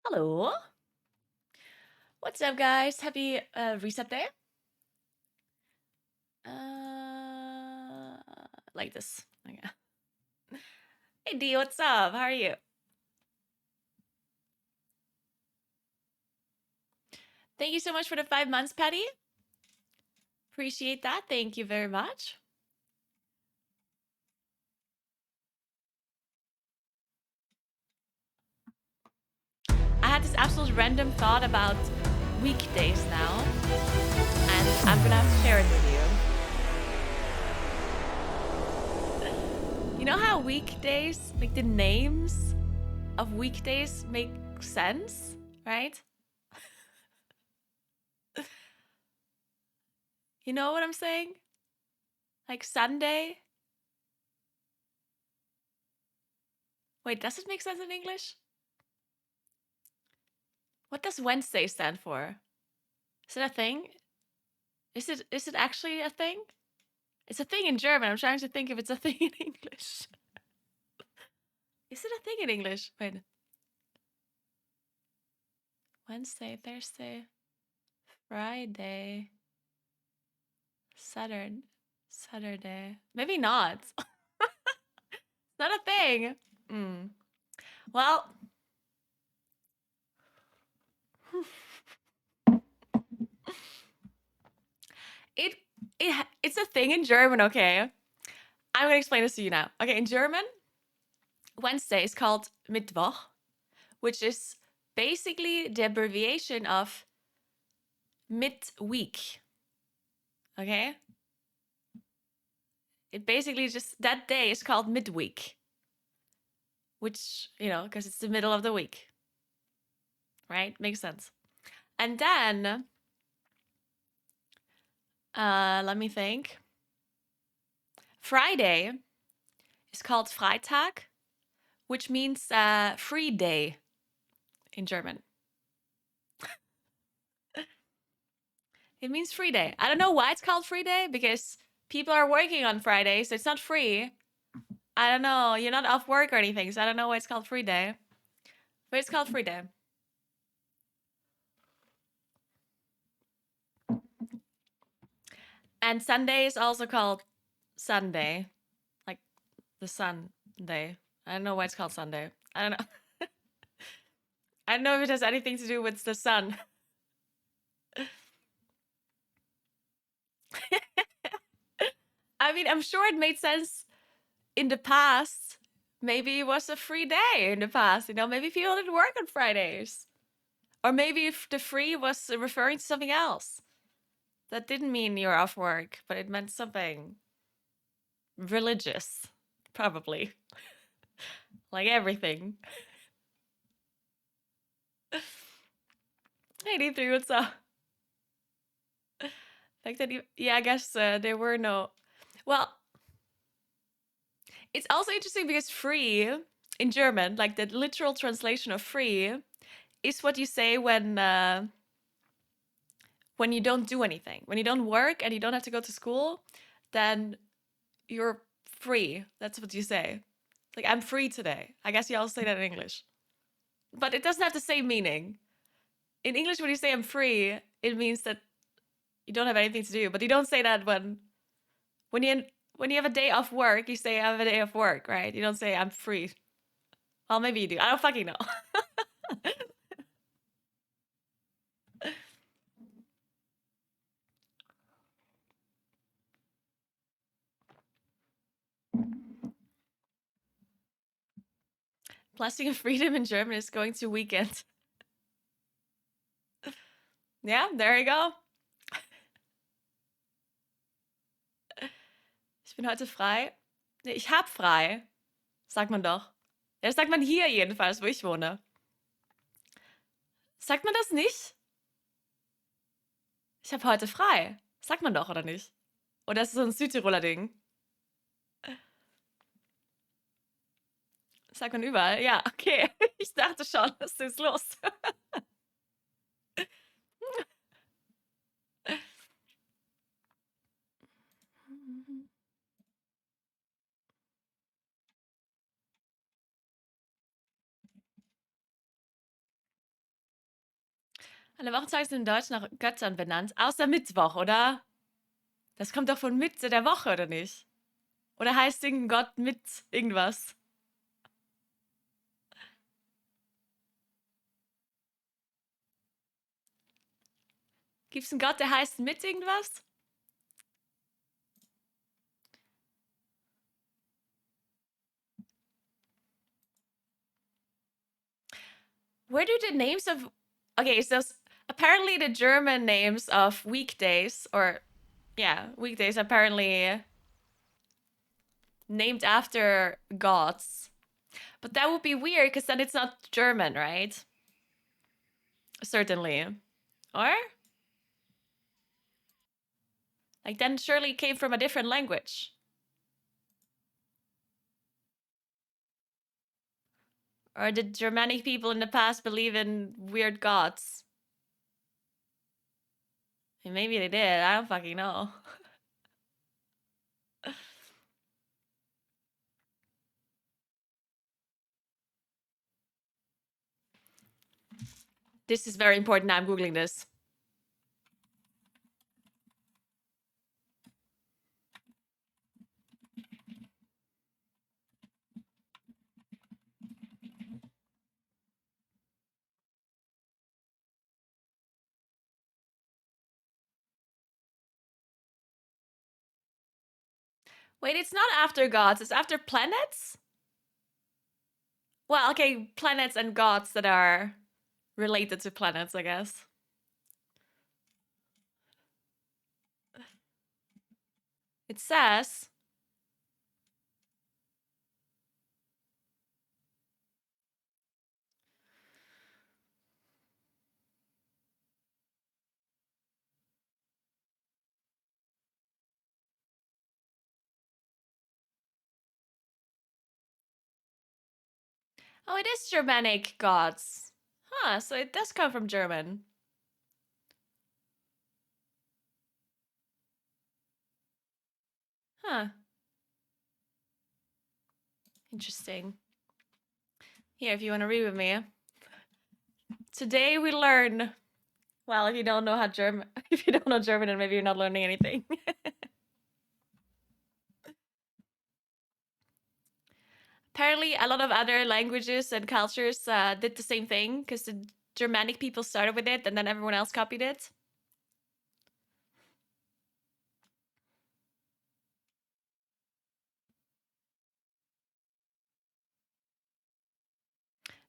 Hello. What's up, guys? Happy reset day. Like this. Okay. Hey, D, what's up? How are you? Thank you so much for the 5 months, Patty. Appreciate that. Thank you very much. I had this absolute random thought about weekdays now, and I'm gonna have to share it with you. You know how weekdays, like the names of weekdays make sense, right? You know what I'm saying? Like Sunday. Wait, does it make sense in English? What does Wednesday stand for? Is it a thing? Is it actually a thing? It's a thing in German. I'm trying to think if it's a thing in English. Is it a thing in English? Wait. Wednesday, Thursday, Friday, Saturday. Maybe not. It's not a thing. Well, it it's a thing in German, okay? I'm gonna explain this to you now. Okay, in German, Wednesday is called Mittwoch, which is basically the abbreviation of midweek. Okay? It basically just, that day is called midweek, which, because it's the middle of the week. Right? Makes sense. And then, let me think. Friday is called Freitag, which means free day in German. It means free day. I don't know why it's called free day, because people are working on Friday, so it's not free. I don't know. You're not off work or anything, so I don't know why it's called free day. But it's called free day. And Sunday is also called Sunday, like the Sunday. I don't know why it's called Sunday. I don't know. I don't know if it has anything to do with the sun. I mean, I'm sure it made sense in the past. Maybe it was a free day in the past. Maybe people didn't work on Fridays. Or maybe if the free was referring to something else. That didn't mean you're off work, but it meant something religious, probably. Like everything. Hey, D3, what's up? Like that, yeah, I guess there were no. Well, it's also interesting because free in German, like the literal translation of free, is what you say when you don't do anything, when you don't work and you don't have to go to school, then you're free. That's what you say. Like, I'm free today. I guess you also say that in English, but it doesn't have the same meaning. In English, when you say I'm free, it means that you don't have anything to do. But you don't say that when you have a day off work. You say I have a day off work, right? You don't say I'm free. Well, maybe you do. I don't fucking know. Plastic of freedom in German is going to weekend. Ja, there you go. Ich bin heute frei. Nee, ich hab frei. Sagt man doch. Ja, das sagt man hier jedenfalls, wo ich wohne. Sagt man das nicht? Ich habe heute frei. Sagt man doch, oder nicht? Oder ist es so ein Südtiroler Ding? Sagt man überall? Ja, okay. Ich dachte schon, was ist los? Alle Wochentage sind in Deutsch nach Göttern benannt, außer Mittwoch, oder? Das kommt doch von Mitte der Woche, oder nicht? Oder heißt irgendein Gott mit irgendwas? Gibt es einen Gott, der heißt mit irgendwas? Where do the names of... Okay, so apparently the German names of weekdays, or yeah, weekdays apparently named after gods. But that would be weird because then it's not German, right? Certainly. Or? Like then surely it came from a different language. Or did Germanic people in the past believe in weird gods? And maybe they did. I don't fucking know. This is very important. I'm Googling this. Wait, it's not after gods. It's after planets? Well, okay, planets and gods that are related to planets, I guess. It says... Oh, it is Germanic gods. Huh, so it does come from German. Huh. Interesting. Here, if you want to read with me. Today we learn... Well, if you don't know German, then maybe you're not learning anything. Apparently, a lot of other languages and cultures did the same thing because the Germanic people started with it and then everyone else copied it.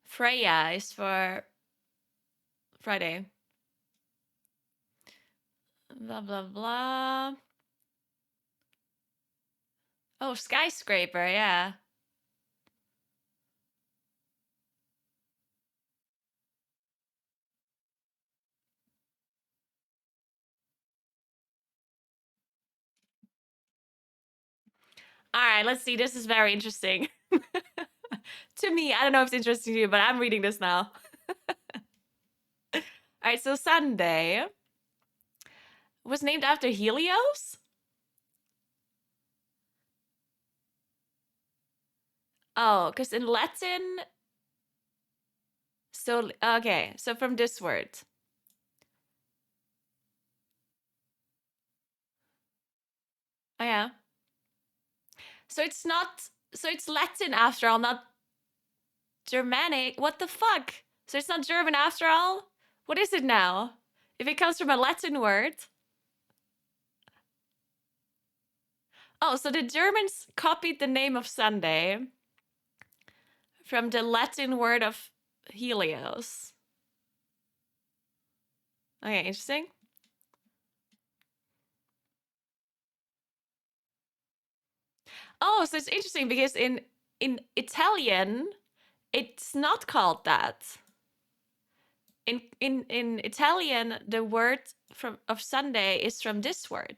Freya is for Friday. Blah, blah, blah. Oh, skyscraper, yeah. All right, let's see. This is very interesting. To me, I don't know if it's interesting to you, but I'm reading this now. All right, so Sunday was named after Helios? Oh, because in Latin... So, okay, so from this word. Oh, yeah. So it's not... So it's Latin after all, not Germanic. What the fuck? So it's not German after all? What is it now? If it comes from a Latin word... Oh, so the Germans copied the name of Sunday from the Latin word of Helios. Okay, interesting. Oh, so it's interesting because in Italian, it's not called that. In Italian, the word of Sunday is from this word.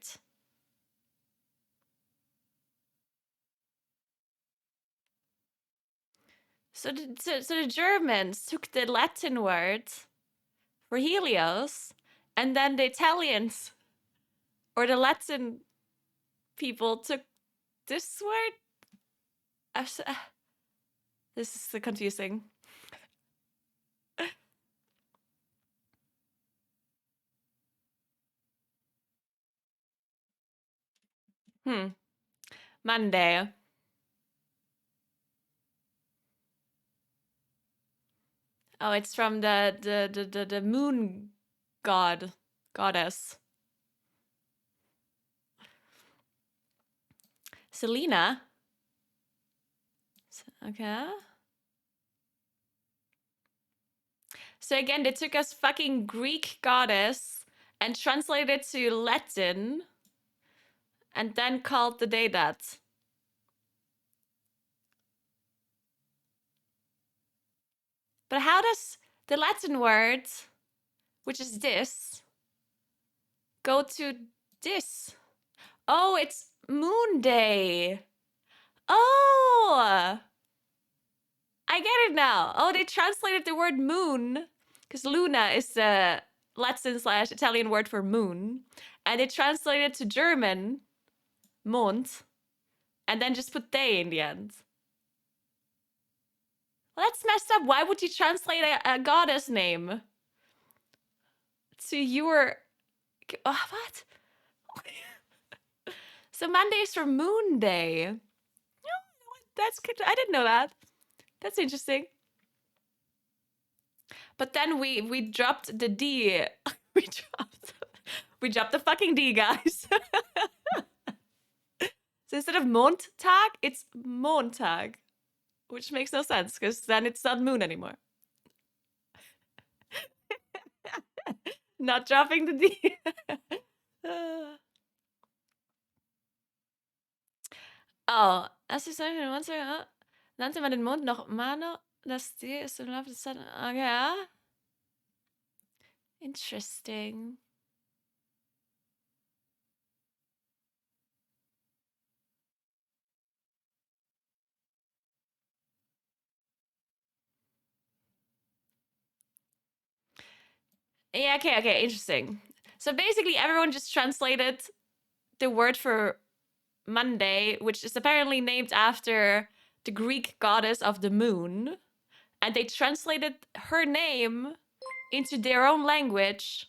So the Germans took the Latin word for Helios, and then the Italians or the Latin people took this word. This is confusing. Monday. Oh, it's from the moon goddess. Selena. Okay. So again, they took us fucking Greek goddess and translated it to Latin and then called the day that. But how does the Latin word, which is this, go to this? Oh, it's Moon Day. Oh, I get it now. Oh, they translated the word moon because Luna is the Latin/Italian word for moon, and they translated it to German, Mond, and then just put day in the end. Well, that's messed up. Why would you translate a goddess name to your... what? So Monday is for Moon Day. No, that's good. I didn't know that. That's interesting. But then we dropped the D. we dropped the fucking D, guys. So instead of Montag, it's Montag, which makes no sense because then it's not moon anymore. Not dropping the D. Oh, als ich sage, nannte man den Mond noch Mano, das D ist im Laufe der Zeit. Okay. Interesting. Yeah, okay, interesting. So basically everyone just translated the word for Monday, which is apparently named after the Greek goddess of the moon, and they translated her name into their own language,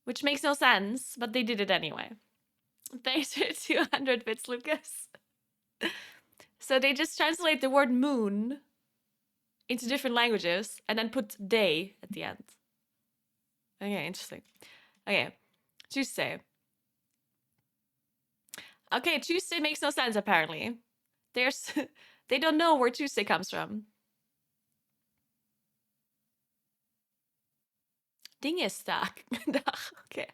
which makes no sense, but they did it anyway. Thanks for 200 bits, Lucas. So they just translate the word moon into different languages and then put day at the end. Okay, interesting. Okay, Tuesday. Okay, Tuesday makes no sense apparently. They don't know where Tuesday comes from. Dingestag. Okay.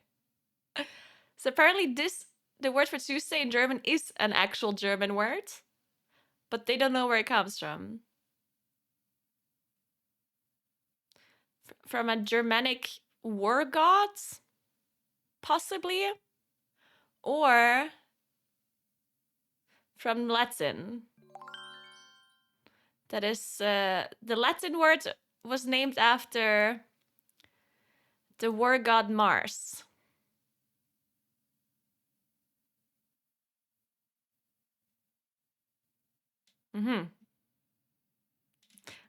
So apparently the word for Tuesday in German is an actual German word, but they don't know where it comes from. From a Germanic war god? Possibly? Or from Latin. That is, the Latin word was named after the war god Mars.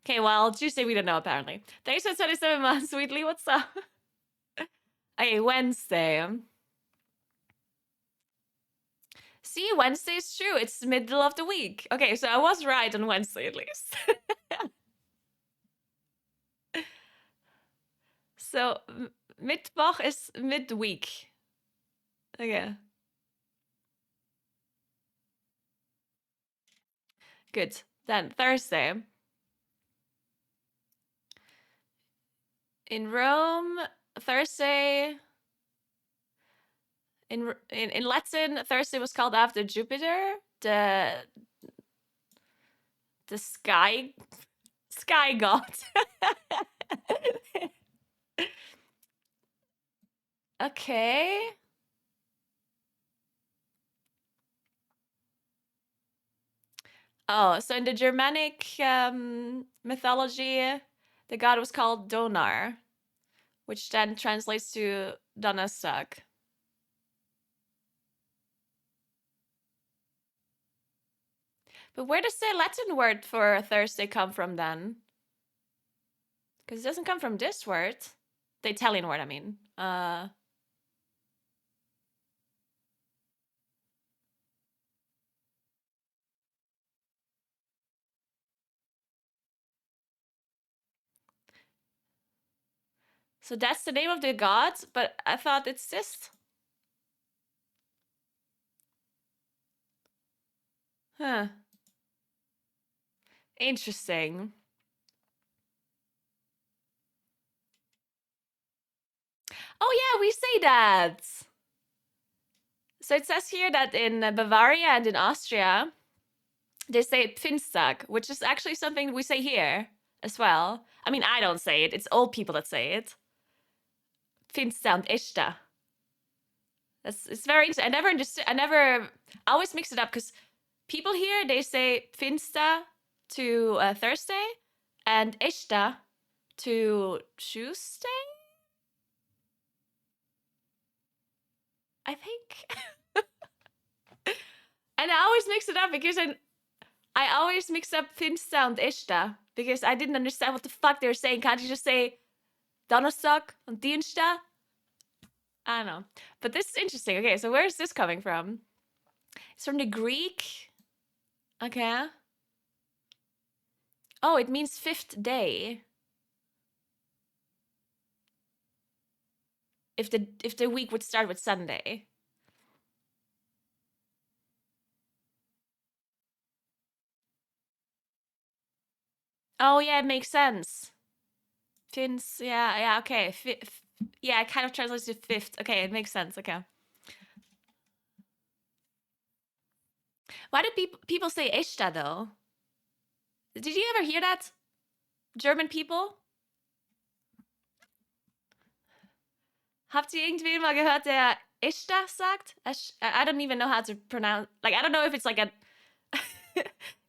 Okay, well, Tuesday we don't know apparently. Thanks for 27 months, Sweetly. What's up? Okay, Wednesday. See, Wednesday is true. It's the middle of the week. Okay, so I was right on Wednesday at least. So, Mittwoch is midweek. Okay. Good. Then Thursday. In Rome, Thursday... In Latin, Thursday was called after Jupiter, the sky god. Okay. Oh, so in the Germanic mythology, the god was called Donar, which then translates to Donnerstag. But where does the Latin word for Thursday come from then? Because it doesn't come from this word. The Italian word, I mean. So that's the name of the god, but I thought it's this. Huh. Interesting. Oh yeah, we say that. So it says here that in Bavaria and in Austria, they say Pfingsttag, which is actually something we say here as well. I mean, I don't say it. It's old people that say it. Finsta and Ishta. It's very interesting. I never understood. I always mix it up because people here, they say Finsta to Thursday and Ishta to Tuesday, I think. And I always mix it up because I always mix up Finsta and Ishta because I didn't understand what the fuck they were saying. Can't you just say Donnerstag and Dienstag? I don't know. But this is interesting. Okay, so where is this coming from? It's from the Greek. Okay. Oh, it means 5th day. If the week would start with Sunday. Oh yeah, it makes sense. Fins, yeah, okay. Yeah, it kind of translates to 5th. Okay, it makes sense. Okay. Why do people say Ishta though? Did you ever hear that? German people? Habt ihr irgendwen mal gehört, der Ishta sagt? I don't even know how to pronounce. Like, I don't know if it's like a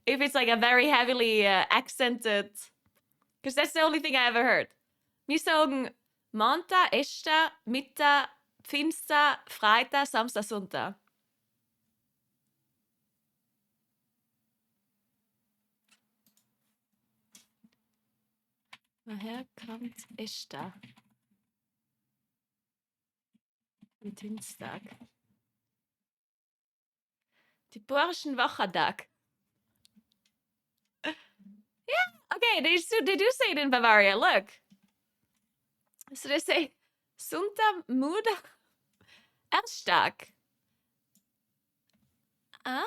if it's like a very heavily accented. Because that's the only thing I ever heard. Wir sagen Montag, Ishta, Mittag, Finster, Freitag, Samstag, Sonntag. Woher kommt Ishta? Dienstag. Die Borischen Wochentag. Yeah, okay, they do say it in Bavaria. Look. So they say Sonntag, Montag, Erstag. Ah.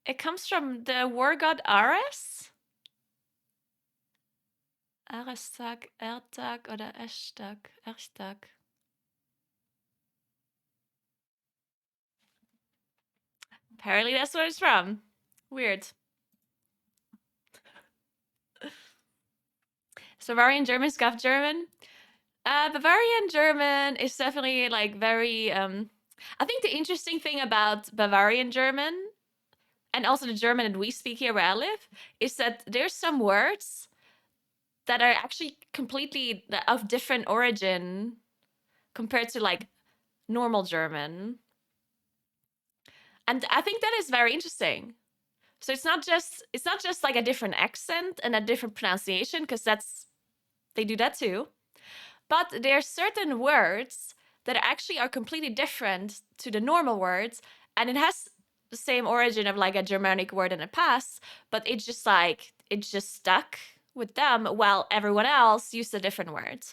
It comes from the war god Ares? Arestag, Erdtag oder Eschtag? Ersttag. Apparently that's where it's from. Weird. So Bavarian German, Scuff German. Bavarian German is definitely like very. I think the interesting thing about Bavarian German and also the German that we speak here where I live is that there's some words that are actually completely of different origin compared to like normal German. And I think that is very interesting. So it's not just like a different accent and a different pronunciation because they do that too. But there are certain words that actually are completely different to the normal words, and it has the same origin of like a Germanic word in the past, but it's just like it just stuck with them while everyone else used a different word.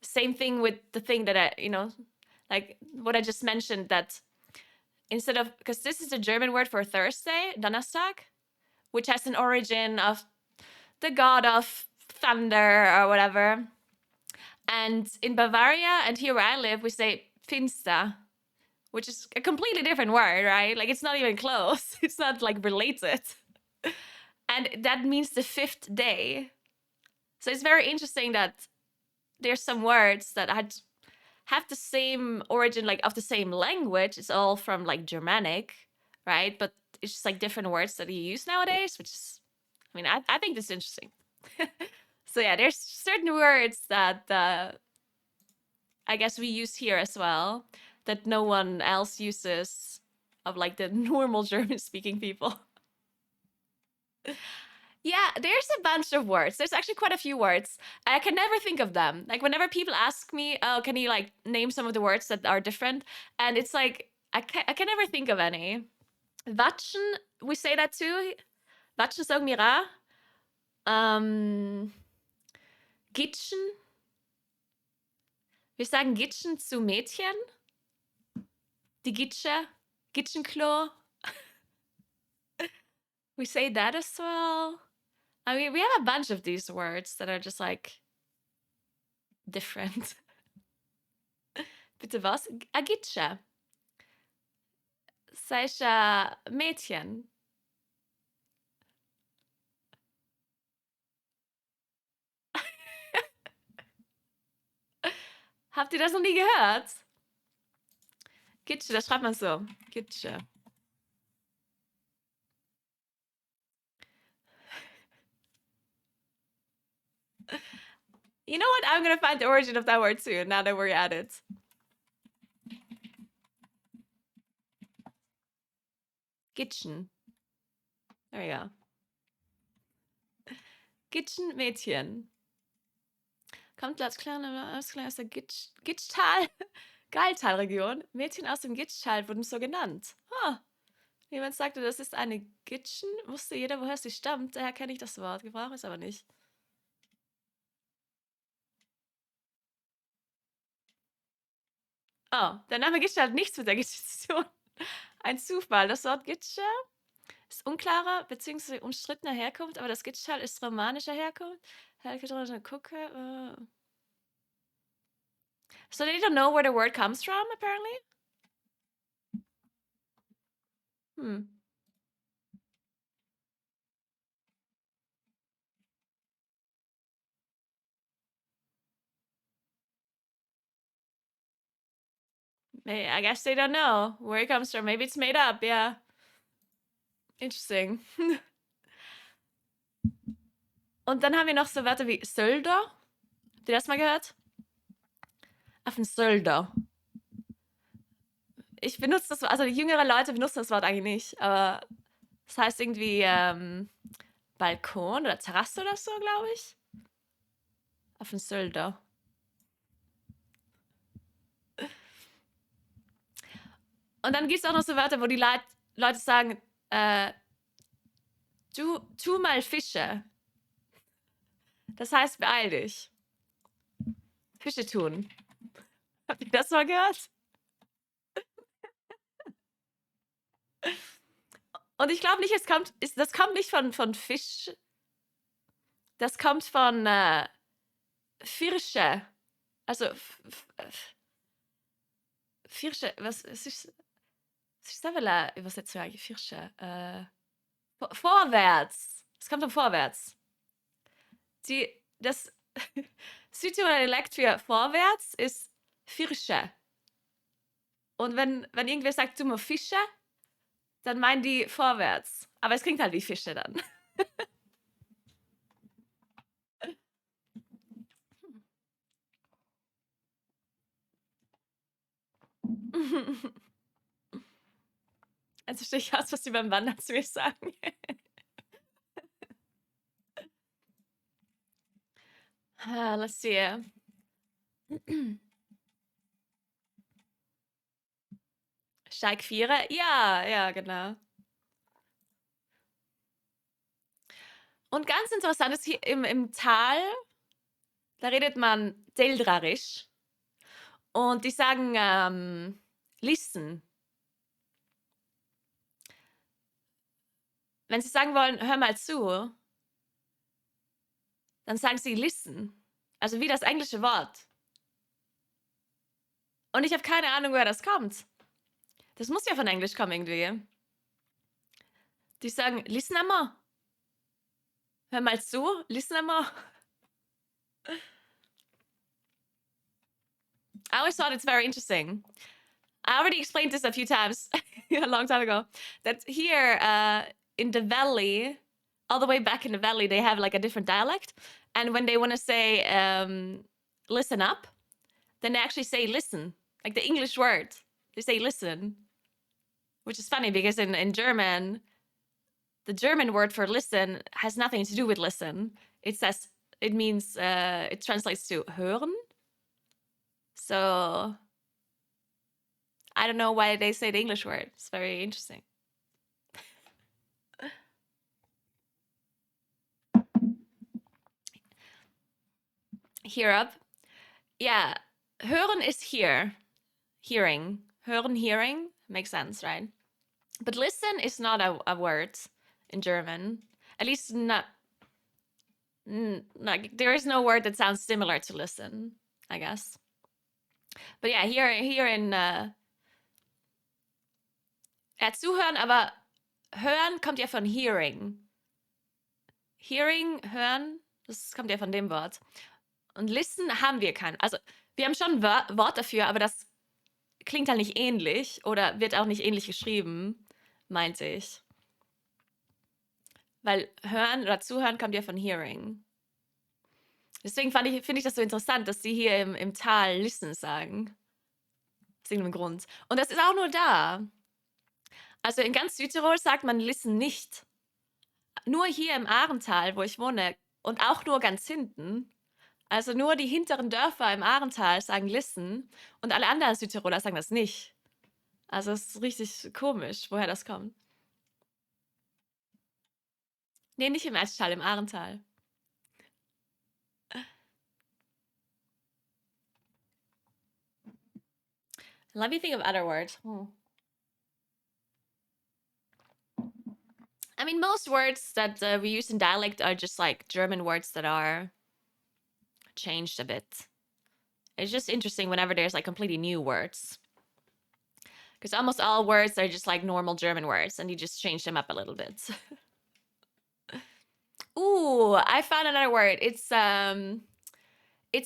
Same thing with the thing that like what I just mentioned, that instead of, because this is the German word for Thursday, Donnerstag, which has an origin of the god of thunder or whatever. And in Bavaria and here where I live, we say Finsta, which is a completely different word, right? Like it's not even close. It's not like related. And that means the 5th day. So it's very interesting that there's some words that have the same origin, like of the same language. It's all from like Germanic, right? But it's just like different words that you use nowadays, which is, I mean, I think this is interesting. So yeah, there's certain words that I guess we use here as well that no one else uses of like the normal German speaking people. Yeah, there's a bunch of words. There's actually quite a few words. I can never think of them. Like whenever people ask me, "Oh, can you like name some of the words that are different?" And it's like I can never think of any. Watschen, we say that too. Watschen sagen wir auch. Gitschen. Wir sagen Gitschen zu Mädchen. Die Gitsche. Gitschenklo. We say that as well. I mean, we have a bunch of these words that are just like different. Bitte was? A Gitsche. Sei ich Mädchen. Habt ihr das noch nie gehört? Gitsche, das schreibt man so. Gitsche. You know what? I'm gonna find the origin of that word soon, now that we're at it. Gitschen. There we go. Gitschen Mädchen. Kommt aus der Gitschtal, Geiltalregion. Mädchen aus dem Gitschtal wurden so genannt. Ah. Jemand sagte, das ist eine Gitschen. Wusste jeder, woher sie stammt. Daher kenne ich das Wort. Gebrauche es aber nicht. Oh, der Name Gitsche hat nichts mit der Gitsche zu tun. Ein Zufall. Das Wort Gitsche ist unklarer bzw. umstrittener Herkunft, aber das Gitschtal ist romanischer Herkunft. So they don't know where the word comes from, apparently? I guess they don't know where it comes from. Maybe it's made up, yeah. Interesting. Und dann haben wir noch so Wörter wie Sölder. Habt ihr das mal gehört? Auf ein Sölder. Ich benutze das, also jüngere Leute benutzen das Wort eigentlich nicht, aber das heißt irgendwie Balkon oder Terrasse oder so, glaube ich. Auf ein Sölder. Und dann gibt es auch noch so Wörter, wo die Leute sagen, tu mal Fische. Das heißt, beeil dich. Fische tun. Habt ihr das mal gehört? Und ich glaube nicht, das kommt nicht von Fisch. Das kommt von Firsche. Also Firsche, was ist das la Übersetzung eigentlich? Firsche. Vorwärts. Es kommt von vorwärts. Das Südtiroler Dialekt für vorwärts ist Firsche. Und wenn irgendwer sagt, du mal Fische, dann meinen die vorwärts. Aber es klingt halt wie Fische dann. Also stich aus, was die beim Wandern zu mir sagen. Let's see. Steigvierer? Ja, genau. Und ganz interessant ist hier im Tal, da redet man Deldrarisch. Und die sagen listen. Wenn sie sagen wollen, hör mal zu, dann sagen sie listen. Also wie das englische Wort. Und ich habe keine Ahnung, woher das kommt. Das muss ja von Englisch kommen irgendwie. Die sagen, listen einmal. Hör mal zu, listen einmal. I always thought it's very interesting. I already explained this a few times a long time ago. That here in the valley, all the way back in the valley, they have like a different dialect. And when they want to say listen up, then they actually say listen. Like the English word. They say listen. Which is funny because in German, the German word for listen has nothing to do with listen. It means, it translates to hören. So I don't know why they say the English word. It's very interesting. Hear up. Yeah, hören is hear. Hearing. Hören, hearing. Makes sense, right? But listen is not a word in German. At least not. Like there is no word that sounds similar to listen, I guess. But yeah, here in zuhören, aber hören kommt ja von hearing. Hearing, hören, das kommt ja von dem Wort. Und listen haben wir kein. Also wir haben schon ein Wort dafür, aber das klingt halt nicht ähnlich oder wird auch nicht ähnlich geschrieben, meinte ich. Weil hören oder zuhören kommt ja von hearing. Deswegen finde ich das so interessant, dass sie hier im Tal listen sagen. Aus irgendeinem Grund. Und das ist auch nur da. Also in ganz Südtirol sagt man listen nicht. Nur hier im Ahrental, wo ich wohne, und auch nur ganz hinten. Also nur die hinteren Dörfer im Ahrental sagen listen und alle anderen Südtiroler sagen das nicht. Also es ist richtig komisch, woher das kommt. Nee, nicht im Eschtal, im Ahrental. Let me think of other words. I mean, most words that we use in dialect are just like German words that are changed a bit. It's just interesting whenever there's like completely new words. Because almost all words are just like normal German words and you just change them up a little bit. Ooh, I found another word. It's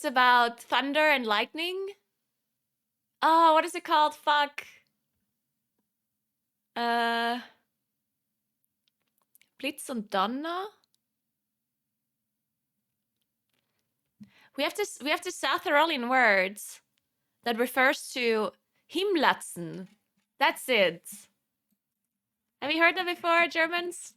about thunder and lightning. Oh, what is it called? Fuck. Blitz und Donner. We have this South Tyrolean word that refers to Himlatzen. That's it. Have you heard that before, Germans?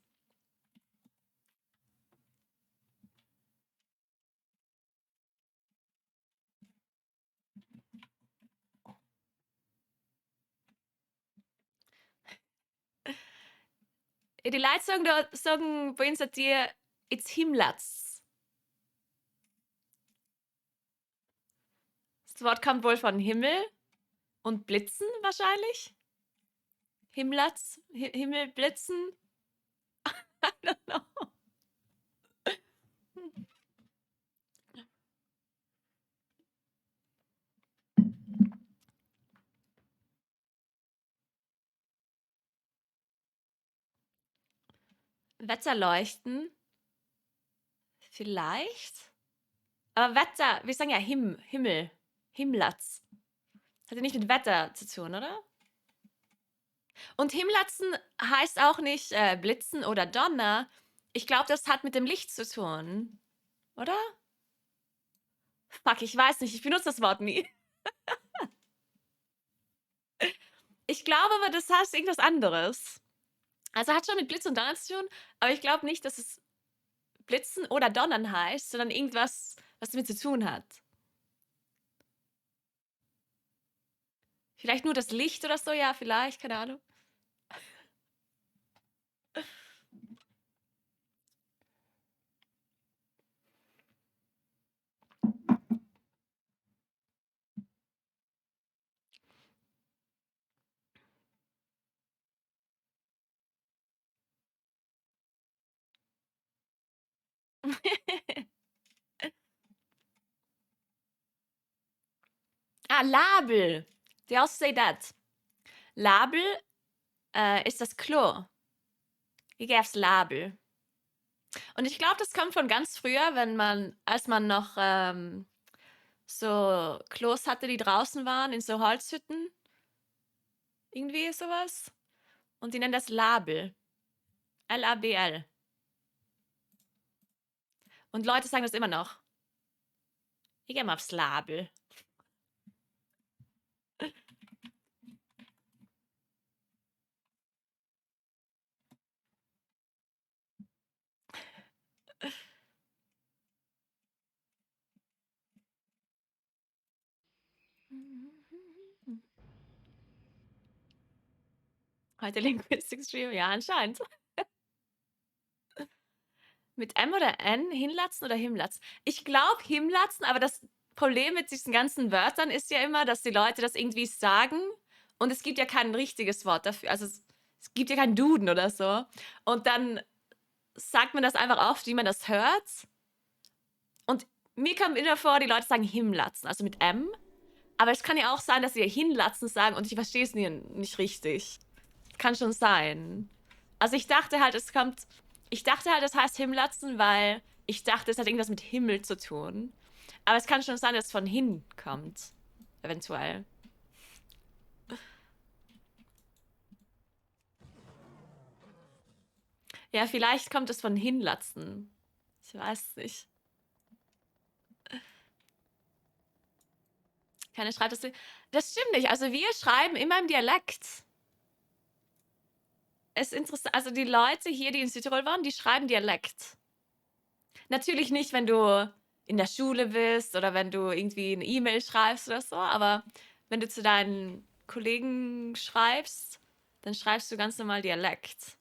Die Leute sagen bei uns dir, it's Himlatz. Das Wort kommt wohl von Himmel und Blitzen wahrscheinlich. Himlatz, Himmel, Blitzen. I don't know. Wetterleuchten. Vielleicht. Aber Wetter, wir sagen ja Himmel. Himlatz. Hat ja nicht mit Wetter zu tun, oder? Und Himlatzen heißt auch nicht Blitzen oder Donner. Ich glaube, das hat mit dem Licht zu tun. Oder? Fuck, ich weiß nicht. Ich benutze das Wort nie. Ich glaube aber, das heißt irgendwas anderes. Also hat schon mit Blitz und Donner zu tun, aber ich glaube nicht, dass es Blitzen oder Donnern heißt, sondern irgendwas, was damit zu tun hat. Vielleicht nur das Licht oder so, ja, vielleicht, keine Ahnung. Label. They also say that. Label ist das Klo. Wie gäb's Label? Und ich glaube, das kommt von ganz früher, als man noch so Klos hatte, die draußen waren, in so Holzhütten. Irgendwie sowas. Und die nennen das Label. L-A-B-L. Und Leute sagen das immer noch. Ich gehe mal aufs Label. Heute Linguistic Stream? Ja, anscheinend. Mit M oder N? Hinlatzen oder Himlatzen? Ich glaube Himlatzen, aber das Problem mit diesen ganzen Wörtern ist ja immer, dass die Leute das irgendwie sagen und es gibt ja kein richtiges Wort dafür. Also es gibt ja keinen Duden oder so. Und dann sagt man das einfach oft, wie man das hört. Und mir kommt immer vor, die Leute sagen Himlatzen, also mit M. Aber es kann ja auch sein, dass sie Hinlatzen sagen und ich verstehe es nicht richtig. Kann schon sein. Also ich dachte halt, ich dachte halt, es heißt Himlatzen, weil ich dachte, es hat irgendwas mit Himmel zu tun. Aber es kann schon sein, dass es von hin kommt. Eventuell. Ja, vielleicht kommt es von Hinlatzen. Ich weiß nicht. Keine schreibt das. Das stimmt nicht. Also wir schreiben immer im Dialekt. Es ist interessant. Also die Leute hier, die in Südtirol waren, die schreiben Dialekt. Natürlich nicht, wenn du in der Schule bist oder wenn du irgendwie eine E-Mail schreibst oder so, aber wenn du zu deinen Kollegen schreibst, dann schreibst du ganz normal Dialekt.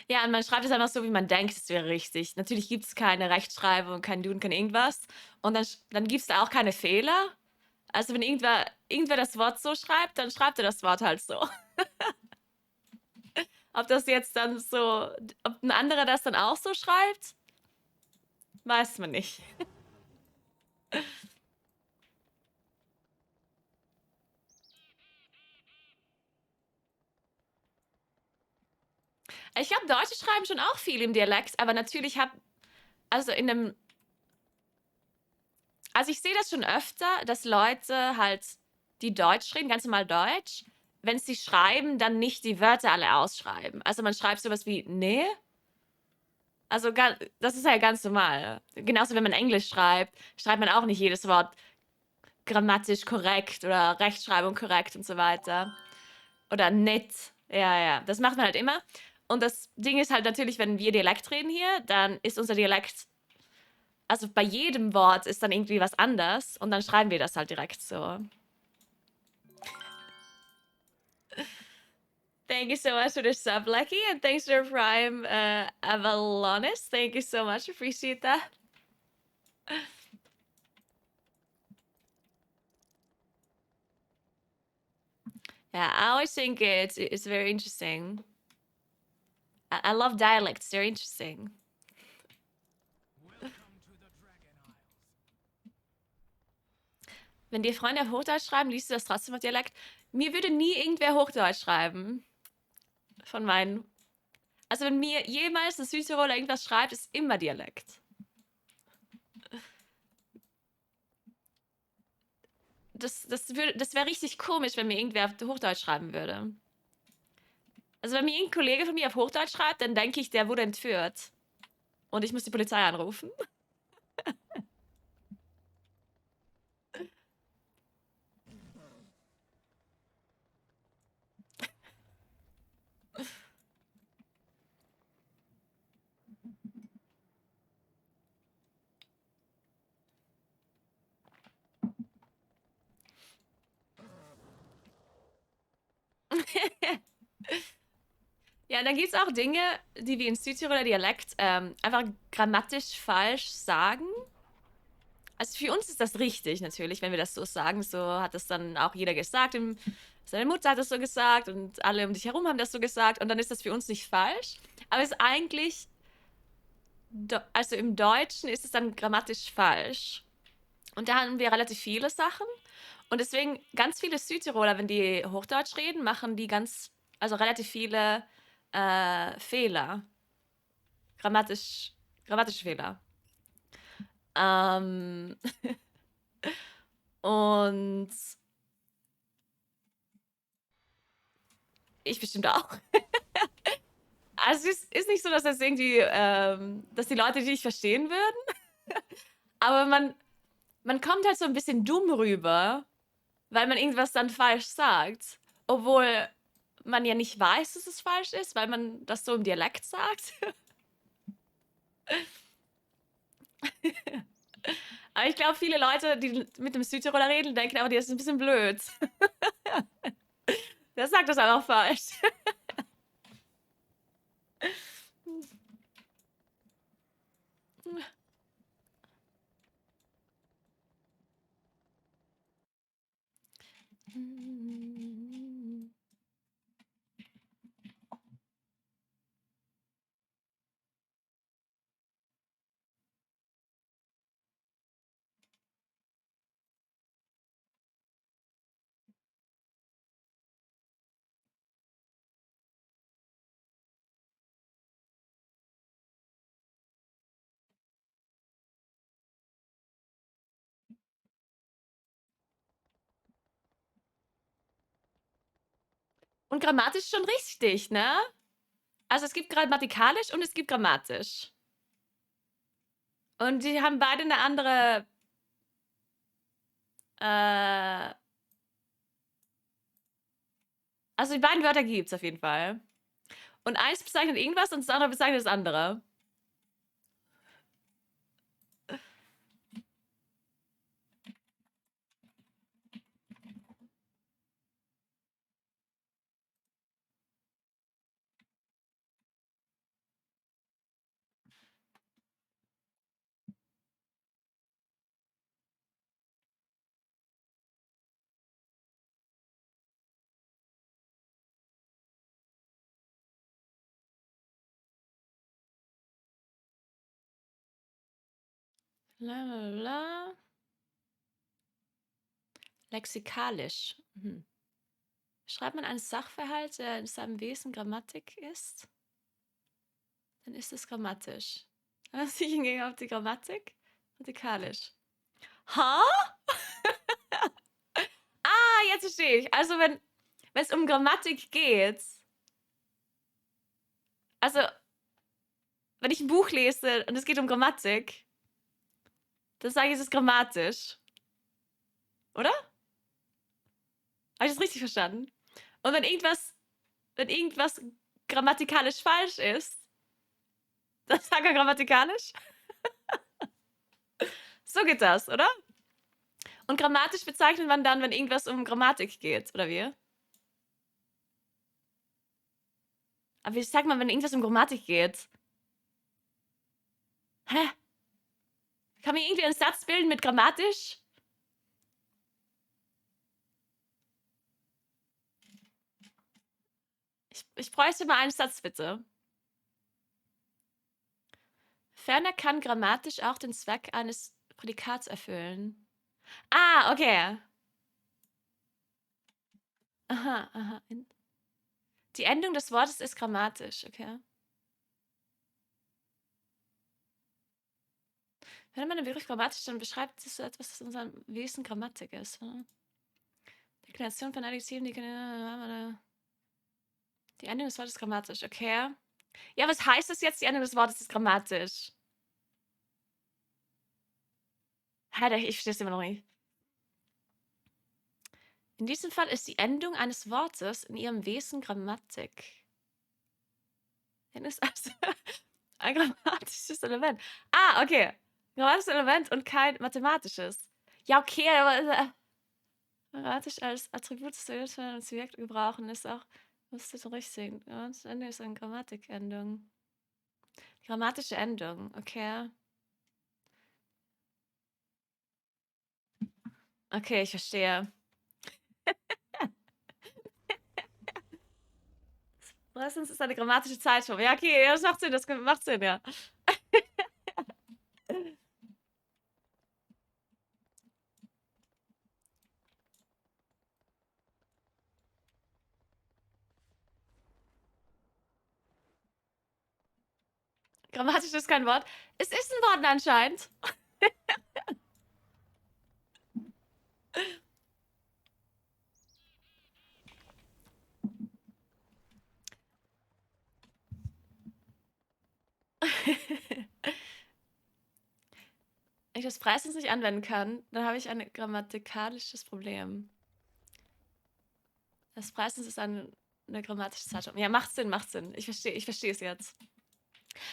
Ja, und man schreibt es einfach so, wie man denkt, es wäre richtig. Natürlich gibt es keine Rechtschreibung, kein Duden, kein irgendwas. Und dann gibt es da auch keine Fehler. Also wenn irgendwer das Wort so schreibt, dann schreibt er das Wort halt so. Ob das jetzt dann so, ob ein anderer das dann auch so schreibt, weiß man nicht. Ich glaube, Deutsche schreiben schon auch viel im Dialekt, aber natürlich also in einem, also ich sehe das schon öfter, dass Leute halt, die Deutsch reden, ganz normal Deutsch, wenn sie schreiben, dann nicht die Wörter alle ausschreiben. Also man schreibt sowas wie ne, also das ist ja ganz normal. Genauso wenn man Englisch schreibt, schreibt man auch nicht jedes Wort grammatisch korrekt oder Rechtschreibung korrekt und so weiter. Oder nett. Ja, ja, das macht man halt immer. Und das Ding ist halt natürlich, wenn wir Dialekt reden hier, dann ist unser Dialekt, also bei jedem Wort ist dann irgendwie was anders und dann schreiben wir das halt direkt so. Thank you so much for the sub, Lucky, and thanks for the Prime, Avalonis. Thank you so much, appreciate that. Yeah, I always think it's very interesting. I love dialects, they're interesting. Wenn dir Freunde auf Hochdeutsch schreiben, liest du das trotzdem auf Dialekt? Mir würde nie irgendwer Hochdeutsch schreiben. Von meinen. Also wenn mir jemals ein Südtiroler irgendwas schreibt, ist immer Dialekt. Das wäre richtig komisch, wenn mir irgendwer auf Hochdeutsch schreiben würde. Also wenn mir irgendein Kollege von mir auf Hochdeutsch schreibt, dann denke ich, der wurde entführt. Und ich muss die Polizei anrufen. Ja, dann gibt es auch Dinge, die wir in Südtiroler Dialekt einfach grammatisch falsch sagen. Also für uns ist das richtig natürlich, wenn wir das so sagen. So hat das dann auch jeder gesagt. Seine Mutter hat das so gesagt und alle um dich herum haben das so gesagt. Und dann ist das für uns nicht falsch. Aber es ist eigentlich, also im Deutschen ist es dann grammatisch falsch. Und da haben wir relativ viele Sachen. Und deswegen ganz viele Südtiroler, wenn die Hochdeutsch reden, machen die also relativ viele Fehler. Grammatisch, grammatische Fehler. Ähm, und ich bestimmt auch. Also es ist nicht so, dass das irgendwie, dass die Leute die nicht verstehen würden, aber man kommt halt so ein bisschen dumm rüber, weil man irgendwas dann falsch sagt, obwohl man ja nicht weiß, dass es falsch ist, weil man das so im Dialekt sagt. Aber ich glaube, viele Leute, die mit dem Südtiroler reden, denken, aber die ist ein bisschen blöd. Der sagt das einfach falsch. Und grammatisch schon richtig, ne? Also es gibt grammatikalisch und es gibt grammatisch. Und die haben beide eine andere. Also die beiden Wörter gibt es auf jeden Fall. Und eins bezeichnet irgendwas und das andere bezeichnet das andere. Lalala. Lexikalisch. Schreibt man einen Sachverhalt, der in seinem Wesen Grammatik ist, dann ist es grammatisch. Was ich hingegen auf die Grammatik? Grammatikalisch. Ha? Jetzt verstehe ich. Also wenn es um Grammatik geht, also wenn ich ein Buch lese und es geht um Grammatik, dann sage ich, es ist grammatisch. Oder? Habe ich das richtig verstanden? Und wenn irgendwas grammatikalisch falsch ist, dann sage ich grammatikalisch. So geht das, oder? Und grammatisch bezeichnet man dann, wenn irgendwas um Grammatik geht, oder wie? Aber wie sagt man, wenn irgendwas um Grammatik geht? Hä? Kann man irgendwie einen Satz bilden mit grammatisch? Ich bräuchte mal einen Satz, bitte. Ferner kann grammatisch auch den Zweck eines Prädikats erfüllen. Ah, okay. Aha, aha. Die Endung des Wortes ist grammatisch, okay. Wenn man den Begriff grammatisch, dann beschreibt es so etwas, das in unserem Wesen Grammatik ist. Deklination von Adjektiven, die Endung des Wortes ist grammatisch, okay. Ja, was heißt das jetzt, die Endung des Wortes ist grammatisch? Ich verstehe es immer noch nicht. In diesem Fall ist die Endung eines Wortes in ihrem Wesen Grammatik. Dann ist also ein grammatisches Element. Ah, okay. Grammatisches Element und kein mathematisches. Ja, okay, aber grammatisch als Attribut des Subjekt gebrauchen ist auch, musst du richtig. Das Ende ist eine Grammatikendung. Grammatische Endung, okay. Okay, ich verstehe. Meistens ist eine grammatische Zeitform. Ja, okay, das macht Sinn, ja. Grammatisch ist kein Wort. Es ist ein Wort anscheinend. Wenn ich das preislich nicht anwenden kann, dann habe ich ein grammatikalisches Problem. Das preislich ist eine grammatische Zeitform. Ja, macht Sinn, macht Sinn. Ich verstehe es jetzt.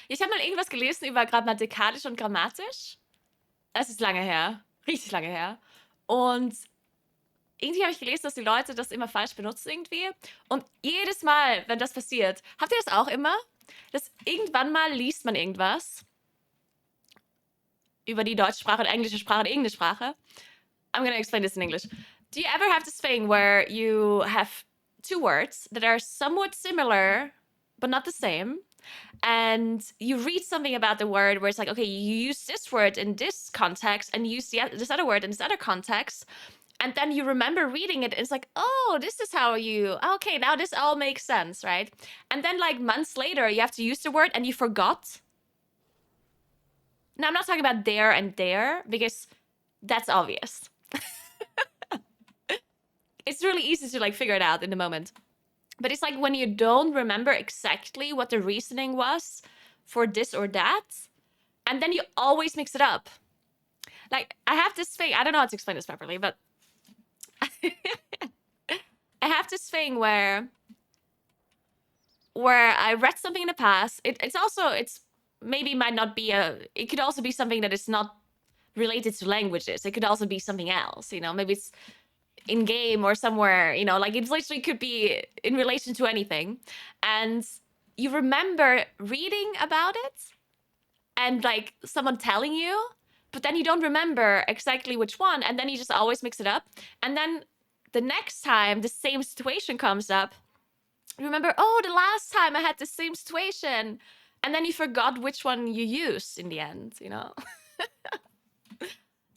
Ich habe mal irgendwas gelesen über grammatikalisch und grammatisch. Es ist lange her. Richtig lange her. Und irgendwie habe ich gelesen, dass die Leute das immer falsch benutzen irgendwie. Und jedes Mal, wenn das passiert, habt ihr das auch immer? Dass irgendwann mal liest man irgendwas über die deutsche Sprache und englische Sprache und irgendeine Sprache. I'm gonna explain this in English. Do you ever have this thing where you have two words that are somewhat similar but not the same? And you read something about the word where it's like, okay, you use this word in this context and you use this other word in this other context. And then you remember reading it and it's like, oh, this is how you, okay, now this all makes sense, right? And then like months later, you have to use the word and you forgot. Now, I'm not talking about there and there because that's obvious. It's really easy to like figure it out in the moment. But it's like when you don't remember exactly what the reasoning was for this or that, and then you always mix it up. Like, I have this thing, I don't know how to explain this properly, but I have this thing where I read something in the past. It's maybe might not be it could also be something that is not related to languages. It could also be something else, you know, maybe it's in game or somewhere, you know, like it literally could be in relation to anything. And you remember reading about it and like someone telling you, but then you don't remember exactly which one. And then you just always mix it up. And then the next time the same situation comes up, you remember, oh, the last time I had the same situation. And then you forgot which one you used in the end, you know?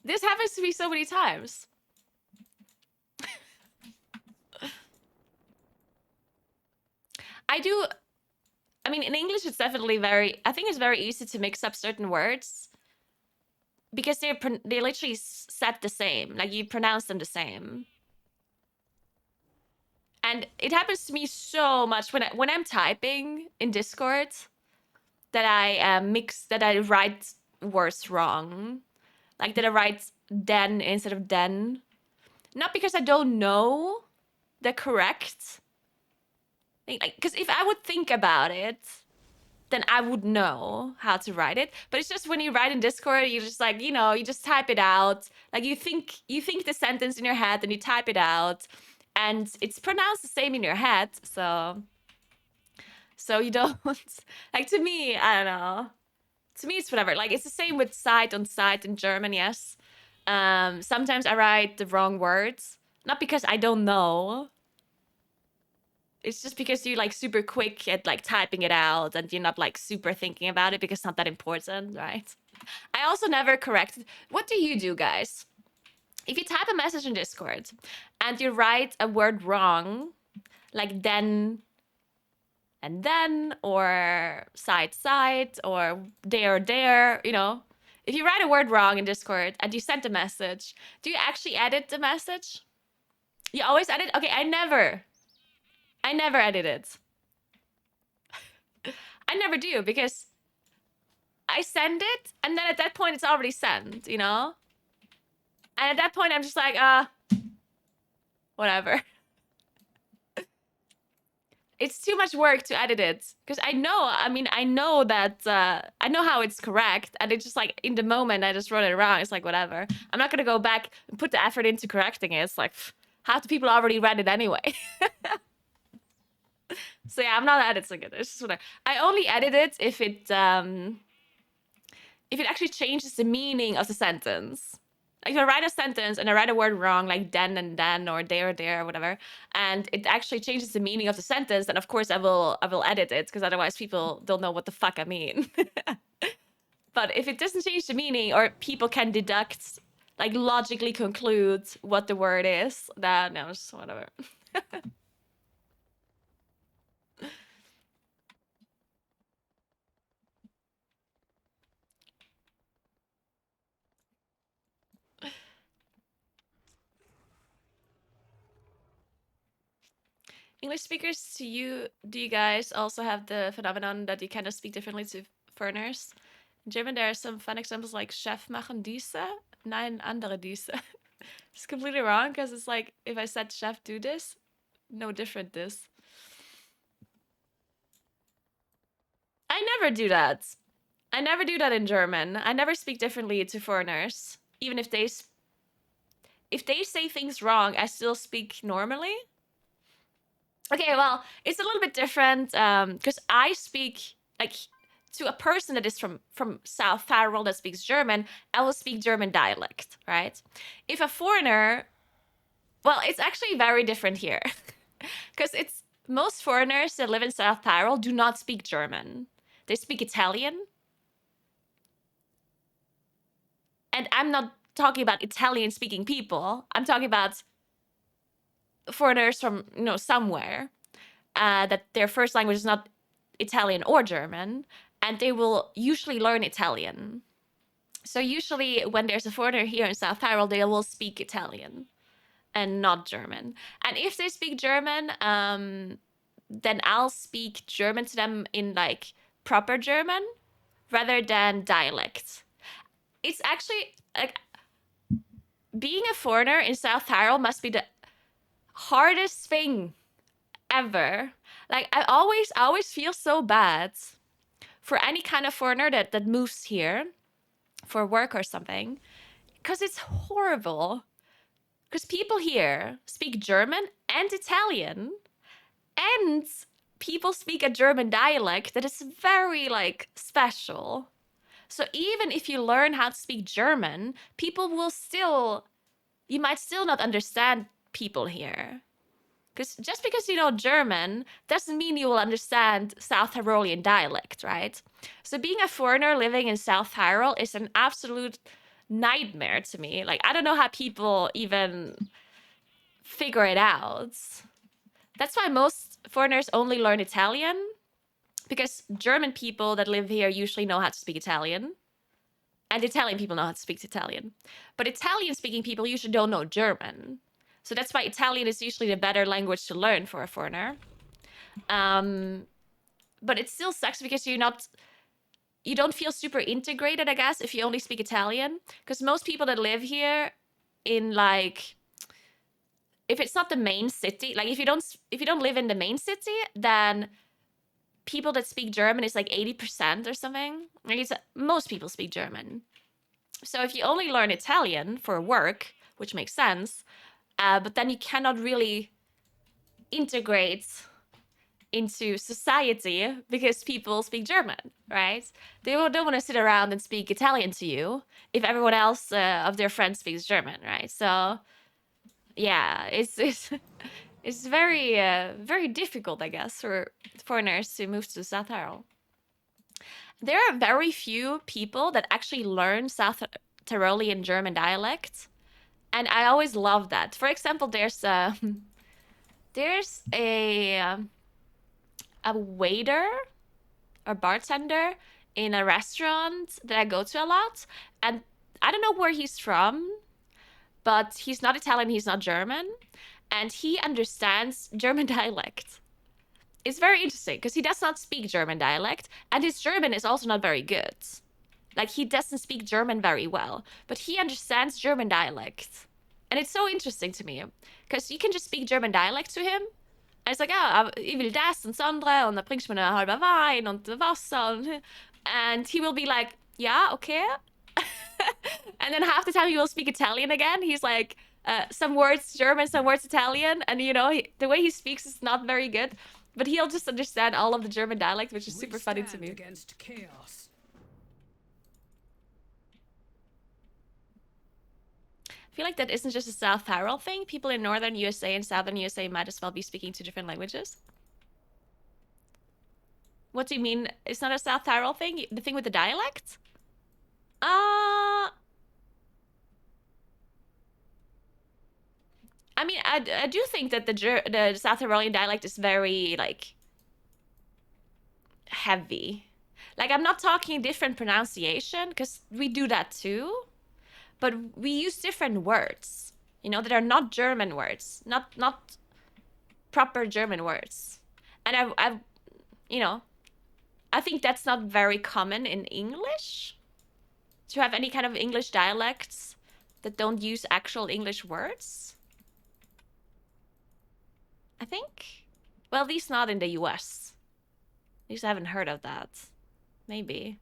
This happens to me so many times. I mean, in English, it's definitely I think it's very easy to mix up certain words because they literally set the same, like you pronounce them the same. And it happens to me so much when I'm typing in Discord that I write words wrong. Like that I write den instead of den. Not because I don't know the correct thing. Because if I would think about it, then I would know how to write it. But it's just when you write in Discord, you just like, you know, you just type it out. Like you think the sentence in your head and you type it out. And it's pronounced the same in your head, so you don't like to me, I don't know. To me it's whatever. Like it's the same with site on site in German, yes. Sometimes I write the wrong words. Not because I don't know. It's just because you're like super quick at like typing it out and you're not like super thinking about it because it's not that important, right? I also never correct. What do you do, guys? If you type a message in Discord and you write a word wrong, like then and then, or side, or there, you know, if you write a word wrong in Discord and you send a message, do you actually edit the message? You always edit? Okay, I never edit it. I never do because I send it and then at that point it's already sent, you know? And at that point I'm just like, whatever. It's too much work to edit it because I know that I know how it's correct, and it's just like in the moment I just wrote it wrong. It's like whatever. I'm not gonna go back and put the effort into correcting it. It's like half the people already read it anyway. So yeah, I'm not editing it. It's just whatever. I only edit it if it actually changes the meaning of the sentence. If I write a sentence and I write a word wrong, like then and then, or there, or whatever, and it actually changes the meaning of the sentence, then of course I will edit it, because otherwise people don't know what the fuck I mean. But if it doesn't change the meaning, or people can deduct, like logically conclude what the word is, then no, it's whatever. English speakers, do you guys also have the phenomenon that you kind of speak differently to foreigners? In German, there are some fun examples like Chef machen diese, nein, andere diese. It's completely wrong because it's like if I said chef do this, no different this. I never do that. I never do that in German. I never speak differently to foreigners. Even if they say things wrong, I still speak normally. Okay, well, it's a little bit different because I speak like to a person that is from South Tyrol that speaks German, I will speak German dialect, right? If a foreigner, well, it's actually very different here because it's most foreigners that live in South Tyrol do not speak German. They speak Italian. And I'm not talking about Italian speaking people. I'm talking about foreigners from, somewhere that their first language is not Italian or German, and they will usually learn Italian. So usually when there's a foreigner here in South Tyrol, they will speak Italian and not German. And if they speak German, then I'll speak German to them in like proper German rather than dialect. It's actually like being a foreigner in South Tyrol must be the hardest thing ever. Like I always feel so bad for any kind of foreigner that moves here for work or something, because it's horrible. Because people here speak German and Italian, and people speak a German dialect that is very like special. So even if you learn how to speak German, you might still not understand people here. Because just because you know German doesn't mean you will understand South Tyrolean dialect, right? So being a foreigner living in South Tyrol is an absolute nightmare to me. Like, I don't know how people even figure it out. That's why most foreigners only learn Italian, because German people that live here usually know how to speak Italian. And Italian people know how to speak Italian. But Italian-speaking people usually don't know German. So that's why Italian is usually the better language to learn for a foreigner. But it still sucks because you don't feel super integrated, I guess, if you only speak Italian. Because most people that live here in like, if it's not the main city, like if you don't live in the main city, then people that speak German is like 80% or something. Like most people speak German. So if you only learn Italian for work, which makes sense, but then you cannot really integrate into society because people speak German, right? They don't want to sit around and speak Italian to you if everyone else of their friends speaks German, right? So yeah, it's very very difficult, I guess, for foreigners to move to South Tyrol. There are very few people that actually learn South Tyrolean German dialect, and I always love that. For example, there's a waiter or bartender in a restaurant that I go to a lot, and I don't know where he's from, but he's not Italian, he's not German, and he understands German dialect. It's very interesting because he does not speak German dialect, and his German is also not very good. Like, he doesn't speak German very well, but he understands German dialect. And it's so interesting to me because you can just speak German dialect to him. And it's like, ich will das und das andere, und dann bringst du mir eine halbe Wein und Wasser. And he will be like, yeah, okay. And then half the time he will speak Italian again. He's like, some words German, some words Italian. And, the way he speaks is not very good. But he'll just understand all of the German dialect, which is super funny to me. Against chaos. I feel like that isn't just a South Tyrol thing. People in northern USA and southern USA might as well be speaking two different languages. What do you mean? It's not a South Tyrol thing? The thing with the dialect? I mean, I do think that the South Tyrolean dialect is very, like, heavy. Like, I'm not talking different pronunciation, because we do that too. But we use different words, that are not German words. Not proper German words. And I think that's not very common in English. To have any kind of English dialects that don't use actual English words. I think. Well, at least not in the US. At least I haven't heard of that. Maybe.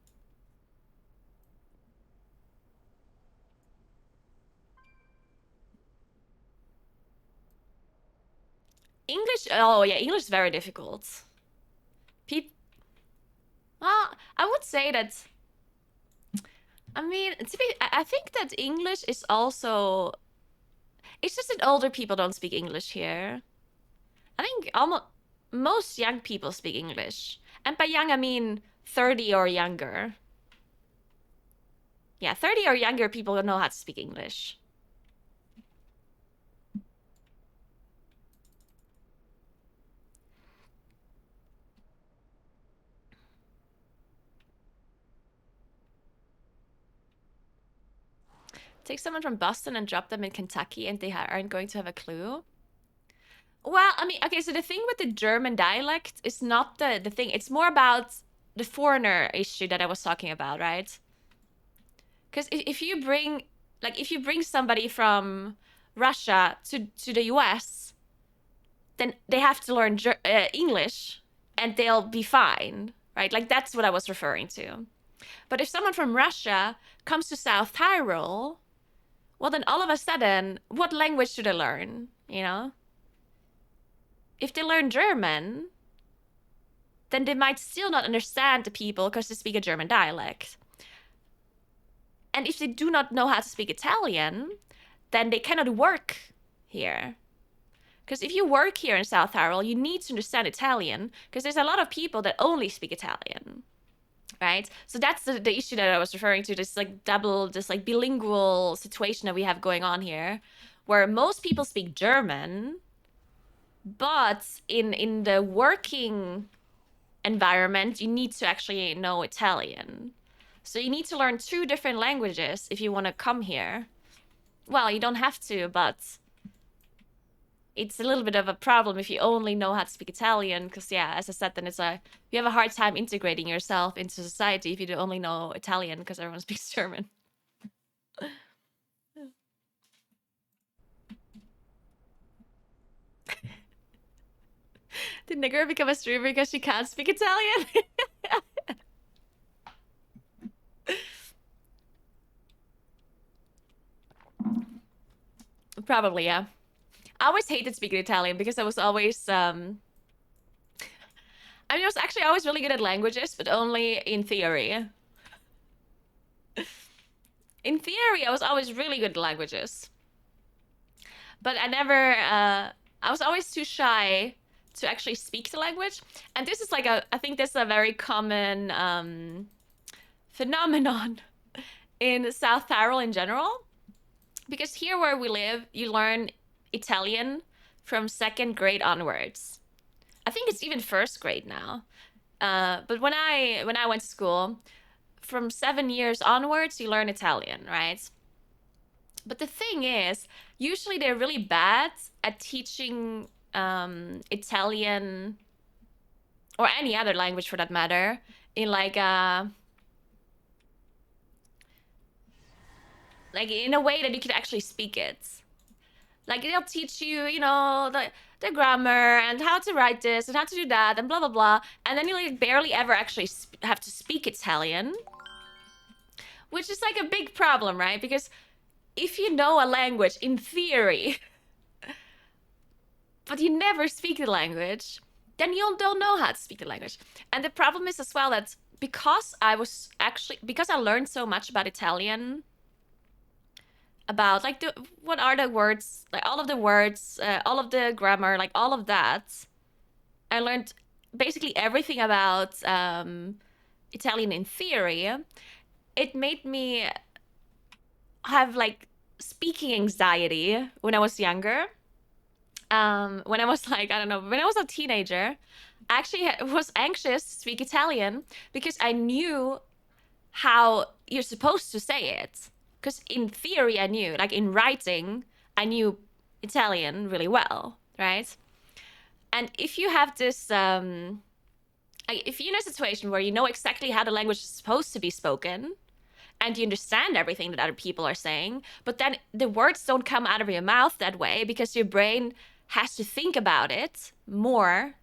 English, oh yeah, English is very difficult. Peop I would say that, I mean, I think that English is also, it's just that older people don't speak English here. I think almost most young people speak English. And by young, I mean 30 or younger. Yeah, 30 or younger people know how to speak English. Take someone from Boston and drop them in Kentucky and they aren't going to have a clue. Well, I mean, okay, so the thing with the German dialect is not the thing. It's more about the foreigner issue that I was talking about, right? Because if you bring, like, if you bring somebody from Russia to the US, then they have to learn English and they'll be fine, right? Like, that's what I was referring to. But if someone from Russia comes to South Tyrol, well, then all of a sudden, what language should they learn? You know? If they learn German, then they might still not understand the people because they speak a German dialect. And if they do not know how to speak Italian, then they cannot work here. Because if you work here in South Tyrol, you need to understand Italian because there's a lot of people that only speak Italian, right? So that's the issue that I was referring to, this like this like bilingual situation that we have going on here, where most people speak German, but in the working environment, you need to actually know Italian. So you need to learn 2 different languages if you want to come here. Well, you don't have to, but it's a little bit of a problem if you only know how to speak Italian, because yeah, as I said, then you have a hard time integrating yourself into society if you only know Italian because everyone speaks German. Did Naguura become a streamer because she can't speak Italian? Probably, yeah. I always hated speaking Italian because I was always I mean, I was actually always really good at languages, but only in theory. In theory, I was always really good at languages. But I was always too shy to actually speak the language. And this is like I think this is a very common phenomenon in South Tyrol in general. Because here where we live, you learn Italian from 2nd grade onwards. I think it's even 1st grade now. But when I went to school, from 7 years onwards, you learn Italian, right? But the thing is, usually they're really bad at teaching Italian or any other language for that matter in like in a way that you could actually speak it. Like they'll teach you, you know, the grammar and how to write this and how to do that and blah blah blah, and then you like barely ever actually have to speak Italian, which is like a big problem, right? Because if you know a language in theory, but you never speak the language, then you don't know how to speak the language. And the problem is as well that because I learned so much about Italian, about like what are the words, like all of the words, all of the grammar, like all of that. I learned basically everything about Italian in theory. It made me have like speaking anxiety when I was younger. When I was like, I don't know, when I was a teenager, I actually was anxious to speak Italian because I knew how you're supposed to say it. Because in theory, I knew, like in writing, I knew Italian really well, right? And if you have this, if you're in a situation where you know exactly how the language is supposed to be spoken, and you understand everything that other people are saying, but then the words don't come out of your mouth that way because your brain has to think about it more,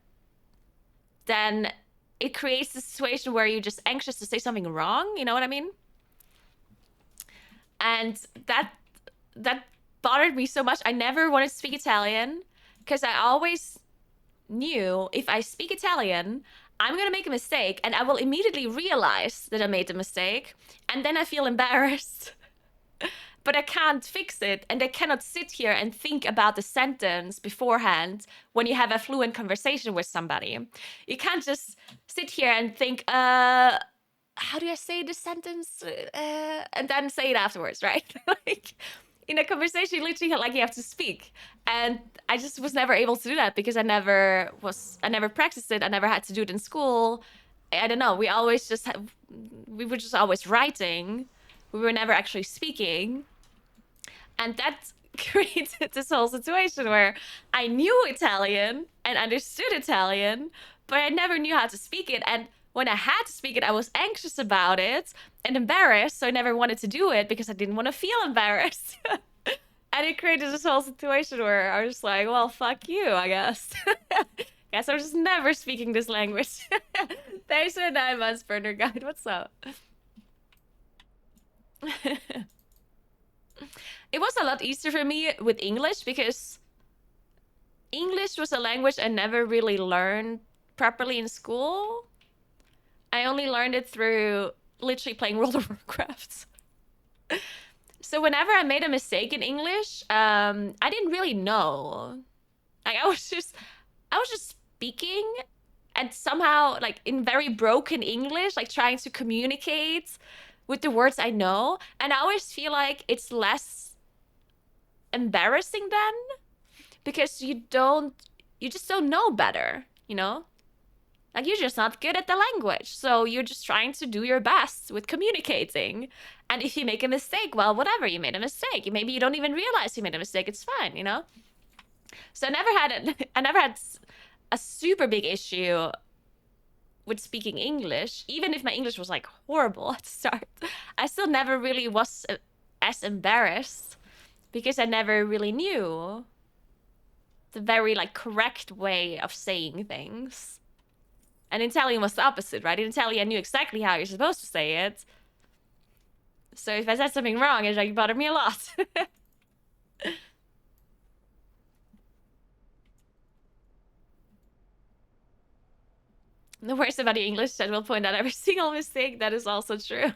then it creates a situation where you're just anxious to say something wrong. You know what I mean? And that bothered me so much. I never wanted to speak Italian because I always knew if I speak Italian, I'm gonna make a mistake and I will immediately realize that I made the mistake, and then I feel embarrassed. But I can't fix it, and I cannot sit here and think about the sentence beforehand when you have a fluent conversation with somebody. You can't just sit here and think, how do I say this sentence? And then say it afterwards, right? Like, in a conversation, you literally like you have to speak. And I just was never able to do that because I never practiced it. I never had to do it in school. I don't know. We were just always writing. We were never actually speaking. And that created this whole situation where I knew Italian and understood Italian, but I never knew how to speak it. And when I had to speak it, I was anxious about it and embarrassed. So I never wanted to do it because I didn't want to feel embarrassed. And it created this whole situation where I was just like, well, fuck you, I guess. Guess I'm just never speaking this language. Thanks for 9 months, burner guide. What's up? It was a lot easier for me with English because English was a language I never really learned properly in school. I only learned it through literally playing World of Warcraft. So whenever I made a mistake in English, I didn't really know. Like I was just speaking and somehow like in very broken English, like trying to communicate with the words I know. And I always feel like it's less embarrassing then because you just don't know better, you know? Like you're just not good at the language. So you're just trying to do your best with communicating. And if you make a mistake, well, whatever, you made a mistake. Maybe you don't even realize you made a mistake. It's fine, you know? So I never had a super big issue with speaking English. Even if my English was like horrible at the start, I still never really was as embarrassed because I never really knew the very like correct way of saying things. And in Italian was the opposite, right? In Italian, I knew exactly how you're supposed to say it. So if I said something wrong, it like bothered me a lot. The worst about the English that will point out every single mistake. That is also true.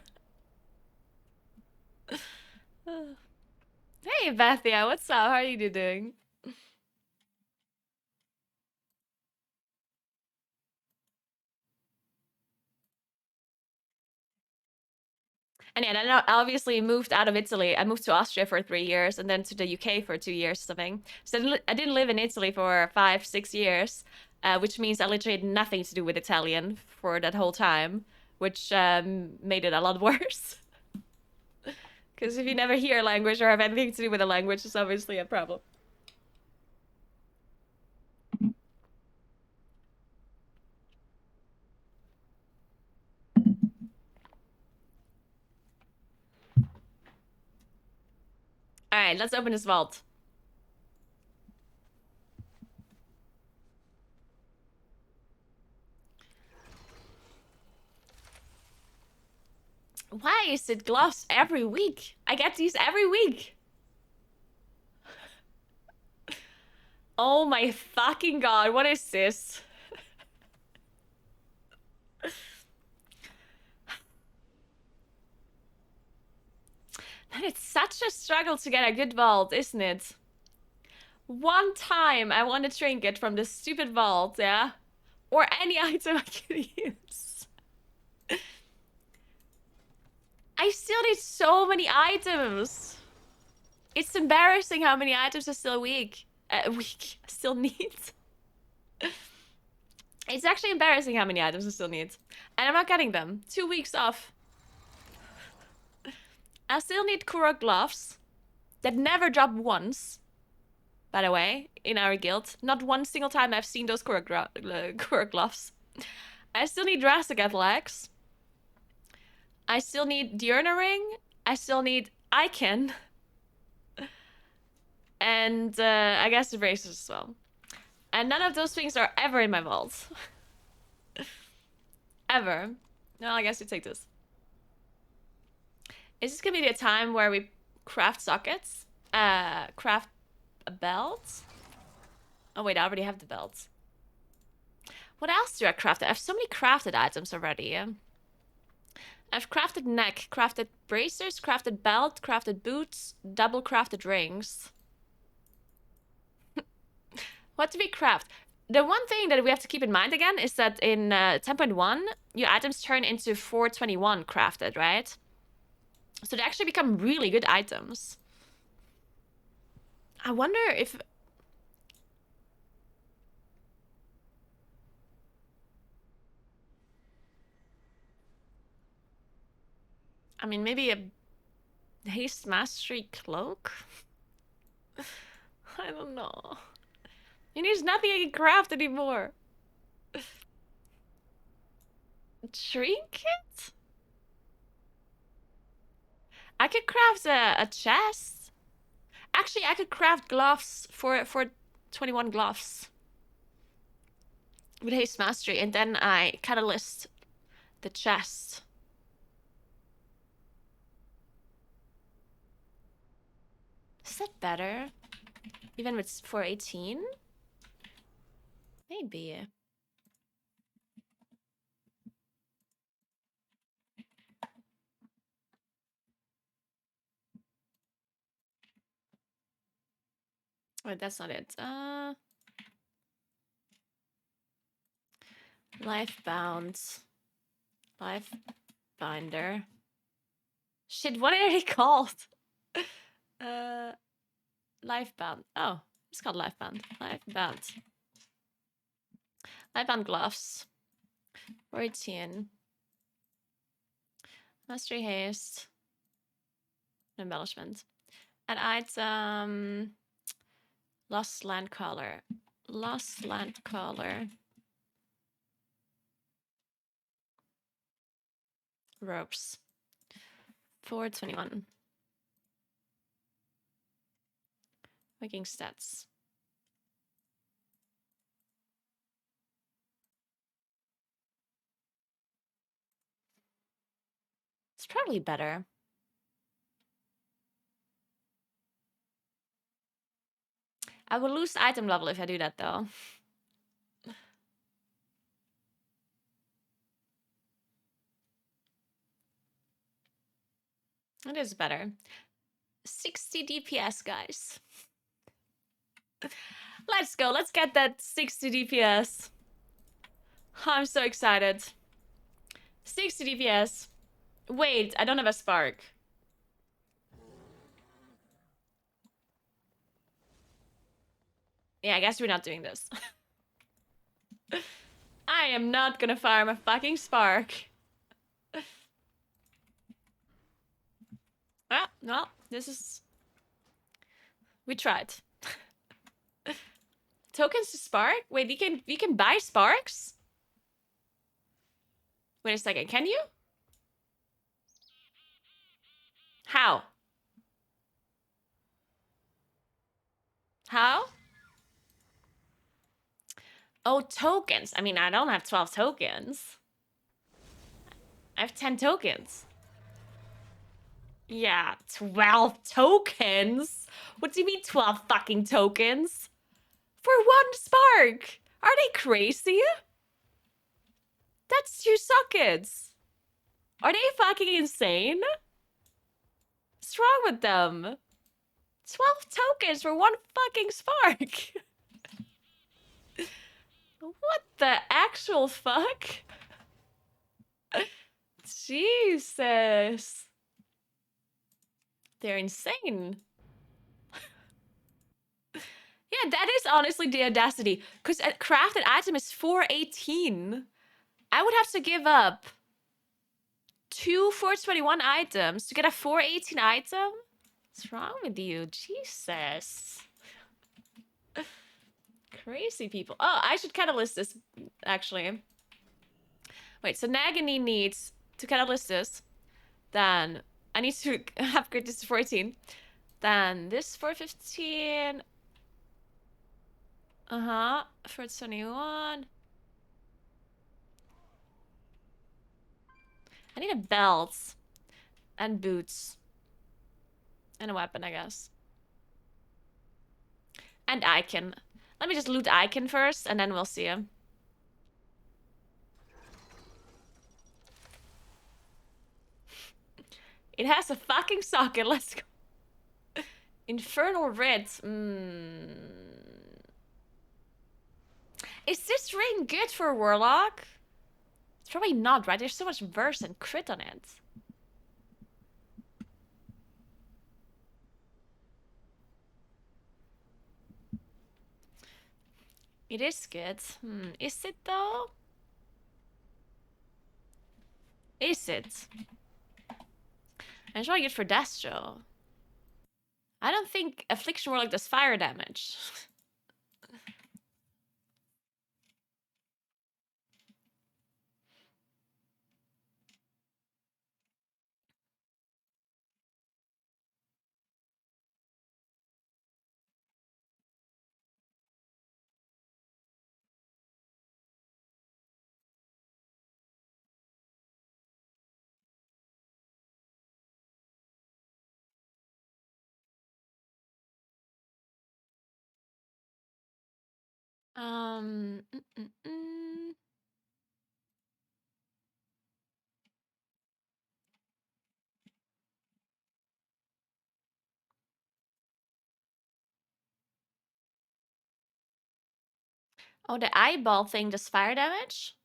Hey, Bethia, what's up? How are you doing? And yeah, then I obviously moved out of Italy. I moved to Austria for 3 years and then to the UK for 2 years or something. So I didn't live in Italy for 5, 6 years, which means I literally had nothing to do with Italian for that whole time, which made it a lot worse. Because if you never hear a language or have anything to do with a language, it's obviously a problem. All right, let's open this vault. Why is it gloves every week? I get these every week. Oh my fucking god, what is this? Man, it's such a struggle to get a good vault, isn't it? One time I want a trinket from this stupid vault, yeah? Or any item I can use. I still need so many items. It's embarrassing how many items I still still need. It's actually embarrassing how many items I still need. And I'm not getting them. 2 weeks off. I still need Kura gloves that never drop once, by the way, in our guild. Not one single time I've seen those Kura gloves. I still need Dragonriding legs. I still need Diurna ring. I still need Icon. And I guess the braces as well. And none of those things are ever in my vault. Ever. No, I guess you take this. Is this gonna be a time where we craft sockets? Craft a belt? Oh wait, I already have the belts. What else do I craft? I have so many crafted items already. I've crafted neck, crafted bracers, crafted belt, crafted boots, double crafted rings. What do we craft? The one thing that we have to keep in mind again is that in 10.1, your items turn into 421 crafted, right? So they actually become really good items. I wonder if... I mean, maybe a haste mastery cloak? I don't know. There's nothing I can craft anymore. Trinket? I could craft a chest. Actually, I could craft gloves for 21 gloves with haste mastery, and then I catalyst the chest. Is that better? Even with 418? Maybe. Wait, that's not it. Life bound. Life binder. Shit, what are they called? Life bound. Oh, it's called life bound. Life bound. Life bound gloves. 14. Mastery haste. Embellishment. An item. Lost land color. Lost land color. Ropes. 421. Making stats. It's probably better. I will lose item level if I do that though. It is better. 60 DPS, guys. Let's go. Let's get that 60 DPS. I'm so excited. 60 DPS. Wait, I don't have a spark. Yeah, I guess we're not doing this. I am not gonna farm a fucking spark. Ah, well, this is... We tried. Tokens to spark? Wait, we can buy sparks? Wait a second, can you? How? How? Oh, tokens. I mean, I don't have 12 tokens. I have 10 tokens. Yeah, 12 tokens? What do you mean 12 fucking tokens? For one spark! Are they crazy? That's 2 sockets. Are they fucking insane? What's wrong with them? 12 tokens for one fucking spark. What the actual fuck? Jesus. They're insane. Yeah, that is honestly the audacity. Because a crafted item is 418. I would have to give up 2 421 items to get a 418 item? What's wrong with you? Jesus. Crazy people. Oh, I should catalyst this, actually. Wait, so Nagini needs to catalyst this. Then I need to upgrade this to 14. Then this 415. Uh-huh. 421. I need a belt. And boots. And a weapon, I guess. And Icon. Let me just loot Icon first, and then we'll see him. It has a fucking socket, let's go. Infernal Red. Is this ring good for Warlock? It's probably not, right? There's so much verse and crit on it. It is good. Is it though? Is it? And it's really good for Destro. I don't think Affliction Warlock does fire damage. Mm, mm, mm. Oh, the eyeball thing does fire damage?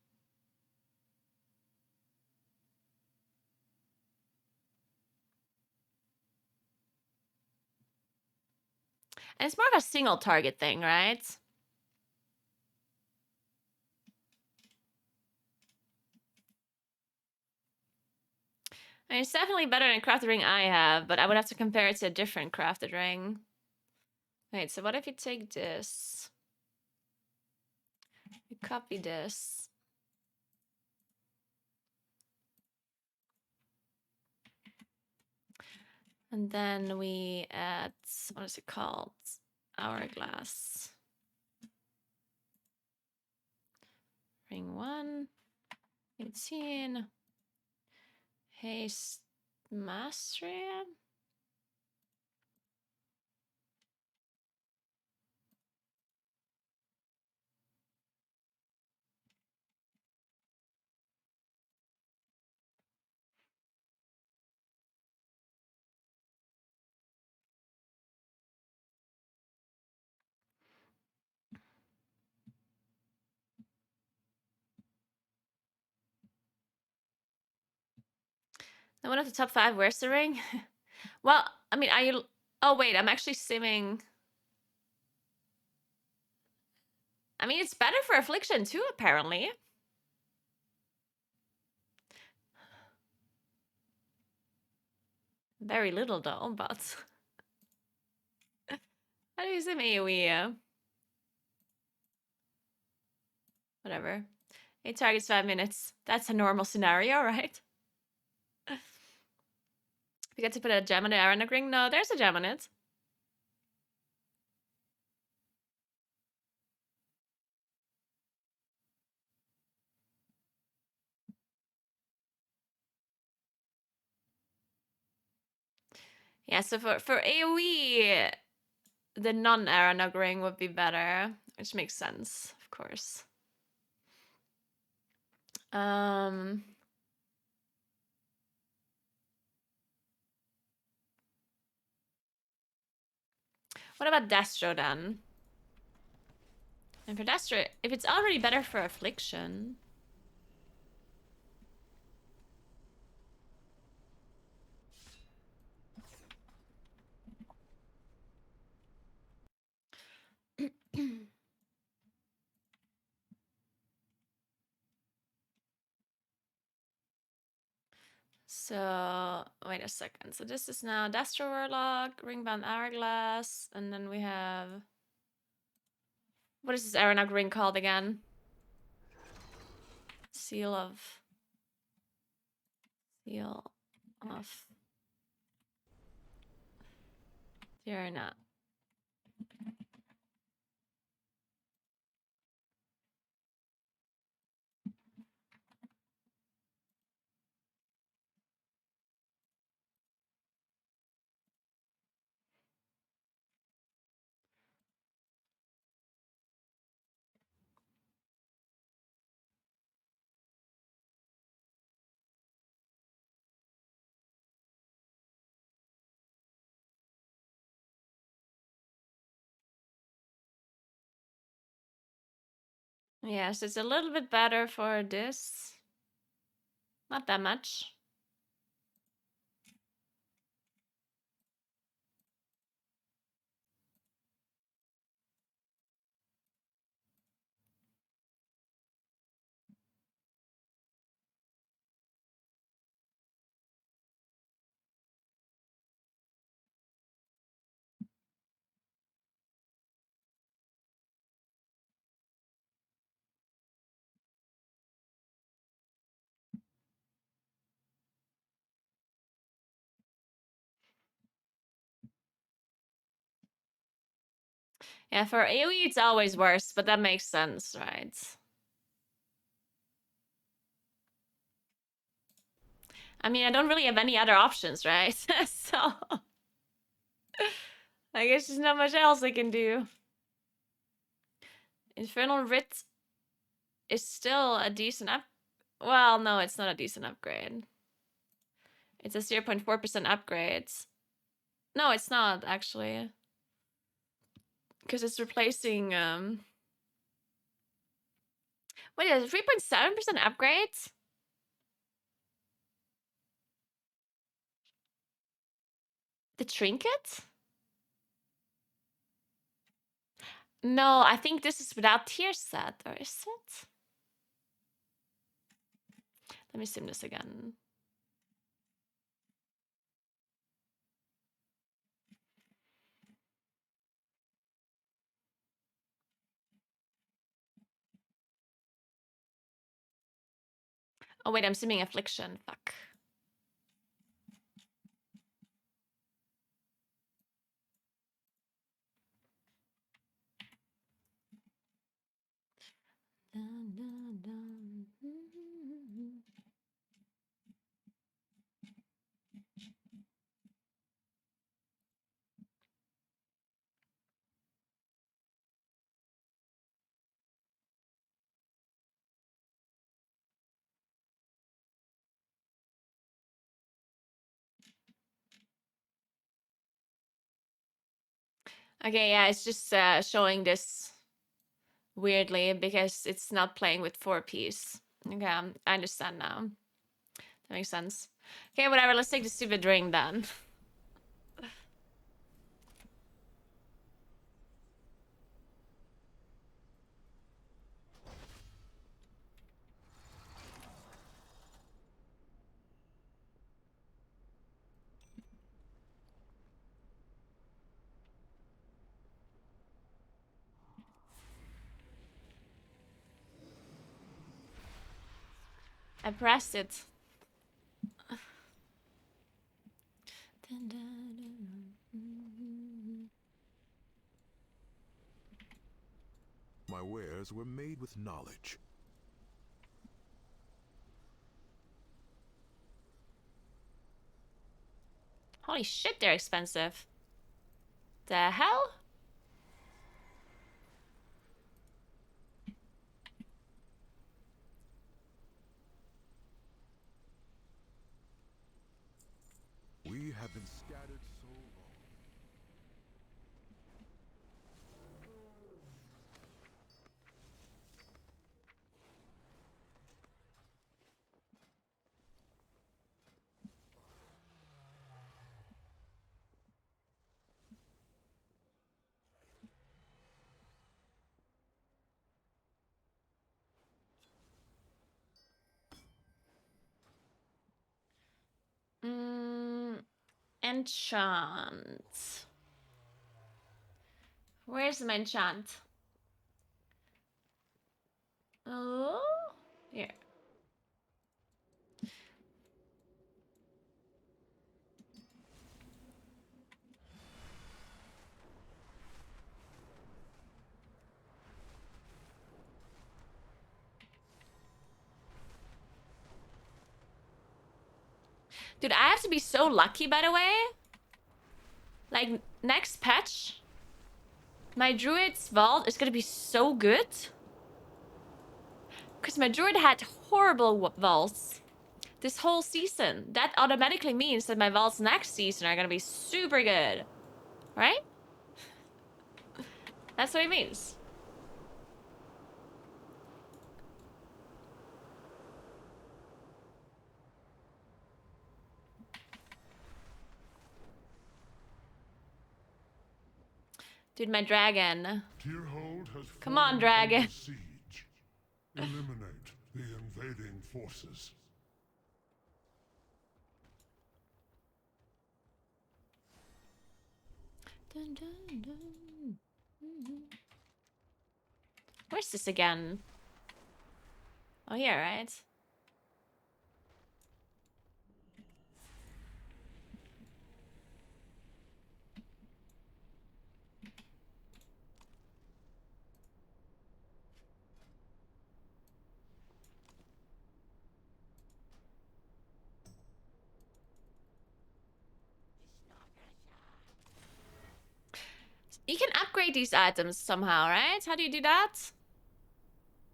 And it's more of a single target thing, right? I mean, it's definitely better than a crafted ring I have, but I would have to compare it to a different crafted ring. Wait, so what if you take this? You copy this. And then we add, what is it called? Hourglass. Ring 1. 18. Haste Mastery. Then one of the top 5, where's the ring? Well, I mean, oh wait, I'm actually simming. I mean, it's better for Affliction too, apparently. Very little though, but... How do you sim AoE? Whatever. It targets 5 minutes. That's a normal scenario, right? We get to put a gem on the Arana ring? No, there's a gem on it. Yeah, so for AoE, the non-Arana ring would be better, which makes sense, of course. What about Destro then? And for Destro, if it's already better for Affliction... So, wait a second. So this is now Destro Warlock, Ringbound Hourglass, and then we have... What is this Aranok ring called again? Seal of... Arana. Yes, it's a little bit better for this. Not that much. Yeah, for AoE it's always worse, but that makes sense, right? I mean, I don't really have any other options, right? So I guess there's not much else I can do. Infernal Writ is still a decent up. Well, no, it's not a decent upgrade. It's a 0.4% upgrade. No, it's not actually. Because it's replacing Wait, is it 3.7% upgrades? The trinket? No, I think this is without tier set, or is it? Let me sim this again. Oh wait, I'm simming affliction. Fuck. Okay, yeah, it's just showing this weirdly because it's not playing with 4-piece. Okay, I understand now. That makes sense. Okay, whatever, let's take the stupid ring then. I pressed it. My wares were made with knowledge. Holy shit, they're expensive. The hell? We have been scattered so Enchant. Where's my enchant? Oh, here. Dude, I have to be so lucky, by the way. Like, next patch, my druid's vault is gonna be so good. Because my druid had horrible vaults this whole season. That automatically means that my vaults next season are gonna be super good. Right? That's what it means. Dude, my dragon. Tyrhold has Come on, fallen dragon. under siege. Eliminate the invading forces. Dun, dun, dun. Where's this again? Oh, here, right? You can upgrade these items somehow, right? How do you do that?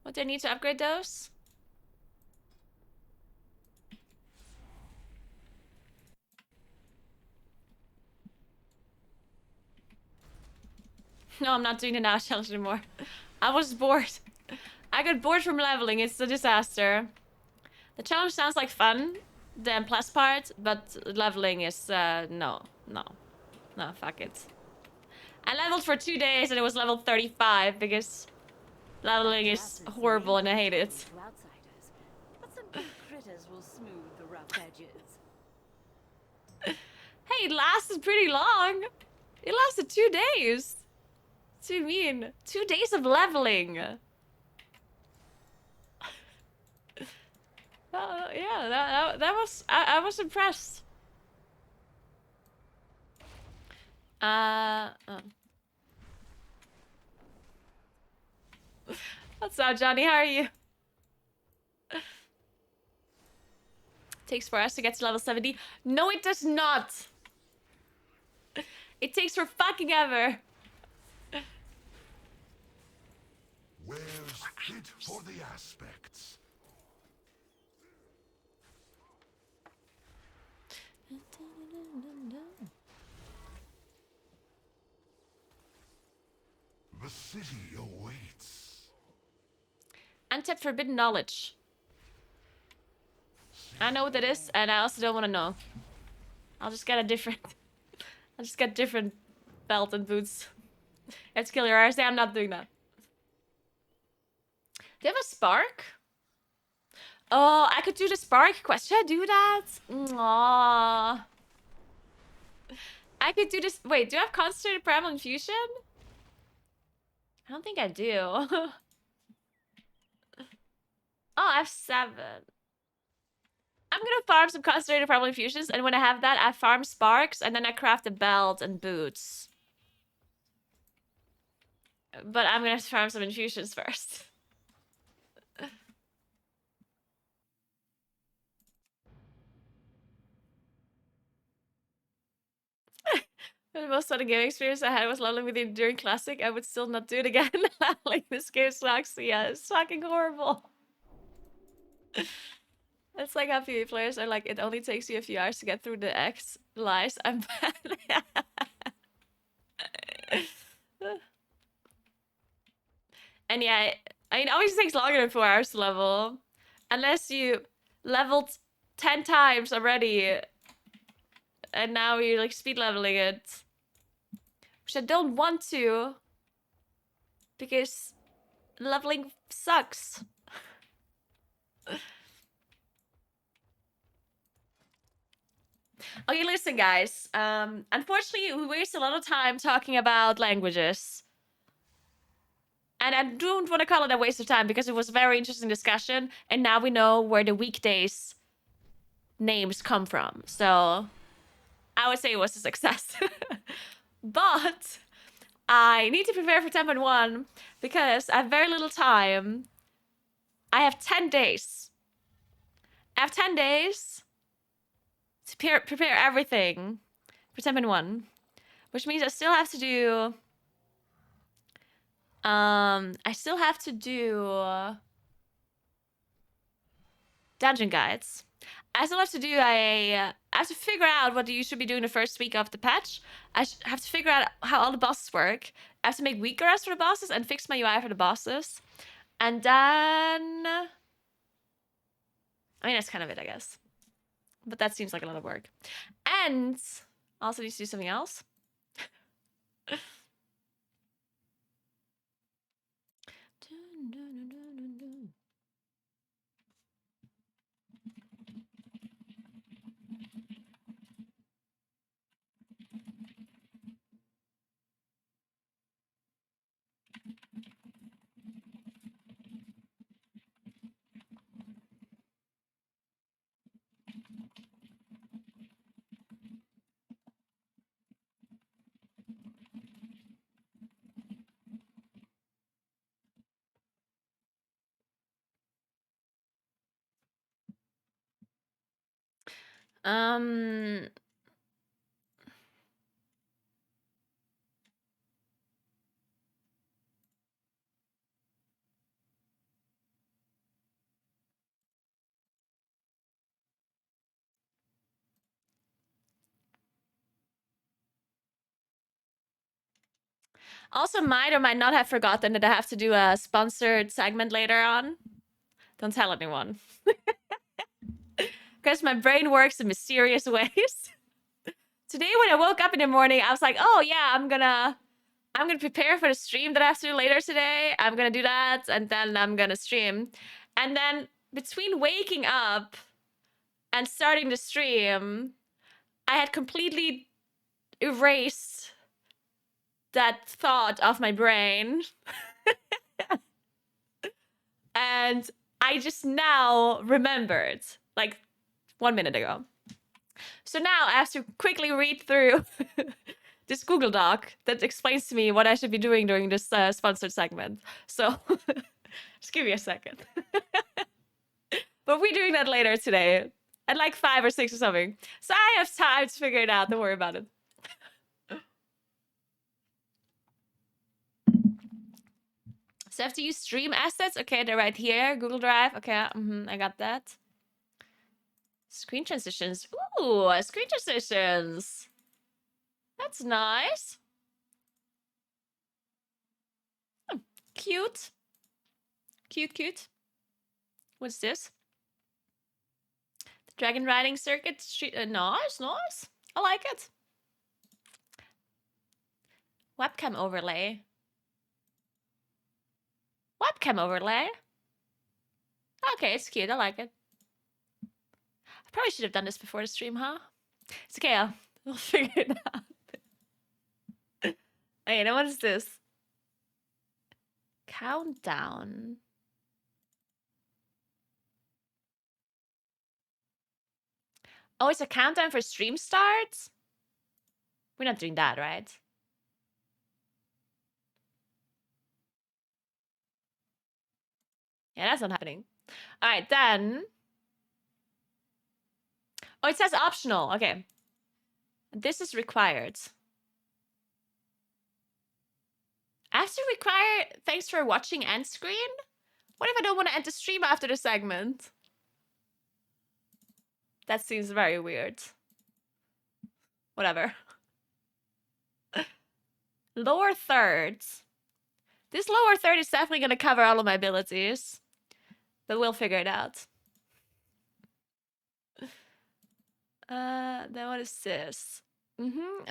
What do I need to upgrade those? No, I'm not doing the now challenge anymore. I was bored. I got bored from leveling. It's a disaster. The challenge sounds like fun, the M+ part, but leveling is, no. No, fuck it. I leveled for 2 days and it was level 35 because leveling is horrible and I hate it. But some good critters will smooth the rough edges. Hey, it lasted pretty long. It lasted 2 days. What do you mean? 2 days of leveling. Yeah, that was... I was impressed. Oh. What's up, Johnny? How are you? Takes for us to get to level 70. No, it does not. It takes for fucking ever. Where's fit for the aspects? The city awaits. Untapped forbidden knowledge. I know what that is, and I also don't want to know. I'll just get a different... I'll just get different belt and boots. You have to kill your RSA. I'm not doing that. Do you have a spark? Oh, I could do the spark quest. Should I do that? Aww. I could do this. Wait, do I have concentrated primal infusion? I don't think I do. Oh, I have 7. I'm gonna farm some concentrated primal infusions, and when I have that, I farm sparks, and then I craft a belt and boots. But I'm gonna farm some infusions first. The most fun gaming experience I had was leveling with the Enduring Classic. I would still not do it again. Like, this game sucks. Yeah, it's fucking horrible. It's like how PvE players are like, it only takes you a few hours to get through the X. Lies. I'm bad. And yeah, I mean, it always takes longer than 4 hours to level. Unless you leveled 10 times already. And now you're like speed leveling it. Which I don't want to. Because leveling sucks. Okay, listen, guys. Unfortunately, we waste a lot of time talking about languages. And I don't want to call it a waste of time because it was a very interesting discussion. And now we know where the weekdays names come from. So I would say it was a success. But I need to prepare for 10.1 because I have very little time. I have 10 days. I have 10 days to prepare everything for 10.1, which means I still have to do... I still have to do dungeon guides. I still have to do I have to figure out what you should be doing the first week of the patch. I have to figure out how all the bosses work. I have to make weaker for the bosses and fix my UI for the bosses. And then... I mean, that's kind of it, I guess. But that seems like a lot of work. And I also need to do something else. Um. Also, might or might not have forgotten that I have to do a sponsored segment later on. Don't tell anyone. Because my brain works in mysterious ways. Today when I woke up in the morning, I was like, oh yeah, I'm gonna prepare for the stream that I have to do later today. I'm gonna do that, and then I'm gonna stream. And then between waking up and starting the stream, I had completely erased that thought of my brain. And I just now remembered, like 1 minute ago. So now I have to quickly read through this Google Doc that explains to me what I should be doing during this sponsored segment. So just give me a second. But we're doing that later today at like 5 or 6 or something. So I have time to figure it out. Don't worry about it. So I have to use stream assets. Okay, they're right here. Google Drive. Okay, I got that. Screen transitions. Ooh, screen transitions. That's nice. Oh, cute. Cute, cute. What's this? The Dragonriding circuit. Nice, nice. I like it. Webcam overlay. Webcam overlay. Okay, it's cute. I like it. I probably should have done this before the stream, huh? It's okay. We'll figure it out. Okay, now what is this? Countdown. Oh, it's a countdown for stream starts? We're not doing that, right? Yeah, that's not happening. All right, then. Oh, it says optional. Okay. This is required. I have to require thanks for watching end screen? What if I don't want to end the stream after the segment? That seems very weird. Whatever. Lower thirds. This lower third is definitely going to cover all of my abilities. But we'll figure it out. Then what is this?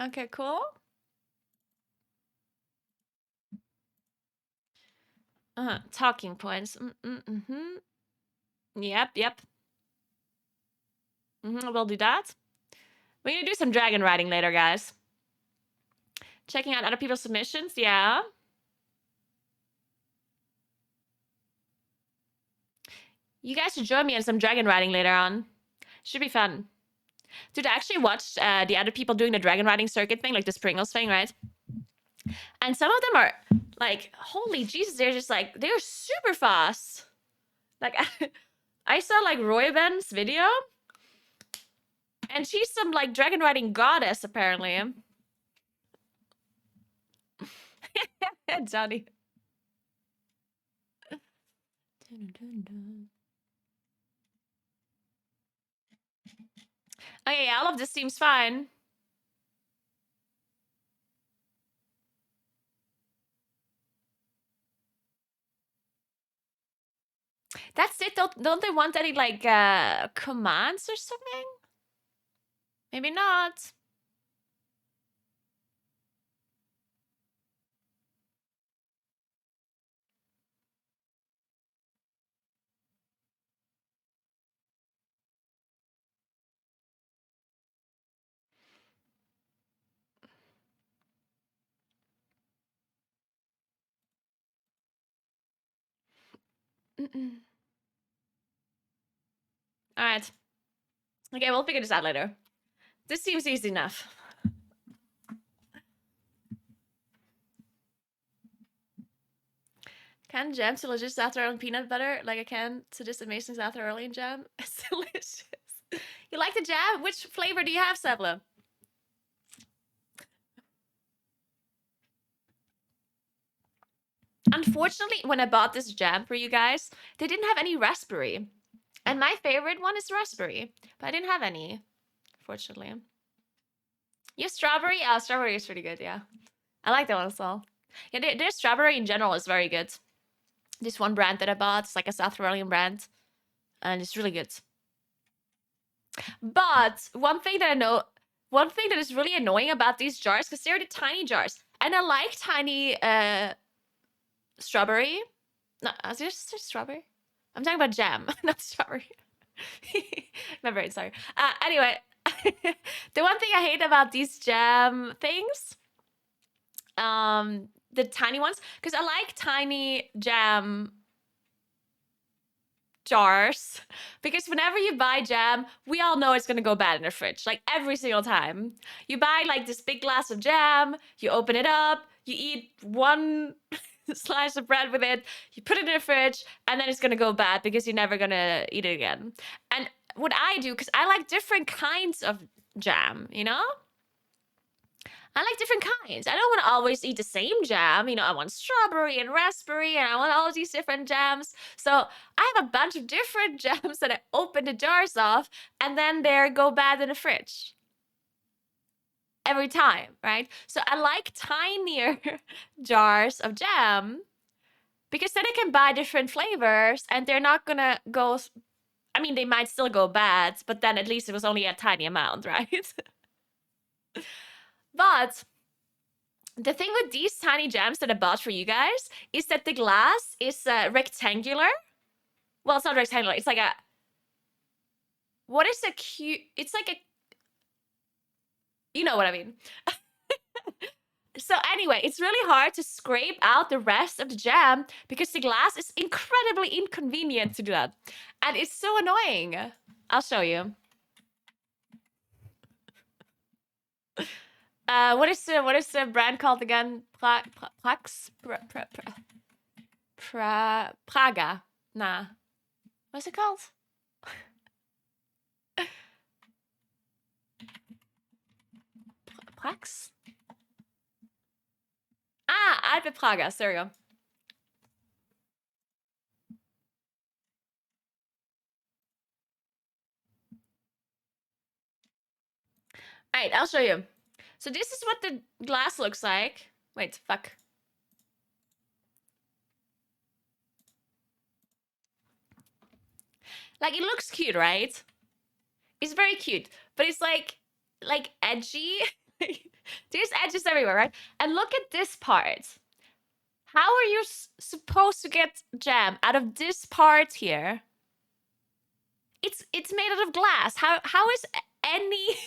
Okay, cool. Talking points. Yep. We'll do that. We're gonna do some dragon riding later, guys. Checking out other people's submissions, yeah. You guys should join me in some dragon riding later on. Should be fun. Dude, I actually watched the other people doing the dragon riding circuit thing, like the Pringles thing, right? And some of them are like, holy Jesus, they're just like, they're super fast. Like, I saw like Roy Ben's video, and she's some like dragon riding goddess, apparently. Johnny. Okay, yeah, all of this seems fine. That's it. Don't they want any like commands or something? Maybe not. All right. Okay, we'll figure this out later. This seems easy enough. Can jam delicious after on peanut butter like I can to this amazing after early in jam? It's delicious. You like the jam? Which flavor do you have, Sebla? Unfortunately, when I bought this jam for you guys, they didn't have any raspberry. And my favorite one is raspberry, but I didn't have any, fortunately. You have strawberry? Oh, strawberry is pretty good, yeah. I like that one as well. Yeah, their strawberry in general is very good. This one brand that I bought, it's like a South Australian brand, and it's really good. But one thing that is really annoying about these jars, because they're the tiny jars, and I like tiny strawberry. No, is there strawberry? I'm talking about jam, not strawberry. My brain, sorry. Anyway, the one thing I hate about these jam things, the tiny ones, because I like tiny jam jars, because whenever you buy jam, we all know it's gonna go bad in the fridge, like every single time. You buy like this big glass of jam, you open it up, you eat one slice of bread with it, you put it in the fridge, and then it's gonna go bad because you're never gonna eat it again. And what I do, because I like different kinds of jam, you know? I like different kinds. I don't want to always eat the same jam. You know, I want strawberry and raspberry, and I want all of these different jams. So I have a bunch of different jams that I open the jars of, and then they go bad in the fridge. Every time, right? So I like tinier jars of jam because then I can buy different flavors, and they're not gonna go. I mean, they might still go bad, but then at least it was only a tiny amount, right? But the thing with these tiny jams that I bought for you guys is that the glass is rectangular. Well, it's not rectangular. It's like a... What is a cute... It's like a... You know what I mean. So anyway, it's really hard to scrape out the rest of the jam because the glass is incredibly inconvenient to do that. And it's so annoying. I'll show you. What is the brand called again? Praga. Nah. What's it called? Prax? Alpe Praga. There we go. All right, I'll show you. So this is what the glass looks like. Wait, fuck. Like, it looks cute, right? It's very cute, but it's like edgy. There's edges everywhere, right? And look at this part. How are you supposed to get jam out of this part here? It's made out of glass. How is any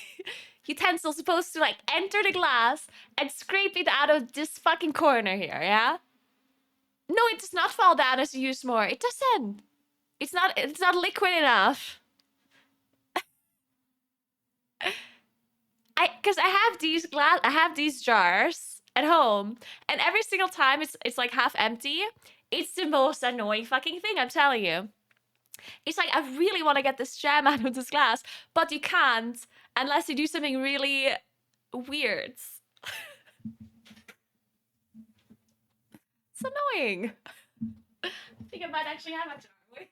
utensil supposed to like enter the glass and scrape it out of this fucking corner here, yeah? No, it does not fall down as you use more. It doesn't. It's not liquid enough. Because I have these jars at home, and every single time it's like half empty. It's the most annoying fucking thing, I'm telling you. It's like, I really want to get this jam out of this glass, but you can't unless you do something really weird. It's annoying. I think I might actually have a jar. Wait.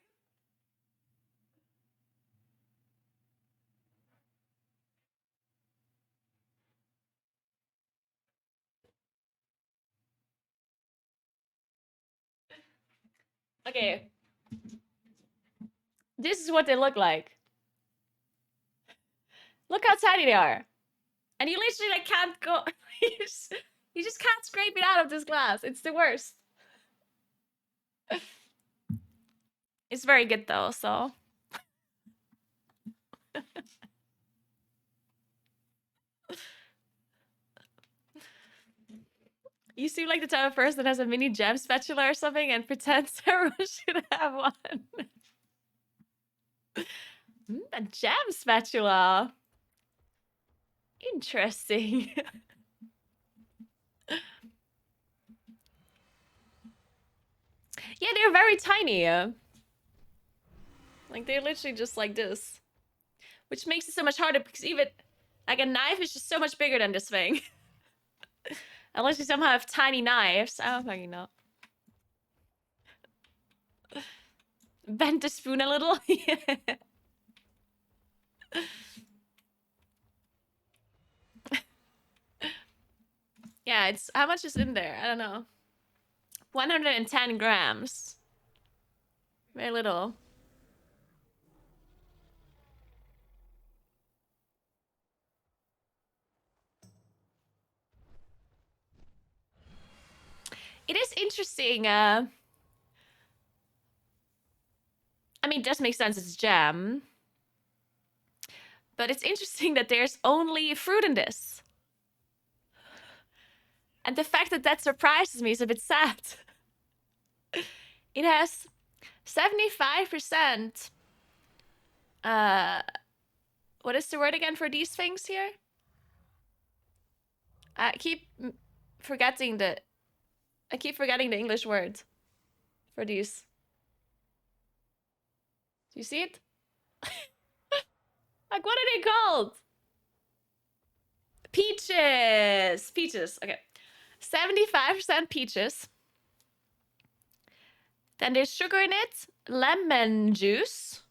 Okay. This is what they look like. Look how tiny they are. And you literally like can't go... you just can't scrape it out of this glass. It's the worst. It's very good though, so... You seem like the type of person that has a mini jam spatula or something and pretends everyone should have one. A jam spatula. Interesting. Yeah, they're very tiny. Like, they're literally just like this. which makes it so much harder because even like a knife is just so much bigger than this thing. Unless you somehow have tiny knives. I don't fucking know. Bend the spoon a little. Yeah, it's how much is in there? I don't know. 110 grams. Very little. It is interesting. I mean, it does make sense. It's jam. But it's interesting that there's only fruit in this. And the fact that that surprises me is a bit sad. It has 75%. What is the word again for these things here? I keep forgetting the English word for these. Do you see it? Like, what are they called? Peaches. Peaches. Okay. 75% peaches. Then there's sugar in it, lemon juice,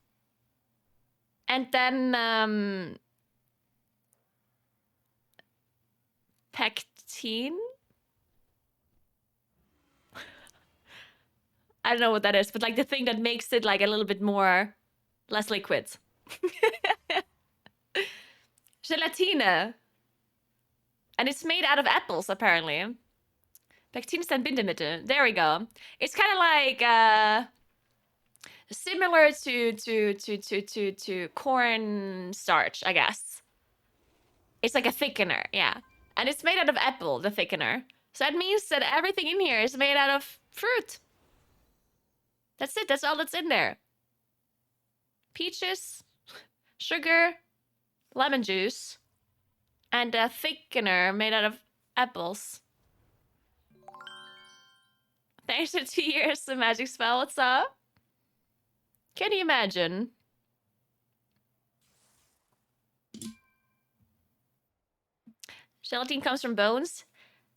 and then pectin. I don't know what that is, but like the thing that makes it like a little bit more less liquid. Gelatine. And it's made out of apples, apparently. Pectin ist ein Bindemittel. There we go. It's kind of like similar to corn starch, I guess. It's like a thickener, yeah. And it's made out of apple, the thickener. So that means that everything in here is made out of fruit. That's it. That's all that's in there. Peaches, sugar, lemon juice, and a thickener made out of apples. Thanks for 2 years, the magic spell. What's up? Can you imagine? Gelatine comes from bones.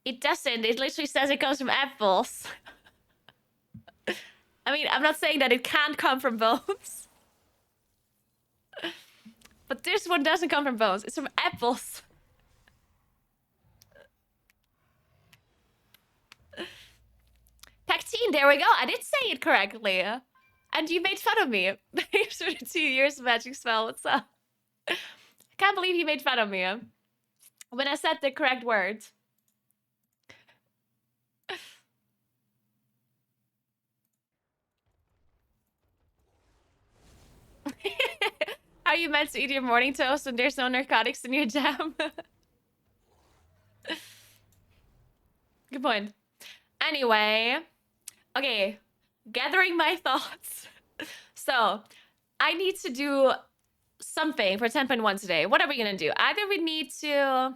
It doesn't. It literally says it comes from apples. I mean, I'm not saying that it can't come from bones. But this one doesn't come from bones. It's from apples. Pectin, there we go. I did say it correctly. And you made fun of me. Thanks for the 2 years magic spell. What's up? I can't believe you made fun of me when I said the correct word. Are you meant to eat your morning toast when there's no narcotics in your jam? Good point. Anyway, okay, gathering my thoughts. So, I need to do something for 10.1 today. What are we gonna do? Either we need to...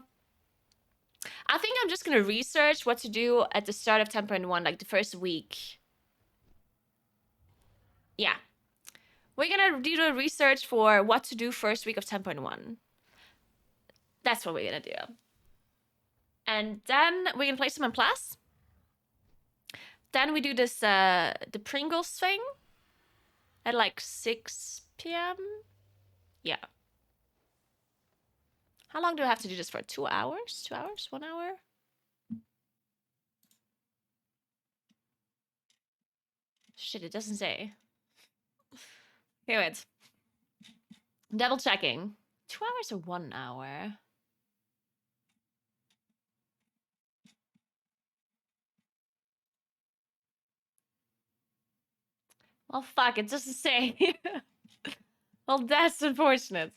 I think I'm just gonna research what to do at the start of 10.1, like the first week. Yeah. We're gonna do the research for what to do first week of 10.1. That's what we're gonna do. And then we're gonna play some in class. Then we do this, the Pringles thing at like 6 p.m. Yeah. How long do I have to do this for? 2 hours? 2 hours? 1 hour? Shit, it doesn't say. Okay, wait. Double checking. 2 hours or 1 hour? Well, fuck, it doesn't say. Well, that's unfortunate.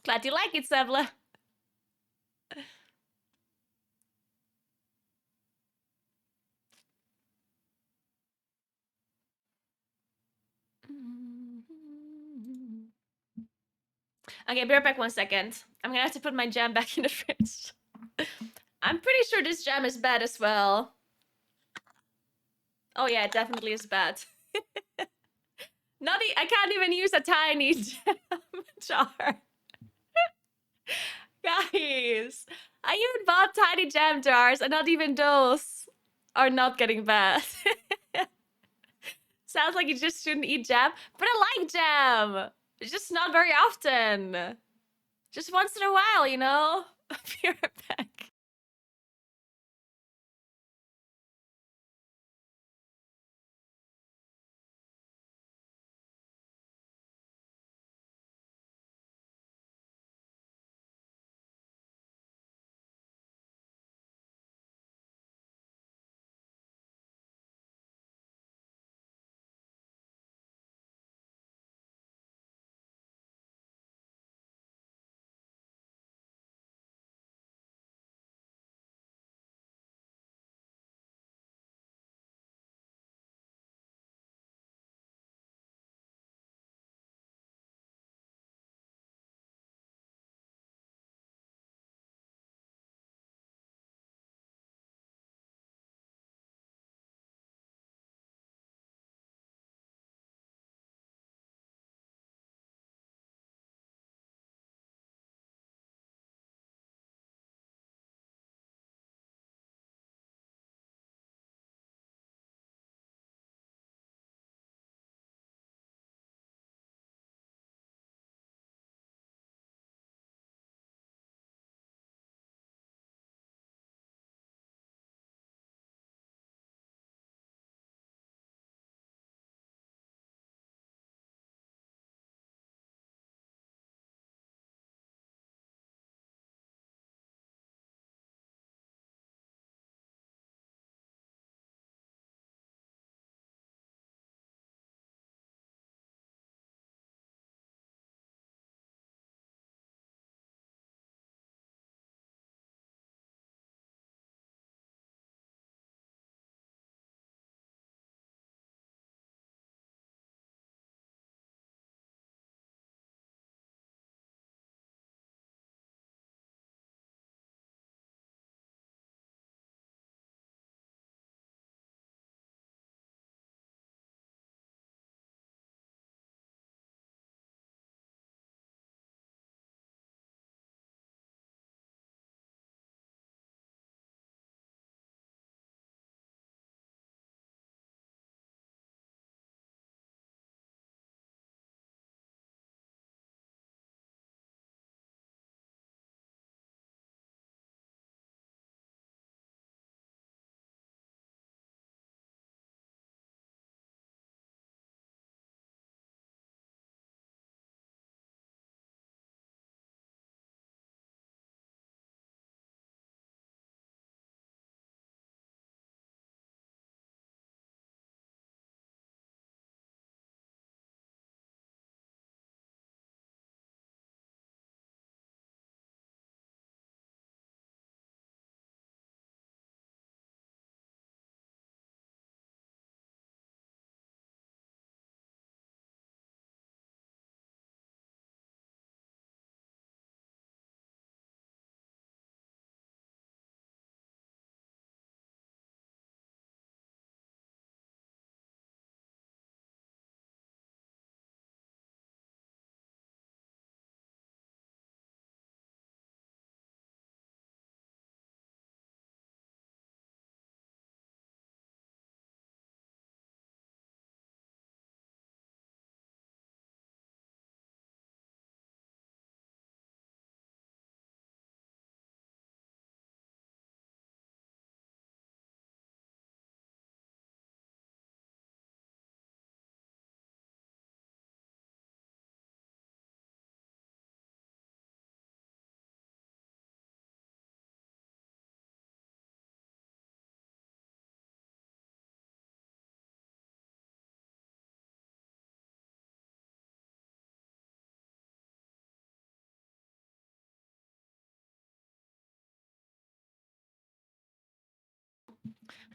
Glad you like it, Sevla. Okay, be right back 1 second. I'm gonna have to put my jam back in the fridge. I'm pretty sure this jam is bad as well. Oh yeah, it definitely is bad. I can't even use a tiny jam jar. Guys, I even bought tiny jam jars and not even those are not getting bad. Sounds like you just shouldn't eat jam, but I like jam. It's just not very often. Just once in a while, you know? I'll be right back.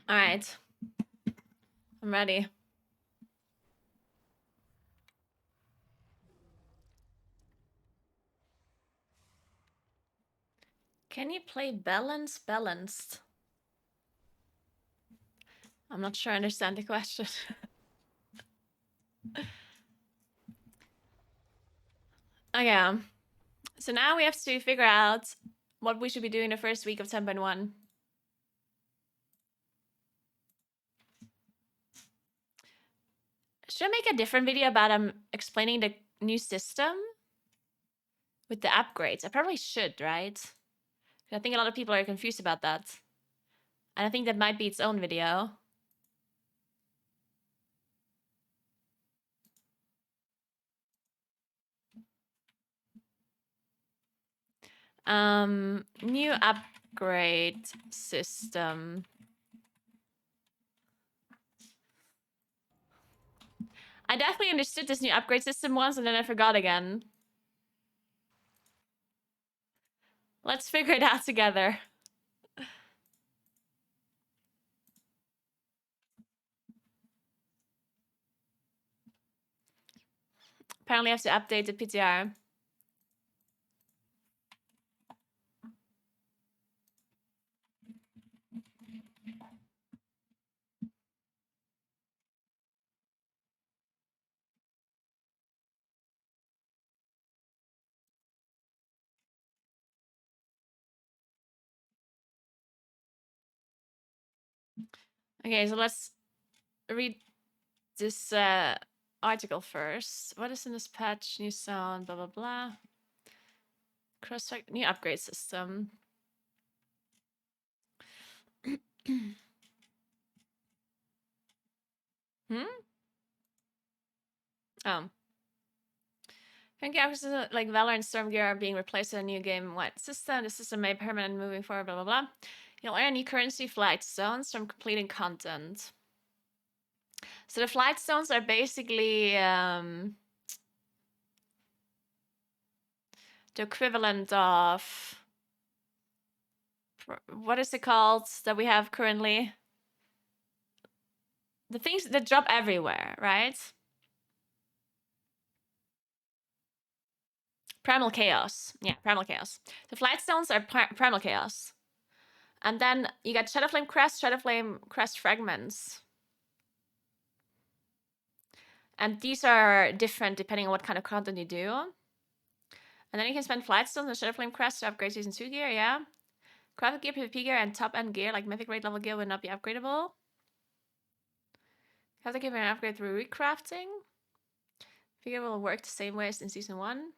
All right. I'm ready. Can you play balanced? I'm not sure I understand the question. Okay. So now we have to figure out what we should be doing the first week of 10.1. Should I make a different video about explaining the new system with the upgrades? I probably should, right? I think a lot of people are confused about that. And I think that might be its own video. New upgrade system. I definitely understood this new upgrade system once and then I forgot again. Let's figure it out together. Apparently I have to update the PTR. Okay, so let's read this article first. What is in this patch? New sound, blah, blah, blah. Cross-track, new upgrade system. Oh. Currently, upgrades like Valor and Stormgear are being replaced with a new game-wide system. The system made permanent moving forward, blah, blah, blah. You'll earn new currency flight zones from completing content. So the flight zones are basically the equivalent of... What is it called that we have currently? The things that drop everywhere, right? Primal Chaos. Yeah, Primal Chaos. The flight stones are Primal Chaos. And then you got Shadowflame Crest fragments. And these are different depending on what kind of content you do. And then you can spend flight stones and Shadowflame Crest to upgrade Season 2 gear, yeah. Crafted gear, PvP gear, and top-end gear like Mythic Raid level gear will not be upgradable. Have to give an upgrade through recrafting. Figure will work the same way as in Season 1.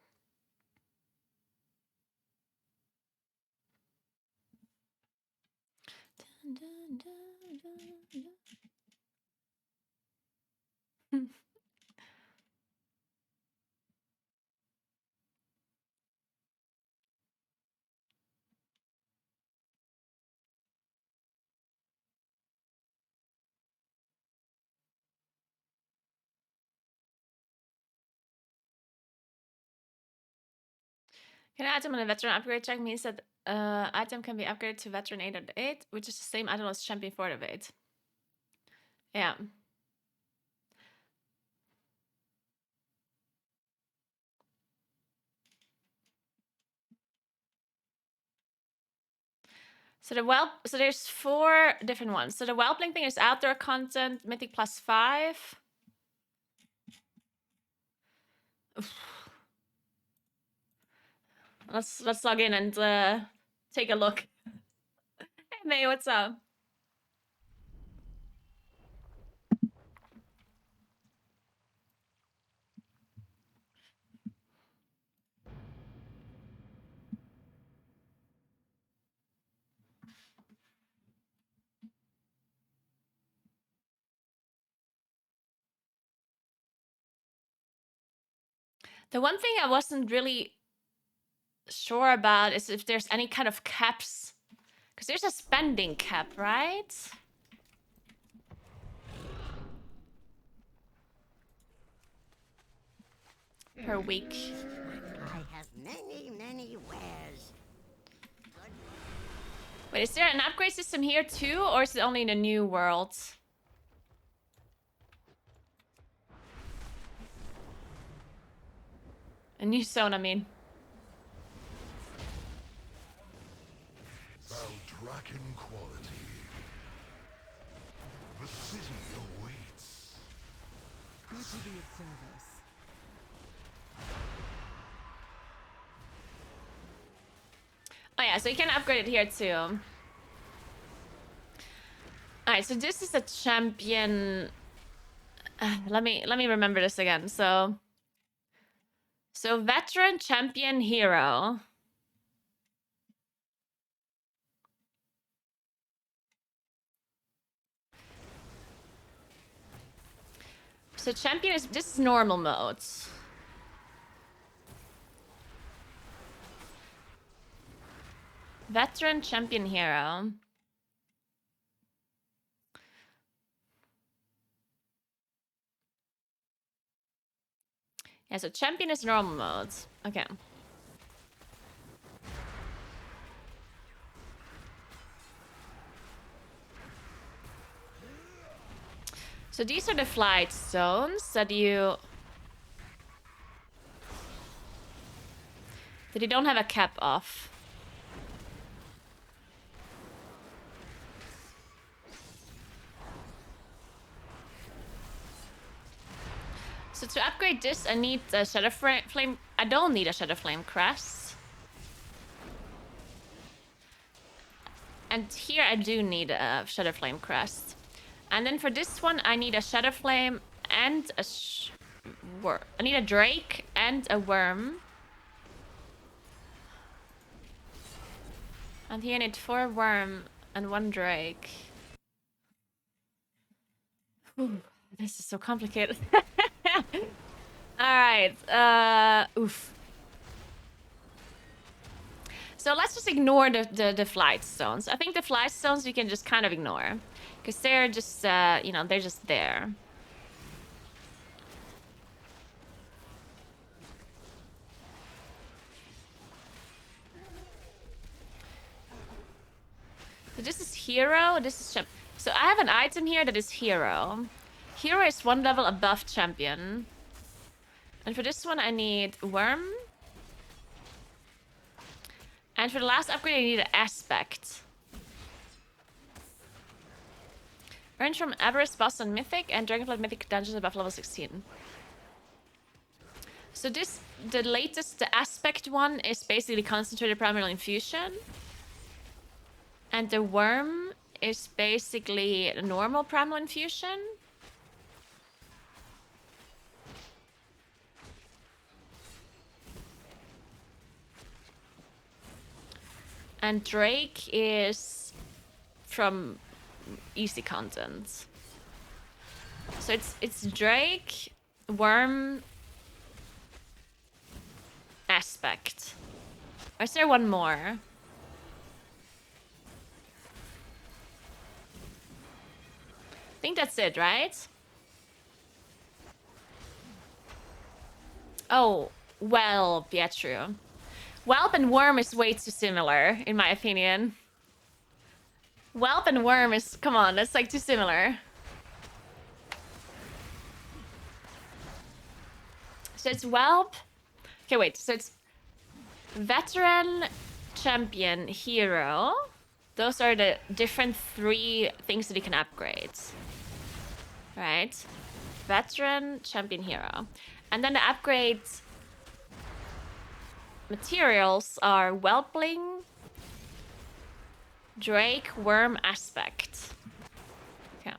Can an item on a veteran upgrade check means that item can be upgraded to veteran 8 out of 8, which is the same item as champion 4 out of 8. Yeah. So there's 4 different ones. So the Whelpling thing is outdoor content, Mythic +5. Let's log in and take a look. Hey May, what's up? The one thing I wasn't really sure about is if there's any kind of caps. Because there's a spending cap, right? Per week. I have many wares. Wait, is there an upgrade system here too? Or is it only in the new world? A new zone, I mean. in quality. The city awaits. Good to be of service. Oh yeah, so you can upgrade it here too. Alright, so this is a champion. Let me remember this again. So veteran, champion, hero. So champion is, this is normal mode. Veteran, champion, hero. Yeah, so champion is normal mode. Okay. So these are the flight zones that you don't have a cap off. So to upgrade this, I need a Shadow Flame. I don't need a Shadow Flame crest. And here I do need a Shadow Flame crest. And then for this one, I need a Shadow Flame and a I need a Drake and a Worm. And here I need 4 Worm and 1 Drake. Ooh, this is so complicated. Alright, oof. So let's just ignore the flight stones. I think the flight stones you can just kind of ignore. Because they're just, you know, they're just there. So this is hero, this is champ. So I have an item here that is hero. Hero is 1 level above champion. And for this one I need worm. And for the last upgrade I need an aspect. Earned from Aberrus boss on Mythic and Dragonflight Mythic dungeons above level 16. So this, the latest, the aspect one is basically concentrated primal infusion. And the worm is basically a normal primal infusion. And Drake is from easy content. So it's Drake, worm, aspect. Or is there one more? I think that's it, right? Oh, well, yeah, true. Whelp and Worm is way too similar, in my opinion. Whelp and Worm is... Come on, that's like too similar. So it's Whelp... Okay, wait. So it's Veteran, Champion, Hero. Those are the different 3 things that you can upgrade. Right? Veteran, Champion, Hero. And then the upgrades... materials are Whelpling, Drake, Worm, Aspect. Okay.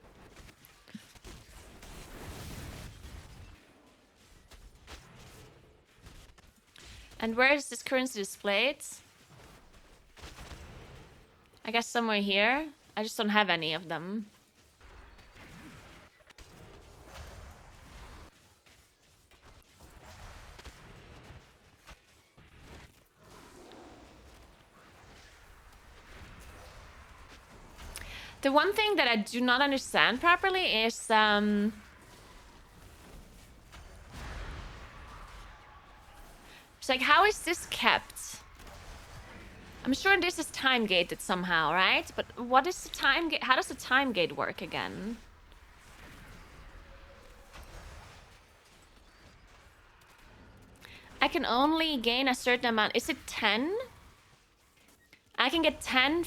And where is this currency displayed? I guess somewhere here. I just don't have any of them. The one thing that I do not understand properly is it's like, how is this kept? I'm sure this is time gated somehow, right? But what is the time gate? How does the time gate work again? I can only gain a certain amount. Is it 10? I can get 10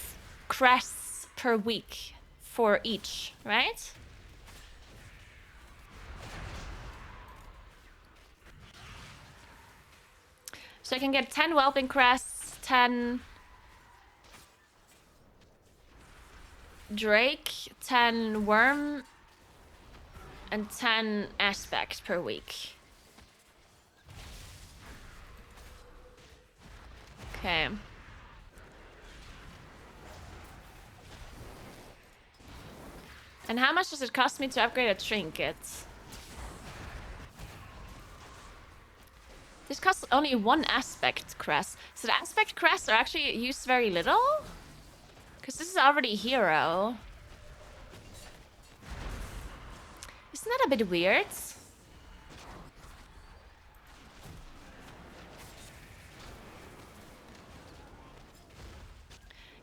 crests per week for each, right? So I can get 10 whelping crests, 10 drake, 10 worm, and 10 aspect per week. Okay. And how much does it cost me to upgrade a trinket? This costs only 1 aspect crest. So the aspect crests are actually used very little? Because this is already hero. Isn't that a bit weird?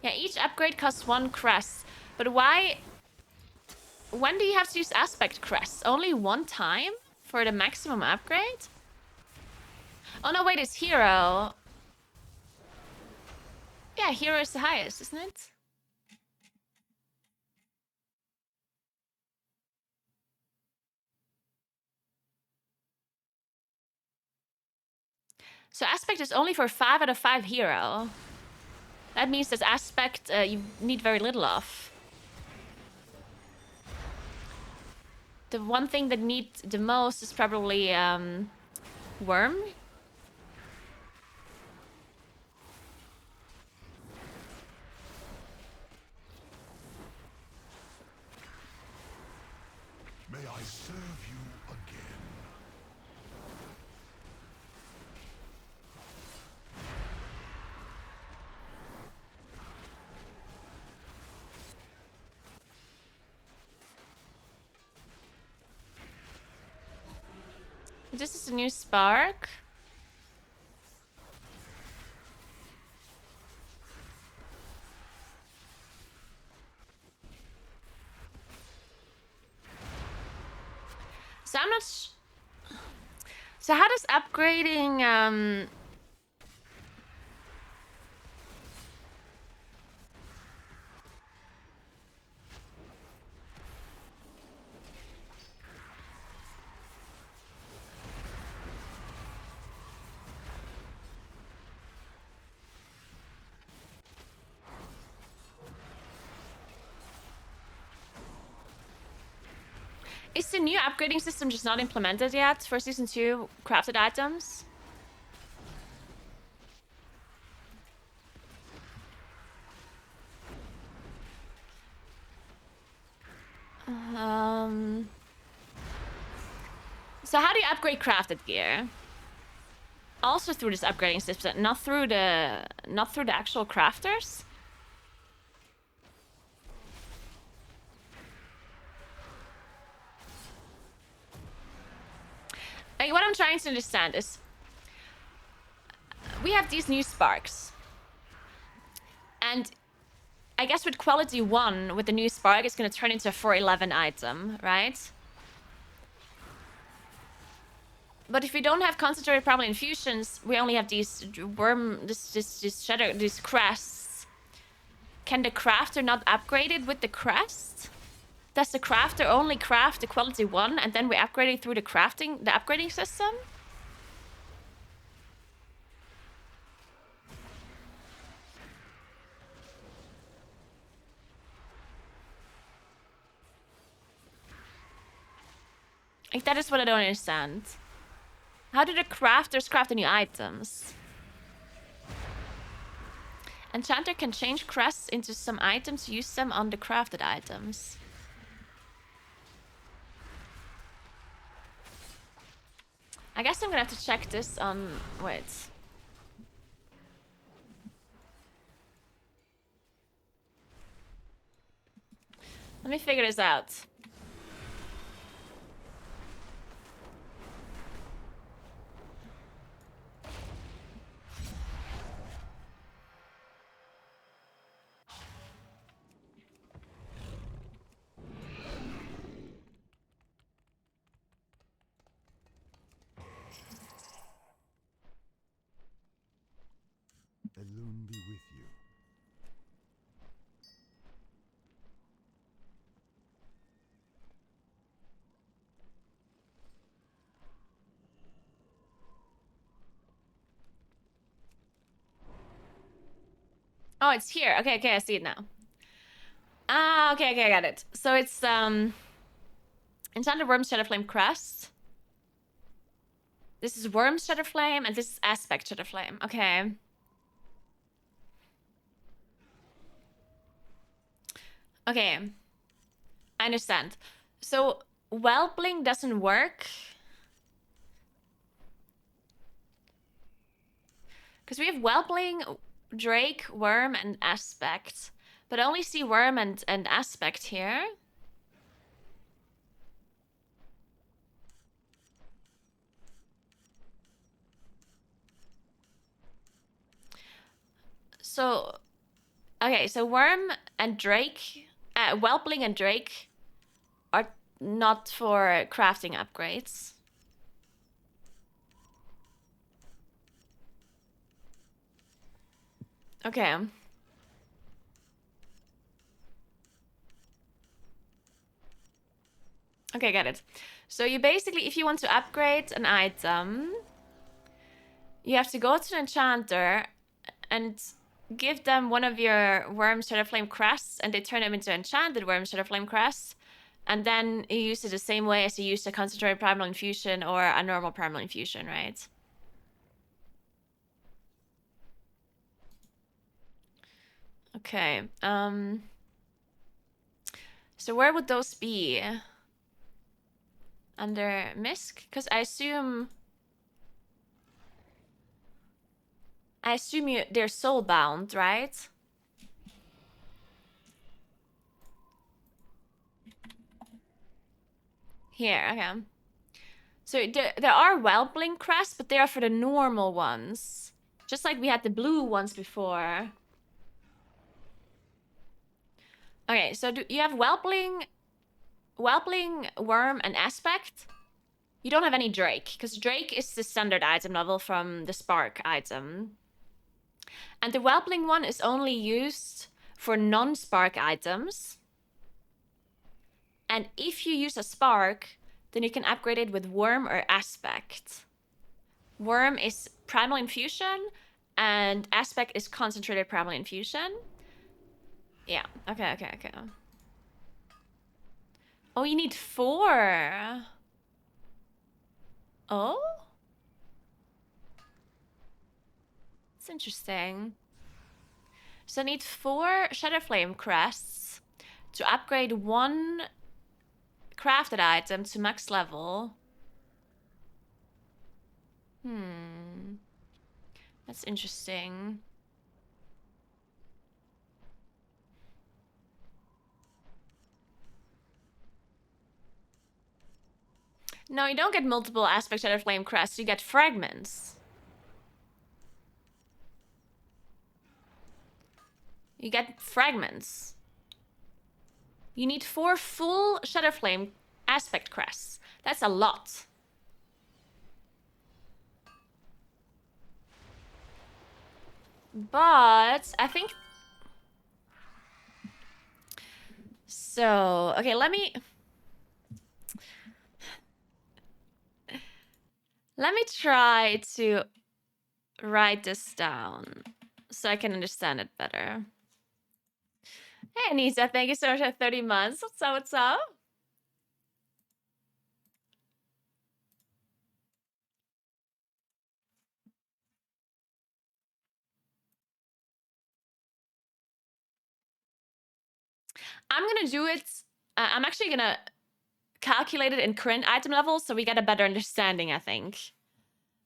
Yeah, each upgrade costs 1 crest. But why... When do you have to use aspect crests? Only 1 time? For the maximum upgrade? Oh no, wait, it's hero. Yeah, hero is the highest, isn't it? So aspect is only for 5 out of 5 hero. That means that aspect you need very little of. The one thing that needs the most is probably worm. May I serve you again? This is a new spark. So I'm not... So how does upgrading... Is the new upgrading system just not implemented yet for Season 2 crafted items? So how do you upgrade crafted gear? Also through this upgrading system, not through the actual crafters? Like, what I'm trying to understand is we have these new sparks. And I guess with quality 1, with the new spark, it's going to turn into a 411 item, right? But if we don't have concentrated primal infusions, we only have these worm, this shadow, these crests. Can the crafter not upgrade it with the crest? Does the crafter only craft the quality 1 and then we upgrade it through the upgrading system? Like, that is what I don't understand. How do the crafters craft the new items? Enchanter can change crests into some items, use them on the crafted items. I guess I'm gonna have to check this on... Wait. Let me figure this out. Alone be with you. Oh, it's here. Okay, okay, I see it now. Ah, okay, okay, I got it. So it's Enchanted Worm Shadowflame Crest. This is Worm Shadowflame, and this is Aspect Shadowflame. Okay. Okay. I understand. So Whelpling doesn't work. Because we have Whelpling, Drake, Worm, and Aspect. But I only see Worm and Aspect here. So, okay, so Worm and Drake, Whelpling and Drake are not for crafting upgrades. Okay. Okay, got it. So you basically, if you want to upgrade an item, you have to go to an enchanter and give them one of your Worm Shadowflame crests, and they turn them into enchanted Worm Shadowflame crests. And then you use it the same way as you use a concentrated primal infusion or a normal primal infusion, right? Okay. So where would those be? Under Misk? Because I assume they're soulbound, right? Here, okay. So there are Whelpling crests, but they are for the normal ones. Just like we had the blue ones before. Okay, so you have Whelpling, Worm, and Aspect. You don't have any Drake, because Drake is the standard item level from the Spark item. And the Whelpling one is only used for non-Spark items. And if you use a Spark, then you can upgrade it with Worm or Aspect. Worm is Primal Infusion, and Aspect is Concentrated Primal Infusion. Yeah, okay, okay, okay. Oh, you need 4. Oh? That's interesting. So I need 4 Shadowflame crests to upgrade 1 crafted item to max level. That's interesting. No, you don't get multiple Aspect Shadowflame crests, you get fragments. You get fragments. You need 4 full Shadowflame Aspect crests. That's a lot. But I think... So, okay, let me try to write this down so I can understand it better. Hey, Anissa, thank you so much for 30 months. What's up, what's up? I'm gonna do it... I'm actually gonna calculate it in current item levels so we get a better understanding, I think.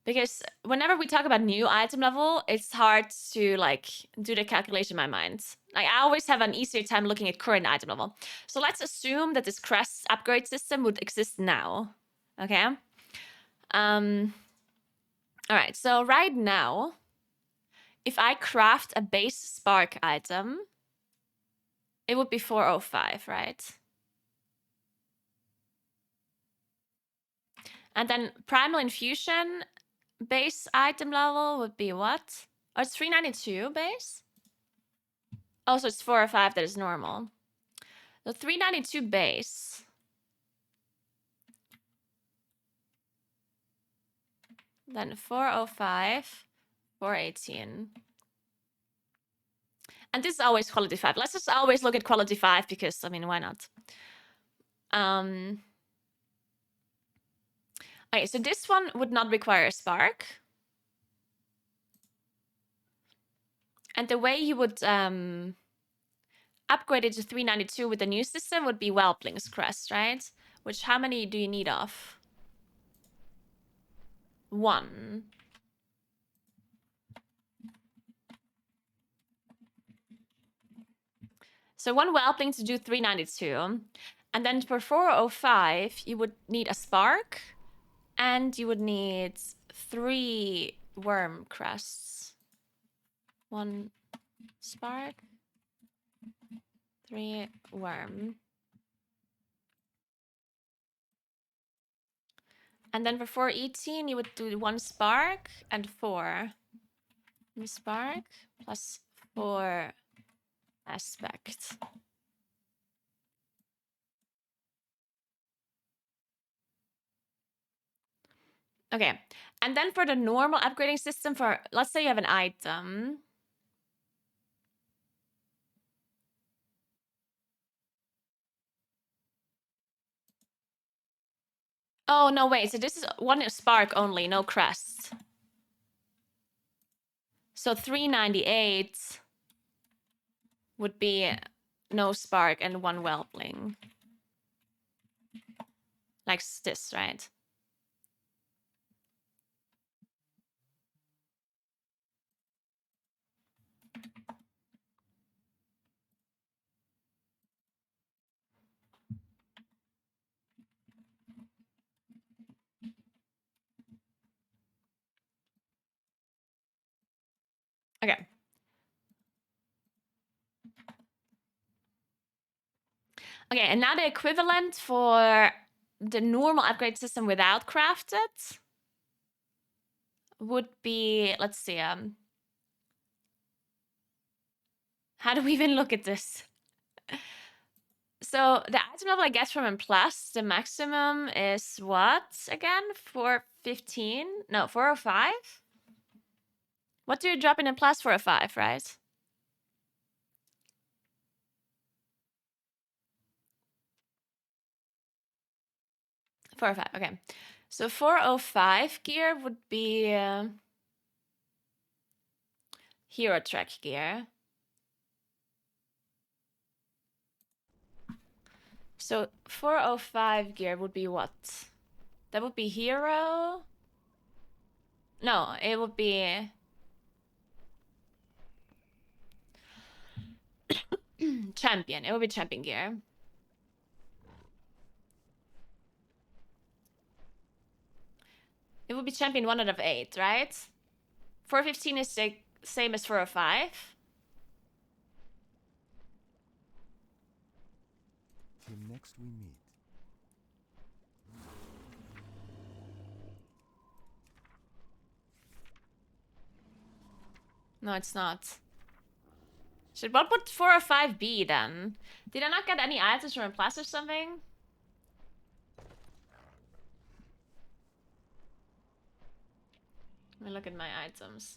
Because whenever we talk about new item level, it's hard to, like, do the calculation in my mind. Like, I always have an easier time looking at current item level. So let's assume that this crest upgrade system would exist now. Okay? Alright, so right now, if I craft a base spark item, it would be 405, right? And then primal infusion base item level would be what? Oh, it's 392 base? Oh, so it's 405 that is normal. The 392 base. Then 405, 418. And this is always quality 5. Let's just always look at quality 5 because, I mean, why not? Okay, so this one would not require a spark. And the way you would upgrade it to 392 with the new system would be Whelpling's Crest, right? Which, how many do you need of? 1. So 1 Whelpling to do 392. And then for 405, you would need a spark. And you would need 3 worm crests. 1 spark. 3 worm. And then for 418, you would do 1 spark and 4. 1 spark plus 4 aspect. Okay, and then for the normal upgrading system for, let's say you have an item. Oh, no, wait, so this is 1 spark only, no crest. So 398 would be no spark and 1 whelpling. Like this, right? Okay. Okay, and now the equivalent for the normal upgrade system without crafted would be, let's see, how do we even look at this? So the item level I get from M+, the maximum is what again? 415? No, 405? What do you drop in M+, 405, right? Four or five, okay. So 405 gear would be hero track gear. So 405 gear would be what? That would be hero. No, it would be champion. It would be champion gear. It would be champion 1 out of 8, right? 415 is the same as 405. Till next we meet. No, it's not. What would 405 be then? Did I not get any items from a plus or something? Let me look at my items.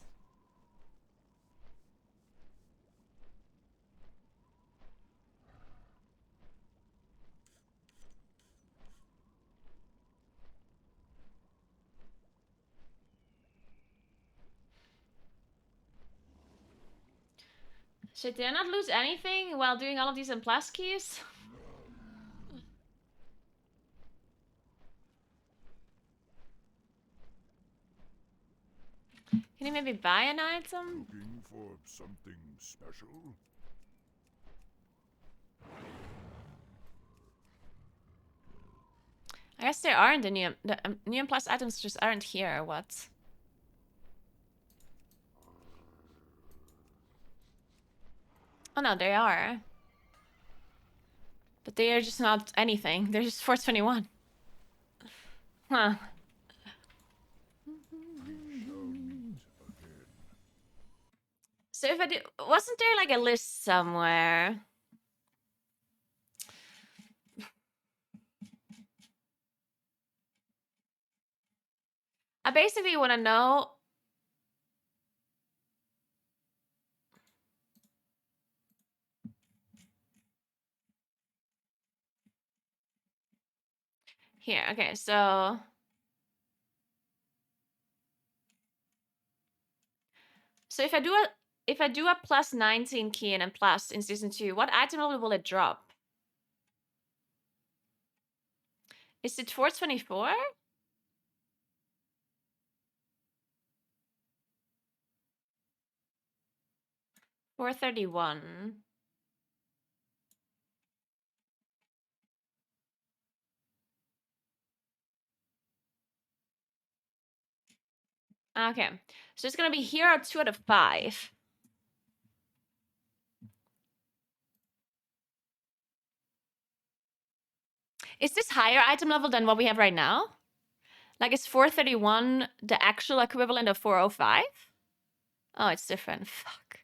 Shit, did I not lose anything while doing all of these in plus keys? Can you maybe buy an item? Looking for something special? I guess there aren't the new plus items just aren't here, or what? Oh no, they are. But they are just not anything. They're just 421. Huh. So if I do, wasn't there like a list somewhere? I basically want to know. Here, okay, so if I do a plus 19 key and plus in season 2, what item level will it drop? Is it 424? $431. Okay, so it's gonna be hero 2 out of 5. Is this higher item level than what we have right now? Like, is 431 the actual equivalent of 405? Oh, it's different. Fuck.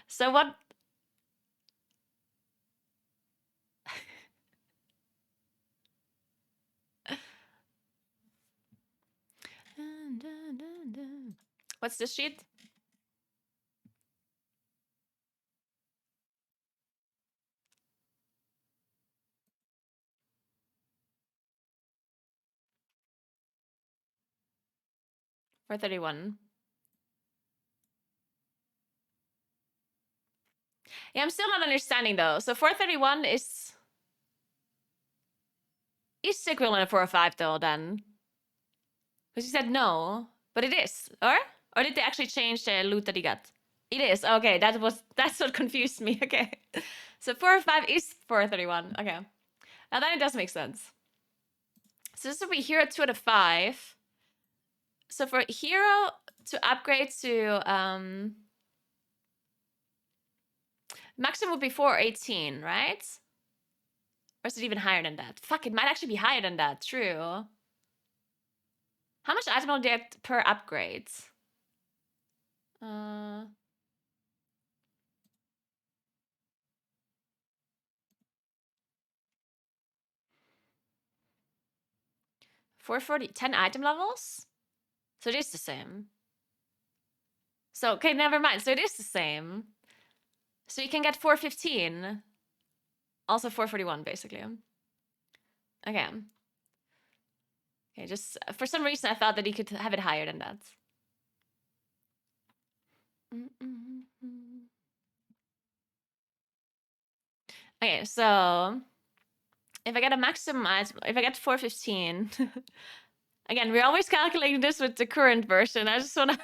So what? What's this sheet? For 31. Yeah, I'm still not understanding though. So 431 is the equivalent of 405 though then. Because you said no, but it is, or did they actually change the loot that he got? It is. Okay, that's what confused me. Okay, so 405 is 431. Okay, now then it does make sense. So this will be hero 2 out of 5. So for hero to upgrade to maximum would be 418, right? Or is it even higher than that? Fuck, it might actually be higher than that. True. How much item will you get per upgrade? 440, 10 item levels? So it is the same. So, okay, never mind. So it is the same. So you can get 415. Also 441, basically. Okay. Okay, just for some reason I thought that you could have it higher than that. Okay, so if I get a maximum, if I get 415, again, we're always calculating this with the current version. I just wanna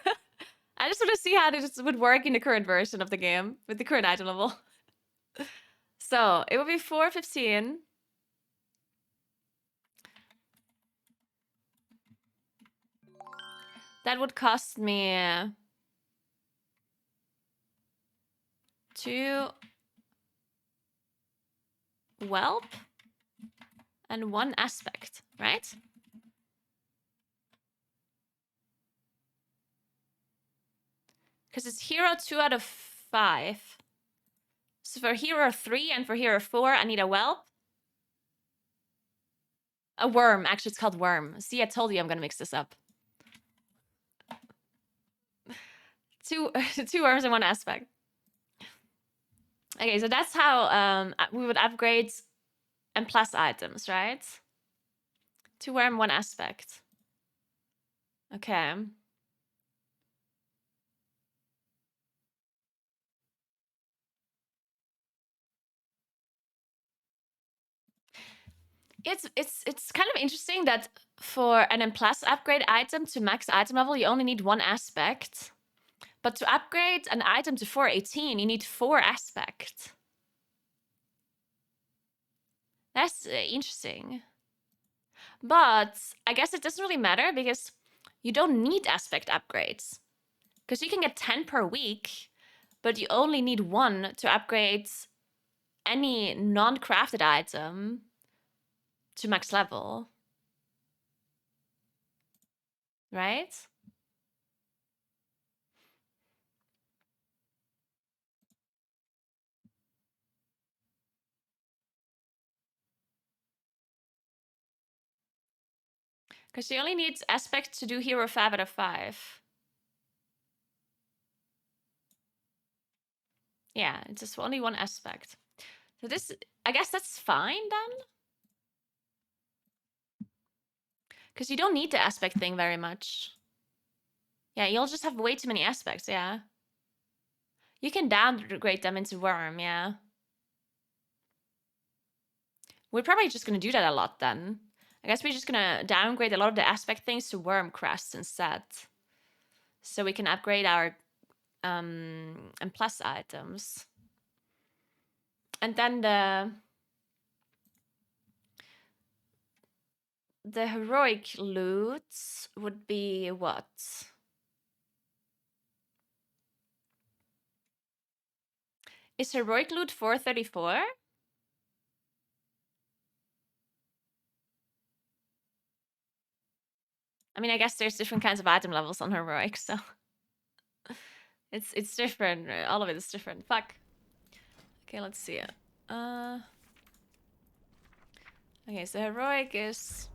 see how this would work in the current version of the game with the current item level. So it would be 415. That would cost me 2 whelp and 1 aspect, right? Because it's hero 2 out of 5. So for hero 3 and for hero 4, I need a whelp. A worm. Actually, it's called worm. See, I told you I'm going to mix this up. 2 worms and 1 aspect. Okay, so that's how we would upgrade and plus items, right? 2 worm, 1 aspect. Okay. It's kind of interesting that for an M plus upgrade item to max item level, you only need 1 aspect. But to upgrade an item to 418, you need 4 aspect. That's interesting. But I guess it doesn't really matter because you don't need aspect upgrades. Because you can get 10 per week, but you only need 1 to upgrade any non-crafted item to max level. Right? Because you only need aspect to do hero 5 out of 5. Yeah, it's just only 1 aspect. So this, I guess that's fine then? Because you don't need the aspect thing very much. Yeah, you'll just have way too many aspects, yeah. You can downgrade them into worm, yeah. We're probably just gonna do that a lot then. I guess we're just gonna downgrade a lot of the aspect things to worm crests instead. So we can upgrade our and plus items. And then the heroic loot would be what? Is heroic loot 434? I mean, I guess there's different kinds of item levels on heroic, so it's different. All of it is different. Fuck. Okay, let's see it. Okay, so heroic is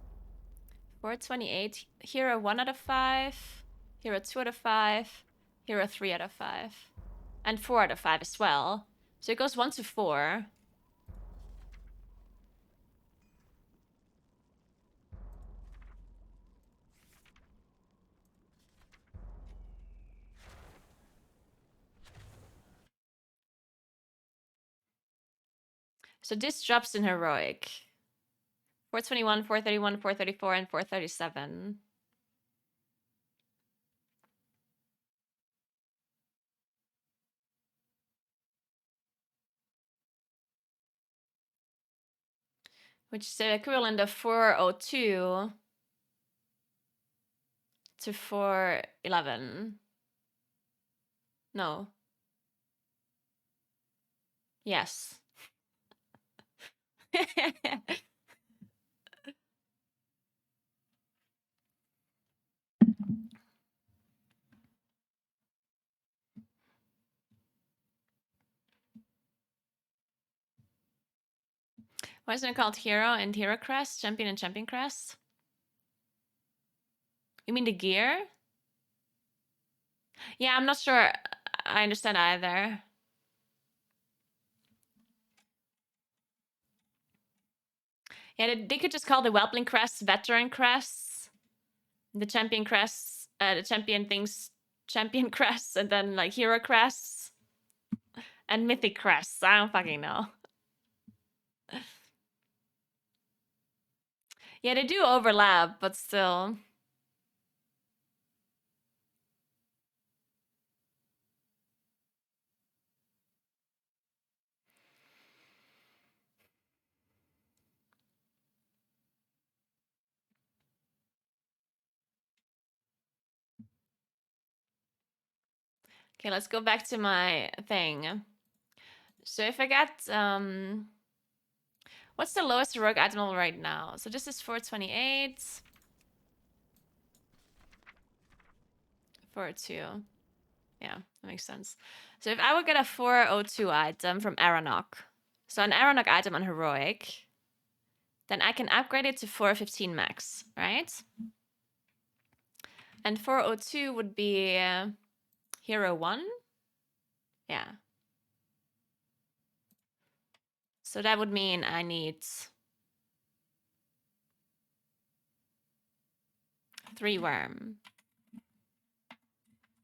428. Hero 1 out of 5. Hero 2 out of 5. Hero 3 out of 5. And 4 out of 5 as well. So it goes 1 to 4. So this drops in heroic. 421, 431, 434, and 437. Which is the equivalent of 402 to 411. No. Yes. Why isn't it called Hero and Hero Crest? Champion and Champion Crest? You mean the gear? Yeah, I'm not sure I understand either. Yeah, they could just call the Whelpling Crests Veteran Crests. The Champion Crests, the Champion things, Champion Crests, and then like Hero Crests. And Mythic Crests. I don't fucking know. Yeah, they do overlap, but still. Okay, let's go back to my thing. So if I get, what's the lowest heroic item level right now? So this is 428. 402. Yeah, that makes sense. So if I would get a 402 item from Aranok, so an Aranok item on heroic, then I can upgrade it to 415 max, right? And 402 would be Hero 1. Yeah. So that would mean I need 3 worm.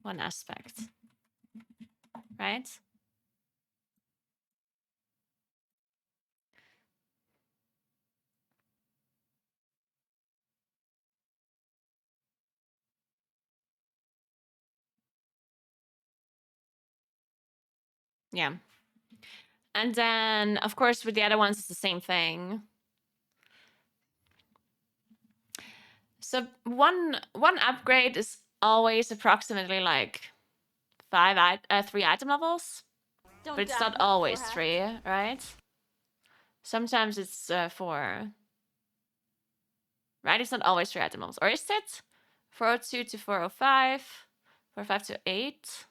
1 aspect. Right? Yeah. And then, of course, with the other ones, it's the same thing. So one upgrade is always approximately like 3 item levels. Don't But it's doubt not me, always perhaps. 3, right? Sometimes it's 4. Right? It's not always 3 item levels. Or is it? 402 to 405. 405 to 8.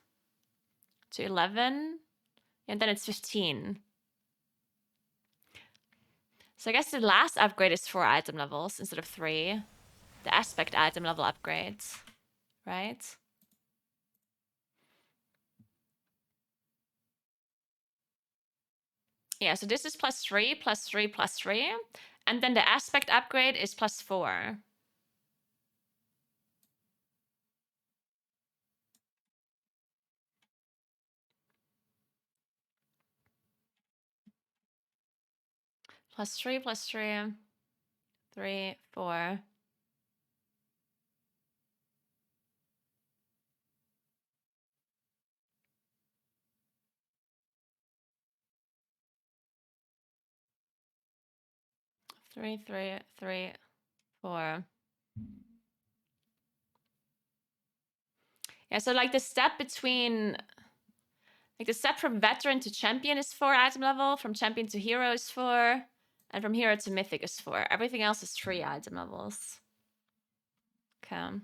To 11. And then it's 15. So I guess the last upgrade is 4 item levels instead of 3. The aspect item level upgrades. Right? Yeah, so this is +3, +3, +3. And then the aspect upgrade is +4. +3, +3. 3, 4. Three, 3, 4. Yeah, so like the step between, like the step from veteran to champion is 4 item level, from champion to hero is 4, and from hero to mythic is 4. Everything else is 3 item levels. Okay.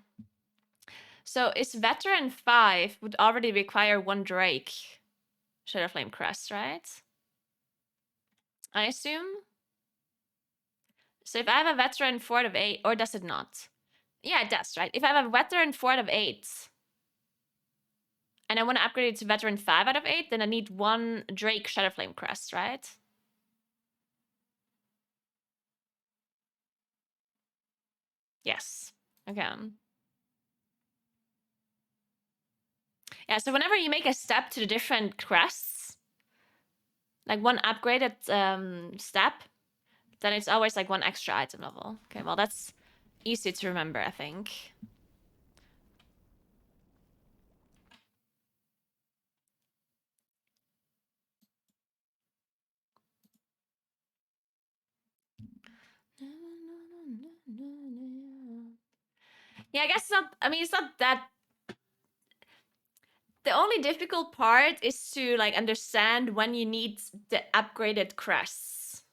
So is veteran 5 would already require 1 Drake Shadowflame Crest, right? I assume. So if I have a veteran 4 out of 8, or does it not? Yeah, it does, right? If I have a veteran 4 out of 8, and I want to upgrade it to veteran 5 out of 8, then I need 1 Drake Shadowflame Crest, right? Yes. Okay. Yeah, so whenever you make a step to the different crests, like 1 upgraded step, then it's always like 1 extra item level. Okay, well that's easy to remember, I think. Yeah, I guess it's not, I mean, it's not that. The only difficult part is to like understand when you need the upgraded crests.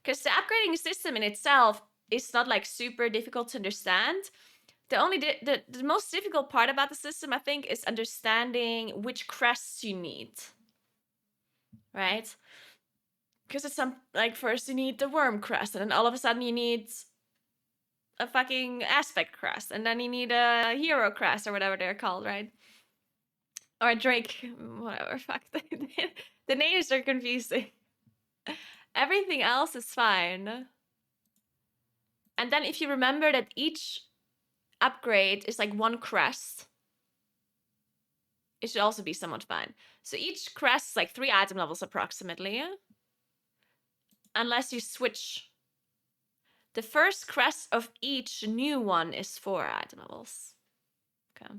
Because the upgrading system in itself is not like super difficult to understand. The only the most difficult part about the system, I think, is understanding which crests you need. Right? Because it's some like first you need the worm crest, and then all of a sudden you need a fucking aspect crest, and then you need a hero crest or whatever they're called, right? Or a Drake, whatever. Fuck, the names are confusing. Everything else is fine. And then if you remember that each upgrade is like 1 crest, it should also be somewhat fine. So each crest is like 3 item levels approximately. Unless you switch. The first crest of each new one is 4 item levels. Okay.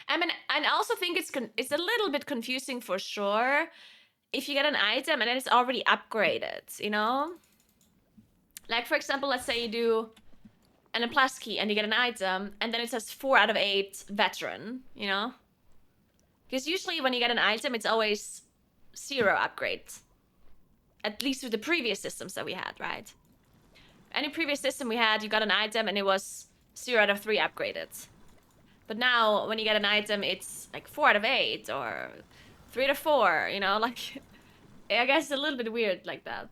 I mean, I also think it's a little bit confusing for sure if you get an item and then it's already upgraded, you know? Like, for example, let's say you do an plus key and you get an item and then it says 4 out of 8 veteran, you know? Because usually when you get an item, it's always 0 upgrade. At least with the previous systems that we had, right? Any previous system we had, you got an item and it was 0 out of 3 upgraded. But now, when you get an item, it's like 4 out of 8 or 3 out of 4, you know? Like, I guess it's a little bit weird like that.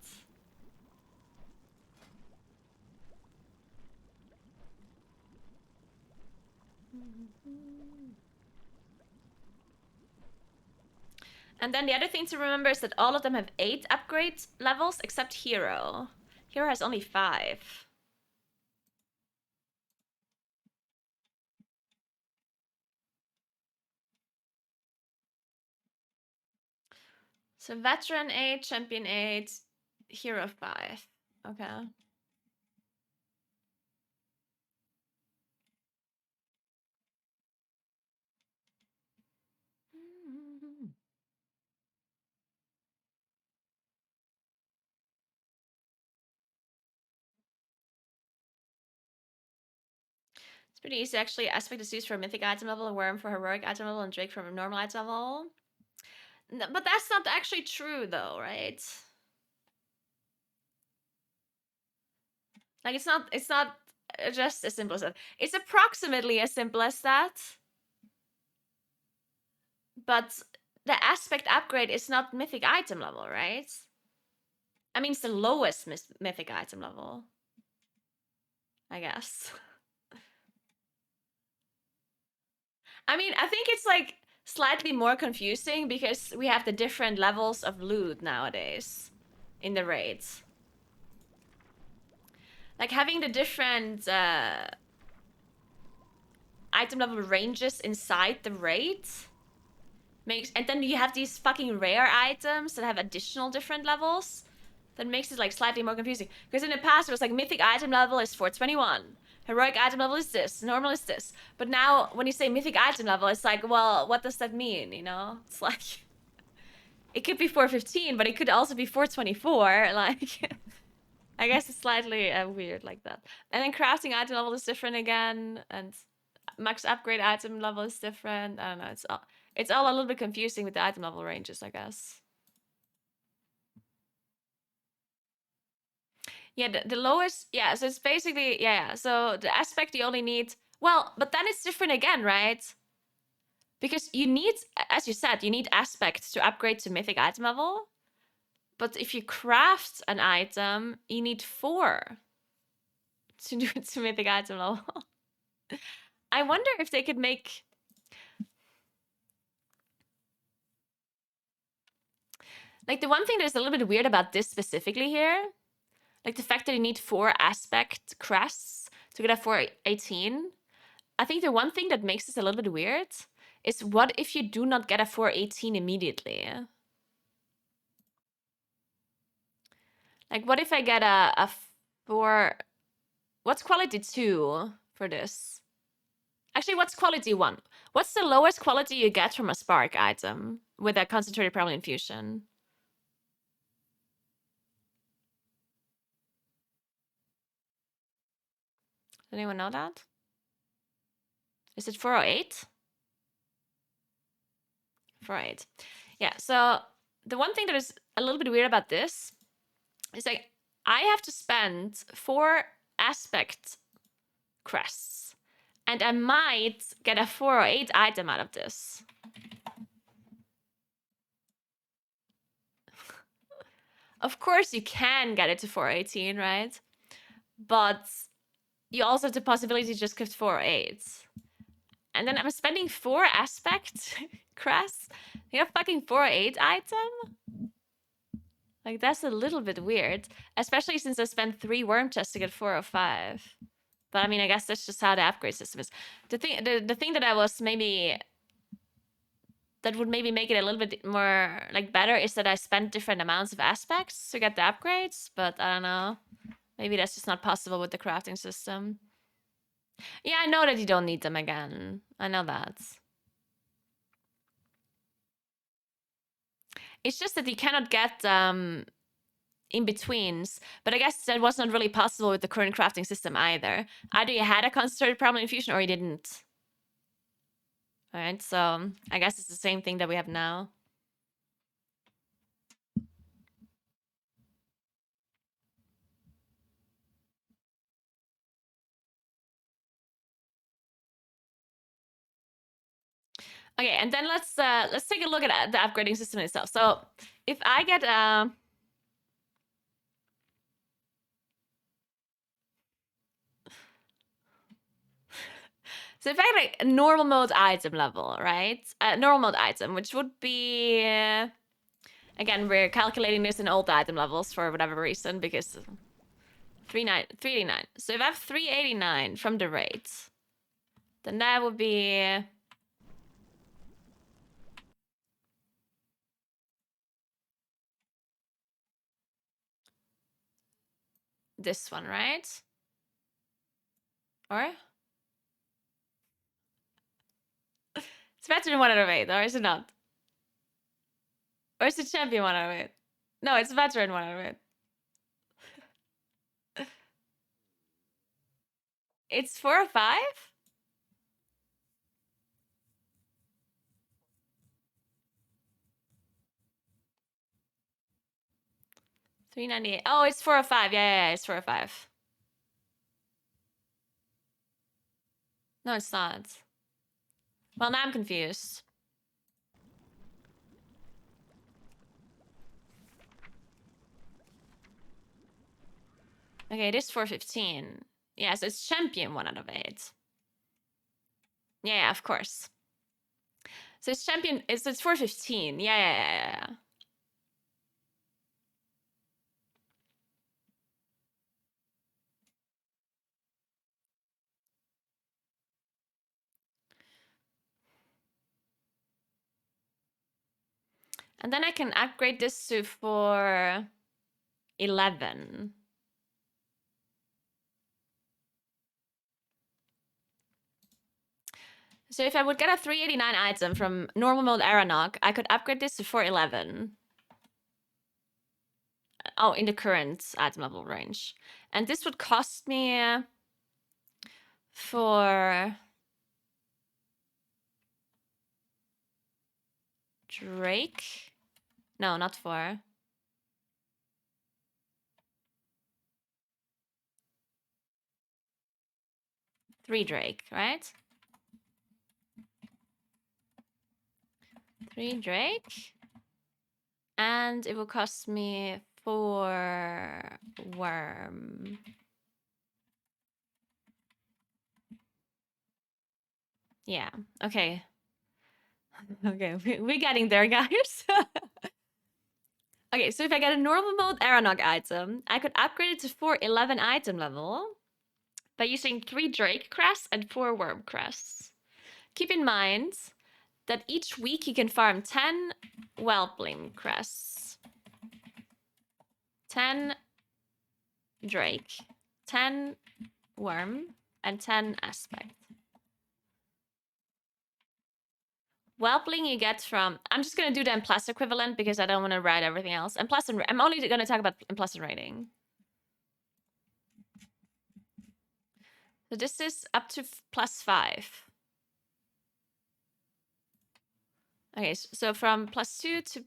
And then the other thing to remember is that all of them have 8 upgrade levels except Hero. Hero has only 5. So Veteran 8, Champion 8, Hero 5. Okay. It's pretty easy actually. Aspect is used for a mythic item level, and Worm for heroic item level, and Drake for a normal item level. No, but that's not actually true though, right? Like it's not just as simple as that. It's approximately as simple as that. But the aspect upgrade is not mythic item level, right? I mean, it's the lowest mythic item level, I guess. I mean, I think it's like slightly more confusing because we have the different levels of loot nowadays in the raids. Like having the different item level ranges inside the raid makes, and then you have these fucking rare items that have additional different levels. That makes it like slightly more confusing. Because in the past it was like mythic item level is 421. Heroic item level is this, normal is this. But now when you say mythic item level, it's like, well, what does that mean, you know? It's like it could be 415, but it could also be 424. Like I guess it's slightly weird like that. And then crafting item level is different again, and max upgrade item level is different. I don't know. It's all a little bit confusing with the item level ranges, I guess. Yeah, the lowest, yeah, so it's basically, yeah, so the aspect you only need, well, but then it's different again, right? Because you need, as you said, you need aspect to upgrade to mythic item level. But if you craft an item, you need 4 to do it to mythic item level. I wonder if they could make... Like, the one thing that's a little bit weird about this specifically here, like the fact that you need 4 aspect crests to get a 418. I think the one thing that makes this a little bit weird is what if you do not get a 418 immediately? Like, what if I get a 4... What's quality 2 for this? Actually, what's quality 1? What's the lowest quality you get from a spark item with a concentrated primal infusion? Does anyone know that? Is it 408? 408. Yeah, so the one thing that is a little bit weird about this is like I have to spend 4 aspect crests, and I might get a 408 item out of this. Of course, you can get it to 418, right? But you also have the possibility to just gift 408. And then I'm spending 4 aspect crests. You have fucking 408 item? Like, that's a little bit weird. Especially since I spent 3 worm chests to get 405. But I mean, I guess that's just how the upgrade system is. The thing that I was maybe... that would maybe make it a little bit more, like, better is that I spent different amounts of aspects to get the upgrades. But I don't know. Maybe that's just not possible with the crafting system. Yeah, I know that you don't need them again. I know that. It's just that you cannot get in-betweens. But I guess that was not really possible with the current crafting system either. Either you had a concentrated primal infusion or you didn't. Alright, so I guess it's the same thing that we have now. Okay, and then let's take a look at the upgrading system itself. So if I get so if I get like a normal mode item level, right? Normal mode item, which would be again, we're calculating this in old item levels for whatever reason because 389. So if I have 389 from the rate, then that would be this one, right? Or it's veteran 1 out of 8, or is it not? Or is it champion 1 out of 8? No, it's veteran 1 out of 8. It's 4 or 5? $3.98. Oh, it's 4 or 5. Yeah, it's 4 or 5. No, it's not. Well, now I'm confused. Okay, it is 415. Yeah, so it's champion 1 out of 8. Yeah, of course. So it's champion, it's 415. Yeah. And then I can upgrade this to 411. So if I would get a 389 item from normal mode Aeronok, I could upgrade this to 411. Oh, in the current item level range. And this would cost me for Drake. No, not for. Three Drake, right? 3 Drake. And it will cost me 4 Worm. Yeah, okay. Okay, we're getting there, guys. Okay, so if I get a normal mode Aeronok item, I could upgrade it to 411 item level by using 3 Drake crests and 4 Worm crests. Keep in mind that each week you can farm 10 Whelpling crests, 10 Drake, 10 Worm, and 10 Aspect. Whelpling you get from... I'm just going to do the plus equivalent because I don't want to write everything else. And plus, I'm only going to talk about plus rating. So this is up to +5. Okay, so from +2 to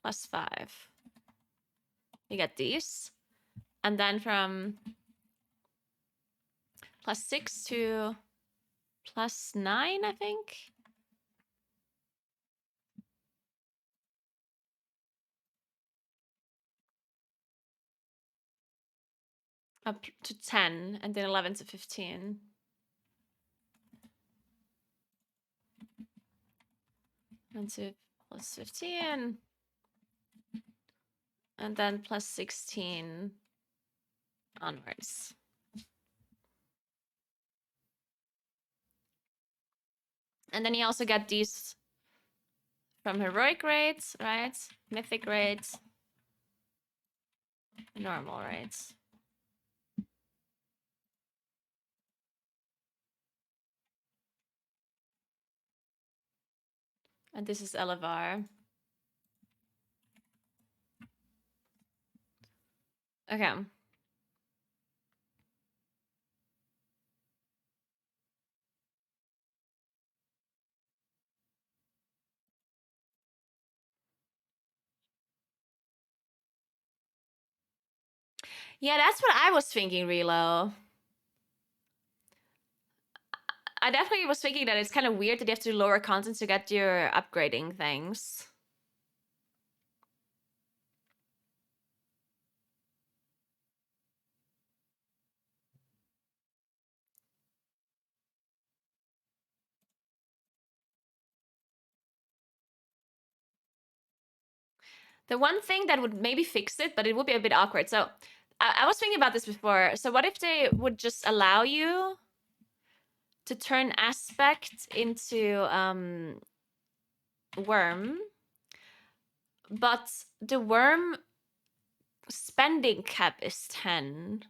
+5. You get these. And then from +6 to +9, I think. Up to 10, and then 11 to 15. And to +15. And then +16 onwards. And then you also get these from heroic rates, right? Mythic rates. Normal rates. And this is Elevar. Okay. Yeah, that's what I was thinking, Relo. I definitely was thinking that it's kind of weird that you have to do lower content to get your upgrading things. The one thing that would maybe fix it, but it would be a bit awkward. So I was thinking about this before. So what if they would just allow you to turn aspect into worm, but the worm spending cap is 10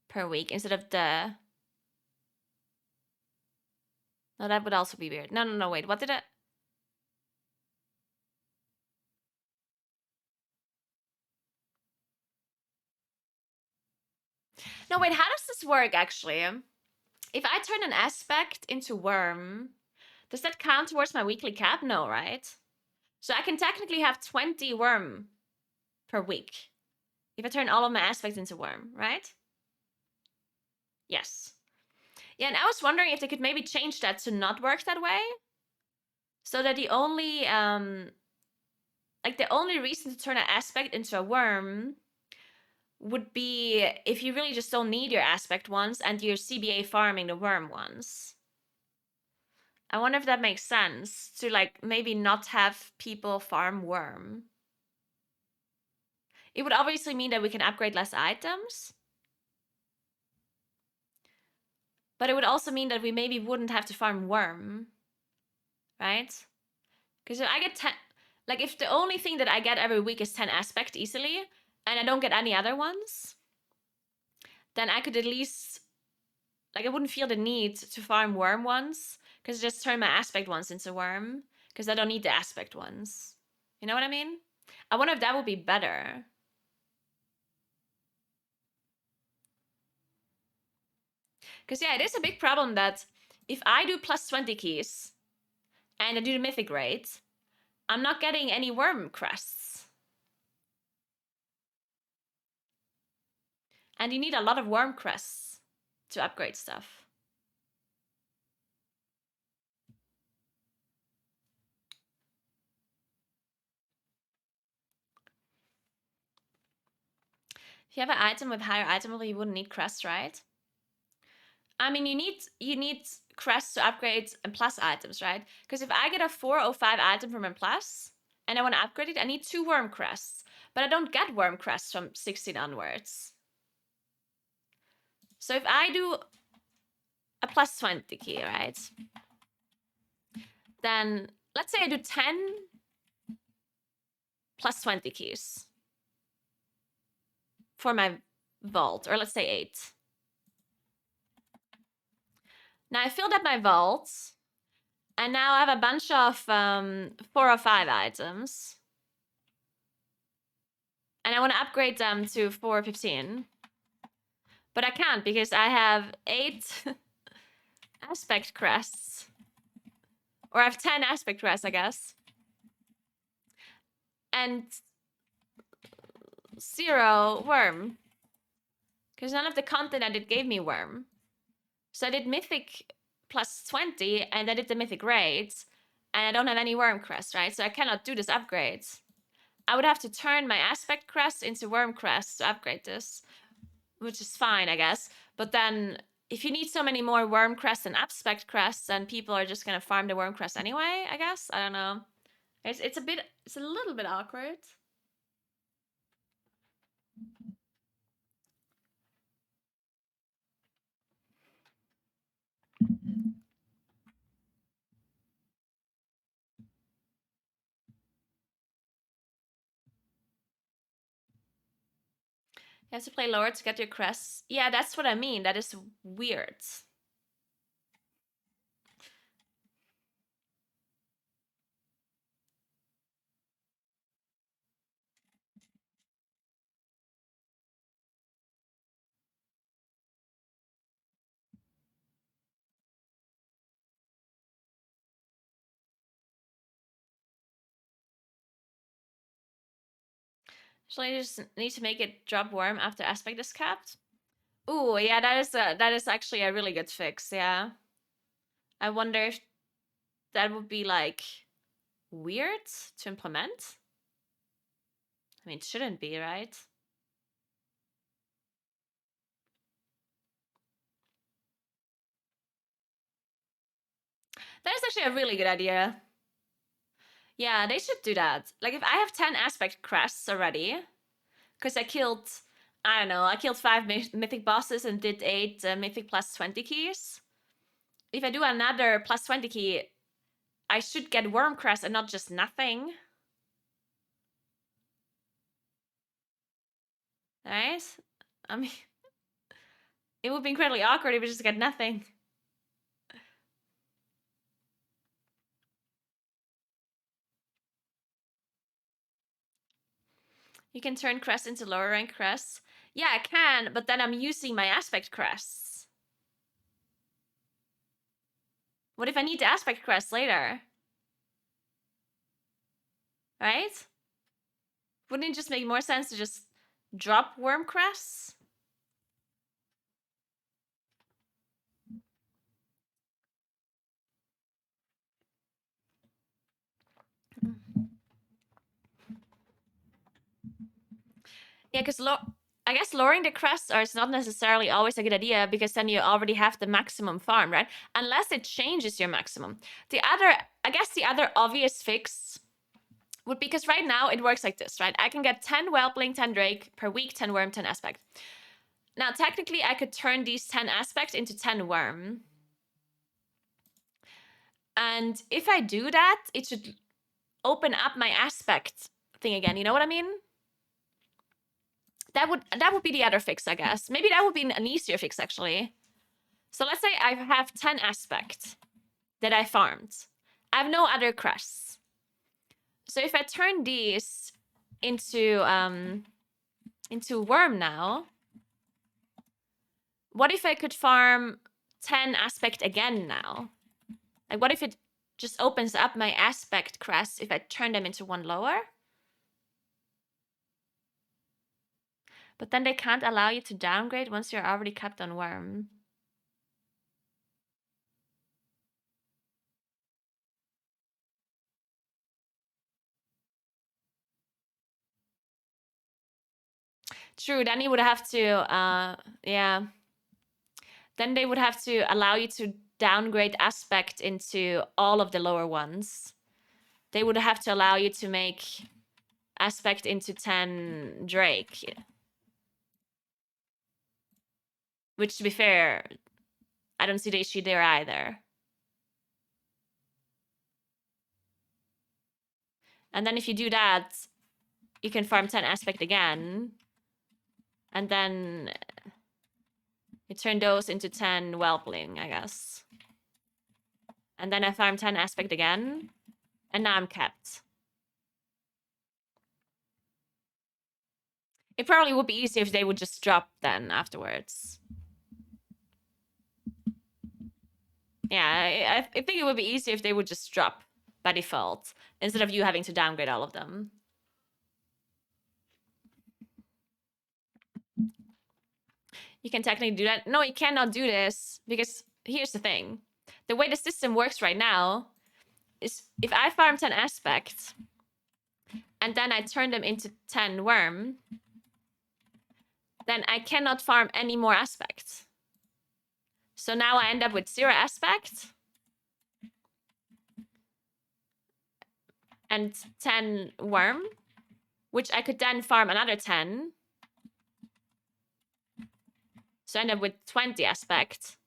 per week instead of the... No, that would also be weird. No, wait, what did I... No, wait, how does this work, actually? If I turn an aspect into worm, does that count towards my weekly cap? No, right? So I can technically have 20 worm per week if I turn all of my aspects into worm, right? Yes. Yeah, and I was wondering if they could maybe change that to not work that way. So that the only, like the only reason to turn an aspect into a worm would be if you really just don't need your aspect ones and you're CBA farming the worm ones. I wonder if that makes sense to like maybe not have people farm worm. It would obviously mean that we can upgrade less items. But it would also mean that we maybe wouldn't have to farm worm, right? Because if I get 10, like if the only thing that I get every week is 10 aspect easily, and I don't get any other ones, then I could at least, like, I wouldn't feel the need to farm worm ones, because I just turn my aspect ones into worm, because I don't need the aspect ones. You know what I mean? I wonder if that would be better. Because yeah, it is a big problem that if I do plus 20 keys and I do the mythic raid, I'm not getting any worm crests. And you need a lot of worm crests to upgrade stuff. If you have an item with higher item level, you wouldn't need crests, right? I mean, you need crests to upgrade and plus items, right? Because if I get a 405 item from a plus and I want to upgrade it, I need 2 worm crests. But I don't get worm crests from 16 onwards. So if I do a plus 20 key, right? Then let's say I do 10 plus 20 keys for my vault, or let's say 8. Now I filled up my vault, and now I have a bunch of 405 items. And I want to upgrade them to 415. But I can't because I have 8 aspect crests. Or I have 10 aspect crests, I guess. And 0 worm. Because none of the content I did gave me worm. So I did mythic plus 20 and I did the mythic raids. And I don't have any worm crests, right? So I cannot do this upgrade. I would have to turn my aspect crest into worm crest to upgrade this. Which is fine, I guess. But then if you need so many more worm crests and aspect crests, then people are just gonna farm the worm crest anyway, I guess. I don't know. It's a little bit awkward. You have to play lower to get your crests. Yeah, that's what I mean. That is weird. So I just need to make it drop worm after aspect is capped. Ooh, yeah, that is actually a really good fix, yeah. I wonder if that would be like weird to implement. I mean, it shouldn't be, right? That is actually a really good idea. Yeah, they should do that. Like, if I have 10 aspect crests already, because I killed, I don't know, I killed 5 mythic bosses and did 8 mythic plus 20 keys. If I do another plus 20 key, I should get worm crest and not just nothing. Right? I mean, it would be incredibly awkward if I just get nothing. You can turn crests into lower rank crests. Yeah, I can, but then I'm using my aspect crests. What if I need the aspect crest later? Right? Wouldn't it just make more sense to just drop worm crests? Yeah, because I guess lowering the crests is not necessarily always a good idea because then you already have the maximum farm, right? Unless it changes your maximum. I guess the other obvious fix would be, because right now it works like this, right? I can get 10 Whelpling, 10 Drake per week, 10 Worm, 10 Aspect. Now, technically, I could turn these 10 aspects into 10 worm. And if I do that, it should open up my aspect thing again. You know what I mean? That would be the other fix, I guess. Maybe that would be an easier fix, actually. So let's say I have 10 aspects that I farmed. I have no other crests. So if I turn these into worm now, what if I could farm 10 aspect again now? Like, what if it just opens up my aspect crest if I turn them into one lower? But then they can't allow you to downgrade once you're already capped on worm. True, then you would have to, yeah. Then they would have to allow you to downgrade aspect into all of the lower ones. They would have to allow you to make aspect into 10 Drake. Which, to be fair, I don't see the issue there either. And then if you do that, you can farm 10 aspect again. And then you turn those into 10 whelpling, I guess. And then I farm 10 aspect again. And now I'm capped. It probably would be easier if they would just drop then afterwards. Yeah, I think it would be easier if they would just drop by default, instead of you having to downgrade all of them. You can technically do that. No, you cannot do this, because here's the thing. The way the system works right now is if I farm 10 aspects, and then I turn them into 10 worm, then I cannot farm any more aspects. So now I end up with 0 aspect and 10 worm, which I could then farm another 10. So I end up with 20 aspect,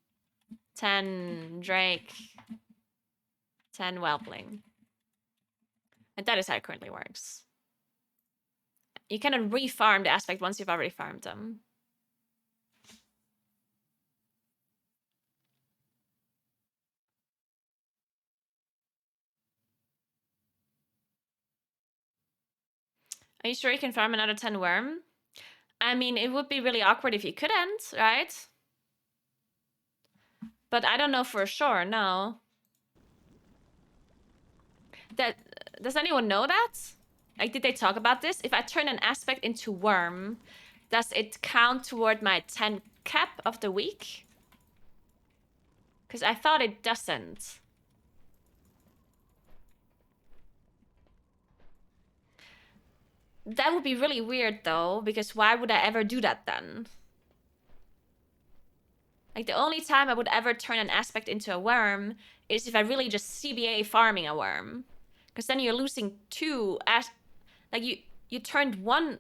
10 Drake, 10 whelpling. And that is how it currently works. You cannot re-farm the aspect once you've already farmed them. Are you sure you can farm another 10 worm? I mean, it would be really awkward if you couldn't, right? But I don't know for sure, no. Does anyone know that? Like, did they talk about this? If I turn an aspect into worm, does it count toward my 10 cap of the week? Because I thought it doesn't. That would be really weird, though, because why would I ever do that then? Like, the only time I would ever turn an aspect into a worm is if I really just CBA farming a worm. Because then you're losing 2 like, you turned 1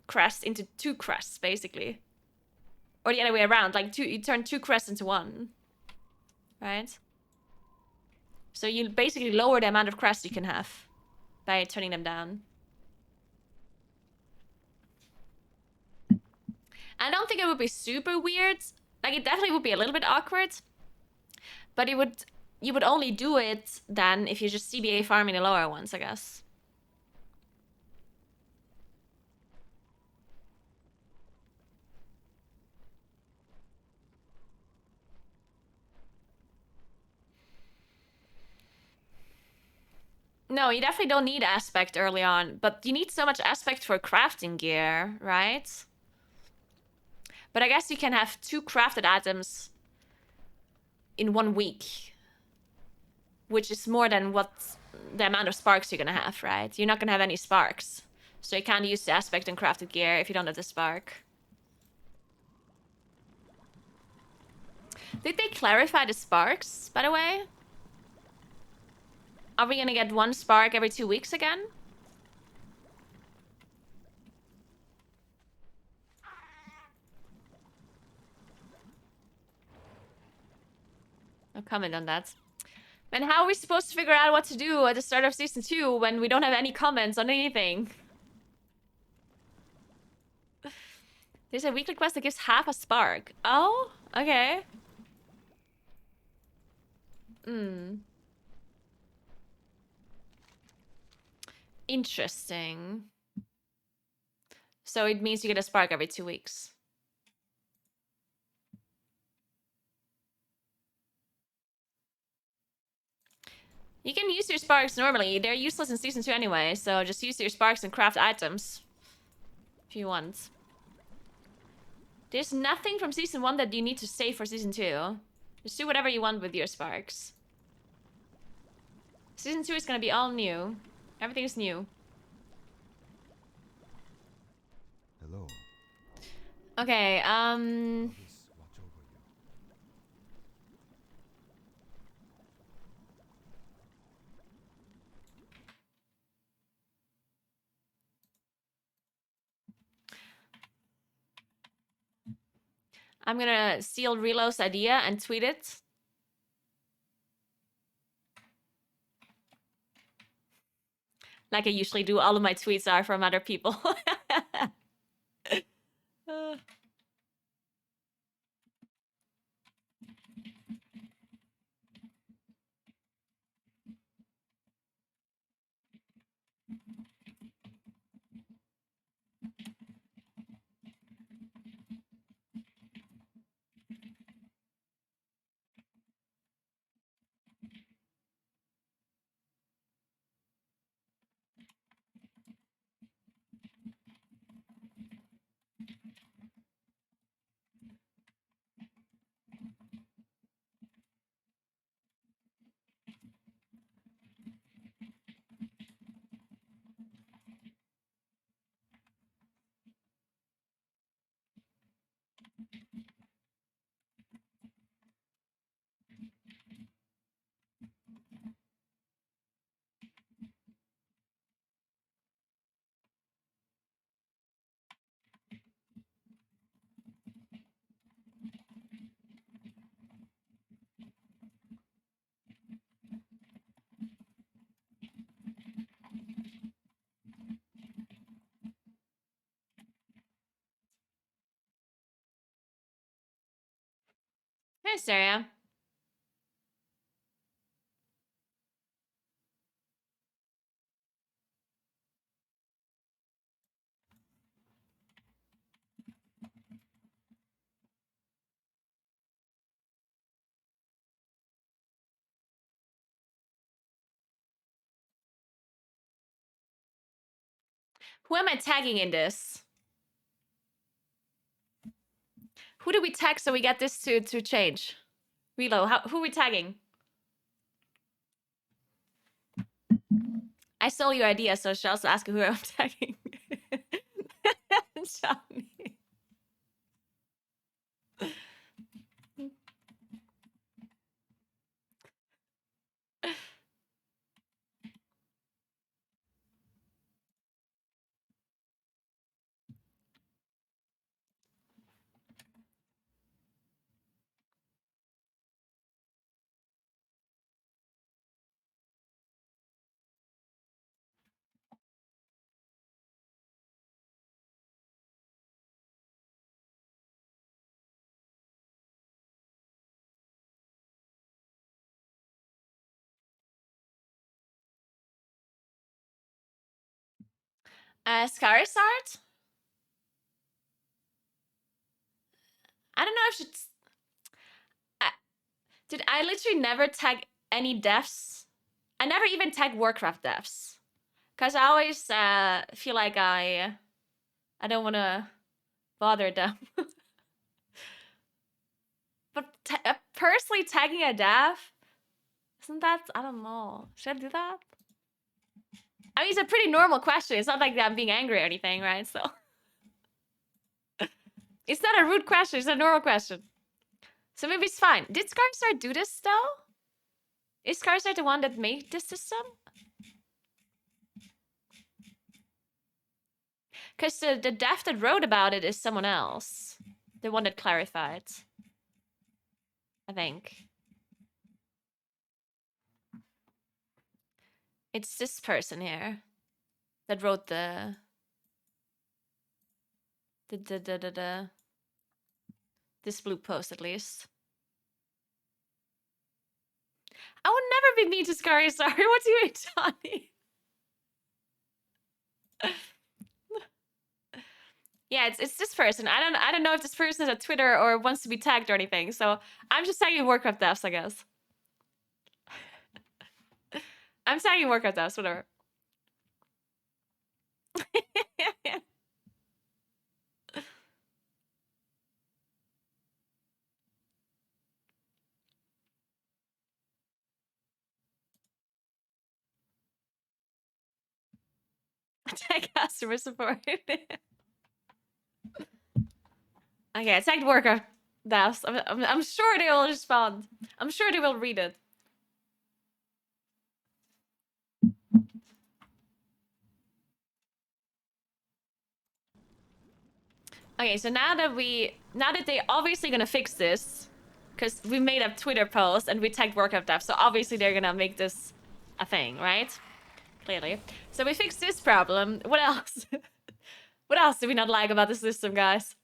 crest into 2 crests, basically. Or the other way around, like, you turn 2 crests into 1. Right? So you basically lower the amount of crests you can have by turning them down. I don't think it would be super weird. Like, it definitely would be a little bit awkward. But you would only do it then if you just CBA farming the lower ones, I guess. No, you definitely don't need aspect early on, but you need so much aspect for crafting gear, right? But I guess you can have 2 crafted items in 1 week, which is more than what the amount of sparks you're gonna have, right? You're not gonna have any sparks, so you can't use the aspect and crafted gear if you don't have the spark. Did they clarify the sparks, by the way? Are we gonna get 1 spark every 2 weeks again? No comment on that. And how are we supposed to figure out what to do at the start of season 2 when we don't have any comments on anything? There's a weekly quest that gives half a spark. Oh, okay. Interesting. So it means you get a spark every 2 weeks. You can use your sparks normally. They're useless in season 2 anyway, so just use your sparks and craft items. If you want. There's nothing from season 1 that you need to save for season 2. Just do whatever you want with your sparks. Season 2 is gonna be all new. Everything is new. Hello. Okay, Please watch over you. I'm gonna steal Relo's idea and tweet it. Like I usually do, all of my tweets are from other people. Hey, Saria. Who am I tagging in this? Who do we tag so we get this to change? Relo, who are we tagging? I stole your idea, so I should also ask who I'm tagging. Johnny. Scarizard? I don't know if did I literally never tag any devs? I never even tag Warcraft devs. Because I always feel like I don't want to bother them. But personally tagging a dev? Isn't that... I don't know. Should I do that? I mean, it's a pretty normal question. It's not like I'm being angry or anything, right? So... It's not a rude question. It's a normal question. So maybe it's fine. Did Scarizard do this, though? Is Scarizard the one that made this system? Because the dev that wrote about it is someone else. The one that clarified. I think. It's this person here that wrote this blue post at least. I would never be mean to Scary. Sorry, what do you mean, Johnny? Yeah, it's this person. I don't know if this person is on Twitter or wants to be tagged or anything. So I'm just tagging Warcraft devs, I guess. I'm tagging Warcraft devs, whatever. Tag customer support. Okay, I tagged Warcraft devs. I'm sure they will respond. I'm sure they will read it. Okay, so now that they obviously gonna fix this, because we made a Twitter post and we tagged Warcraft devs, so obviously they're gonna make this a thing, right? Clearly. So we fixed this problem. What else? What else do we not like about the system, guys?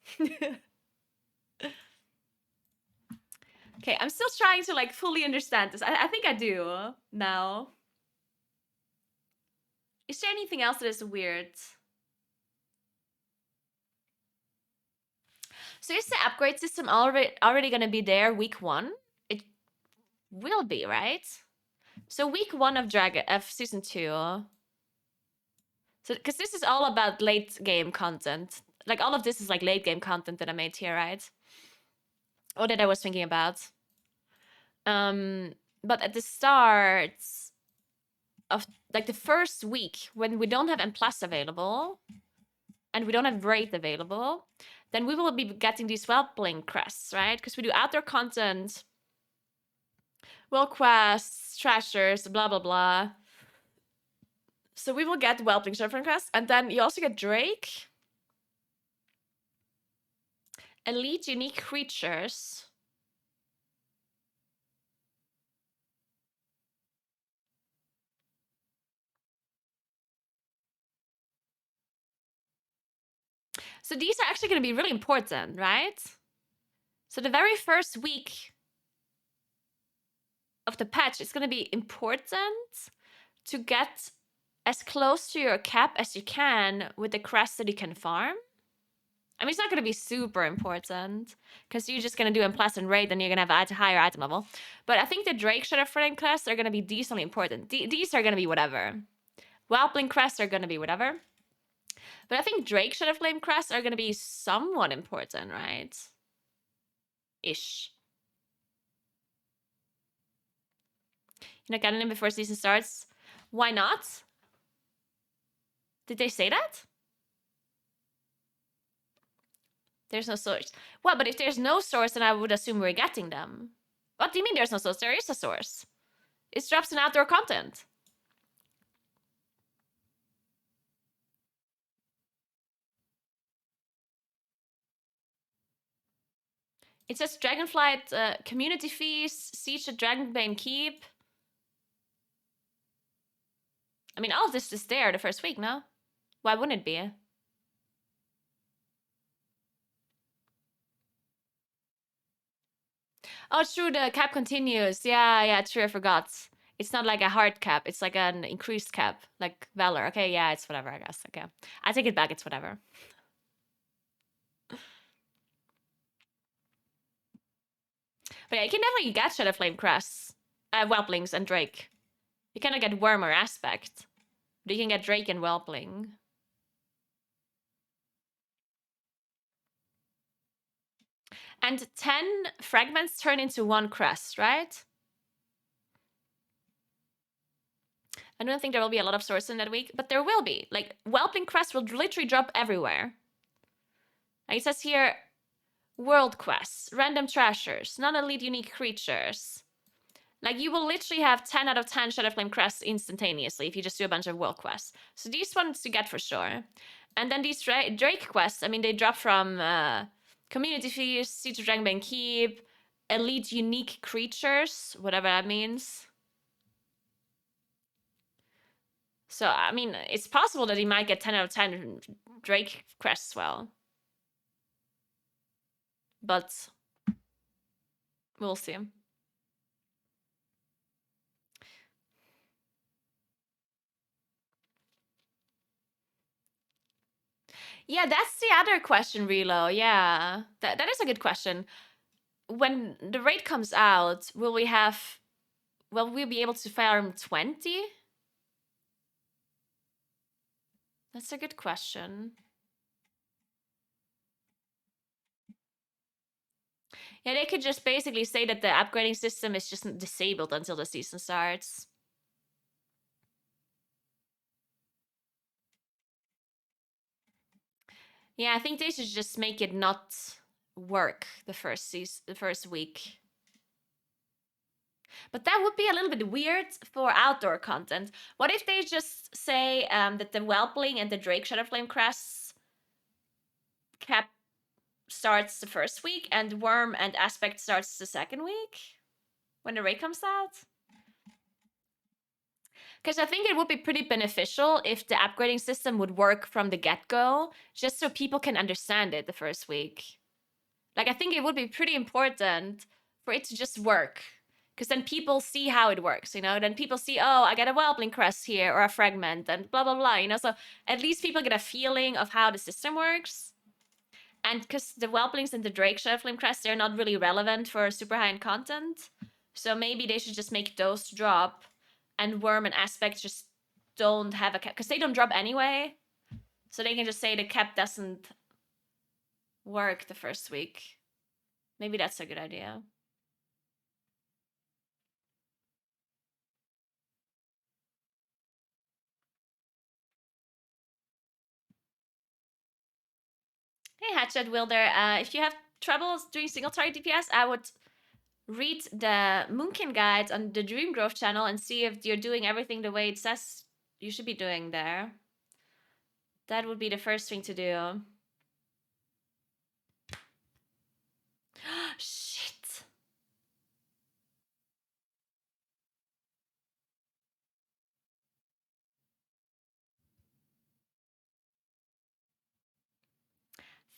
Okay, I'm still trying to like fully understand this. I think I do now. Is there anything else that is weird? So is the upgrade system already gonna be there week 1? It will be, right? So week 1 of season 2. So because this is all about late game content. Like all of this is like late game content that I made here, right? Or that I was thinking about. But at the start of like the first week when we don't have M+ available and we don't have Raid available, then we will be getting these Whelpling crests, right? Because we do outdoor content, world quests, treasures, blah, blah, blah. So we will get Whelpling Surfer quests, and then you also get Drake, elite unique creatures, so these are actually going to be really important, right? So the very first week of the patch, it's going to be important to get as close to your cap as you can with the crests that you can farm. I mean, it's not going to be super important because you're just going to do M+ and Raid, and you're going to have a higher item level. But I think the Drake Shadow Flame crests are going to be decently important. These are going to be whatever. Whelpling crests are going to be whatever. But I think Drake Shadow Flame crests are going to be somewhat important, right? Ish. You're not getting them before season starts? Why not? Did they say that? There's no source. Well, but if there's no source, then I would assume we're getting them. What do you mean there's no source? There is a source. It drops in outdoor content. It says Dragonflight community feast, Siege at Dragonbane Keep. I mean, all of this is there the first week, no? Why wouldn't it be? Oh, true, the cap continues. Yeah, true, I forgot. It's not like a hard cap, it's like an increased cap, like Valor. Okay, yeah, it's whatever, I guess. Okay. I take it back, it's whatever. But yeah, you can definitely get Shadow Flame crests, Whelplings and Drake. You cannot get Worm or Aspect, but you can get Drake and Whelpling. And 10 fragments turn into 1 crest, right? I don't think there will be a lot of sources in that week, but there will be. Like, Whelpling crests will literally drop everywhere. Like it says here, world quests, random treasures, non-elite unique creatures. Like, you will literally have 10 out of 10 Shadowflame crests instantaneously if you just do a bunch of world quests. So these ones you get for sure. And then these Drake quests, I mean, they drop from Community Feast, Siege of Dragonbane Keep, elite unique creatures, whatever that means. So, I mean, it's possible that he might get 10 out of 10 Drake quests as well. But we'll see. Yeah, that's the other question, Relo. Yeah, that is a good question. When the raid comes out, will we be able to farm 20? That's a good question. Yeah, they could just basically say that the upgrading system is just disabled until the season starts. Yeah, I think they should just make it not work the first week. But that would be a little bit weird for outdoor content. What if they just say that the Whelpling and the Drake Shadowflame crests cap starts the first week and Worm and Aspect starts the second week when the raid comes out? Because I think it would be pretty beneficial if the upgrading system would work from the get-go, just so people can understand it the first week. Like, I think it would be pretty important for it to just work. Because then people see how it works, you know? Then people see, oh, I get a Whelpling crest here or a fragment and blah, blah, blah, you know? So at least people get a feeling of how the system works. And because the Whelplings and the Drake Shadowflame crest, they're not really relevant for super high-end content. So maybe they should just make those drop and Worm and Aspect just don't have a cap. Because they don't drop anyway. So they can just say the cap doesn't work the first week. Maybe that's a good idea. Hey, Hatchet Wilder. If you have troubles doing single target DPS, I would read the Moonkin guides on the Dreamgrowth channel and see if you're doing everything the way it says you should be doing there. That would be the first thing to do. Shit.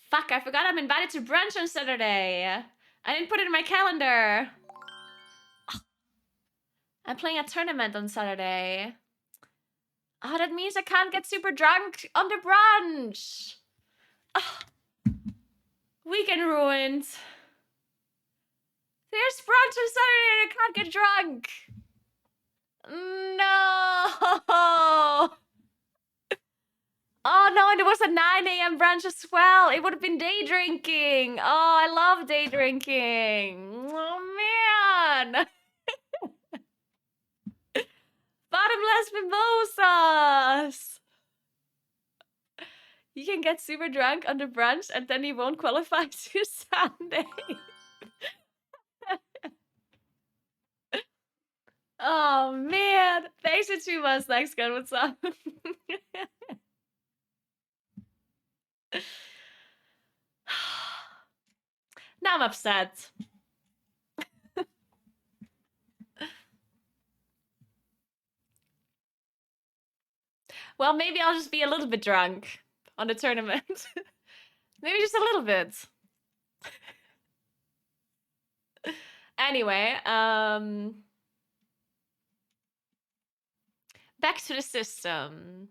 Fuck, I forgot I'm invited to brunch on Saturday. I didn't put it in my calendar. I'm playing a tournament on Saturday. Oh, that means I can't get super drunk on the brunch. Oh. Weekend ruined. There's brunch on Saturday and I can't get drunk. No. Oh no, and it was a 9 a.m. brunch as well. It would have been day drinking. Oh, I love day drinking. Oh man. Bottomless mimosas. You can get super drunk on the brunch and then you won't qualify to Sunday. Oh man. Thanks for 2 months, next gun. What's up? Now I'm upset. Well, maybe I'll just be a little bit drunk on the tournament. Maybe just a little bit. Anyway, back to the system.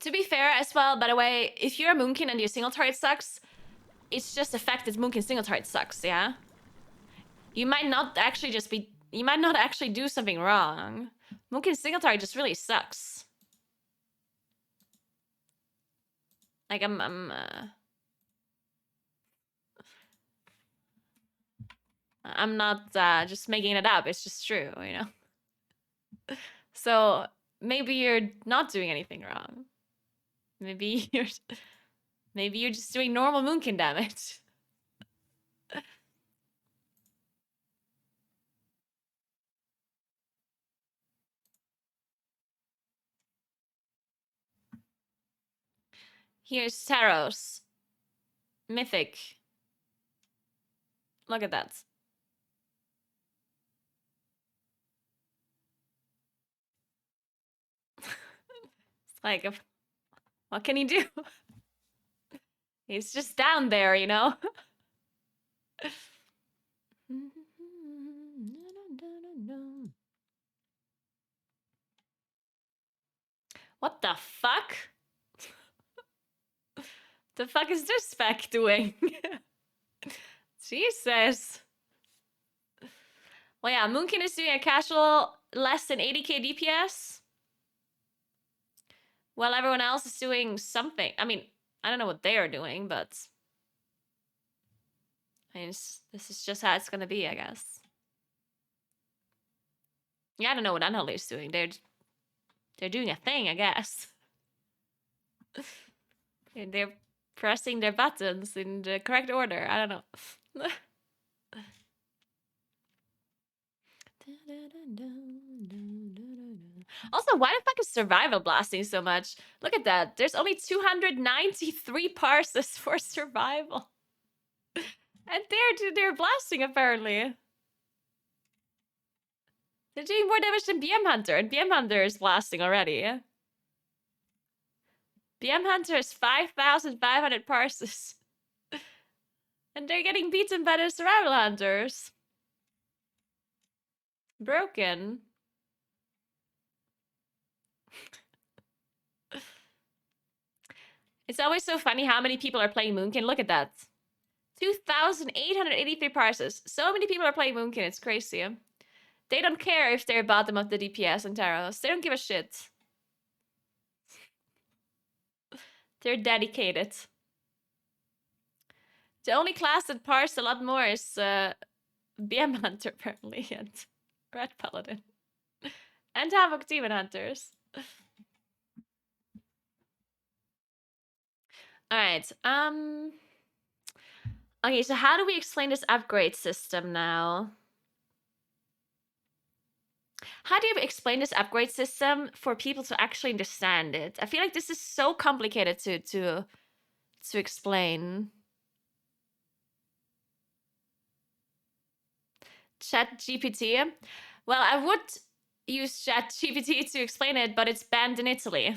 To be fair as well, by the way, if you're a Moonkin and your single target sucks, it's just the fact that Moonkin single target sucks, yeah? You might not actually do something wrong. Moonkin single target just really sucks. Like, I'm not just making it up, it's just true, you know? So, maybe you're not doing anything wrong. Maybe you're just doing normal Moonkin damage. Here's Taros. Mythic. Look at that. It's like, what can he do? He's just down there, you know? What the fuck? The fuck is this spec doing? Jesus. Well, yeah, Moonkin is doing a casual less than 80k DPS. While everyone else is doing something. I mean, I don't know what they are doing, but I mean, this is just how it's gonna be, I guess. Yeah, I don't know what Unholy is doing. They're doing a thing, I guess. They're pressing their buttons in the correct order. I don't know. Also, why the fuck is survival blasting so much? Look at that. There's only 293 parses for survival. And they're blasting, apparently. They're doing more damage than BM Hunter, and BM Hunter is blasting already. BM Hunter is 5,500 parses. And they're getting beaten by the survival hunters. Broken. It's always so funny how many people are playing Moonkin. Look at that. 2,883 parses. So many people are playing Moonkin. It's crazy. They don't care if they're bottom of the DPS and Taros. They don't give a shit. They're dedicated. The only class that parse a lot more is BM Hunter, apparently, and Red Paladin. And Havoc Demon Hunters. Alright, okay, so how do we explain this upgrade system now? How do you explain this upgrade system for people to actually understand it? I feel like this is so complicated to explain. ChatGPT. Well, I would use ChatGPT to explain it, but it's banned in Italy.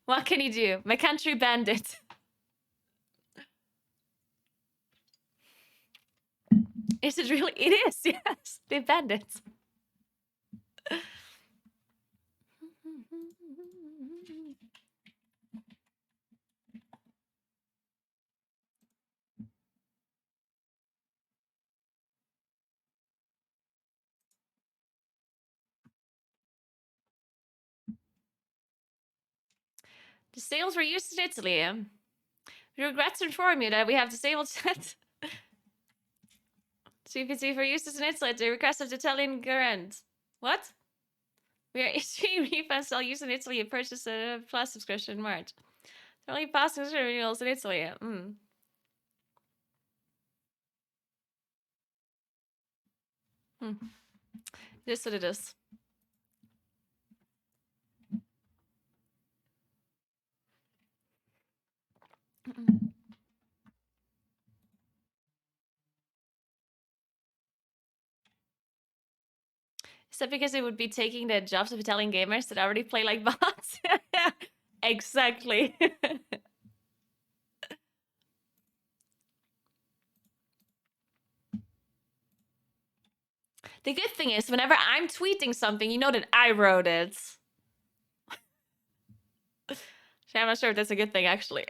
What can you do? My country banned it. Is it really? It is, yes. They banned it. The sales were used in Italy. We regret to inform you that we have disabled chat GPT for uses in Italy at the request of the Italian government. What? We are issuing refunds to all users in Italy and purchase a Plus subscription in March. They're only passing renewals in Italy. It is what it is. Is that because it would be taking the jobs of Italian gamers that already play like bots? Exactly. The good thing is, whenever I'm tweeting something, you know that I wrote it. I'm not sure if that's a good thing, actually.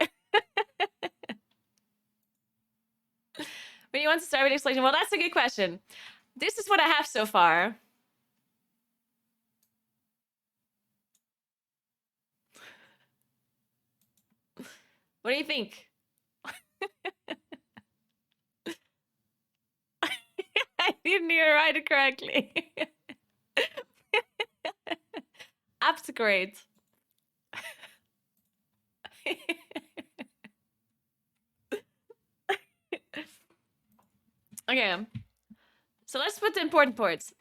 When you want to start with explanation, well, that's a good question. This is what I have so far. What do you think? I didn't even write it correctly. Upgrade. Okay. So let's put the important parts.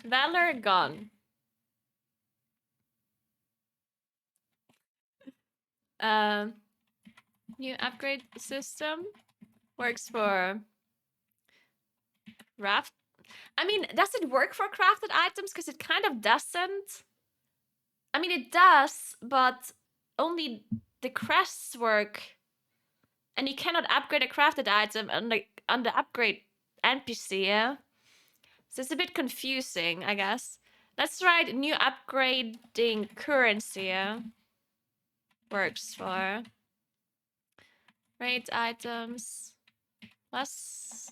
Valor gone. New upgrade system works for craft. I mean, does it work for crafted items? Because it kind of doesn't. I mean, it does, but only the crests work. And you cannot upgrade a crafted item on the upgrade NPC, yeah? So it's a bit confusing, I guess. Let's write new upgrading currency, yeah? Works for rate items plus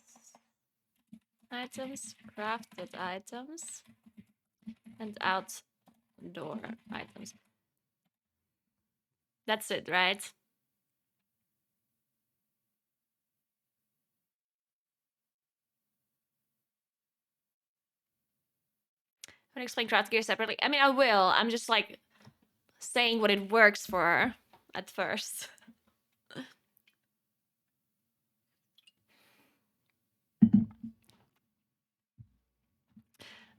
items, crafted items, and outdoor items. That's it, right? I'm gonna explain craft gear separately. I mean, I will. I'm just like saying what it works for at first.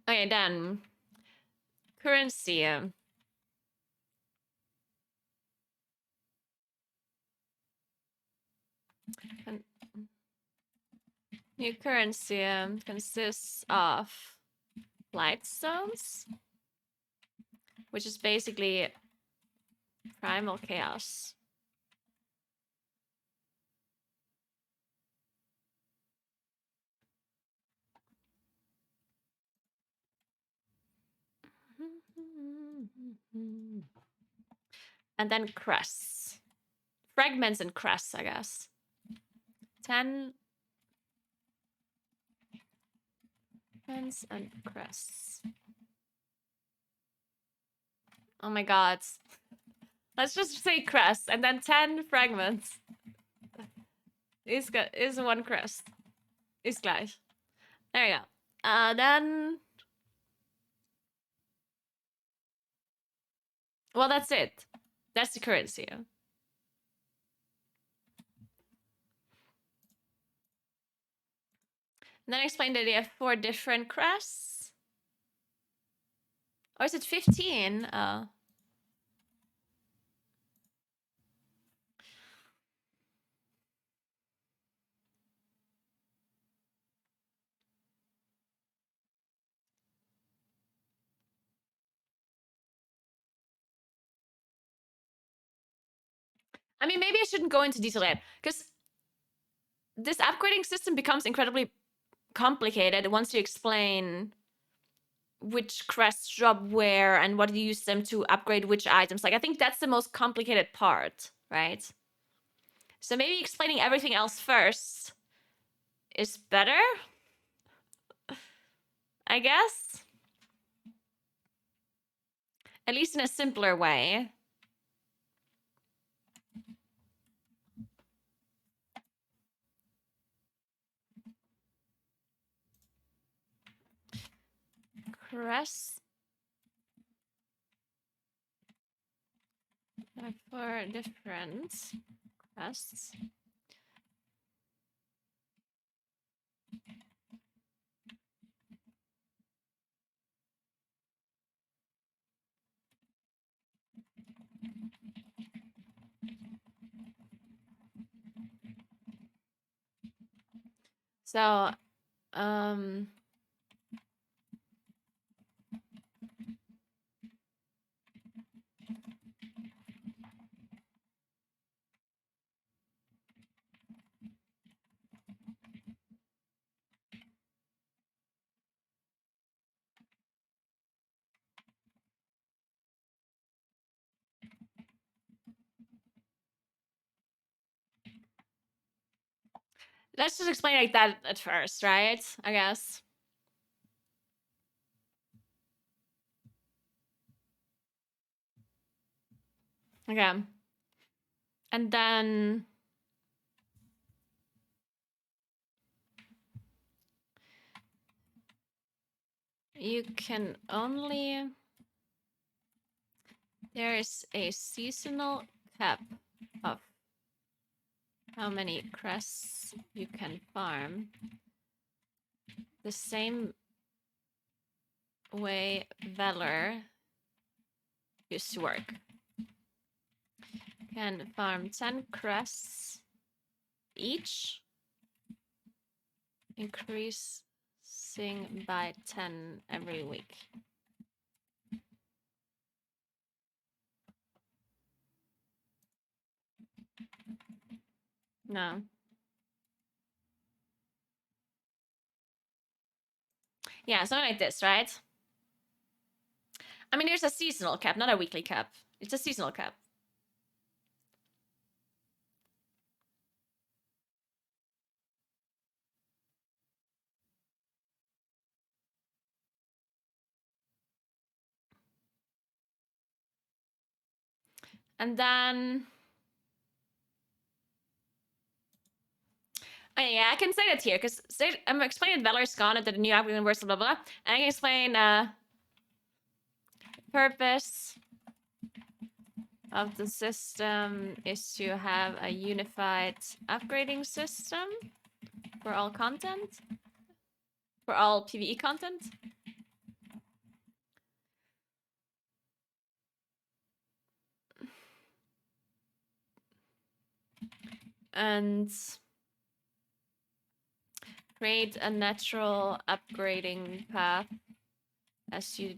Okay, then currency. New currency consists of light stones, which is basically primal chaos. And then crests. Fragments and crests, I guess. 10 fragments and crests. Oh my god. Let's just say crest and then 10 fragments. Is one crest. Is gleich. There you go. Then... Well, that's it. That's the currency. And then I explained that they have 4 different crests. Or is it 15? I mean, maybe I shouldn't go into detail yet, because this upgrading system becomes incredibly complicated once you explain which crests drop where and what you use them to upgrade which items. Like, I think that's the most complicated part, right? So maybe explaining everything else first is better, I guess. At least in a simpler way. Crests. 4 different crests. So, let's just explain like that at first, right? I guess. Okay. And then... you can only... There is a seasonal cap of how many crests you can farm the same way Valor used to work. Can farm 10 crests each, increasing by 10 every week. No. Yeah, something like this, right? I mean, there's a seasonal cap, not a weekly cap. It's a seasonal cap. And then... oh, yeah, I can say that here, because I'm explaining Valor's gone into the new upgrade universe, blah, blah, blah. And I can explain purpose of the system is to have a unified upgrading system for all content, for all PvE content. And create a natural upgrading path as you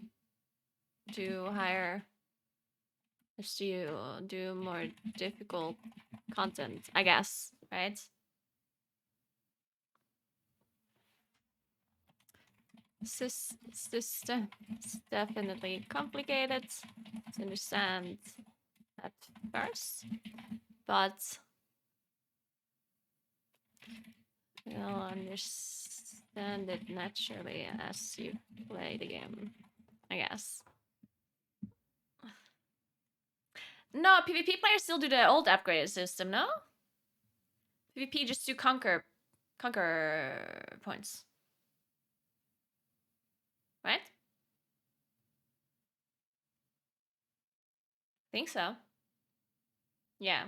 do higher, as you do more difficult content, I guess, right? System is definitely complicated to understand at first, but you'll understand it naturally as you play the game, I guess. No, PvP players still do the old upgraded system, no? PvP just do conquer points. Right? Think so. Yeah.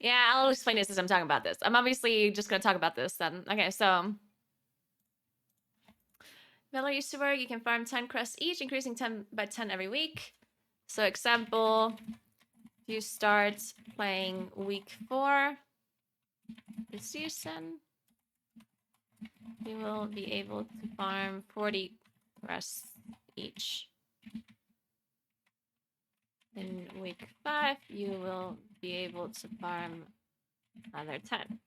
Yeah, I'll explain this as I'm talking about this. I'm obviously just going to talk about this then. Okay, so... Valor used to work, you can farm 10 crests each, increasing 10 by 10 every week. So example, you start playing week 4 this season, you will be able to farm 40 crests each. In week 5, you will be able to farm another 10.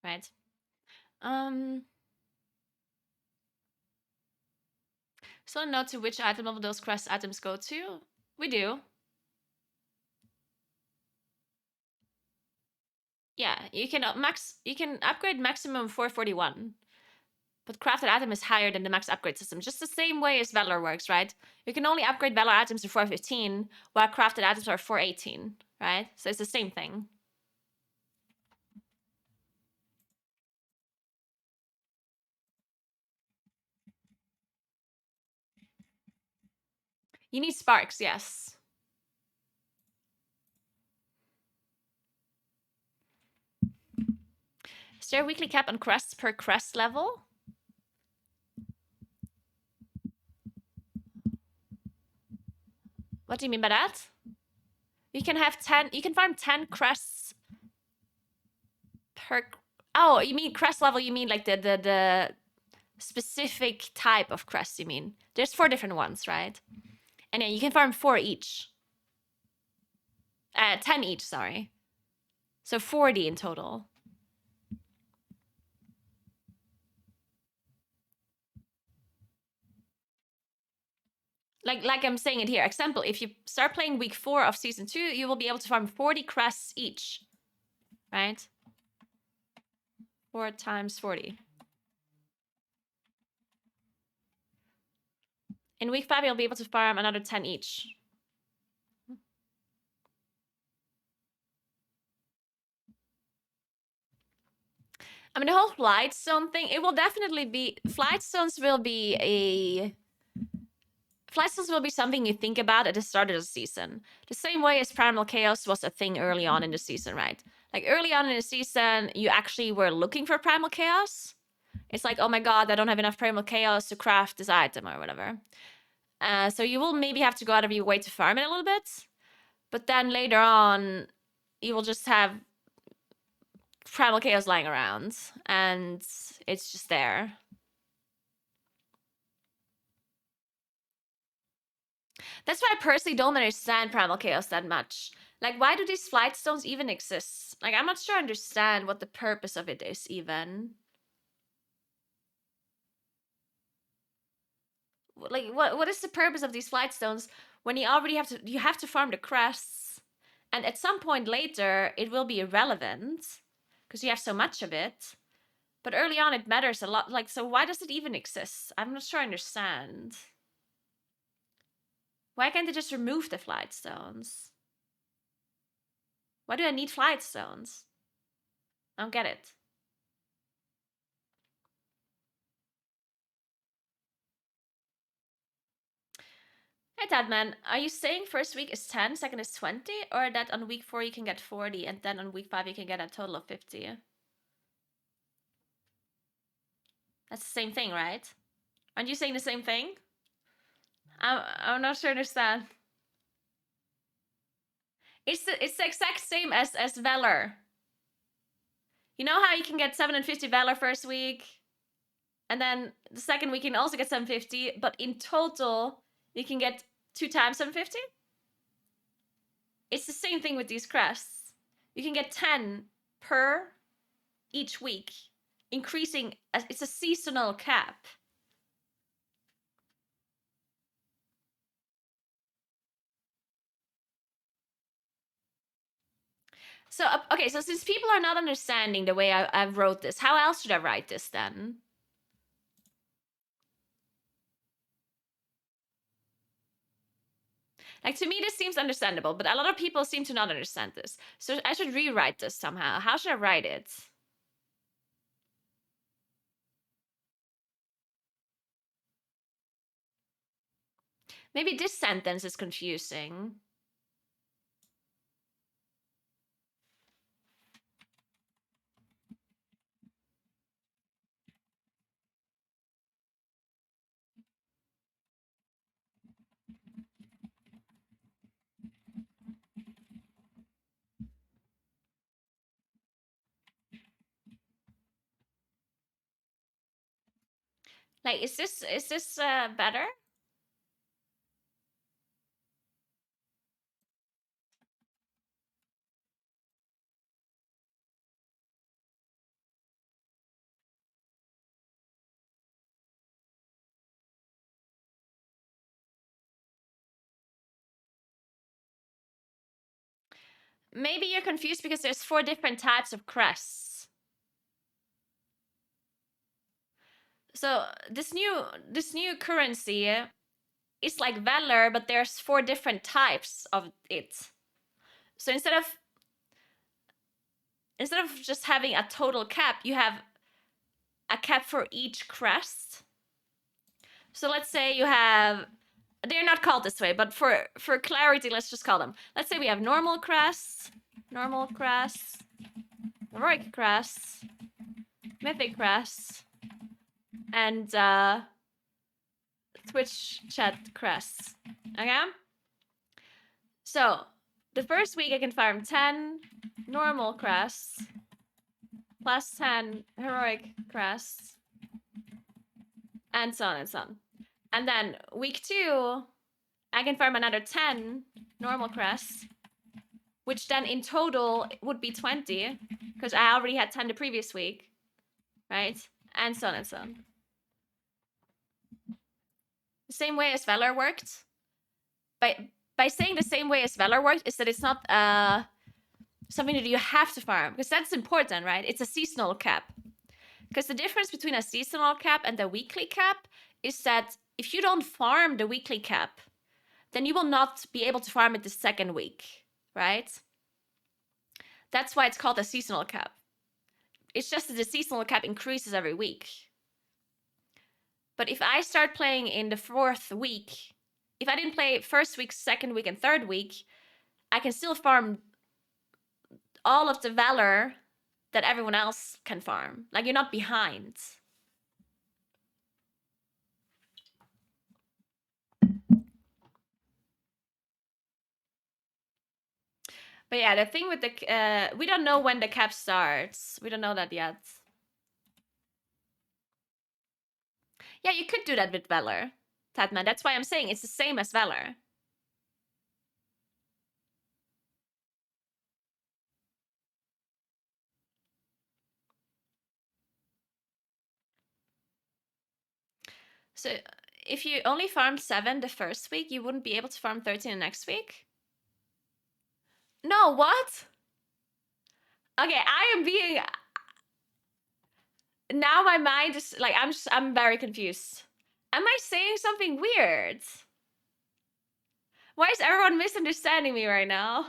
Right? So note to which item level those crest items go to. We do. Yeah, you can upgrade maximum 441. But crafted item is higher than the max upgrade system. Just the same way as Valor works, right? You can only upgrade Valor items to 415, while crafted items are 418, right? So it's the same thing. You need sparks, yes. Is there a weekly cap on crests per crest level? What do you mean by that? You can have 10, you can farm 10 crests per... Oh, you mean crest level, you mean like the specific type of crest, you mean? There's 4 different ones, right? And yeah, you can farm 4 each. 10 each, sorry. So 40 in total. Like I'm saying it here. Example, if you start playing week 4 of season 2, you will be able to farm 40 crests each. Right? 4 times 40. In week 5, you'll be able to farm another 10 each. I mean, the whole flight zone thing, it will definitely be... Flight zones will be something you think about at the start of the season. The same way as Primal Chaos was a thing early on in the season, right? Like, early on in the season, you actually were looking for Primal Chaos. It's like, oh my god, I don't have enough Primal Chaos to craft this item or whatever. So you will maybe have to go out of your way to farm it a little bit. But then later on, you will just have Primal Chaos lying around. And it's just there. That's why I personally don't understand Primal Chaos that much. Like, why do these flight stones even exist? Like, I'm not sure I understand what the purpose of it is, even. Like, what is the purpose of these flight stones when you already have to farm the crests, and at some point later it will be irrelevant because you have so much of it. But early on it matters a lot. Like, so why does it even exist? I'm not sure I understand. Why can't they just remove the flight stones? Why do I need flight stones? I don't get it. Hey Tadman, are you saying first week is 10, second is 20? Or that on week 4 you can get 40 and then on week 5 you can get a total of 50? That's the same thing, right? Aren't you saying the same thing? I'm not sure I understand. It's the exact same as Valor. You know how you can get 750 Valor first week? And then the second week you can also get 750, but in total you can get 2 times 750? It's the same thing with these crests. You can get 10 per each week, increasing. It's a seasonal cap. So, okay, so since people are not understanding the way I wrote this, how else should I write this then? Like, to me, this seems understandable, but a lot of people seem to not understand this. So I should rewrite this somehow. How should I write it? Maybe this sentence is confusing. Like, is this better? Maybe you're confused because there's 4 different types of crests. So this new currency is like Valor, but there's 4 different types of it. So instead of just having a total cap, you have a cap for each crest. So let's say you have, they're not called this way, but for clarity, let's just call them. Let's say we have normal crests, heroic crests, mythic crests, and Twitch chat crests. Okay? So the first week I can farm 10 normal crests plus 10 heroic crests, and so on and so on. And then week 2, I can farm another 10 normal crests, which then in total would be 20, because I already had 10 the previous week, right? And so on and so on. The same way as Valor worked. By saying the same way as Valor worked is that it's not something that you have to farm, because that's important, right? It's a seasonal cap. Because the difference between a seasonal cap and a weekly cap is that if you don't farm the weekly cap, then you will not be able to farm it the second week, right? That's why it's called a seasonal cap. It's just that the seasonal cap increases every week. But if I start playing in the 4th week, if I didn't play first week, second week, and third week, I can still farm all of the valor that everyone else can farm. Like, you're not behind. But yeah, the thing with the... we don't know when the cap starts. We don't know that yet. Yeah, you could do that with Valor, Tatman. That's why I'm saying it's the same as Valor. So if you only farm 7 the first week, you wouldn't be able to farm 13 the next week? No, what? Okay, I am being... Now my mind is like, I'm very confused. Am I saying something weird? Why is everyone misunderstanding me right now?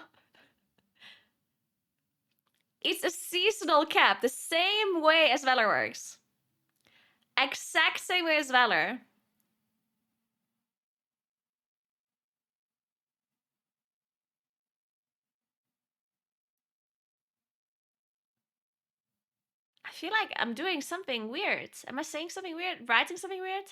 It's a seasonal cap, the same way as Valor works. Exact same way as Valor. I feel like I'm doing something weird. Am I saying something weird? Writing something weird?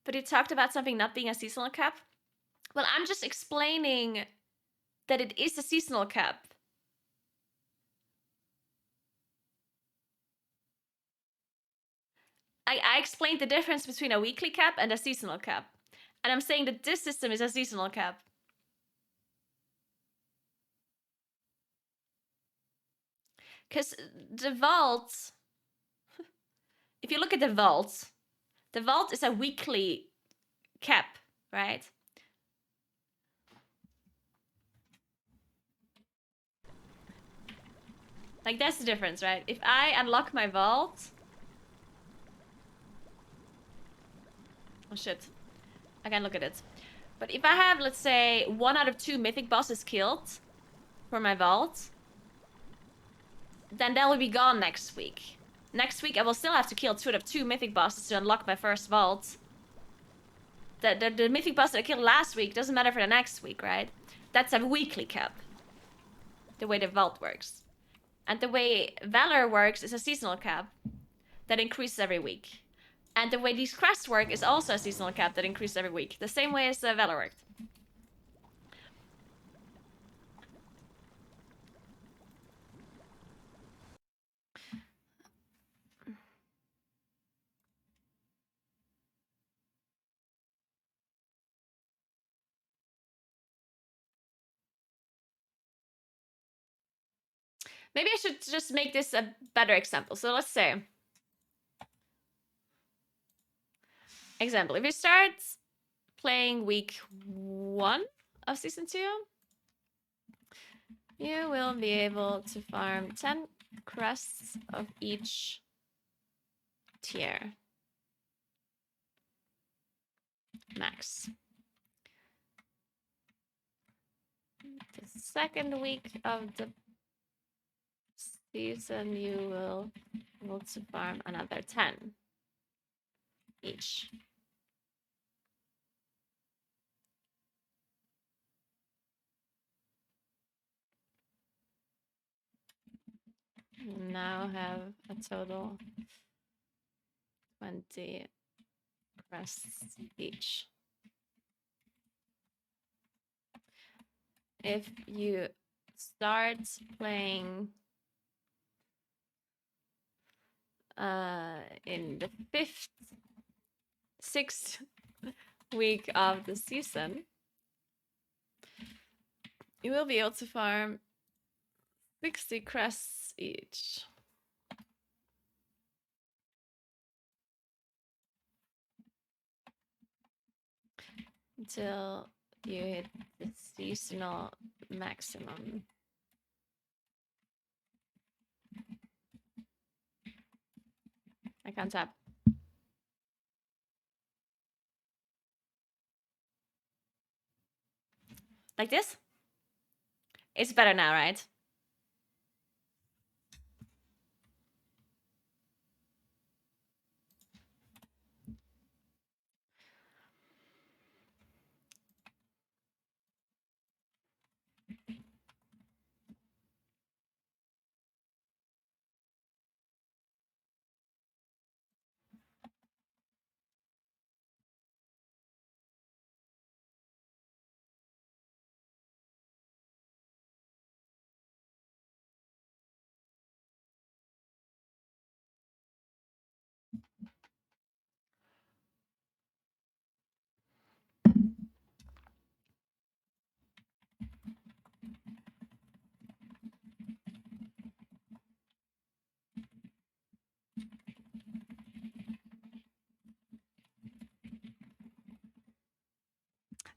But you talked about something not being a seasonal cap? Well, I'm just explaining that it is a seasonal cap. I explained the difference between a weekly cap and a seasonal cap. And I'm saying that this system is a seasonal cap. Because the vault, if you look at the vault is a weekly cap, right? Like, that's the difference, right? If I unlock my vault... Oh shit, I can't look at it. But if I have, let's say, 1 out of 2 mythic bosses killed for my vault, then that will be gone next week. Next week I will still have to kill 2 out of 2 mythic bosses to unlock my first vault. The mythic boss that I killed last week doesn't matter for the next week, right? That's a weekly cap. The way the vault works. And the way Valor works is a seasonal cap that increases every week. And the way these quests work is also a seasonal cap that increases every week. The same way as Valor worked. Maybe I should just make this a better example. So let's say... Example, if you start playing week 1 of season 2, you will be able to farm 10 crests of each tier. Max. The second week of the season, you will be able to farm another 10 each. You now have a total 20 crests each. If you start playing in the 6th week of the season, you will be able to farm 60 crests each. until you hit the seasonal maximum. I can't tap. Like this? It's better now, right?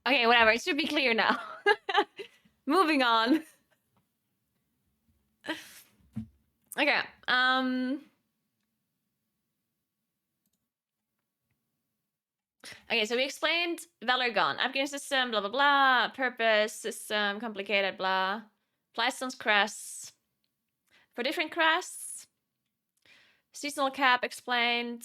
Okay, whatever. It should be clear now. Moving on. Okay. Okay, so we explained Valor Gone. Upgrading system, blah, blah, blah. Purpose, system, complicated, blah. Plystone's crests. For different crests. Seasonal cap explained.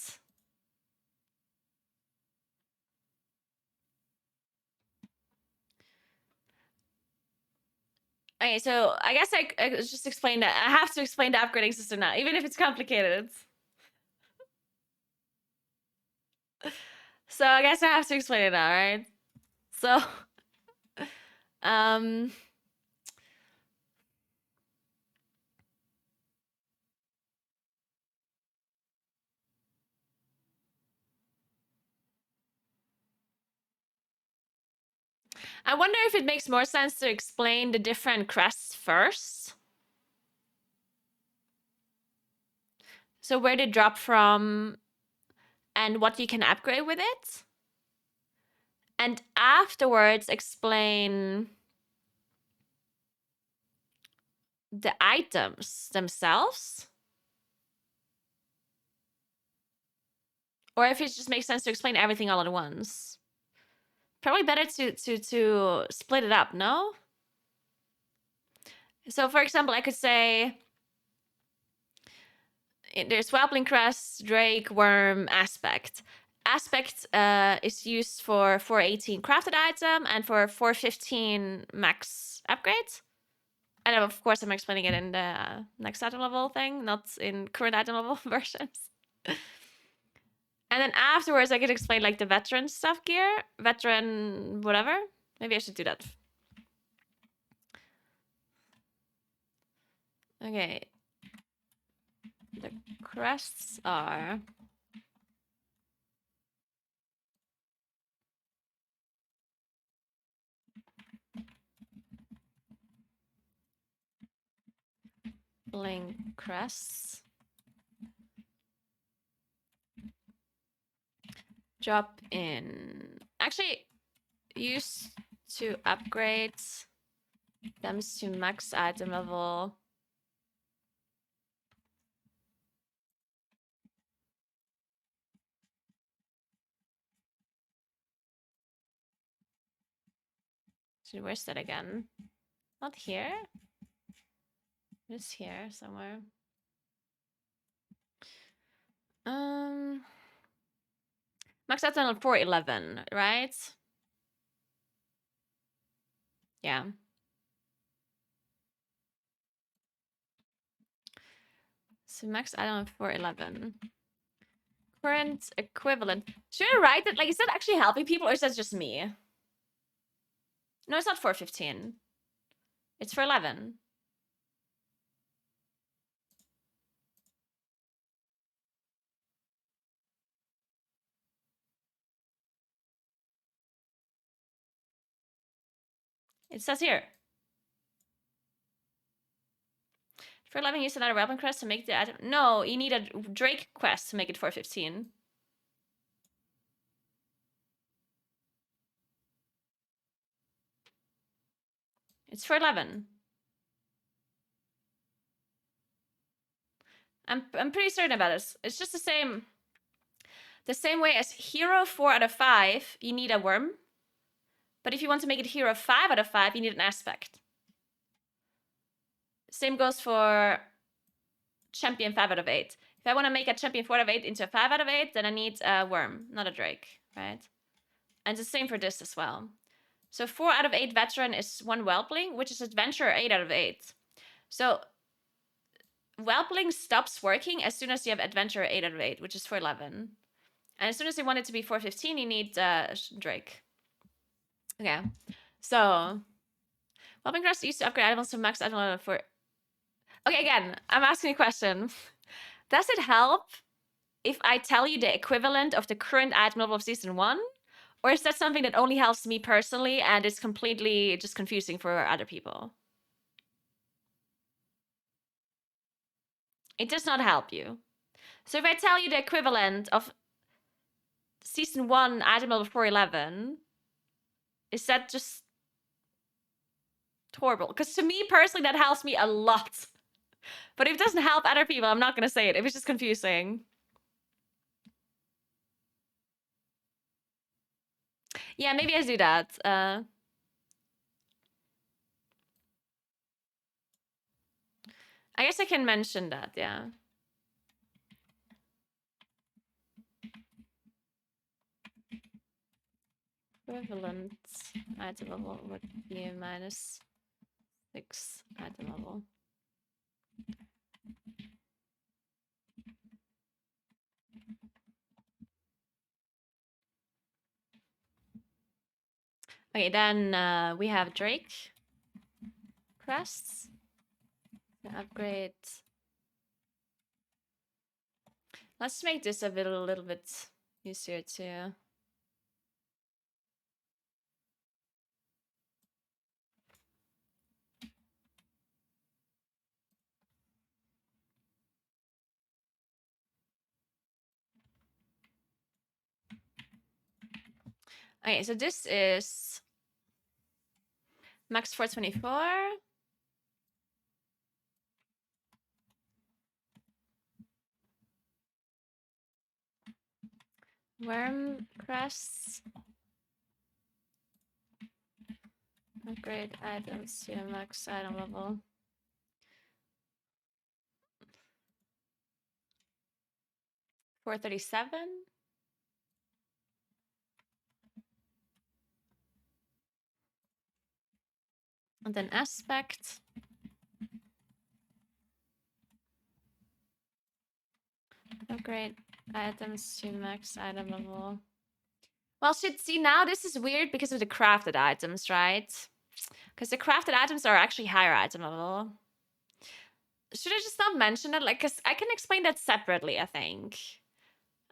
Okay, so I guess I just explained that. I have to explain the upgrading system now, even if it's complicated. So I guess I have to explain it now, right? So, I wonder if it makes more sense to explain the different crests first. So where they drop from and what you can upgrade with it. And afterwards explain the items themselves. Or if it just makes sense to explain everything all at once. Probably better to split it up, no? So for example, I could say there's Whelpling Crest, Drake, Worm, Aspect. Aspect is used for 418 crafted item and for 415 max upgrades. And of course, I'm explaining it in the next item level thing, not in current item level versions. And then afterwards, I could explain like the veteran stuff gear, veteran whatever. Maybe I should do that. Okay. The crests are... Blink crests. Drop in. Actually, used to upgrade them to max item level. So where's that again? Not here. It's here somewhere. Max item level 411, right? Yeah. So max item 411. Current equivalent. Should I write it? Like, is that actually helping people or is that just me? No, it's not 415. It's for 11. It says here. For 11, use another weapon quest to make the item. No, you need a Drake quest to make it 415. It's for 11. I'm pretty certain about this. It's just the same way as hero 4 out of 5, you need a worm. But if you want to make it hero 5 out of 5, you need an aspect. Same goes for champion 5 out of 8. If I want to make a champion 4 out of 8 into a 5 out of 8, then I need a worm, not a drake, right? And it's the same for this as well. So 4 out of 8 veteran is 1 whelpling, which is adventurer 8 out of 8. So whelpling stops working as soon as you have adventurer 8 out of 8, which is for 11. And as soon as you want it to be 415, you need drake. Okay, so whelpling crest used to upgrade items to max item level for... Okay, again, I'm asking a question. Does it help if I tell you the equivalent of the current item level of season 1? Or is that something that only helps me personally and is completely just confusing for other people? It does not help you. So if I tell you the equivalent of season 1 item level 411, is that just horrible? Because to me personally, that helps me a lot. But if it doesn't help other people, I'm not going to say it. It was just confusing. Yeah, maybe I do that. I guess I can mention that, yeah. Equivalent item level would be minus 6 item level. Okay, then we have Drake crests. The upgrade. Let's make this a little bit easier too. Okay, so this is max 424. Worm crests. Upgrade items to max item level. $437. And then aspect. Upgrade items to max item level. Well, see, now this is weird because of the crafted items, right? Because the crafted items are actually higher item level. Should I just not mention it? Like, because I can explain that separately, I think.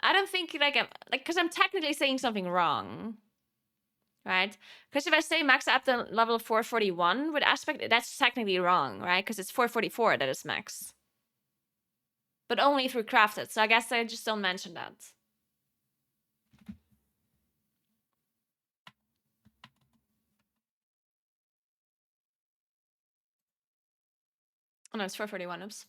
I don't think, because I'm technically saying something wrong. Right? Because if I say max item level 441 with aspect, that's technically wrong, right? Because it's 444 that is max. But only through crafted, so I guess I just don't mention that. Oh no, it's 441, oops.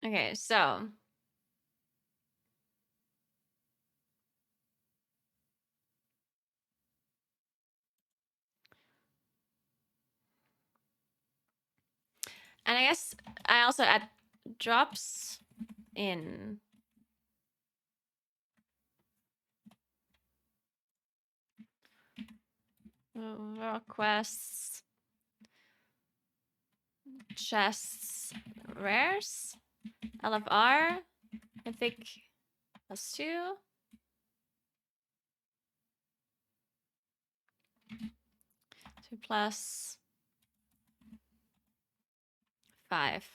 Okay, so and I guess I also add drops in quests, chests, rares, LFR, I think +2. 2 plus 5.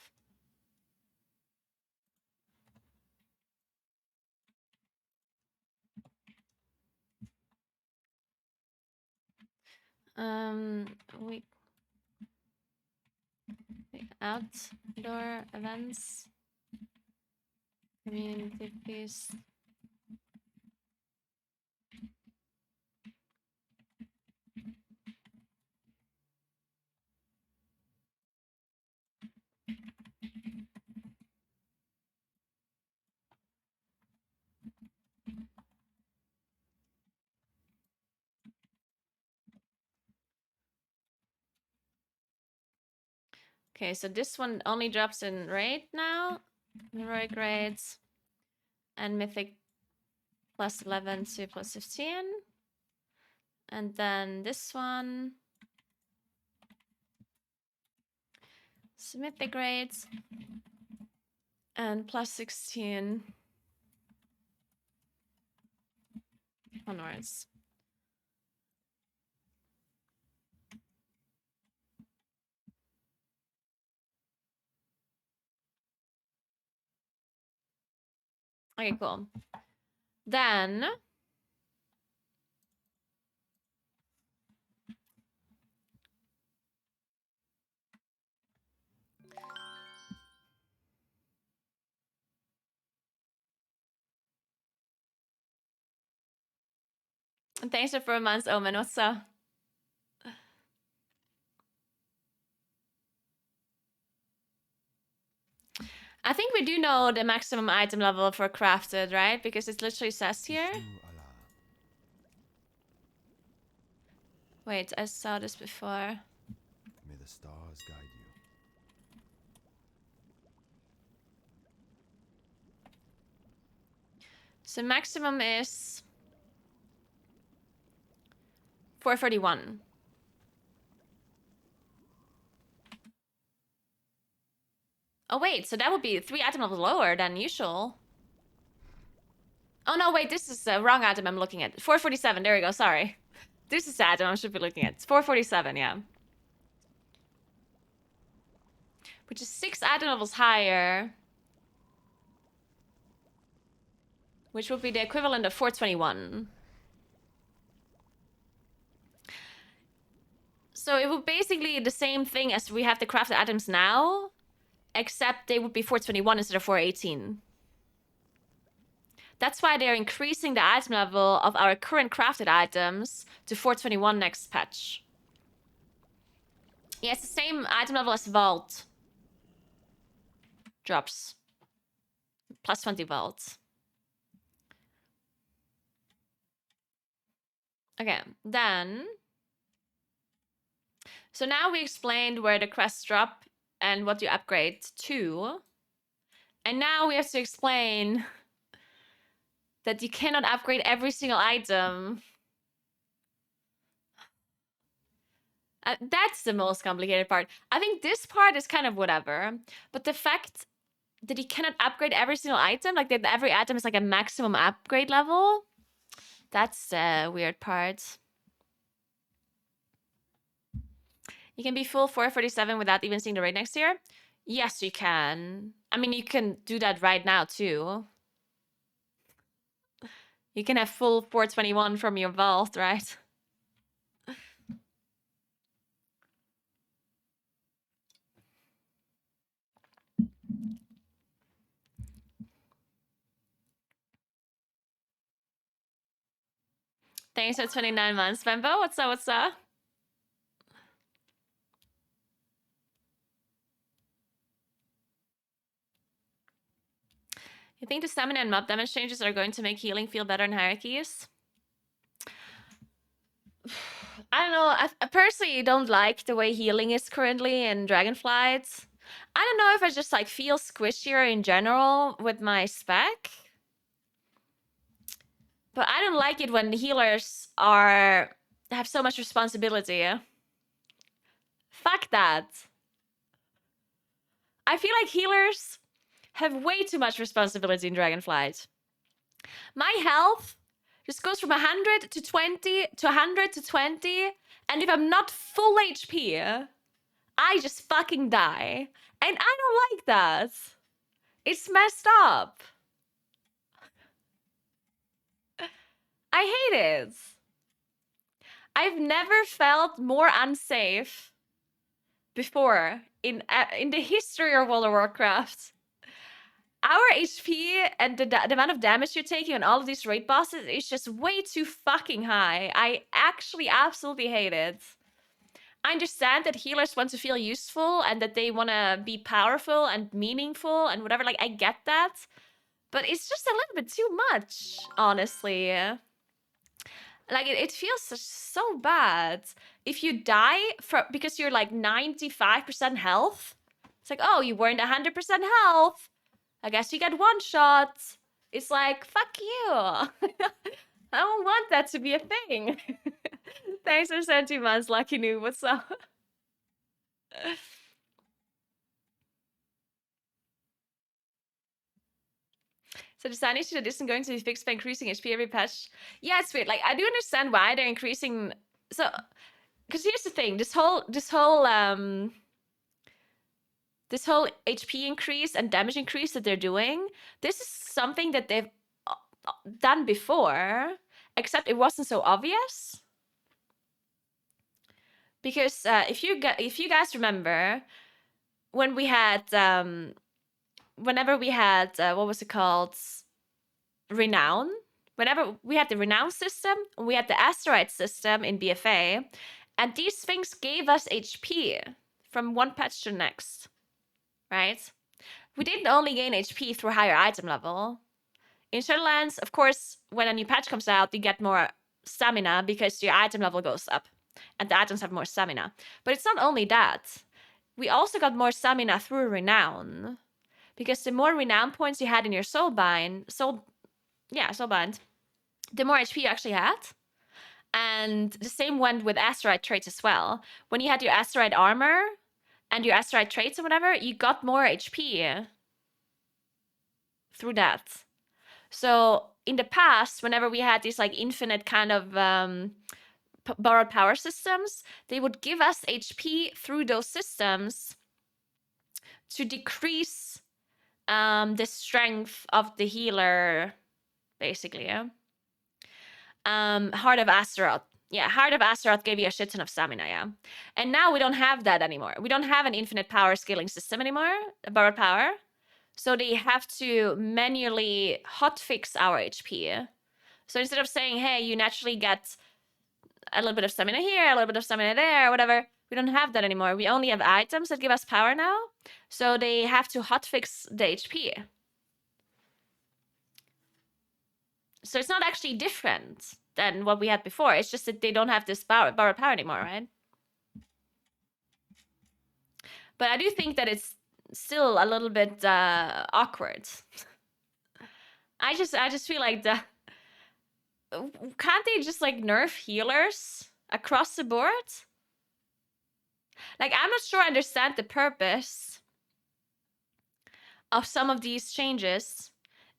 We outdoor events, community feast. Okay, so this one only drops in raid now. Heroic raids and mythic +11 to +15. And then this one. Mythic raids and +16 onwards. Okay, cool. Then thanks for 4 months, Omen. What's up? I think we do know the maximum item level for crafted, right? Because it literally says here. Wait, I saw this before. May the stars guide you. So maximum is 441. Oh wait, so that would be 3 item levels lower than usual. Oh no, wait, this is the wrong item I'm looking at. 447, there we go, sorry. This is the item I should be looking at. It's 447, yeah. Which is 6 item levels higher. Which would be the equivalent of 421. So it would basically the same thing as we have the crafted items now, except they would be 421 instead of 418. That's why they're increasing the item level of our current crafted items to 421 next patch. Yeah, it's the same item level as Vault. Drops. +20 Vault. Okay, then... So now we explained where the quests drop and what you upgrade to. And now we have to explain that you cannot upgrade every single item. That's the most complicated part. I think this part is kind of whatever. But the fact that you cannot upgrade every single item, like that every item is like a maximum upgrade level, that's the weird part. You can be full 447 without even seeing the raid next year? Yes, you can. I mean, you can do that right now, too. You can have full 421 from your vault, right? Thanks for 29 months, Bembo. What's up, what's up? You think the stamina and mob damage changes are going to make healing feel better in hierarchies? I don't know. I personally don't like the way healing is currently in Dragonflight. I don't know if I just like feel squishier in general with my spec. But I don't like it when healers have so much responsibility. Fuck that. I feel like healers have way too much responsibility in Dragonflight. My health just goes from 100 to 20 to 100 to 20. And if I'm not full HP, I just fucking die. And I don't like that. It's messed up. I hate it. I've never felt more unsafe before in the history of World of Warcraft. Our HP and the amount of damage you're taking on all of these raid bosses is just way too fucking high. I actually absolutely hate it. I understand that healers want to feel useful and that they want to be powerful and meaningful and whatever. Like, I get that. But it's just a little bit too much, honestly. Like, it feels so bad. If you die because you're like 95% health, it's like, oh, you weren't 100% health. I guess you get one shot. It's like, fuck you. I don't want that to be a thing. Thanks for 17 months, Lucky Noob. What's up? So the sign issue that isn't going to be fixed by increasing HP every patch. Yeah, it's weird. Like, I do understand why they're increasing. So, because here's the thing: this whole HP increase and damage increase that they're doing, this is something that they've done before, except it wasn't so obvious. Because if you guys remember, when we had whenever we had what was it called, Renown. Whenever we had the Renown system, we had the Asteroid system in BFA, and these things gave us HP from one patch to the next. Right? We didn't only gain HP through higher item level. In Shadowlands, of course, when a new patch comes out, you get more stamina because your item level goes up and the items have more stamina. But it's not only that. We also got more stamina through Renown, because the more Renown points you had in your Soulbind, the more HP you actually had. And the same went with Asteroid traits as well. When you had your Asteroid armor and your Asteroid traits and whatever, you got more HP through that. So in the past, whenever we had these like infinite kind of borrowed power systems, they would give us HP through those systems to decrease the strength of the healer, basically. Heart of Astaroth. Yeah, Heart of Astaroth gave you a shit ton of stamina, yeah. And now we don't have that anymore. We don't have an infinite power scaling system anymore, a borrowed power. So they have to manually hotfix our HP. So instead of saying, hey, you naturally get a little bit of stamina here, a little bit of stamina there, whatever, we don't have that anymore. We only have items that give us power now. So they have to hotfix the HP. So it's not actually different than what we had before. It's just that they don't have this borrowed power anymore, right? But I do think that it's still a little bit awkward. I just feel like can't they just like nerf healers across the board? Like, I'm not sure I understand the purpose of some of these changes.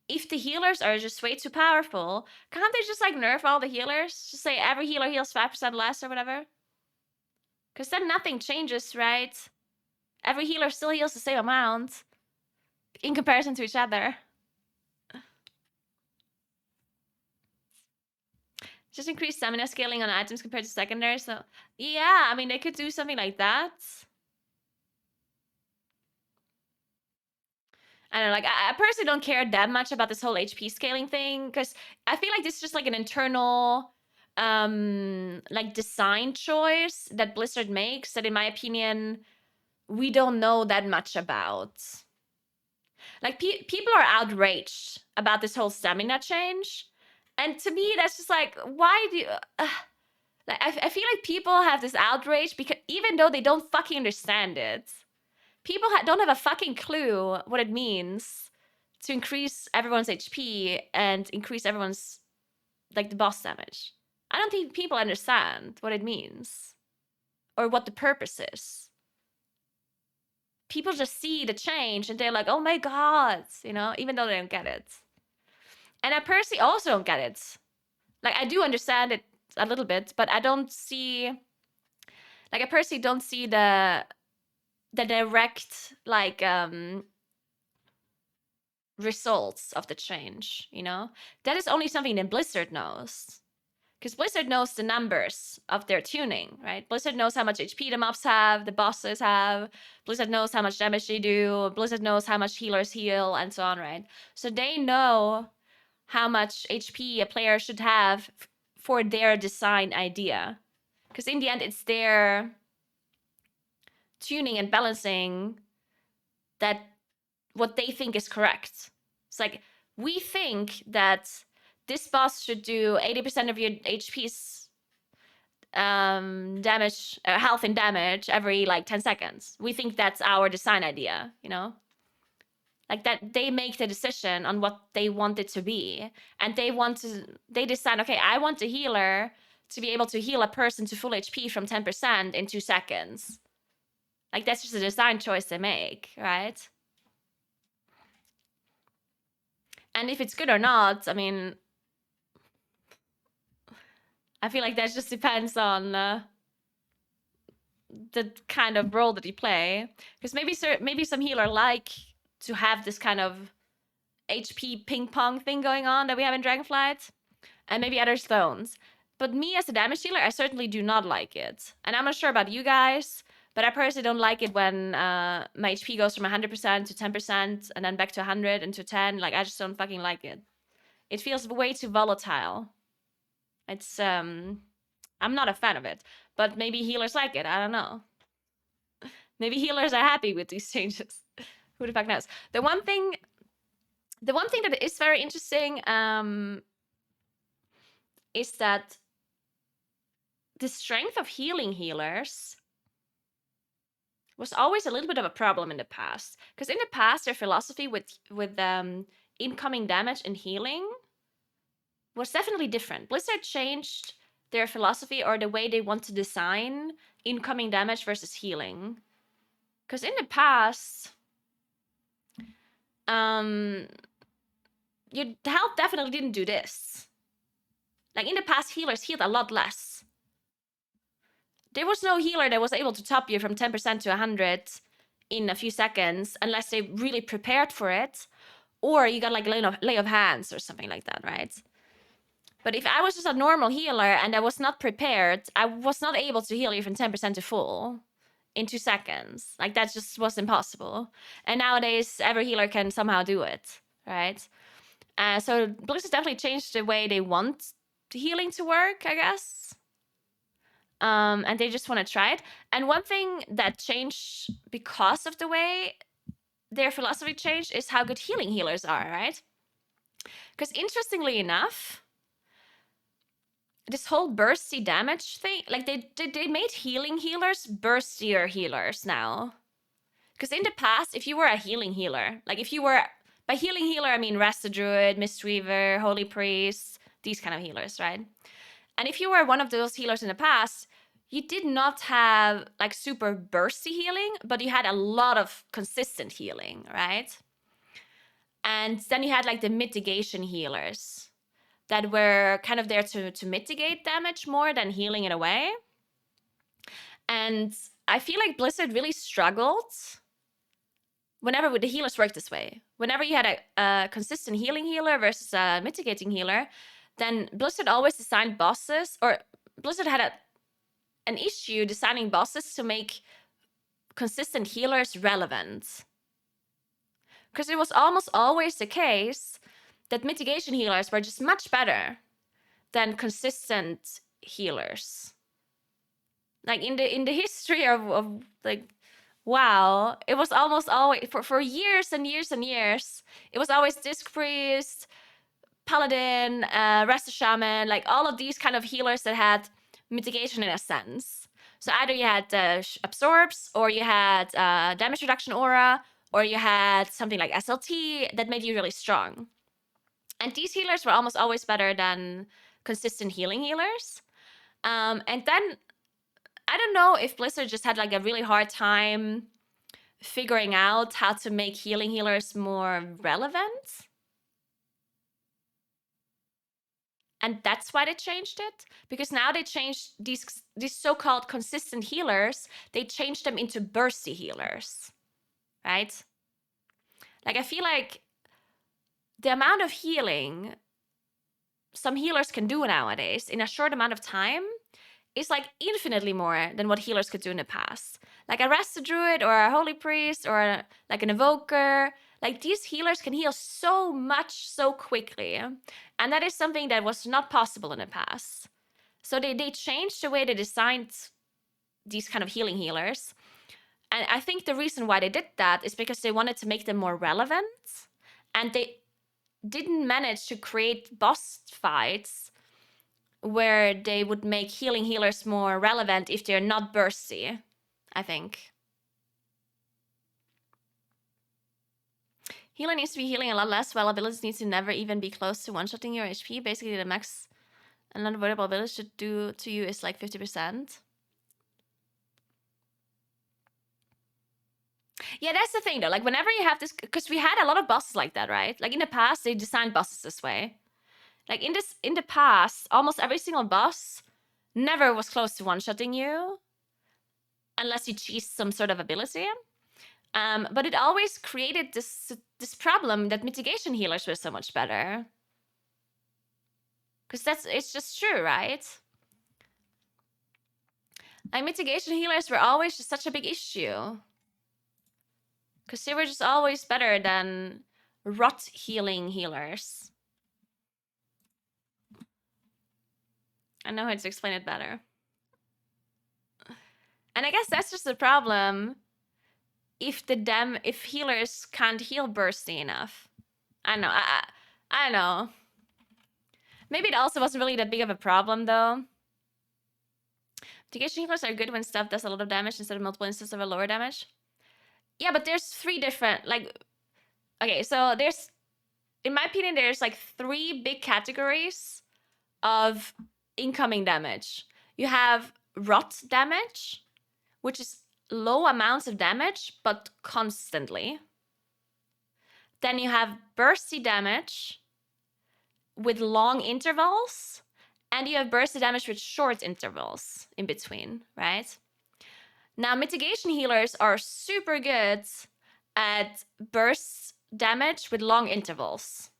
If the healers are just way too powerful, can't they just like nerf all the healers? Just say every healer heals 5% less or whatever? Because then nothing changes, right? Every healer still heals the same amount in comparison to each other. Just increase stamina scaling on items compared to secondary. So, yeah, I mean, they could do something like that. I don't know, like, I personally don't care that much about this whole HP scaling thing, because I feel like this is just like an internal, like, design choice that Blizzard makes that, in my opinion, we don't know that much about. Like, people are outraged about this whole stamina change. And to me, that's just like, why do you... like, I feel like people have this outrage because even though they don't fucking understand it, people don't have a fucking clue what it means to increase everyone's HP and increase everyone's, like, the boss damage. I don't think people understand what it means or what the purpose is. People just see the change and they're like, oh my god, you know, even though they don't get it. And I personally also don't get it. Like, I do understand it a little bit, but I don't see... Like, I personally don't see the direct, like, results of the change, you know? That is only something that Blizzard knows. Because Blizzard knows the numbers of their tuning, right? Blizzard knows how much HP the mobs have, the bosses have. Blizzard knows how much damage they do. Blizzard knows how much healers heal, and so on, right? So they know how much HP a player should have for their design idea. Because in the end, it's their tuning and balancing that what they think is correct. It's like, we think that this boss should do 80% of your HP's damage, health and damage every like 10 seconds. We think that's our design idea, you know? Like that they make the decision on what they want it to be. And they decide, okay, I want a healer to be able to heal a person to full HP from 10% in 2 seconds. Like that's just a design choice they make, right? And if it's good or not, I mean, I feel like that just depends on the kind of role that you play. Because maybe some healer like to have this kind of HP ping pong thing going on that we have in Dragonflight, and maybe others don't. But me as a damage dealer, I certainly do not like it. And I'm not sure about you guys, but I personally don't like it when my HP goes from 100% to 10% and then back to 100 and to 10. Like, I just don't fucking like it. It feels way too volatile. It's, I'm not a fan of it. But maybe healers like it, I don't know. Maybe healers are happy with these changes. Who the fuck knows? The one thing that is very interesting is that the strength of healing healers was always a little bit of a problem in the past. Because in the past, their philosophy with incoming damage and healing was definitely different. Blizzard changed their philosophy or the way they want to design incoming damage versus healing. Because in the past, your health definitely didn't do this. Like in the past, healers healed a lot less. There was no healer that was able to top you from 10% to 100 in a few seconds unless they really prepared for it, or you got like lay of hands or something like that, right? But if I was just a normal healer and I was not prepared, I was not able to heal you from 10% to full in 2 seconds. Like that just was impossible. And nowadays, every healer can somehow do it, right? So Blizzard definitely changed the way they want healing to work, I guess. And they just want to try it. And one thing that changed because of the way their philosophy changed is how good healing healers are, right? Because interestingly enough, this whole bursty damage thing, like they made healing healers burstier healers now. Because in the past, if you were a healing healer, like if you were, by healing healer, I mean Rasta Druid, Mistweaver, Holy Priest, these kind of healers, right? And if you were one of those healers in the past, you did not have like super bursty healing, but you had a lot of consistent healing, right? And then you had like the mitigation healers that were kind of there to mitigate damage more than healing it away. And I feel like Blizzard really struggled whenever the healers worked this way. Whenever you had a consistent healing healer versus a mitigating healer, then Blizzard always designed bosses, or Blizzard had an issue designing bosses to make consistent healers relevant. Because it was almost always the case that mitigation healers were just much better than consistent healers. Like in the history of like, wow, it was almost always, for years and years and years, it was always Disc Priest, Paladin, Rest Shaman, like all of these kind of healers that had mitigation in a sense. So either you had absorbs, or you had damage reduction aura, or you had something like SLT that made you really strong. And these healers were almost always better than consistent healing healers. And then, I don't know if Blizzard just had like a really hard time figuring out how to make healing healers more relevant. And that's why they changed it. Because now they changed these so-called consistent healers, they changed them into bursty healers, right? Like, I feel like the amount of healing some healers can do nowadays in a short amount of time is like infinitely more than what healers could do in the past. Like a Rasta Druid or a Holy Priest or like an Evoker, like these healers can heal so much so quickly. And that is something that was not possible in the past. So they changed the way they designed these kind of healing healers. And I think the reason why they did that is because they wanted to make them more relevant. And they didn't manage to create boss fights where they would make healing healers more relevant if they're not bursty, I think. Healer needs to be healing a lot less, while abilities need to never even be close to one-shotting your HP. Basically, the max an unavoidable ability should do to you is like 50%. Yeah, that's the thing though. Like whenever you have this, because we had a lot of bosses like that, right? Like in the past, they designed bosses this way. Like in the past, almost every single boss never was close to one-shotting you unless you cheese some sort of ability. But it always created this problem that mitigation healers were so much better. Because it's just true, right? Like mitigation healers were always just such a big issue. Because they were just always better than rot healing healers. I know how to explain it better. And I guess that's just the problem if healers can't heal bursty enough. I don't know. I don't know. Maybe it also wasn't really that big of a problem though. Mitigation healers are good when stuff does a lot of damage instead of multiple instances of a lower damage. Yeah, but there's 3 different, like, okay, so there's, in my opinion, there's like 3 big categories of incoming damage. You have rot damage, which is low amounts of damage, but constantly. Then you have bursty damage with long intervals, and you have bursty damage with short intervals in between, right? Now, mitigation healers are super good at burst damage with long intervals.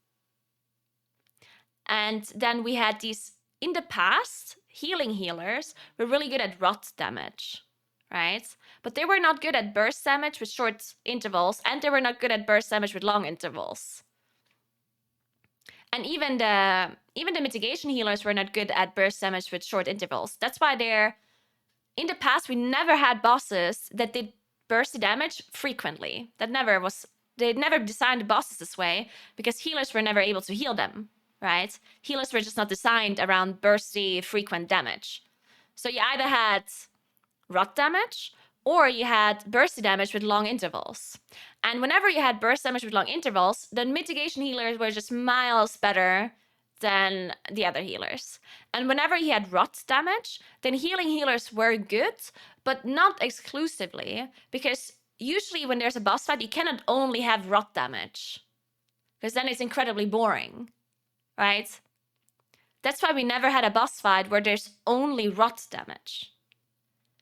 And then we had these, in the past, healing healers were really good at rot damage, right? But they were not good at burst damage with short intervals, and they were not good at burst damage with long intervals. And even the mitigation healers were not good at burst damage with short intervals. That's why in the past, we never had bosses that did bursty damage frequently. They never designed the bosses this way because healers were never able to heal them, right? Healers were just not designed around bursty, frequent damage. So you either had rot damage or you had bursty damage with long intervals. And whenever you had burst damage with long intervals, the mitigation healers were just miles better than the other healers. And whenever he had rot damage, then healing healers were good, but not exclusively, because usually when there's a boss fight, you cannot only have rot damage, because then it's incredibly boring, right? That's why we never had a boss fight where there's only rot damage.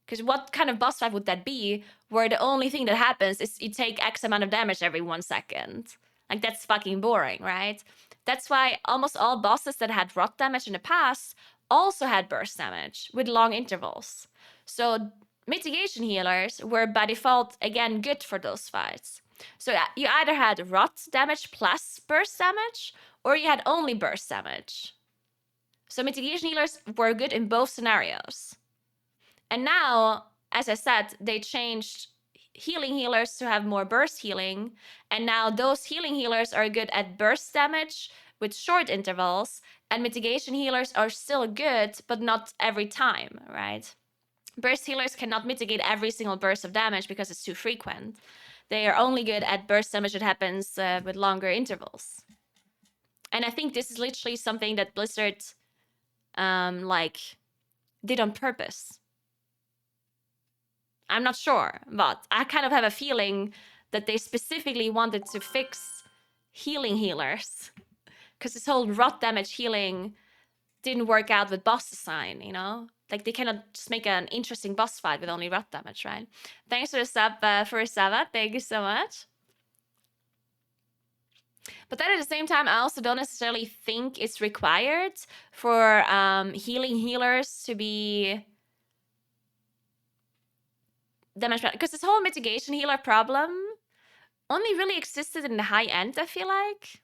Because what kind of boss fight would that be, where the only thing that happens is you take X amount of damage every 1 second? Like, that's fucking boring, right? That's why almost all bosses that had rot damage in the past also had burst damage with long intervals. So mitigation healers were by default, again, good for those fights. So you either had rot damage plus burst damage, or you had only burst damage. So mitigation healers were good in both scenarios. And now, as I said, they changed healing healers to have more burst healing, and now those healing healers are good at burst damage with short intervals, and mitigation healers are still good, but not every time, right? Burst healers cannot mitigate every single burst of damage because it's too frequent. They are only good at burst damage that happens with longer intervals. And I think this is literally something that Blizzard did on purpose. I'm not sure, but I kind of have a feeling that they specifically wanted to fix healing healers. Because this whole rot damage healing didn't work out with boss design, you know? Like, they cannot just make an interesting boss fight with only rot damage, right? Thanks for the sub for Sava. Thank you so much. But then at the same time, I also don't necessarily think it's required for healing healers to be that much better. Because this whole mitigation healer problem only really existed in the high end, I feel like.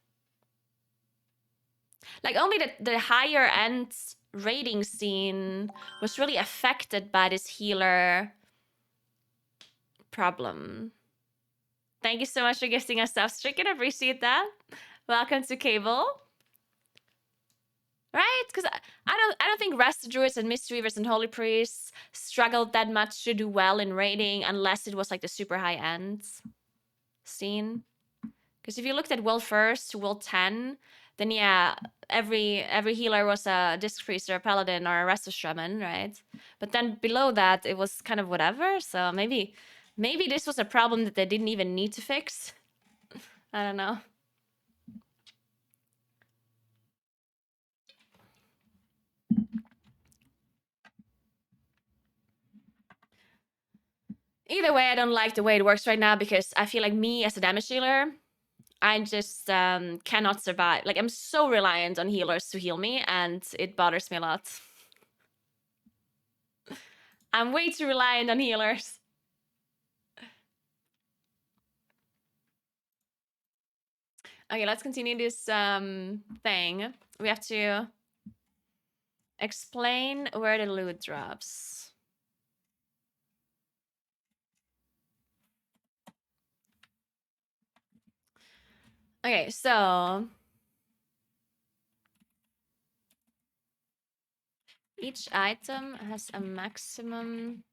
Like, only the higher end raiding scene was really affected by this healer problem. Thank you so much for gifting us Self-Stricken. I appreciate that. Welcome to Cable. Right? Because I don't think Rest Druids and Mistweavers and Holy Priests struggled that much to do well in raiding unless it was like the super high end scene. Because if you looked at World 1st to World 10, then yeah, every healer was a Disc Priest or a Paladin or a Resto Shaman, right? But then below that, it was kind of whatever. So maybe this was a problem that they didn't even need to fix. I don't know. Either way, I don't like the way it works right now because I feel like me as a damage dealer, I just cannot survive. Like, I'm so reliant on healers to heal me, and it bothers me a lot. I'm way too reliant on healers. Okay, let's continue this thing. We have to explain where the loot drops. Okay, so each item has a maximum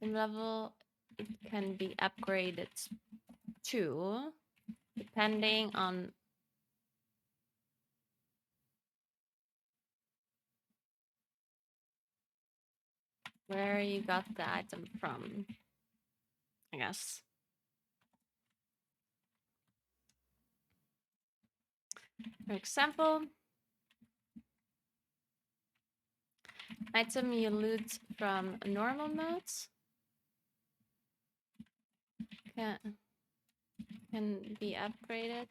level it can be upgraded to, depending on where you got the item from, I guess. For example, item you loot from normal modes can be upgraded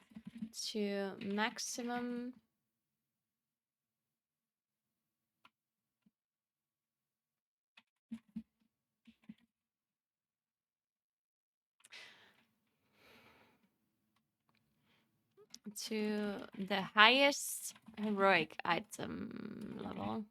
to maximum to the highest heroic item level.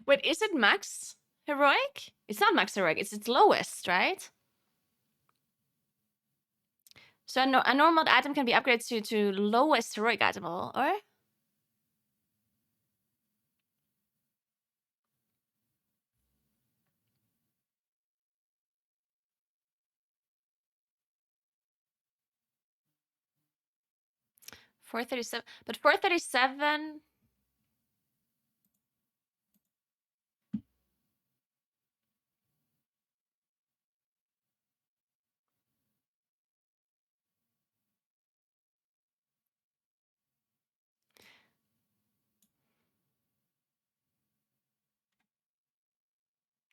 Wait, is it max heroic? It's not max heroic, it's its lowest, right? So a normal item can be upgraded to lowest heroic item level, or? $437, but $437.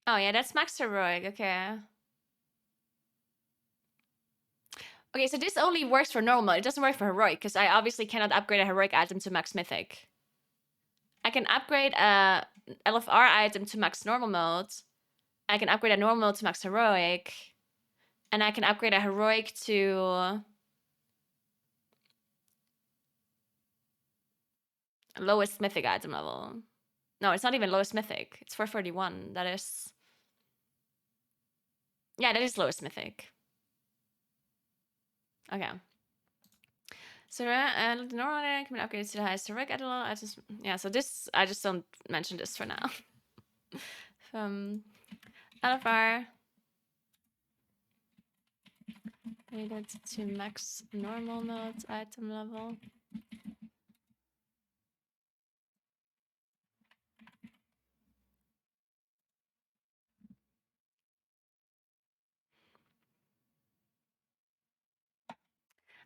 Oh yeah, that's max heroic. Okay. Okay, so this only works for normal. It doesn't work for heroic because I obviously cannot upgrade a heroic item to max mythic. I can upgrade a LFR item to max normal mode. I can upgrade a normal mode to max heroic. And I can upgrade a heroic to lowest mythic item level. No, it's not even lowest mythic. It's 441. That is... Yeah, that is lowest mythic. Okay. So the normal can be upgraded to the highest heroic item level. Yeah, so this, I just don't mention this for now. LFR. Upgraded to max normal mode item level.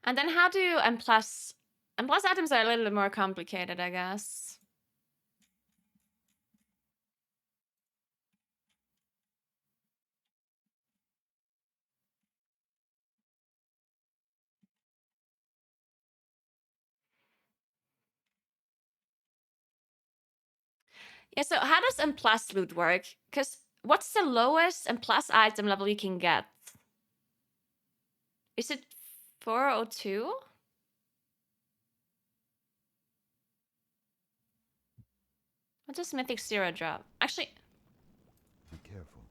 And then how do M plus items are a little bit more complicated, I guess. Yeah, so how does M plus loot work? Because what's the lowest M plus item level you can get? Is it 402? What does Mythic Zero drop? Actually, Be careful.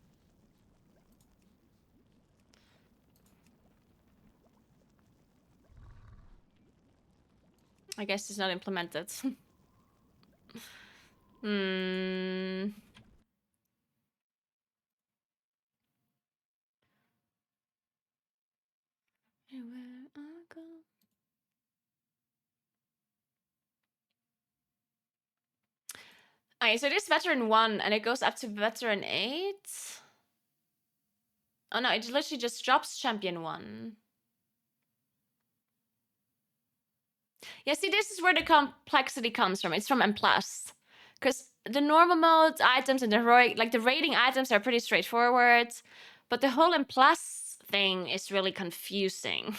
I guess it's not implemented. Hmm. Where I go. Okay, so it is veteran 1 and it goes up to veteran 8. Oh no, it literally just drops champion 1. Yeah, see, this is where the complexity comes from. It's from M+. Because the normal mode items and the heroic, like the rating items are pretty straightforward. But the whole M+ thing is really confusing.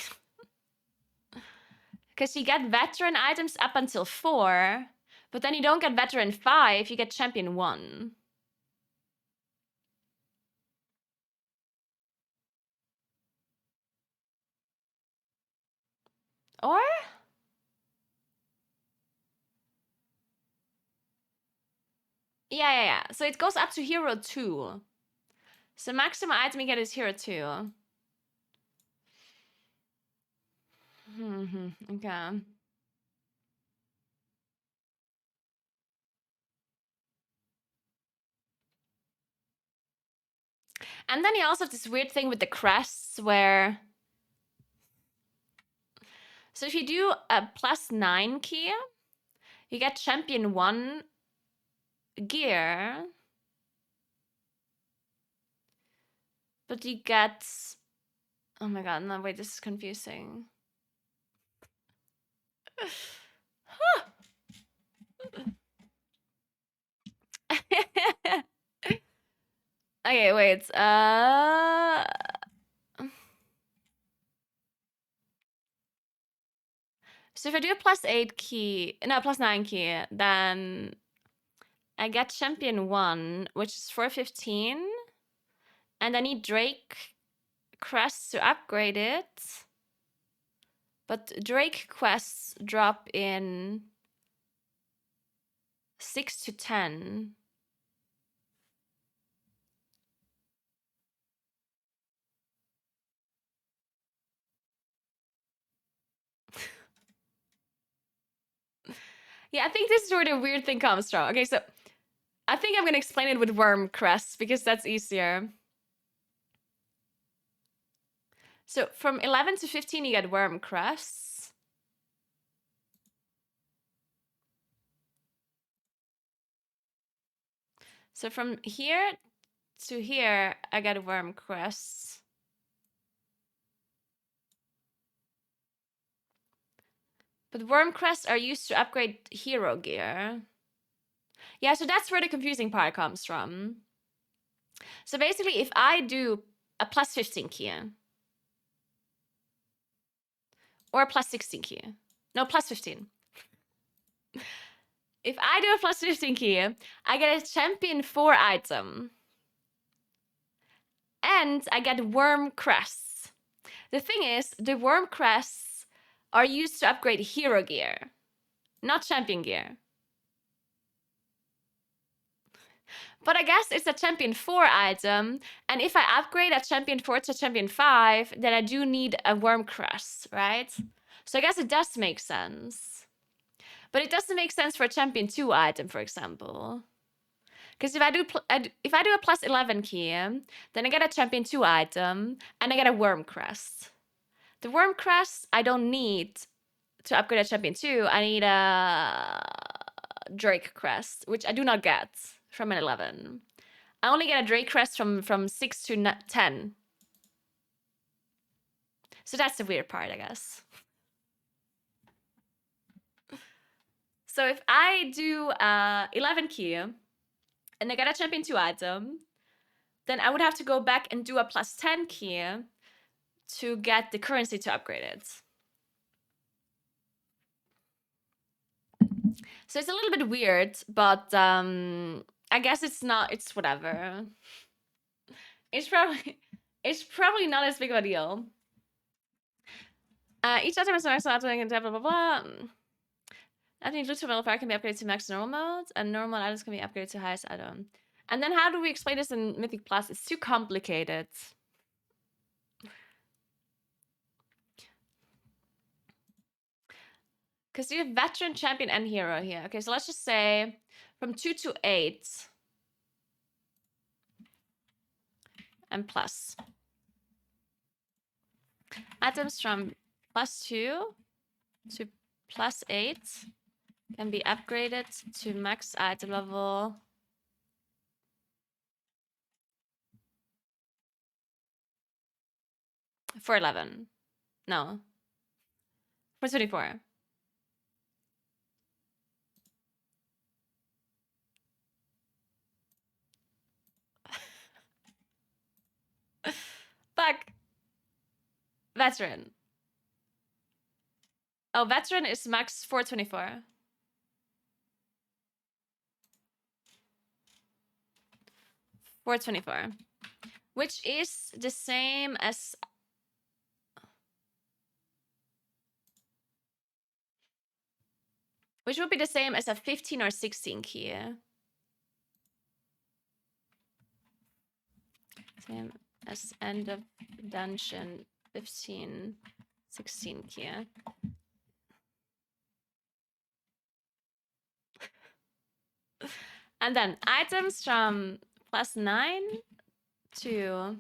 Because you get veteran items up until 4, but then you don't get veteran 5, you get champion 1. Or? Yeah. So it goes up to hero 2. So maximum item you get is hero 2. Okay. And then you also have this weird thing with the crests where... So if you do a +9 key, you get champion 1 gear. But you get... Oh my god, no, wait, this is confusing. Okay, wait. So if I do a +8 key, no, +9 key, then I get champion 1, which is 415. And I need Drake crests to upgrade it. But Drake quests drop in 6 to 10. Yeah, I think this is where the weird thing comes from. Okay, so I think I'm gonna explain it with worm crests because that's easier. So from 11 to 15, you get worm crests. So from here to here, I get worm crests. But worm crests are used to upgrade hero gear. Yeah, so that's where the confusing part comes from. So basically, if I do a +15 key, or a +16 key, no, +15. If I do a +15 key, I get a champion 4 item. And I get worm crests. The thing is, the worm crests are used to upgrade hero gear, not champion gear. But I guess it's a champion 4 item, and if I upgrade a champion 4 to champion 5, then I do need a worm crest, right? So I guess it does make sense. But it doesn't make sense for a champion 2 item, for example. Because if I do a +11 key, then I get a champion 2 item, and I get a worm crest. The worm crest I don't need to upgrade a champion 2. I need a Drake crest, which I do not get from an 11. I only get a Drake crest from 6 to 10. So that's the weird part, I guess. So if I do 11 key and I get a champion 2 item, then I would have to go back and do a +10 key to get the currency to upgrade it. So it's a little bit weird, but I guess it's whatever. It's probably not as big of a deal. Each item is max out and blah blah blah. Adding loot developer can be upgraded to max normal mode, and normal items can be upgraded to highest add-on. And then how do we explain this in Mythic Plus? It's too complicated. Because you have veteran, champion, and hero here. Okay, so let's just say from 2 to 8. And plus. Items from +2 to +8 can be upgraded to max item level. For 11. No. For 24. Fuck. Veteran. Oh, veteran is max 424. $424. Which is the same as... Which would be the same as a 15 or 16 key. Same as end of dungeon 15, 16 key. And then items from +9 to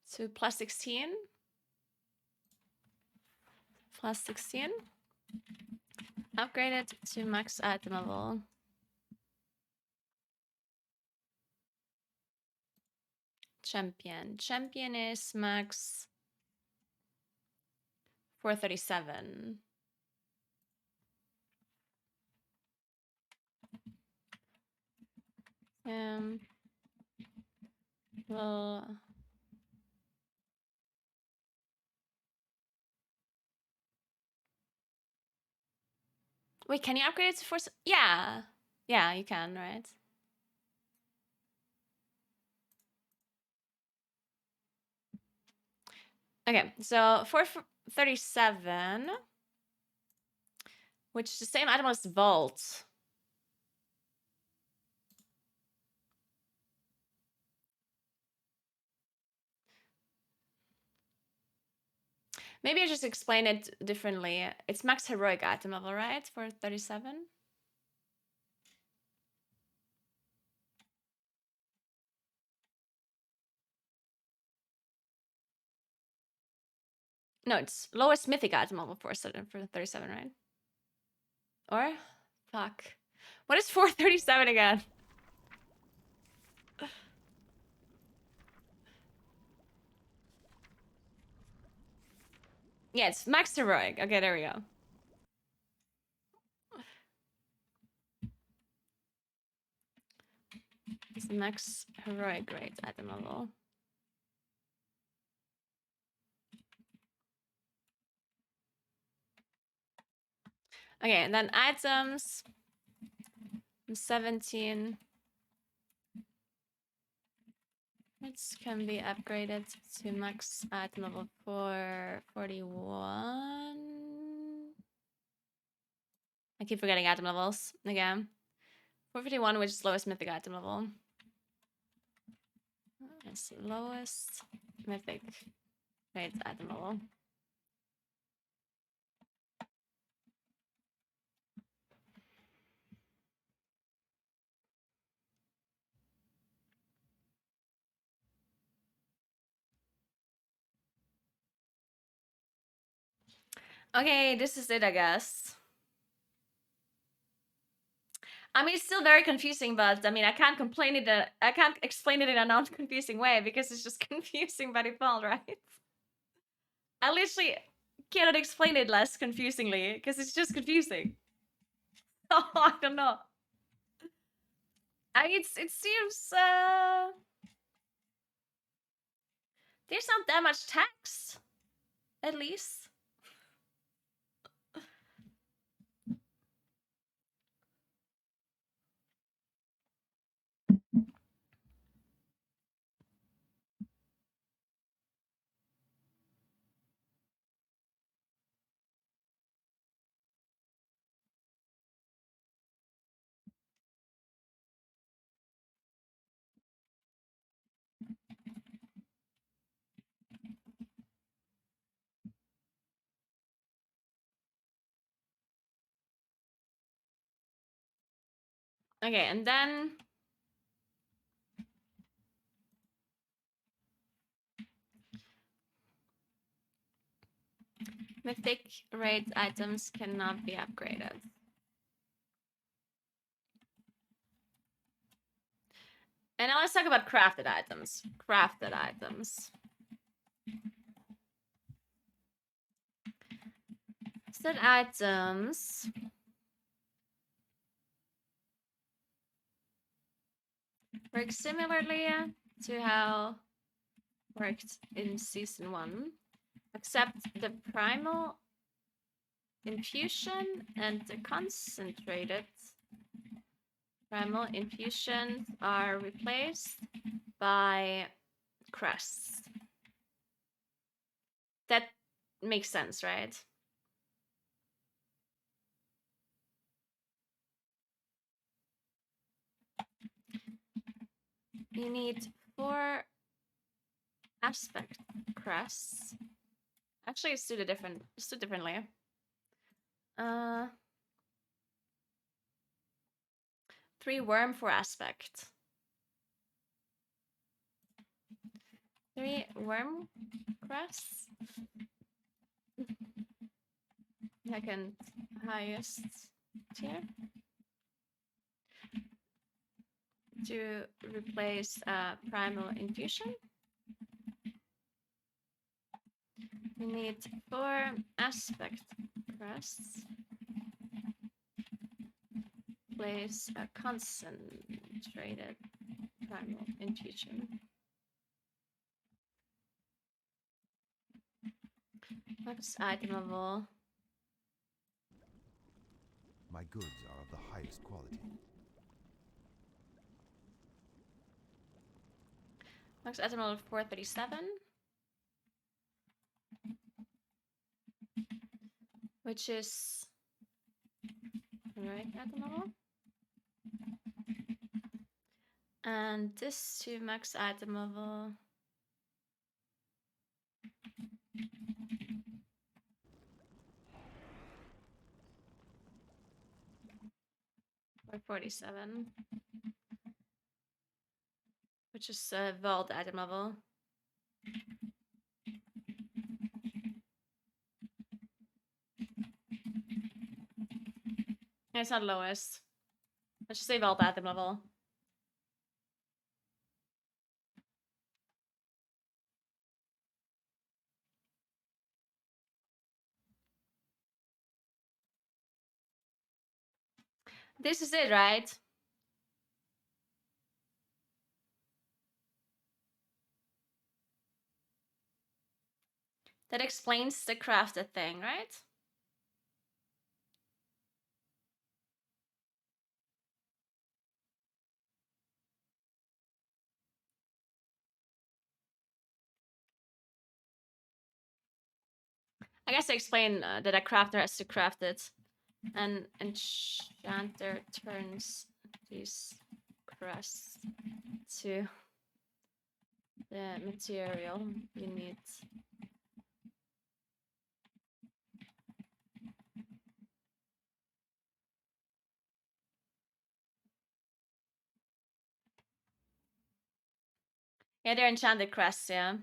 +16. +16. Upgraded to max item level. Champion. Champion is max 437. Well, wait, can you upgrade it to force? Yeah. Yeah, you can, right? Okay, so 437, which is the same item as Vault. Maybe I just explain it differently. It's max heroic item level, right? For 37. No, it's lowest mythic item level for 37, right? Or? Fuck. What is 437 again? Yeah, it's max heroic. Okay, there we go. It's max heroic rate item level. Okay, and then items 17. It can be upgraded to max item level 441. I keep forgetting item levels again. 451, which is lowest mythic item level. It's lowest mythic rate item level. Okay, this is it, I guess. I mean, it's still very confusing, but I mean, I can't explain it in a non-confusing way because it's just confusing by default, right? I literally cannot explain it less confusingly because it's just confusing. Oh, I don't know. It seems there's not that much text. at least. Okay, and then mythic raid items cannot be upgraded. And now let's talk about crafted items. Crafted items. Crafted items. Work similarly to how worked in season 1, except the primal infusion and the concentrated primal infusions are replaced by crests. That makes sense, right? You need 4 aspect crests. Actually, let's do it differently. 3 worm for aspect. 3 worm crests. Second highest tier. To replace primal infusion. We need 4 aspect crests. Place a concentrated primal infusion. Max item level. My goods are of the highest quality. Max item level 437. Which is right item level. And this to max item level. 447. Which is vault item level. It's not lowest. Let's just say vault item level. This is it, right? That explains the crafted thing, right? I guess I explain that a crafter has to craft it. An enchanter turns these crests to the material you need. Yeah, they're enchanted crests, yeah.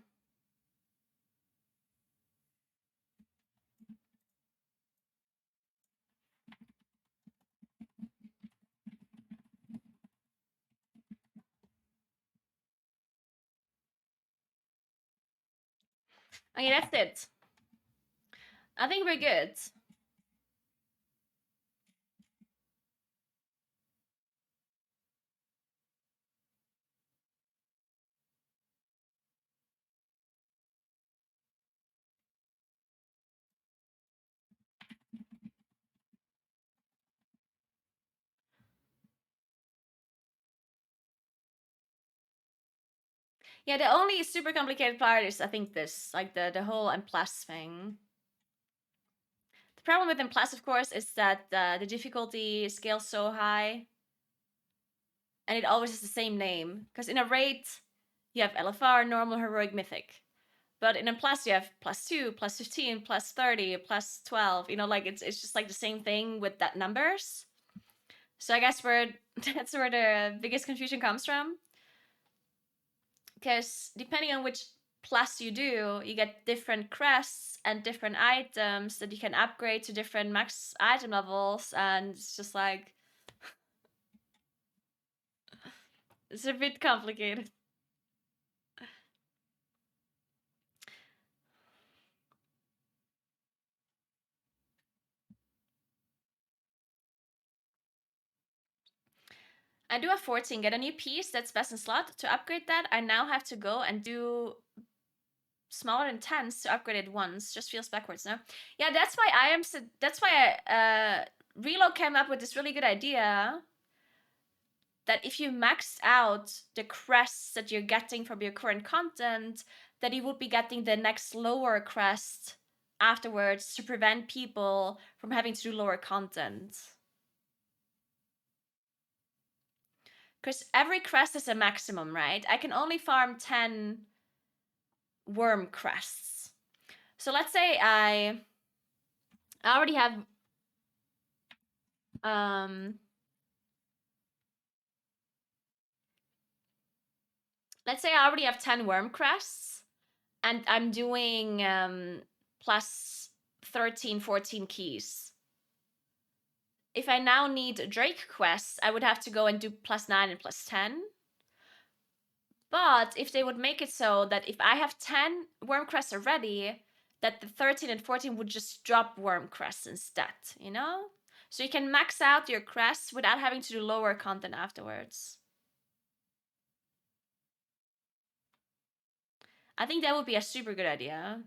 Okay, that's it. I think we're good. Yeah, the only super complicated part is I think this, like the whole M+ thing. The problem with M+, of course, is that the difficulty scales so high, and it always has the same name. Because in a raid, you have LFR, normal, heroic, mythic. But in M+, you have +2, +15, +30, +12. You know, like it's just like the same thing with that numbers. So I guess that's where the biggest confusion comes from. Because depending on which plus you do, you get different crests and different items that you can upgrade to different max item levels, and it's just like it's a bit complicated. I do have 14. Get a new piece that's best in slot. To upgrade that, I now have to go and do smaller than 10s to upgrade it once. Just feels backwards, no? Yeah, that's why Relo came up with this really good idea that if you maxed out the crests that you're getting from your current content, that you would be getting the next lower crest afterwards to prevent people from having to do lower content. Because every crest is a maximum, right? I can only farm 10 worm crests. So let's say I already have let's say I already have 10 worm crests and I'm doing plus 13, 14 keys. If I now need Drake quests, I would have to go and do +9 and +10. But if they would make it so that if I have 10 worm crests already, that the 13 and 14 would just drop worm crests instead, you know? So you can max out your crests without having to do lower content afterwards. I think that would be a super good idea.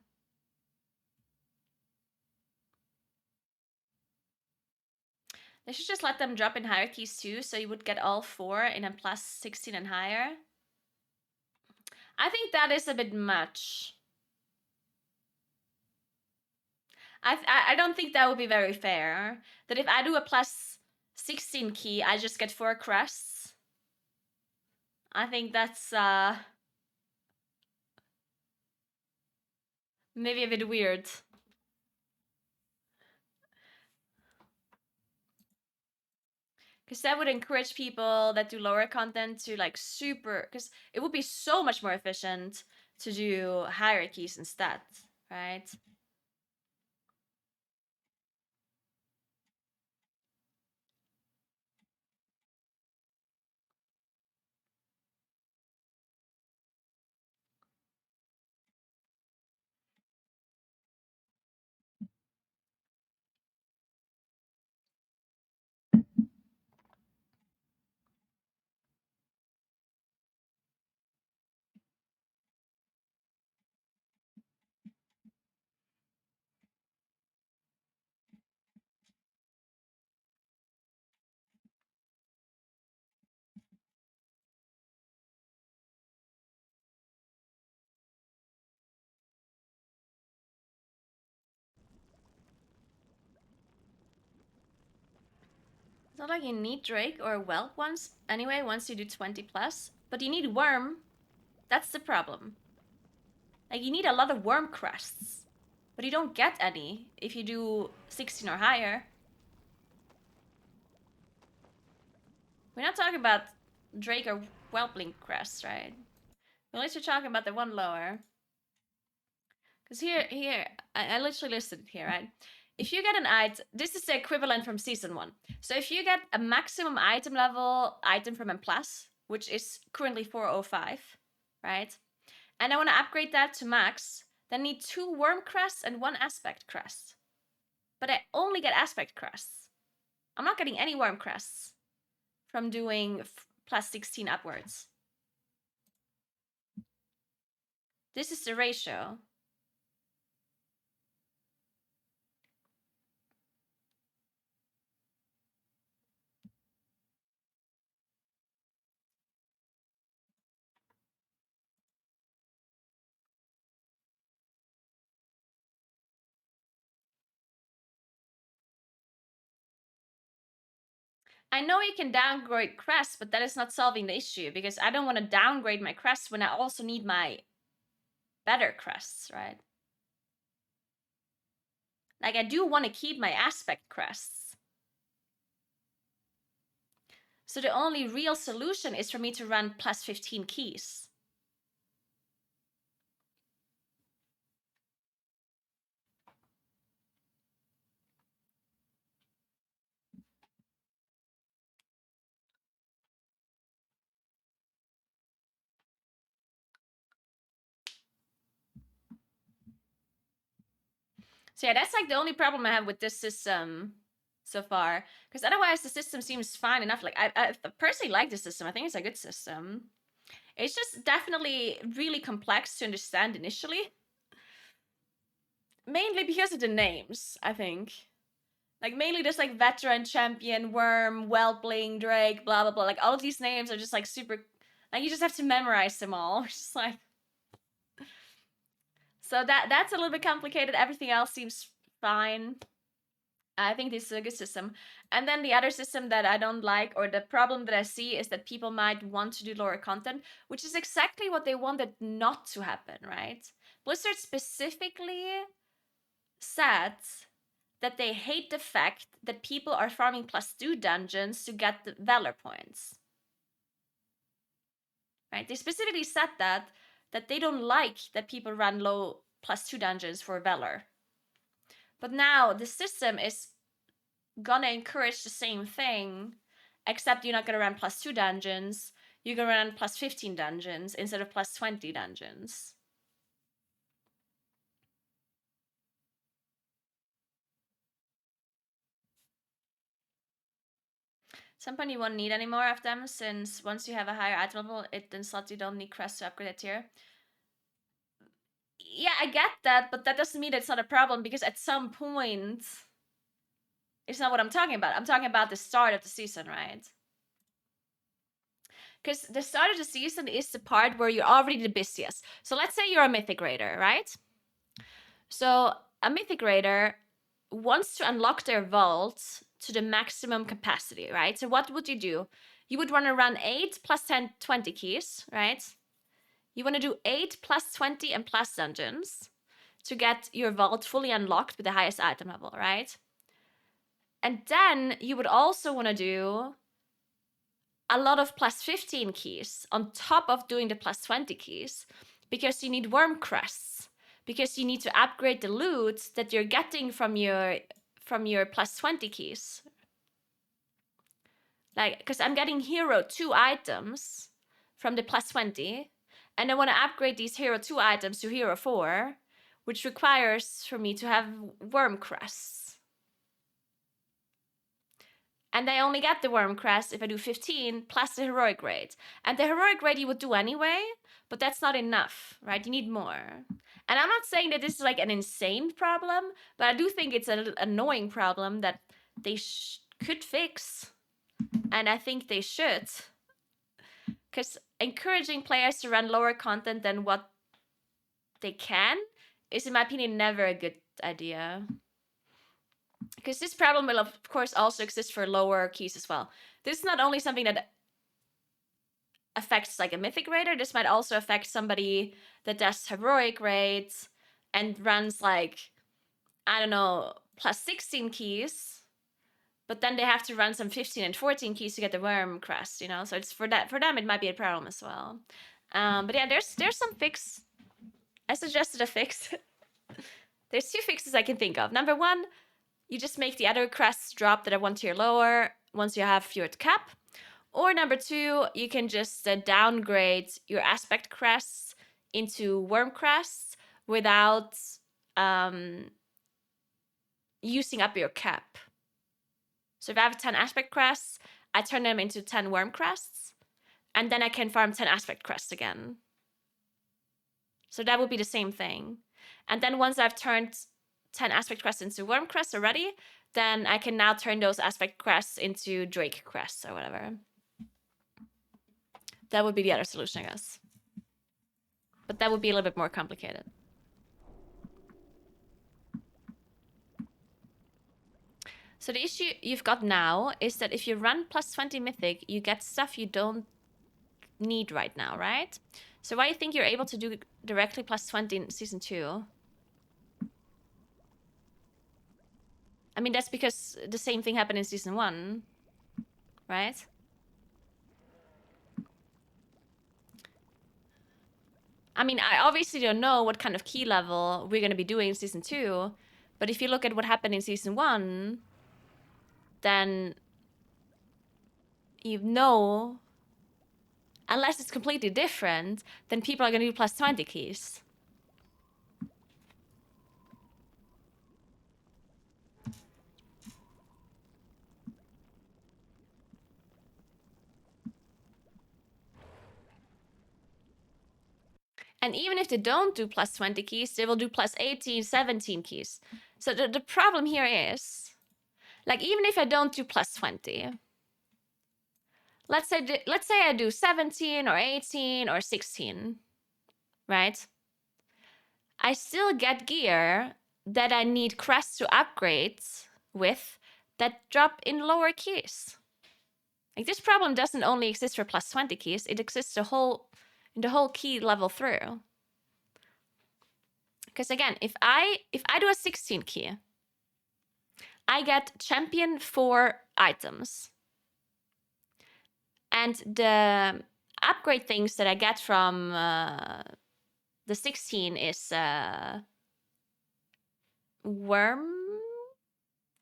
They should just let them drop in hierarchies too, so you would get all 4 in a +16 and higher. I think that is a bit much. I don't think that would be very fair. That if I do a +16 key, I just get 4 crests. I think that's maybe a bit weird. Because that would encourage people that do lower content to like super, because it would be so much more efficient to do hierarchies instead, right? It's not like you need Drake or Whelp once anyway, once you do 20 plus, but you need Worm. That's the problem. Like you need a lot of Worm crests, but you don't get any if you do 16 or higher. We're not talking about Drake or Whelpling crests, right? We're literally talking about the one lower. Because here, I literally listed it here, right? If you get an item, this is the equivalent from season 1. So if you get a maximum item level item from M+, which is currently 405, right? And I want to upgrade that to max, then I need 2 worm crests and 1 aspect crest. But I only get aspect crests. I'm not getting any worm crests from doing +16 upwards. This is the ratio. I know you can downgrade crests, but that is not solving the issue because I don't want to downgrade my crests when I also need my better crests, right? Like, I do want to keep my aspect crests. So the only real solution is for me to run plus 15 keys. So yeah, that's like the only problem I have with this system so far. Because otherwise the system seems fine enough. Like I personally like the system. I think it's a good system. It's just definitely really complex to understand initially. Mainly because of the names, I think. Like mainly just like veteran, champion, worm, whelpling, drake, blah blah blah. Like all of these names are just like super, like you just have to memorize them all. Just like, so that's a little bit complicated. Everything else seems fine. I think this is a good system. And then the other system that I don't like, or the problem that I see, is that people might want to do lower content, which is exactly what they wanted not to happen, right? Blizzard specifically said that they hate the fact that people are farming +2 dungeons to get the Valor points. Right? They specifically said that they don't like that people run low +2 dungeons for Valor. But now the system is gonna encourage the same thing, except you're not gonna run +2 dungeons. You're gonna run +15 dungeons instead of +20 dungeons. Some point you won't need any more of them, since once you have a higher item level, it then slots you don't need crests to upgrade a tier. Yeah, I get that, but that doesn't mean it's not a problem, because at some point, it's not what I'm talking about. I'm talking about the start of the season, right? Because the start of the season is the part where you're already the busiest. So let's say you're a Mythic Raider, right? So a Mythic Raider wants to unlock their vault to the maximum capacity, right? So what would you do? You would want to run 8 plus 10, 20 keys, right? You want to do 8 plus 20 and plus dungeons to get your vault fully unlocked with the highest item level, right? And then you would also want to do a lot of plus 15 keys on top of doing the plus 20 keys, because you need worm crests, because you need to upgrade the loot that you're getting from your plus 20 keys. Like, because I'm getting hero 2 items from the plus 20, and I want to upgrade these hero 2 items to hero 4, which requires for me to have worm crests. And I only get the worm crest if I do 15 plus the heroic rate. And the heroic rate you would do anyway, but that's not enough, right? You need more. And I'm not saying that this is like an insane problem, but I do think it's an annoying problem that they could fix. And I think they should. Because encouraging players to run lower content than what they can is, in my opinion, never a good idea. Because this problem will, of course, also exist for lower keys as well. This is not only something that affects like a Mythic Raider, this might also affect somebody that does heroic rates and runs like, I don't know, plus 16 keys, but then they have to run some 15 and 14 keys to get the worm crest, you know? So it's for them it might be a problem as well. But yeah, there's some fix. I suggested a fix. There's 2 fixes I can think of. Number 1, you just make the other crests drop that are 1 tier lower once you have your cap. Or number 2, you can just downgrade your aspect crests into worm crests without using up your cap. So if I have 10 aspect crests, I turn them into 10 worm crests, and then I can farm 10 aspect crests again. So that would be the same thing. And then once I've turned 10 aspect crests into worm crests already, then I can now turn those aspect crests into drake crests or whatever. That would be the other solution, I guess. But that would be a little bit more complicated. So the issue you've got now is that if you run plus 20 mythic, you get stuff you don't need right now, right? So why do you think you're able to do directly plus 20 in season 2? I mean, that's because the same thing happened in season 1, right? I mean, I obviously don't know what kind of key level we're going to be doing in season 2, but if you look at what happened in season 1, then you know, unless it's completely different, then people are going to do plus 20 keys. And even if they don't do plus 20 keys, they will do plus 18, 17 keys. So the problem here is, like, even if I don't do plus 20, let's say I do 17 or 18 or 16, right? I still get gear that I need crests to upgrade with that drop in lower keys. Like, this problem doesn't only exist for plus 20 keys, it exists in the whole key level through. Because again, if I do a 16 key, I get champion 4 items. And the upgrade things that I get from the 16 is worm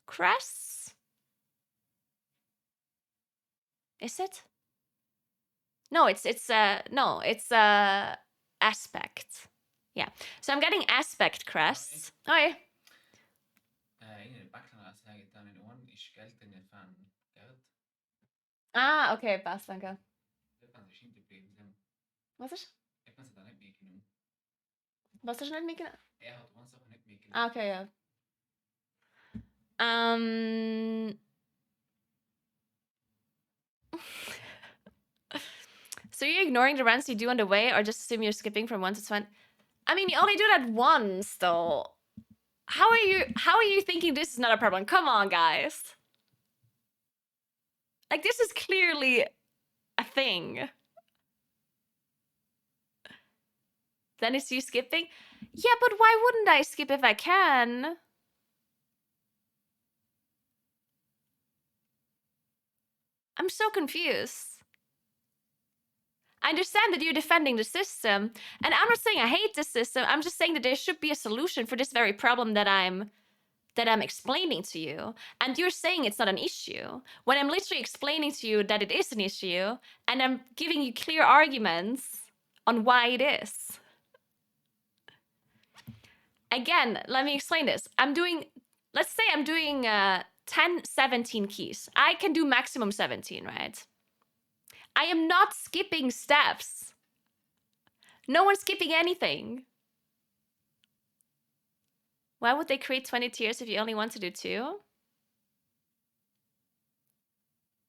crests? Is it? No, it's aspect. Yeah. So I'm getting aspect crests. Oh yeah. Ah, okay, passt, danke. Was ist? Was ist nicht mitgenommen? Ah, okay, ja. So you're ignoring the runs you do on the way, or just assume you're skipping from 1 to 20? I mean, you only do that once, though. How are you thinking this is not a problem? Come on, guys. Like, this is clearly a thing. Then it's you skipping? Yeah, but why wouldn't I skip if I can? I'm so confused. I understand that you're defending the system, and I'm not saying I hate the system. I'm just saying that there should be a solution for this very problem that I'm explaining to you. And you're saying it's not an issue, when I'm literally explaining to you that it is an issue, and I'm giving you clear arguments on why it is. Again, let me explain this. Let's say I'm doing 10, 17 keys. I can do maximum 17, right? I am not skipping steps. No one's skipping anything. Why would they create 20 tiers if you only want to do 2?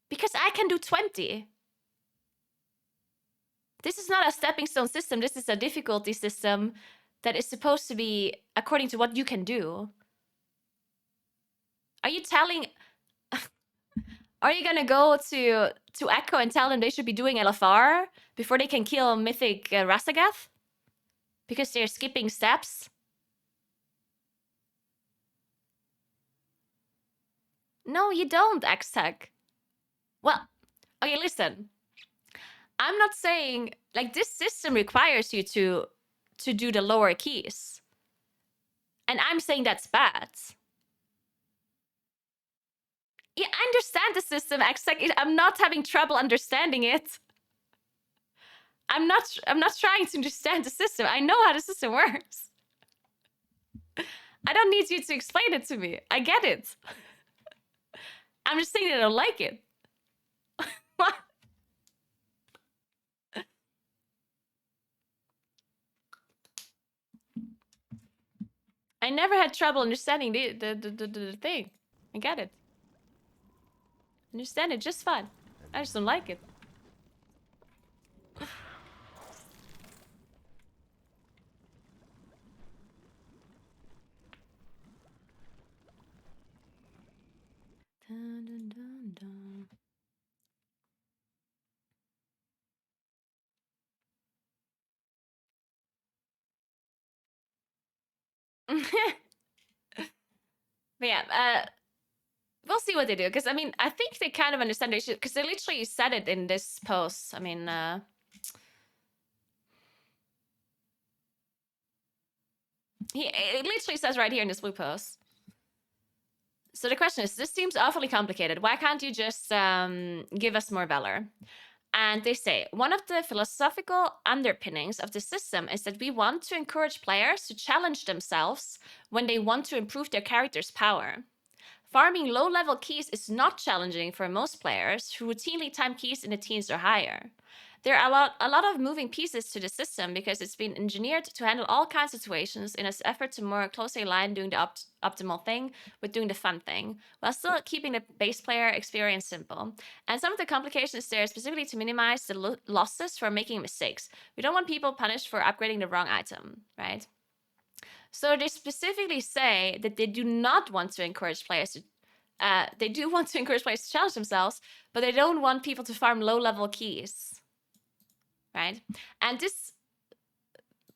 Because I can do 20. This is not a stepping stone system. This is a difficulty system that is supposed to be according to what you can do. Are you telling... Are you gonna go to Echo and tell them they should be doing LFR before they can kill Mythic Rastagath? Because they're skipping steps? No, you don't, X-Tech. Well, okay, listen. I'm not saying... Like, this system requires you to do the lower keys. And I'm saying that's bad. Yeah, I understand the system, X-Tech. I'm not having trouble understanding it. I'm not trying to understand the system. I know how the system works. I don't need you to explain it to me. I get it. I'm just saying that I don't like it. What? I never had trouble understanding the thing. I get it. Understand it just fine. I just don't like it. But yeah, we'll see what they do. Because, I mean, I think they kind of understand the issue. Because they literally said it in this post. I mean, it literally says right here in this blue post. So the question is, this seems awfully complicated. Why can't you just give us more valor? And they say, one of the philosophical underpinnings of the system is that we want to encourage players to challenge themselves when they want to improve their character's power. Farming low-level keys is not challenging for most players who routinely time keys in the teens or higher. There are a lot of moving pieces to the system because it's been engineered to handle all kinds of situations in its effort to more closely align doing the optimal thing with doing the fun thing, while still keeping the base player experience simple. And some of the complications there are specifically to minimize the losses for making mistakes. We don't want people punished for upgrading the wrong item, right? So they specifically say that they do not want to encourage players to they do want to encourage players to challenge themselves, but they don't want people to farm low-level keys. Right? And this,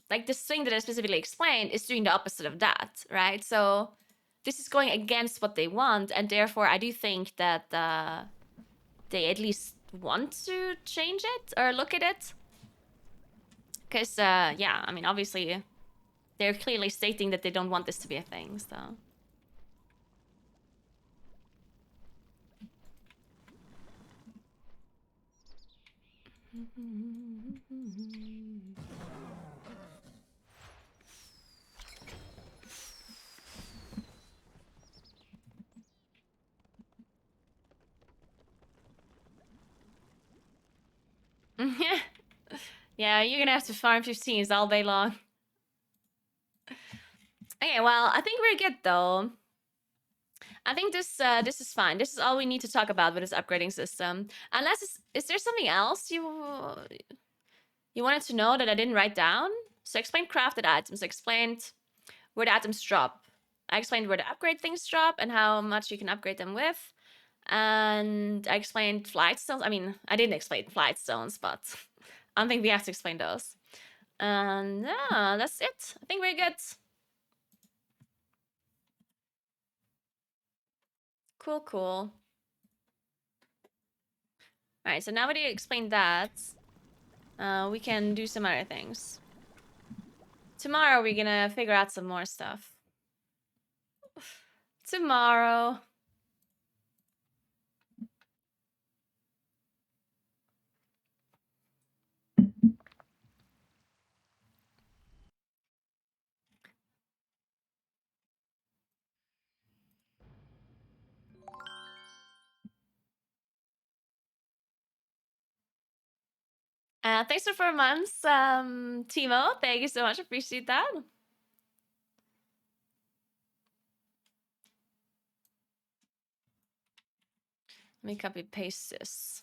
like this thing that I specifically explained is doing the opposite of that, right? So this is going against what they want, and therefore I do think that they at least want to change it or look at it. Because, yeah, I mean, obviously, they're clearly stating that they don't want this to be a thing, so... Yeah, you're gonna have to farm 15s all day long. Okay, well, I think we're good though. I think this is fine. This is all we need to talk about with this upgrading system. Unless, is there something else you wanted to know that I didn't write down? So I explained crafted items, I explained where the items drop. I explained where the upgrade things drop and how much you can upgrade them with. And I explained flight stones. I mean, I didn't explain flight stones, but I don't think we have to explain those. And yeah, that's it. I think we're good. Cool, cool. Alright, so now that you explained that, we can do some other things. Tomorrow we're gonna figure out some more stuff. Tomorrow. Thanks for 4 months, Timo. Thank you so much. Appreciate that. Let me copy paste this.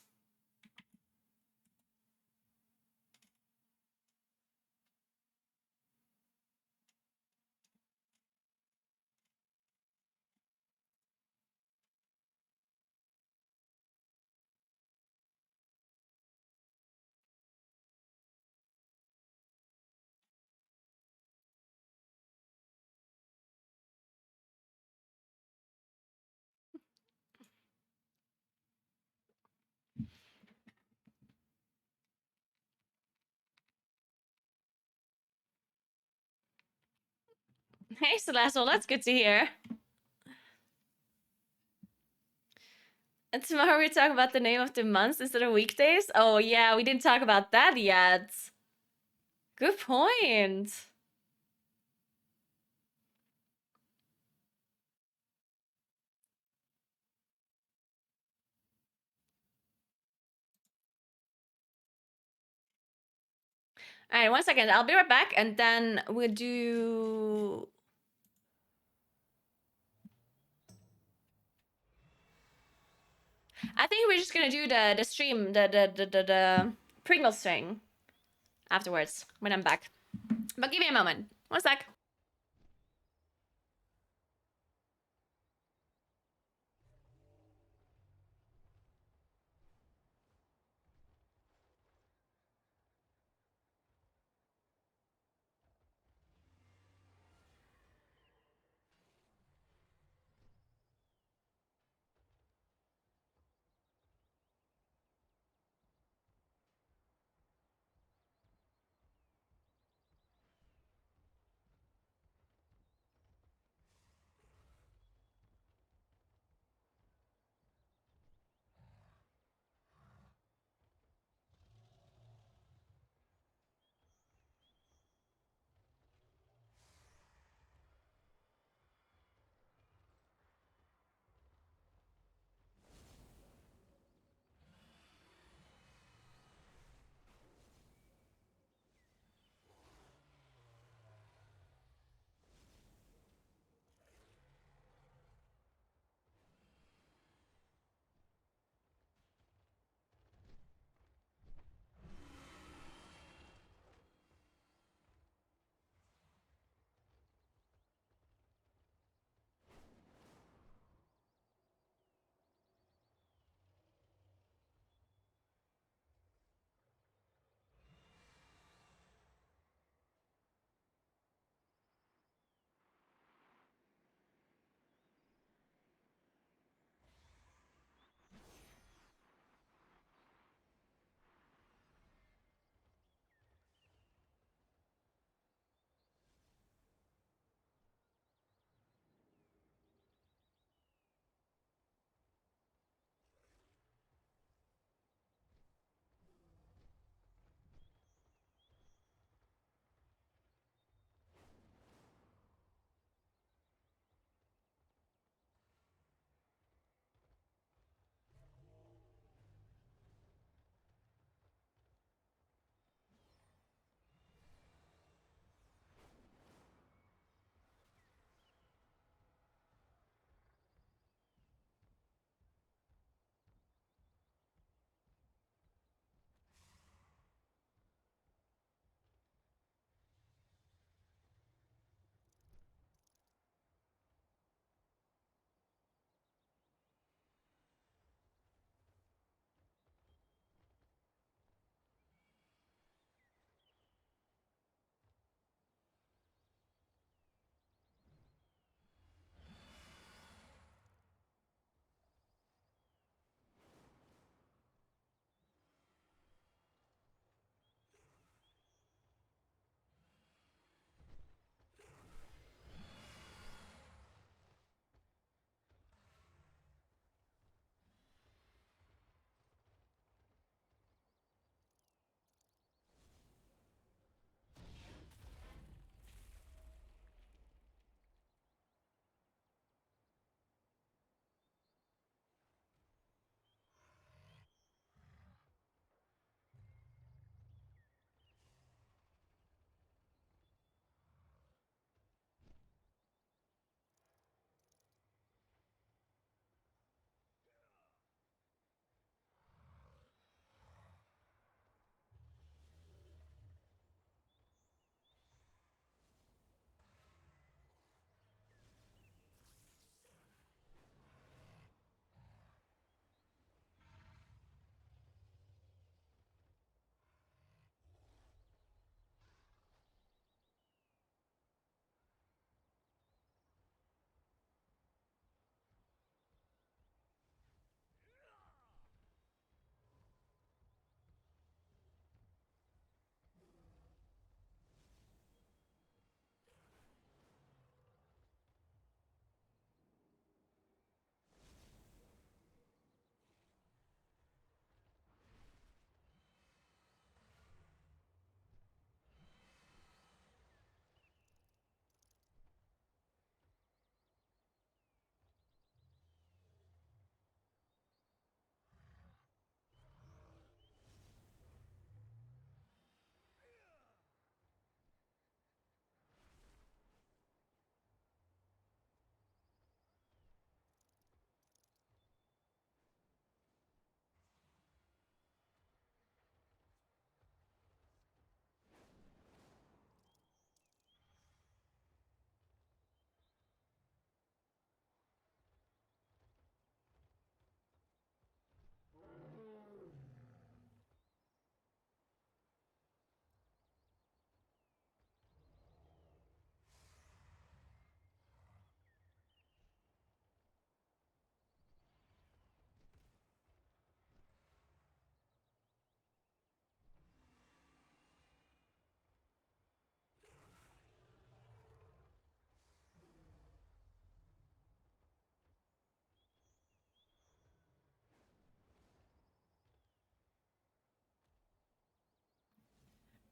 Hey, Celeste. Well, that's good to hear. And tomorrow we talk about the name of the months instead of weekdays. Oh, yeah, we didn't talk about that yet. Good point. All right, 1 second. I'll be right back, and then we'll do... I think we're just gonna do the stream, the Pringles thing afterwards when I'm back. But give me a moment. 1 sec.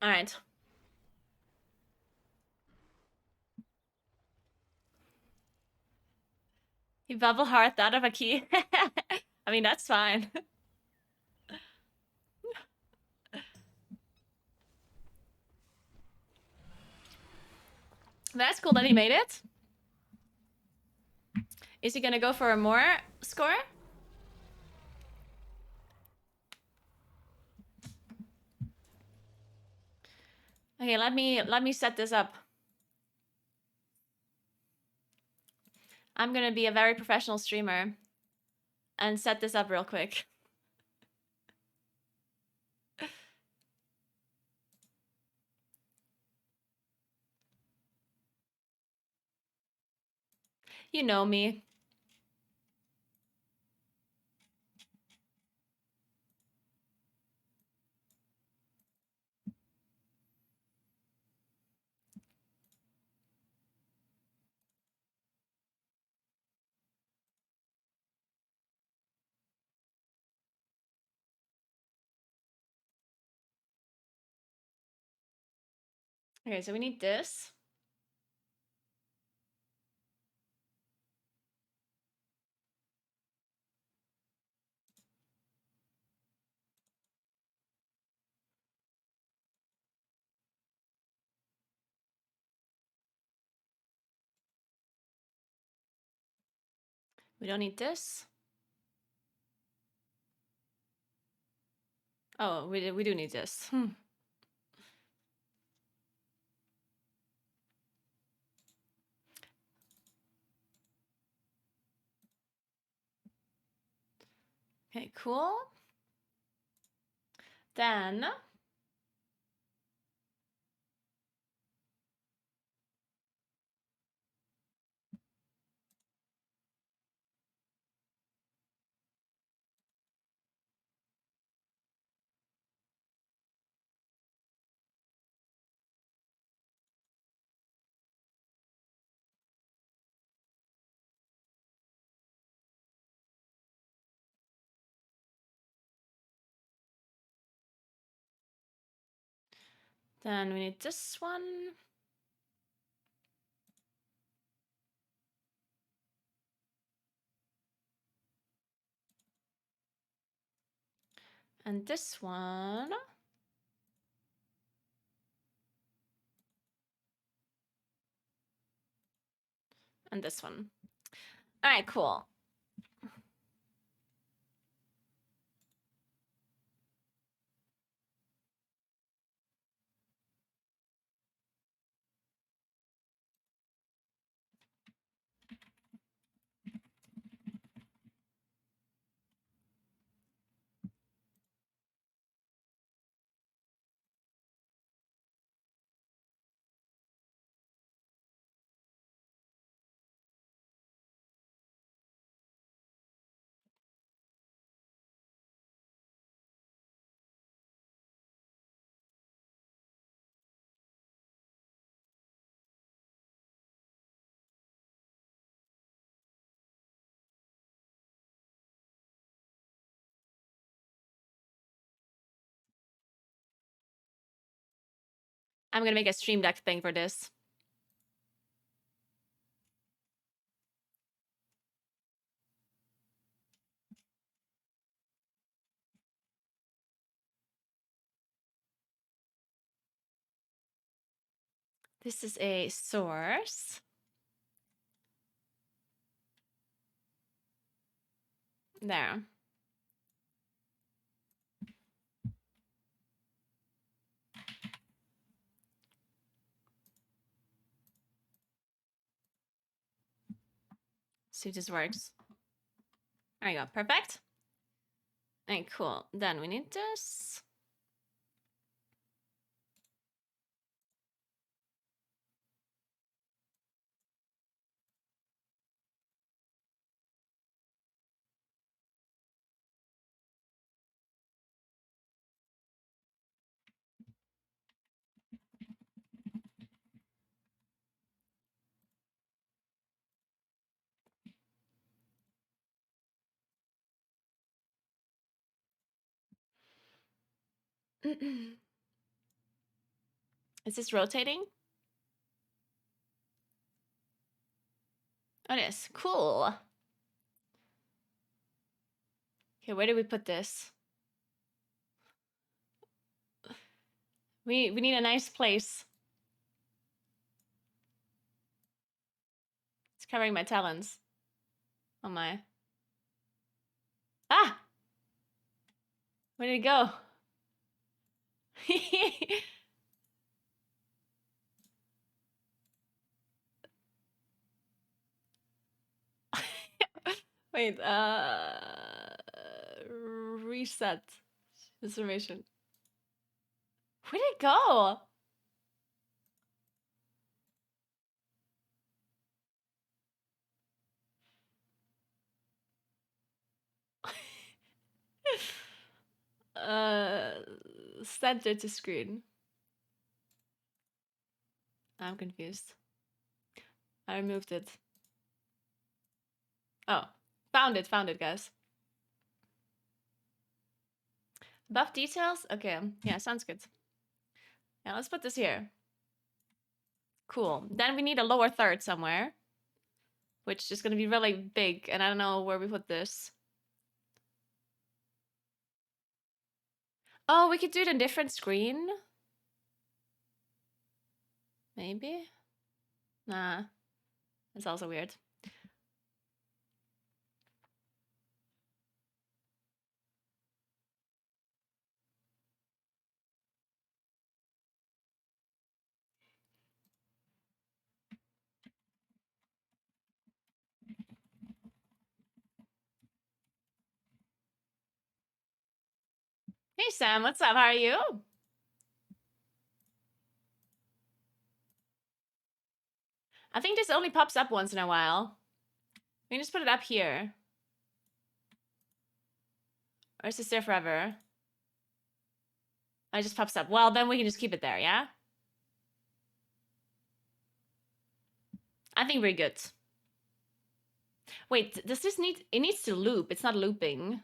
All right. You bubble hearth out of a key. I mean, that's fine. That's cool that he made it. Is he gonna go for a more score? Okay, let me set this up. I'm gonna be a very professional streamer and set this up real quick. You know me. Okay, so we need this. We don't need this. Oh, we do need this. Okay, cool. Then we need this one. And this one. And this one. All right, cool. I'm gonna make a stream deck thing for this. This is a source. There. See if this works. There you go. Perfect. Okay, cool. Then we need this. Is this rotating? Oh, it is. Cool. Okay, where do we put this? We need a nice place. It's covering my talons. Oh my. Ah! Where did it go? Wait, reset information. Where'd it go? Center to screen. I'm confused. I removed it. Oh, found it, guys. Buff details? Okay, yeah, sounds good. Yeah, let's put this here. Cool. Then we need a lower third somewhere, which is gonna be really big, and I don't know where we put this. Oh, we could do it in different screen. Maybe? Nah, that's also weird. Hey Sam, what's up? How are you? I think this only pops up once in a while. We can just put it up here. Or is this there forever? Oh, it just pops up. Well, then we can just keep it there, yeah? I think we're good. Wait, does this need... It needs to loop. It's not looping.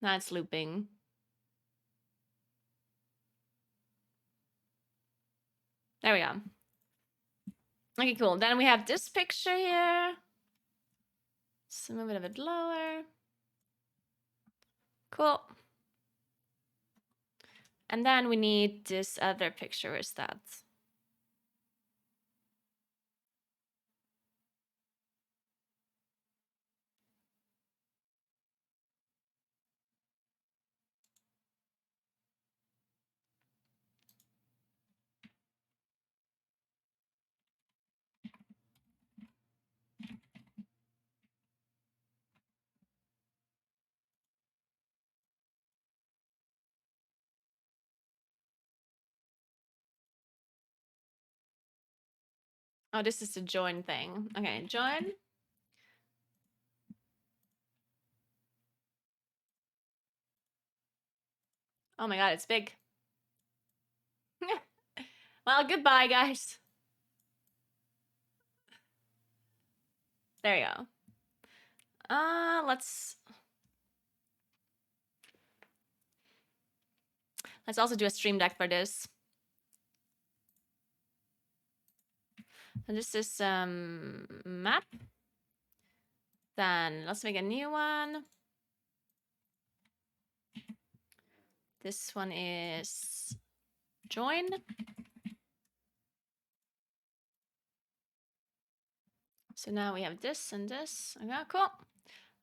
Now it's looping. There we go. Okay, cool. Then we have this picture here. So move it a bit lower. Cool. And then we need this other picture. Where's that? Oh, this is the join thing. Okay, join. Oh my god, it's big. Well, goodbye, guys. There you go. Let's also do a stream deck for this. And this is map. Then let's make a new one. This one is join. So now we have this and this. Okay, cool.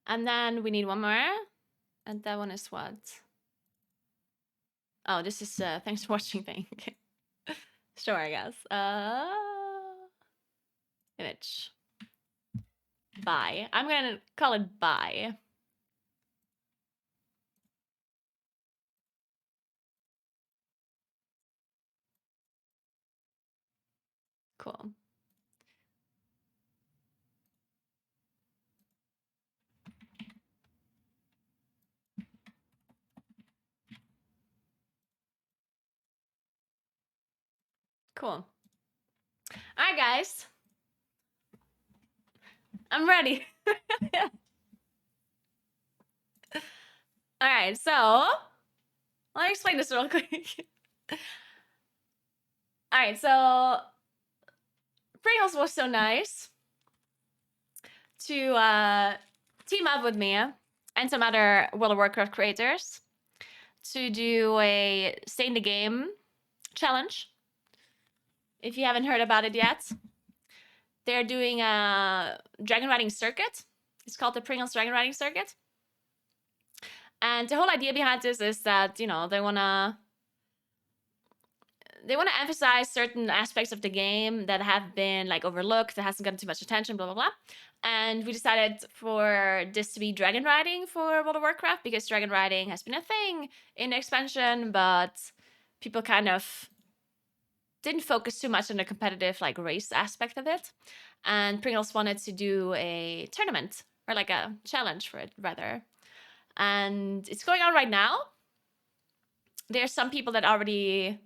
And then we need one more. And that one is what? Oh, this is thanks for watching thing. Sure, I guess. Image. Bye. I'm gonna call it bye. Cool. Cool. All right, guys. I'm ready. right, so let me explain this real quick. All right, so Pringles was so nice to team up with me and some other World of Warcraft creators to do a stay in the game challenge. If you haven't heard about it yet, they're doing a Dragonriding circuit. It's called the Pringles Dragonriding circuit. And the whole idea behind this is that, you know, they wanna emphasize certain aspects of the game that have been like overlooked, that hasn't gotten too much attention, blah blah blah. And we decided for this to be dragon riding for World of Warcraft because dragon riding has been a thing in the expansion, but people kind of didn't focus too much on the competitive like race aspect of it. And Pringles wanted to do a tournament or like a challenge for it rather. And it's going on right now. There's some people that already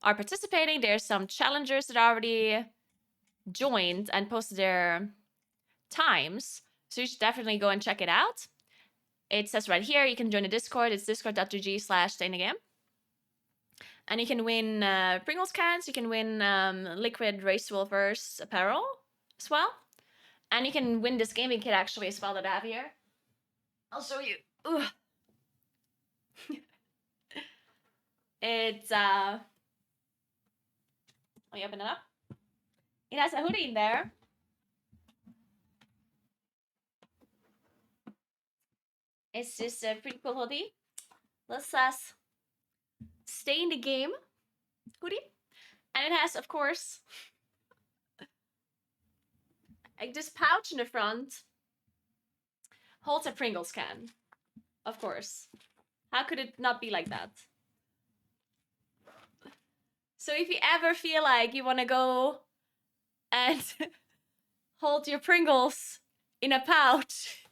are participating. There's some challengers that already joined and posted their times. So you should definitely go and check it out. It says right here, you can join the Discord. It's discord.gg/stayinthegame. And you can win Pringles cans. You can win liquid Race Wolfers apparel as well. And you can win this gaming kit actually as well that I have here. I'll show you. It's let me open it up. It has a hoodie in there. It's just a pretty cool hoodie. This says "Stay in the game" hoodie, and it has, of course, like this pouch in the front. Holds a Pringles can, of course. How could it not be like that? So if you ever feel like you want to go and hold your Pringles in a pouch,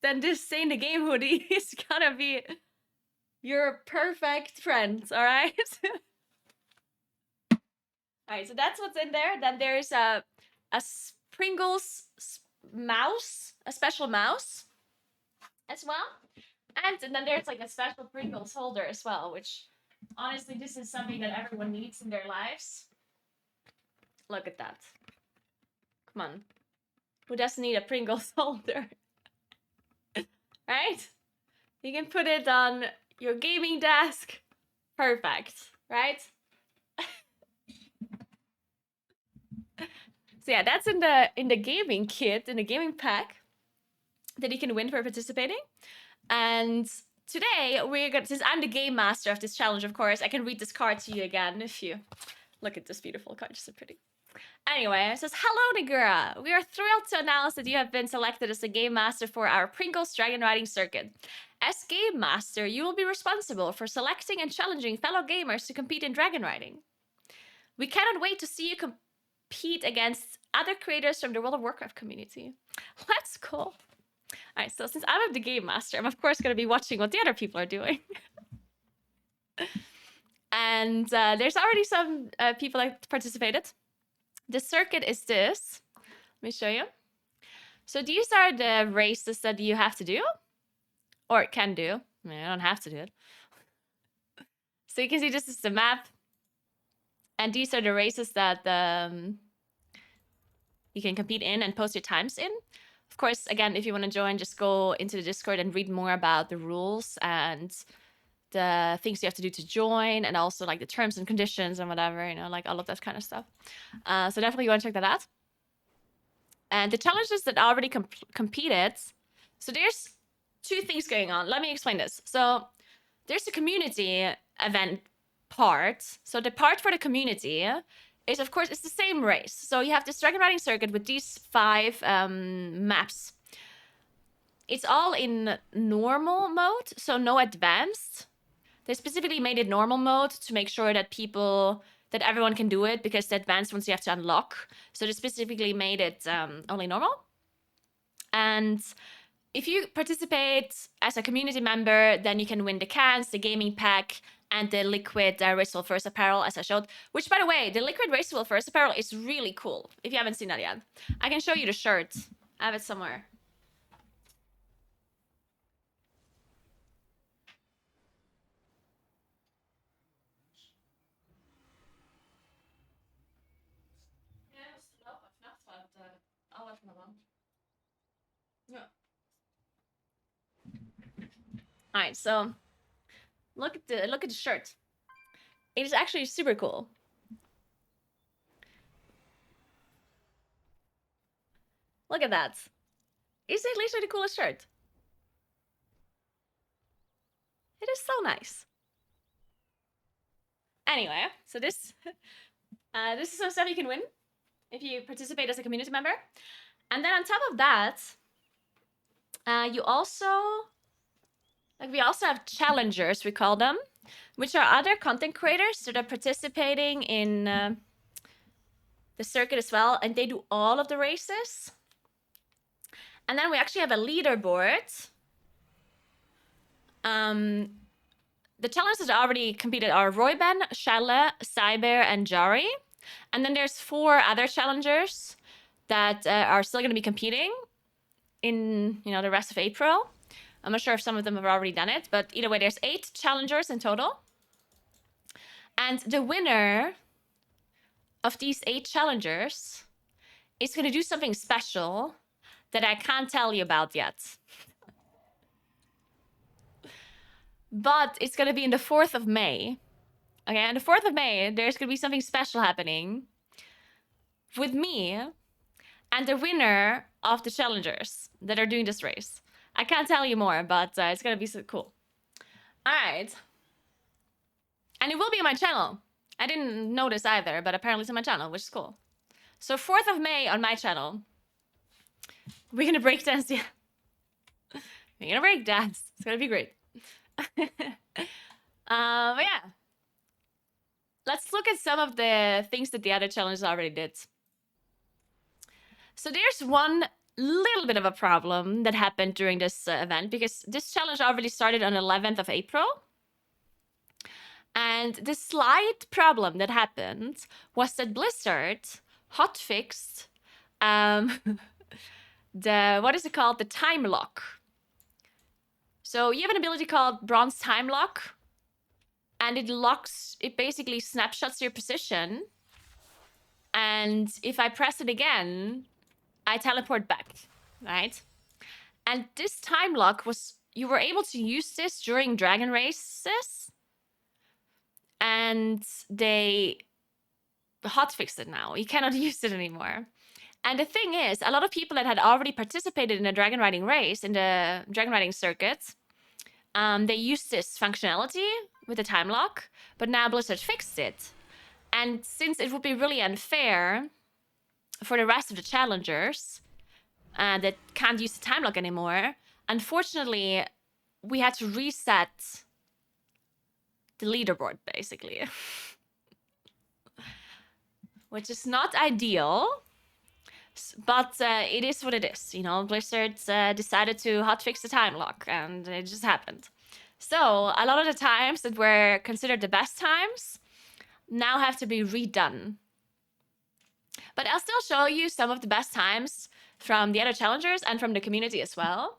then this Stay in the Game hoodie is gonna be your perfect friend, all right? All right, so that's what's in there. Then there's a Pringles mouse, a special mouse as well. And then there's like a special Pringles holder as well, which honestly, this is something that everyone needs in their lives. Look at that. Come on. Who doesn't need a Pringles holder? Right? You can put it on your gaming desk. Perfect, right? So yeah, that's in the gaming kit, in the gaming pack that you can win for participating. And today we're gonna, since I'm the game master of this challenge, of course, I can read this card to you again if you look at this beautiful card, just so pretty. Anyway, it says, "Hello, Naguura. We are thrilled to announce that you have been selected as the game master for our Pringles Dragon Riding Circuit. As game master, you will be responsible for selecting and challenging fellow gamers to compete in dragon riding. We cannot wait to see you compete against other creators from the World of Warcraft community." Let's go. All right, so since I'm the game master, I'm of course going to be watching what the other people are doing. And there's already some people that participated. The circuit is this. Let me show you. So these are the races that you have to do. Or can do. I mean, I don't have to do it. So you can see this is the map. And these are the races that you can compete in and post your times in. Of course, again, if you want to join, just go into the Discord and read more about the rules and the things you have to do to join, and also like the terms and conditions and whatever, you know, like all of that kind of stuff. So definitely go and check that out. And the challenges that already competed. So there's two things going on. Let me explain this. So there's a community event part. So the part for the community is, of course, it's the same race. So you have this dragon riding circuit with these 5 maps. It's all in normal mode, so no advanced. They specifically made it normal mode to make sure that that everyone can do it, because the advanced ones you have to unlock. So they specifically made it only normal. And if you participate as a community member, then you can win the cans, the gaming pack, and the liquid Racewell First apparel, as I showed. Which, by the way, the liquid Racewell First apparel is really cool, if you haven't seen that yet. I can show you the shirt. I have it somewhere. All right, so look at the shirt. It is actually super cool. Look at that. It's literally the coolest shirt. It is so nice. Anyway, so this this is some stuff you can win if you participate as a community member. And then on top of that, you also, like, we also have challengers, we call them, which are other content creators that are participating in the circuit as well, and they do all of the races. And then we actually have a leaderboard. The challengers that already competed are Royben, Shalle, Cyber, and Jari. And then there's 4 other challengers that are still going to be competing in, you know, the rest of April. I'm not sure if some of them have already done it, but either way, there's 8 challengers in total. And the winner of these 8 challengers is going to do something special that I can't tell you about yet. But it's going to be in the 4th of May. Okay, on the 4th of May, there's going to be something special happening with me and the winner of the challengers that are doing this race. I can't tell you more, but it's going to be so cool. All right. And it will be on my channel. I didn't notice either, but apparently it's on my channel, which is cool. So 4th of May on my channel, we're going to break dance. Yeah. We're going to break dance. It's going to be great. But yeah. Let's look at some of the things that the other challenges already did. So there's one little bit of a problem that happened during this event, because this challenge already started on 11th of April. And the slight problem that happened was that Blizzard hotfixed the, what is it called? The time lock. So you have an ability called Bronze Time Lock, and it basically snapshots your position. And if I press it again, I teleport back, right? And this time lock you were able to use this during dragon races, and they hotfixed it now. You cannot use it anymore. And the thing is, a lot of people that had already participated in a dragon riding race, in the dragon riding circuit, they used this functionality with the time lock, but now Blizzard fixed it. And since it would be really unfair for the rest of the challengers that can't use the time lock anymore, unfortunately, we had to reset the leaderboard, basically. Which is not ideal, but it is what it is. You know, Blizzard decided to hotfix the time lock, and it just happened. So a lot of the times that were considered the best times now have to be redone. But I'll still show you some of the best times from the other challengers and from the community as well.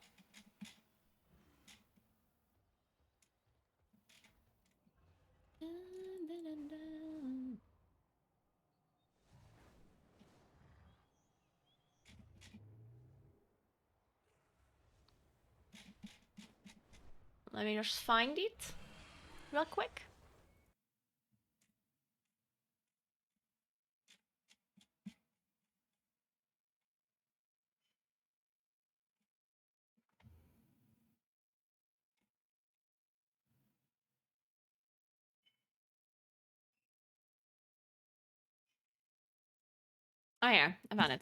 Let me just find it real quick. Oh yeah, I found it.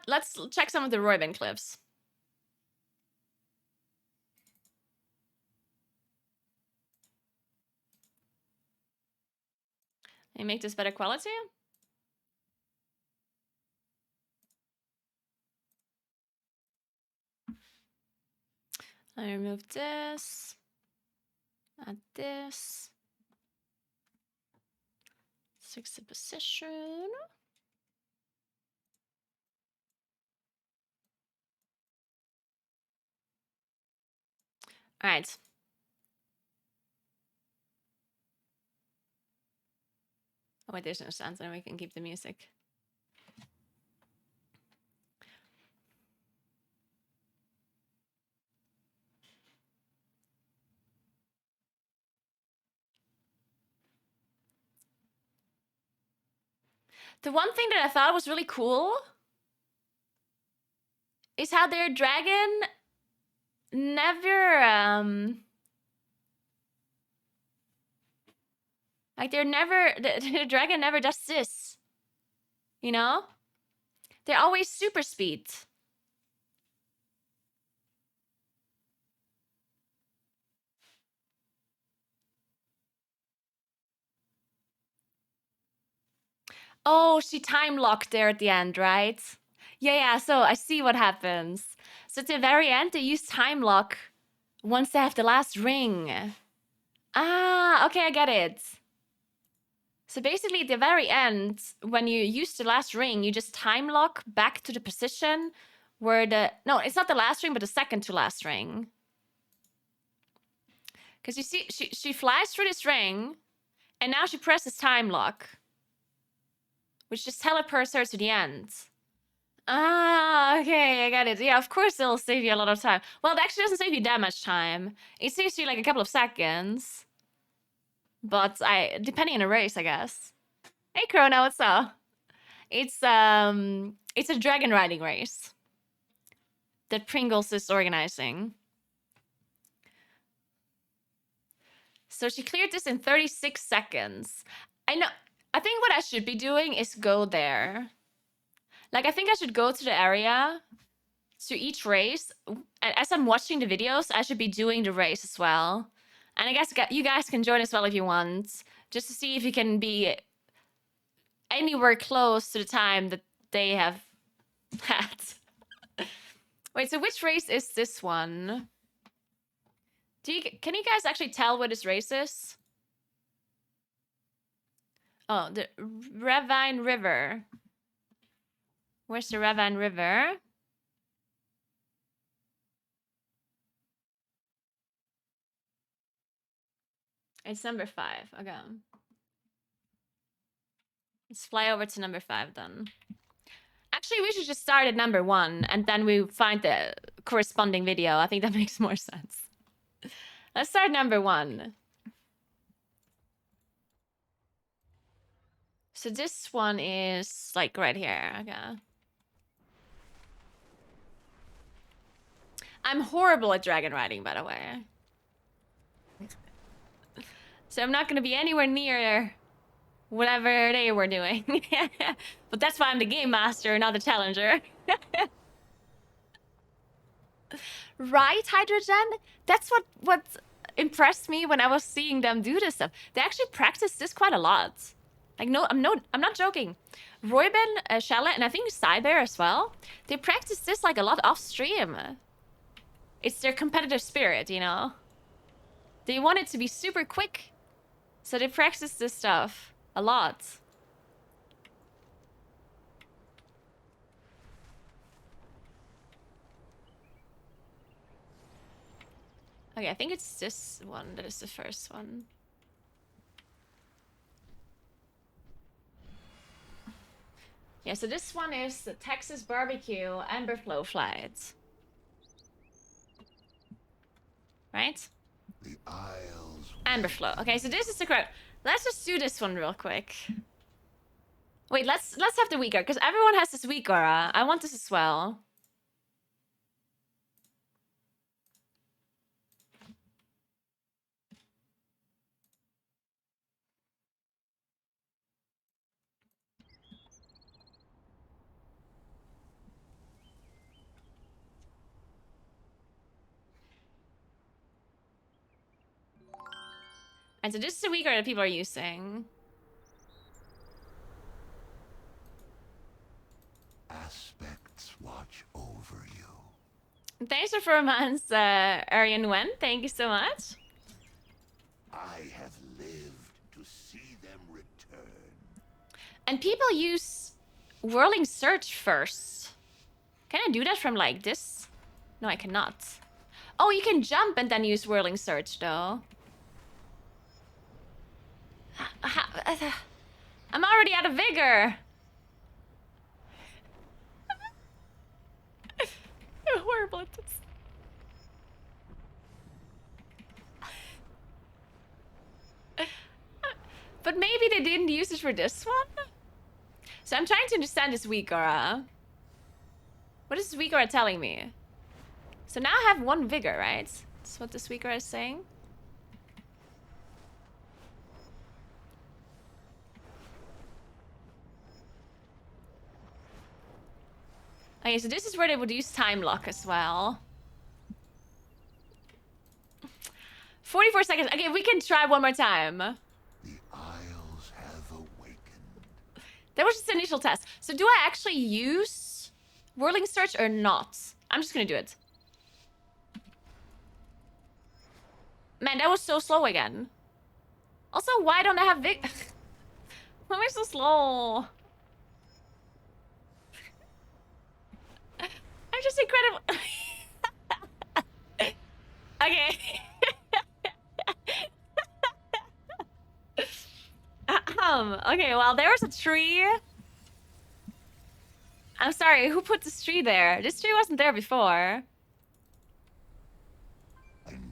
Let's check some of the Royben clips. Let me make this better quality. I remove this. Add this. 60 position. All right. Oh wait, there's no sound, so we can keep the music. The one thing that I thought was really cool is how their dragon never like the dragon never does this. You know? They're always super speed. Oh, she time locked there at the end, right? Yeah, so I see what happens. So at the very end, they use time lock once they have the last ring. Ah, okay, I get it. So basically, at the very end, when you use the last ring, you just time lock back to the position where the... No, it's not the last ring, but the second to last ring. Because you see, she flies through this ring, and now she presses time lock, which just teleports her to the end. Ah, okay, I got it. Yeah, of course it'll save you a lot of time. Well, it actually doesn't save you that much time. It saves you like a couple of seconds. But depending on the race, I guess. Hey, Chrono, what's up? It's a dragon riding race that Pringles is organizing. So she cleared this in 36 seconds. I know. I think what I should be doing is go there. Like, I think I should go to the area to each race. And as I'm watching the videos, I should be doing the race as well. And I guess you guys can join as well if you want. Just to see if you can be anywhere close to the time that they have had. Wait, so which race is this one? Can you guys actually tell what this race is? Oh, the Ravine River. Where's the Ravine River? It's number 5. Okay. Let's fly over to number 5 then. Actually, we should just start at number 1 and then we find the corresponding video. I think that makes more sense. Let's start number 1. So this one is like right here. Okay. I'm horrible at dragon riding, by the way. So I'm not going to be anywhere near whatever they were doing. But that's why I'm the game master, not the challenger. Right, Hydrogen? That's what impressed me when I was seeing them do this stuff. They actually practice this quite a lot. Like, I'm not joking. Royben, Shella, and I think Cyber as well, they practice this like a lot off stream. It's their competitive spirit, you know? They want it to be super quick. So they practice this stuff a lot. Okay, I think it's this one that is the first one. Yeah, so this one is the Texas Barbecue Amberflow Flight. Right? The Isles. Amberflow. Okay, so this is the crowd. Let's just do this one real quick. Wait, let's have the weak aura, because everyone has this weak aura. I want this as well. And so this is the weak aura that people are using. Aspects watch over you. Thanks for 4 months, Arian Wen. Thank you so much. I have lived to see them return. And people use Whirling Search first. Can I do that from like this? No, I cannot. Oh, you can jump and then use Whirling I'm already out of vigor. You're horrible at this. But maybe they didn't use it for this one? So I'm trying to understand this Naguura. What is this Naguura telling me? So now I have 1 vigor, right? That's what this Naguura is saying. Okay, so this is where they would use time lock as well. 44 seconds. Okay, we can try one more time. The Isles have awakened. That was just the initial test. So do I actually use Whirling Search or not? I'm just gonna do it. Man, that was so slow again. Also, why don't I have Vic? Why am I so slow? I'm just incredible. Okay. Okay, well, there was a tree. I'm sorry, who put this tree there? This tree wasn't there before.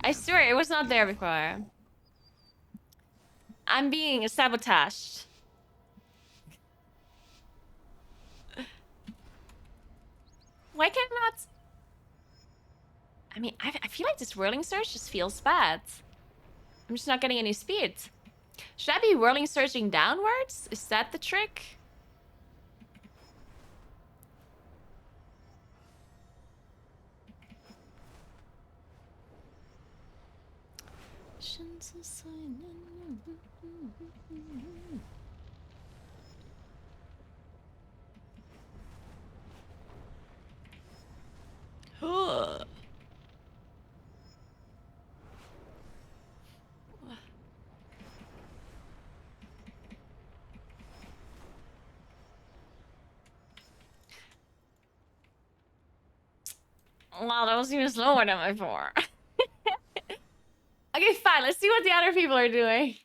I swear, it was not there before. I'm being sabotaged. Why can I not... I mean, I feel like this Whirling Surge just feels bad. I'm just not getting any speed. Should I be Whirling Surging downwards? Is that the trick? Wow, that was even slower than before. Okay, fine. Let's see what the other people are doing.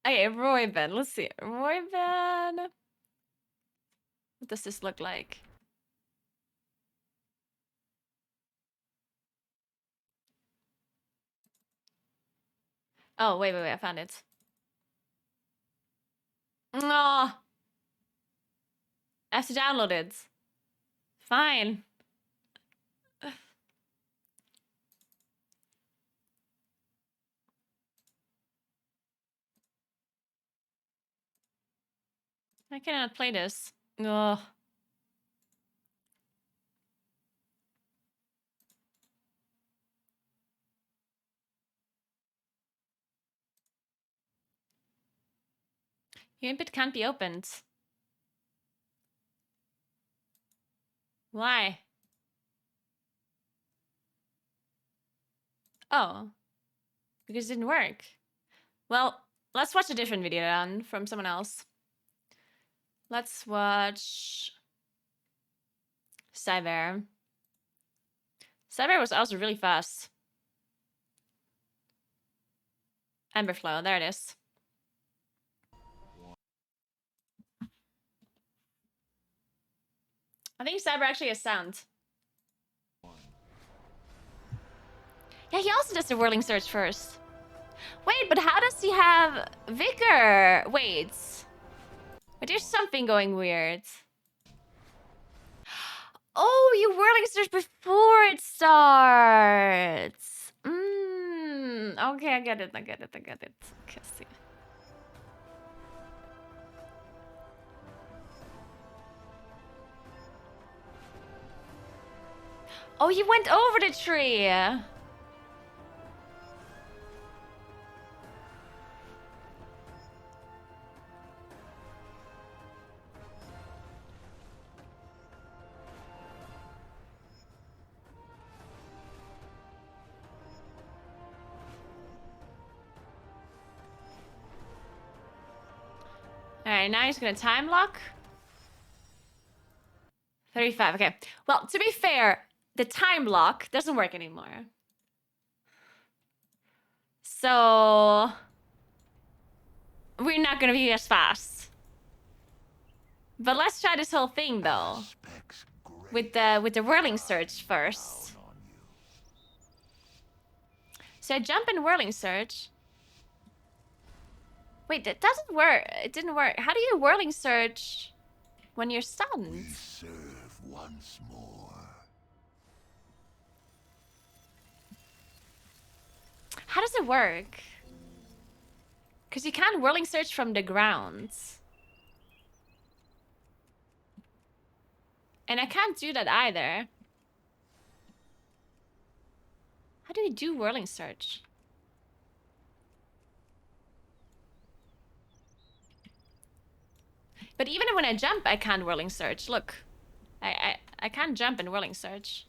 Okay, Royben. Let's see. Royben. What does this look like? Oh, wait, I found it. No. I have to download it. Fine. I cannot play this. Ugh. Your input can't be opened. Why? Oh. Because it didn't work. Well, let's watch a different video then from someone else. Let's watch Cyber. Cyber was also really fast. Emberflow, there it is. I think Cyber actually has sound. Yeah, he also does the Whirling Search first. Wait, but how does he have Vigor? Wait, there's something going weird. Oh, you Whirling Search before it starts. Okay, I get it. Okay, see. Oh, you went over the tree. Alright, now he's gonna time lock. 35, okay. Well, to be fair, the time lock doesn't work anymore. So we're not gonna be as fast. But let's try this whole thing though. Aspects With great the whirling surge first. down on you. So I jump in whirling surge. Wait, that doesn't work. It didn't work. How do you whirling surge when you're We stunned? serve once more. How does it work? Because you can't whirling surge from the ground. And I can't do that either. How do we do whirling surge? But even when I jump, I can't whirling surge. Look. I can't jump in whirling surge.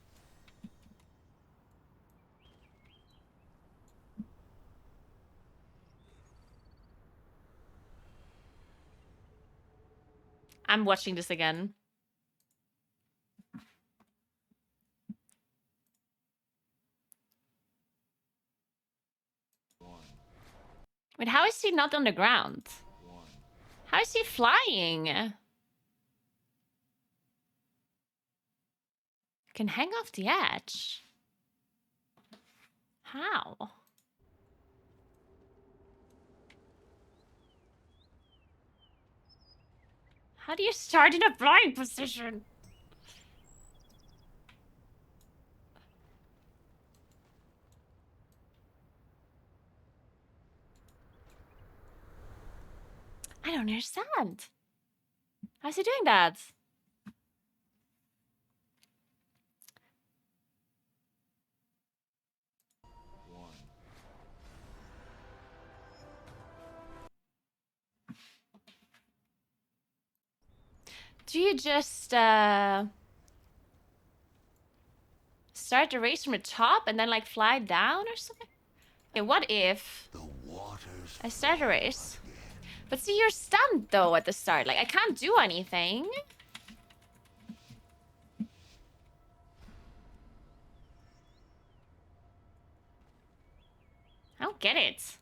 I'm watching this again. Wait, how is he not on the ground? How is he flying? Can hang off the edge. How? How do you start in a flying position? I don't understand. How's he doing that? Do you just start the race from the top and then like fly down or something? Okay, what if The waters I start a flow race? again. But see, you're stunned though at the start. Like I can't do anything. I don't get it.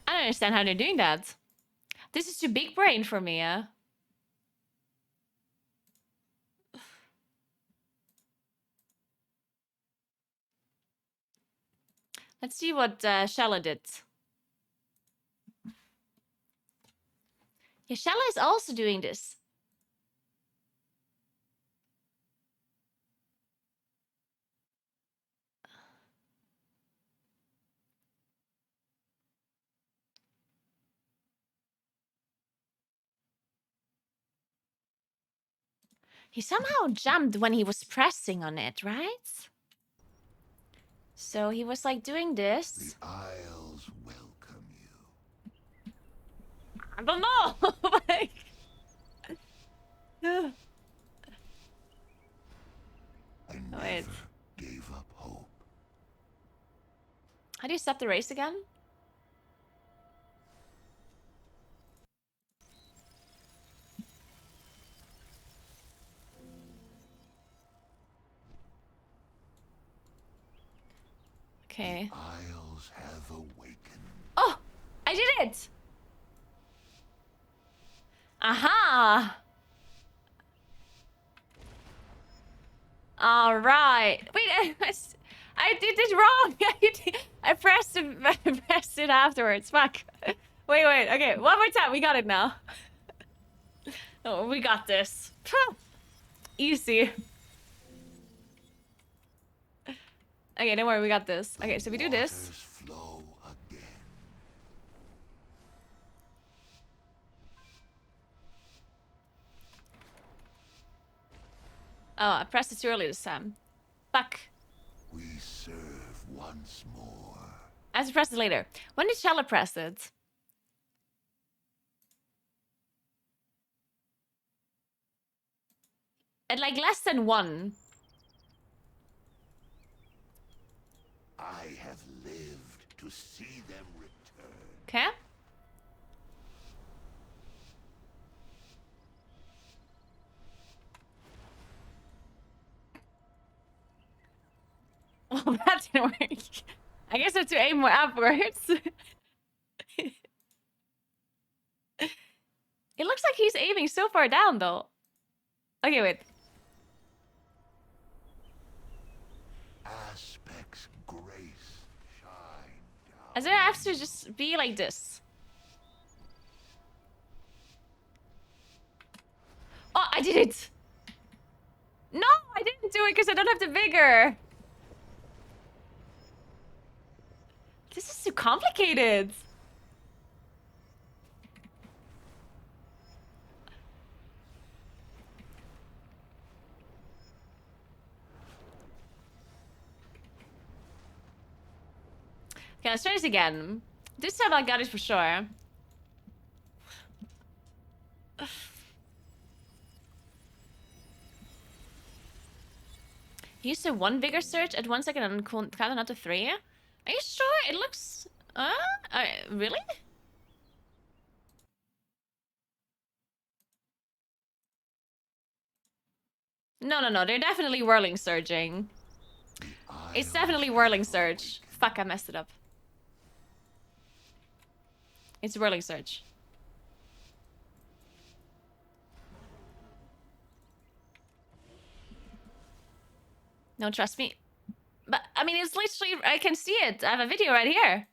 I don't understand how they're doing that. This is too big brain for me. Let's see what Shella did. Yeah, Shella is also doing this. He somehow jumped when he was pressing on it, right? So he was like doing this. The Isles welcome you. I don't know. Like... I Wait. never gave up hope. How do you stop the race again? Okay. Isles have awakened. Oh! I did it! Aha! All right. Wait, I did it wrong. I pressed it. I pressed it afterwards. Fuck. Wait. Okay, one more time. We got it now. Oh, we got this. Easy. Okay, don't worry. We got this. Okay, so we do this. Waters flow again. Oh, I pressed it too early this time. Fuck. We serve once more. I have to press it later. When did Shella press it? At like less than 1. I have lived to see them return. Okay. Well, that didn't work. I guess I have to aim more upwards. It looks like he's aiming so far down, though. Okay, wait. Aspects grace shine down. As there has to just be like this. Oh, I did it! No, I didn't do it because I don't have the vigor. This is too complicated. Okay, let's try this again. This time I got it for sure. Use the 1 vigor surge at 1 second and count on up to 3. Are you sure? It looks... really? No. They're definitely whirling surging. It's definitely whirling surge. Fuck, I messed it up. It's whirling surge. No, trust me. But, I mean, it's literally... I can see it. I have a video right here.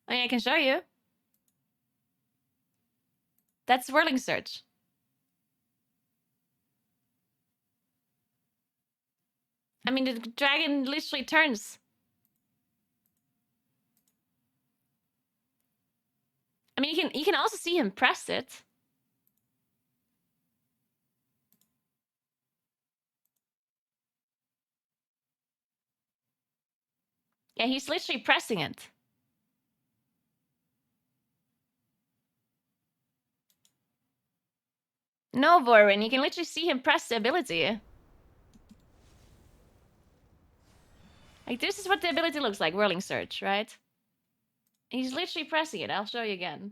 I mean, I can show you. That's whirling surge. I mean, the dragon literally turns. I mean, you can also see him press it. Yeah, he's literally pressing it. No, Vorin, you can literally see him press the ability. Like, this is what the ability looks like, Whirling Surge, right? He's literally pressing it. I'll show you again.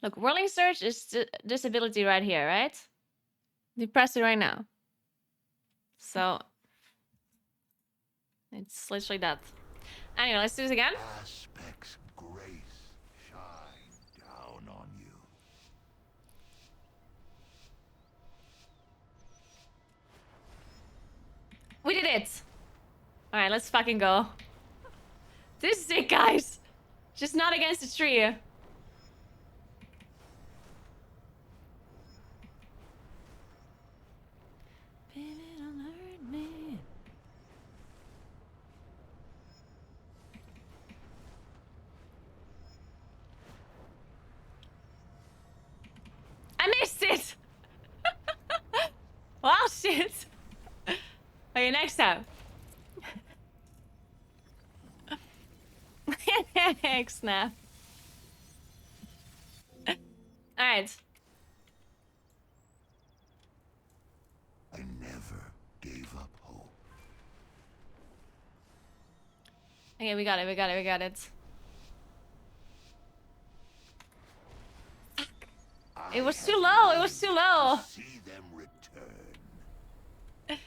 Look, Whirling Surge is this ability right here, right? You press it right now. So, it's literally that. Anyway, let's do this again. Aspects grace shine down on you. We did it! Alright, let's fucking go. This is it, guys! Just not against the tree. Baby, don't hurt me. I missed it! Well, shit! Okay, next time. Snap. Alright. I never gave up hope. Okay, we got it. It was too low. It was too low. See them return.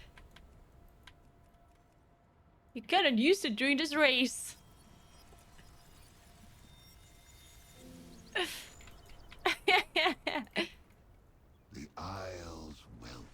You cannot use it during this race. The Isles welcome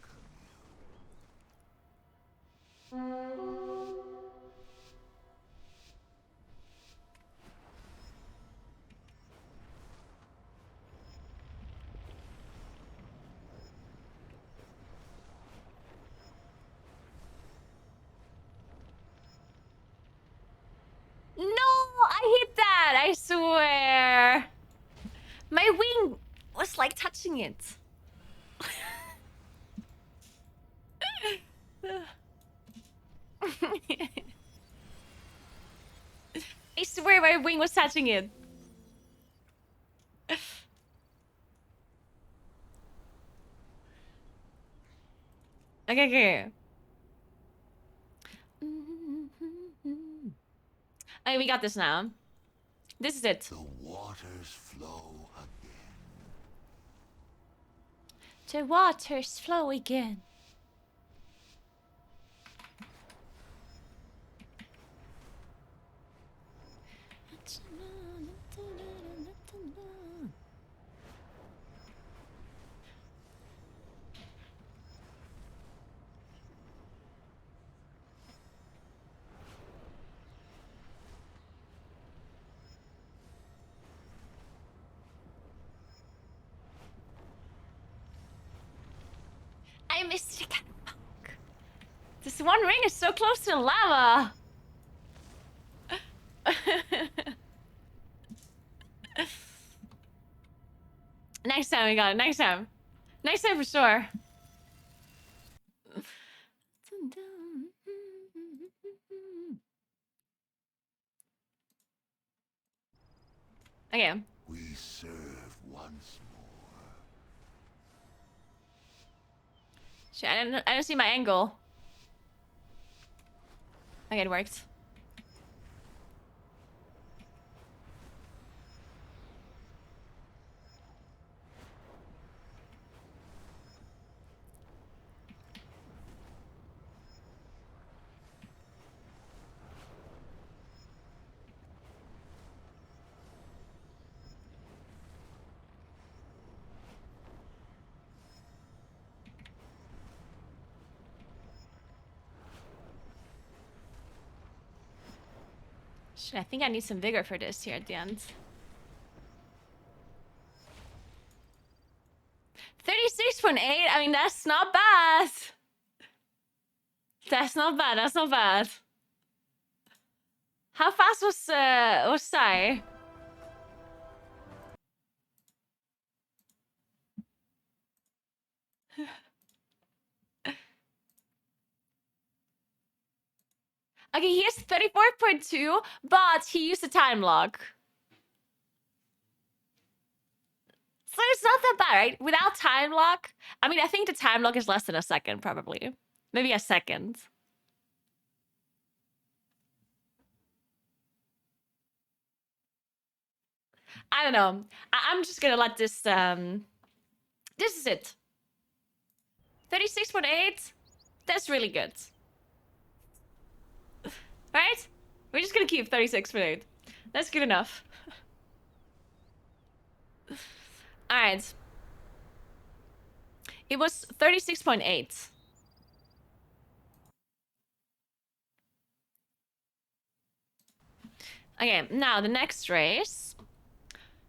No, I hit that. I swear. My wing was like touching it. I swear my wing was touching it. Okay. Okay, we got this now. This is it. The waters flow again. The waters flow again. I missed it again. Fuck. This one ring is so close to lava. Next time we got it. Next time. Next time for sure. Okay. We serve once more. Shit, I don't see my angle. Okay, it worked. Shit, I think I need some vigor for this here at the end. 36.8? I mean, that's not bad. That's not bad, that's not bad. How fast was Sai? Okay, he has 34.2, but he used a time lock. So it's not that bad, right? Without time lock, I mean, I think the time lock is less than a second, probably. Maybe a second. I don't know. I'm just gonna let this, this is it. 36.8, that's really good. Right? We're just gonna keep 36.8. That's good enough. Alright. It was 36.8. Okay, now the next race.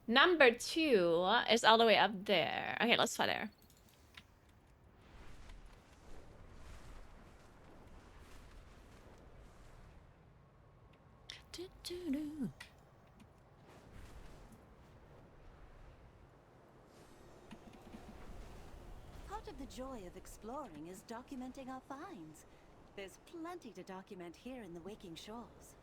Number 2 is all the way up there. Okay, let's fly there. Part of the joy of exploring is documenting our finds. There's plenty to document here in the Waking Shores.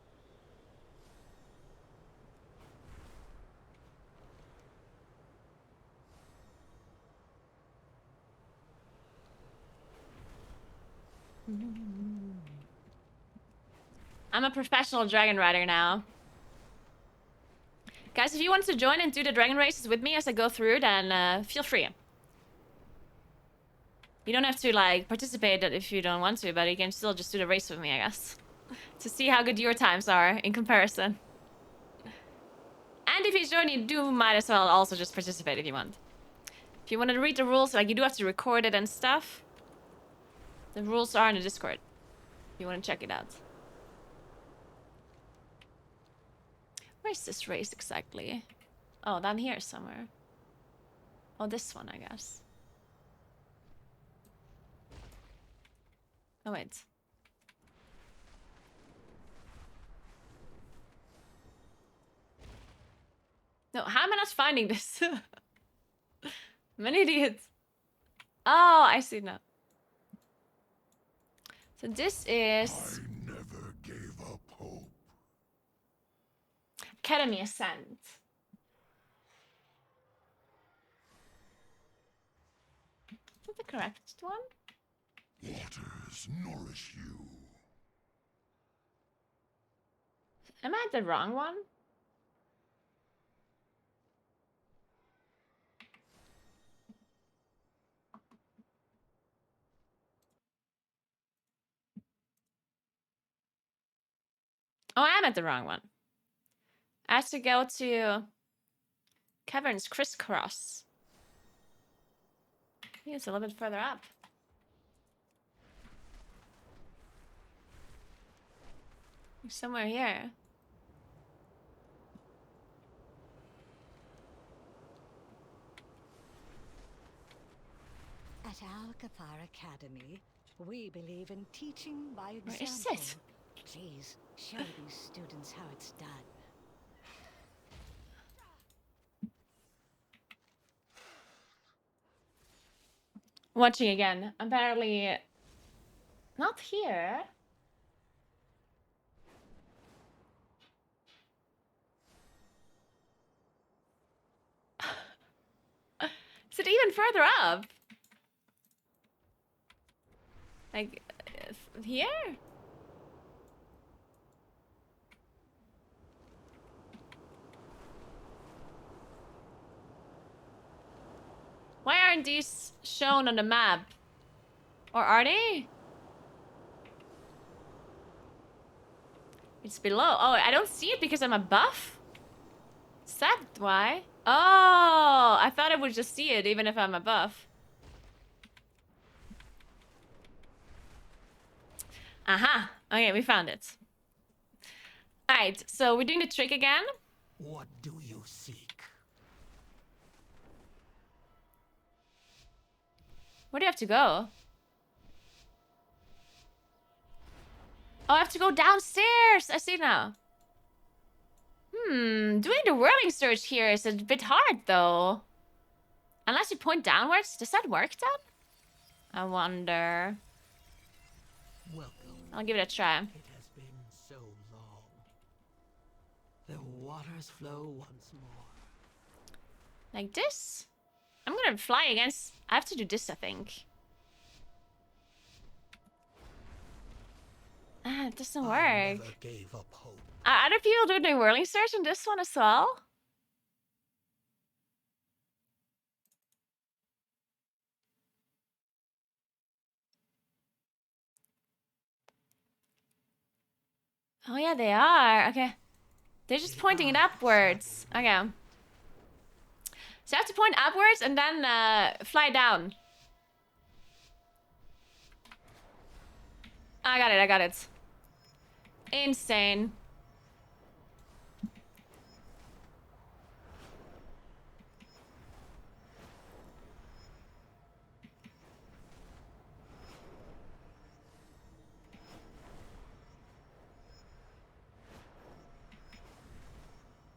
I'm a professional dragon rider now. Guys, if you want to join and do the dragon races with me as I go through, then feel free. You don't have to, like, participate if you don't want to, but you can still just do the race with me, I guess. To see how good your times are in comparison. And if you join, you might as well also just participate if you want. If you want to read the rules, like, you do have to record it and stuff. The rules are in the Discord. If you want to check it out. Where's this race exactly? Oh, down here somewhere. Oh, this one, I guess. Oh, wait. No, how am I not finding this? I'm an idiot. Oh, I see now. So this is... I never gave up hope. Academy Ascent. Is that the correct one? Waters nourish you. Am I at the wrong one? Oh, I'm at the wrong one. I have to go to Caverns Crisscross. I think it's a little bit further up. Somewhere here. At Alcafar Academy, we believe in teaching by example. Where is it? Please, show these students how it's done. Watching again. Apparently not here. Is it even further up? Like, here? Why aren't these shown on the map? Or are they? It's below. Oh, I don't see it because I'm above? Is that why? Oh, I thought I would just see it even if I'm above. Aha. Okay, we found it. Alright, so we're doing the trick again. What do you seek? Where do you have to go? Oh, I have to go downstairs. I see now. Doing the whirling search here is a bit hard, though. Unless you point downwards. Does that work, then? I wonder. Welcome. I'll give it a try. It has been so long. The waters flow once more. Like this? I'm gonna fly against... I have to do this, I think. Ah, it doesn't I work. never gave up hope. Are other people doing the whirling search on this one as well? Oh yeah, they are. Okay. They're just pointing it upwards. Okay. So I have to point upwards and then fly down. I got it, I got it. Insane.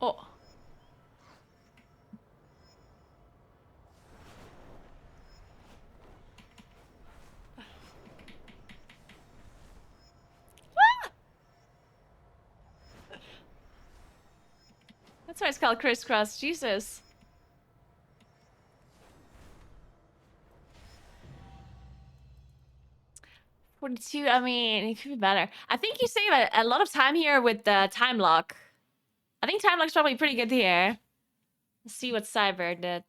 Oh. Ah! That's why it's called crisscross. Jesus. $42, I mean, it could be better. I think you save a lot of time here with the time lock. I think time lock's probably pretty good here. Let's see what Cyber did.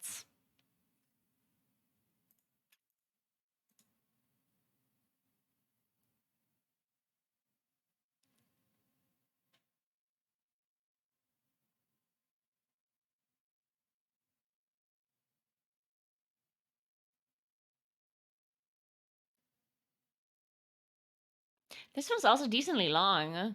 This one's also decently long.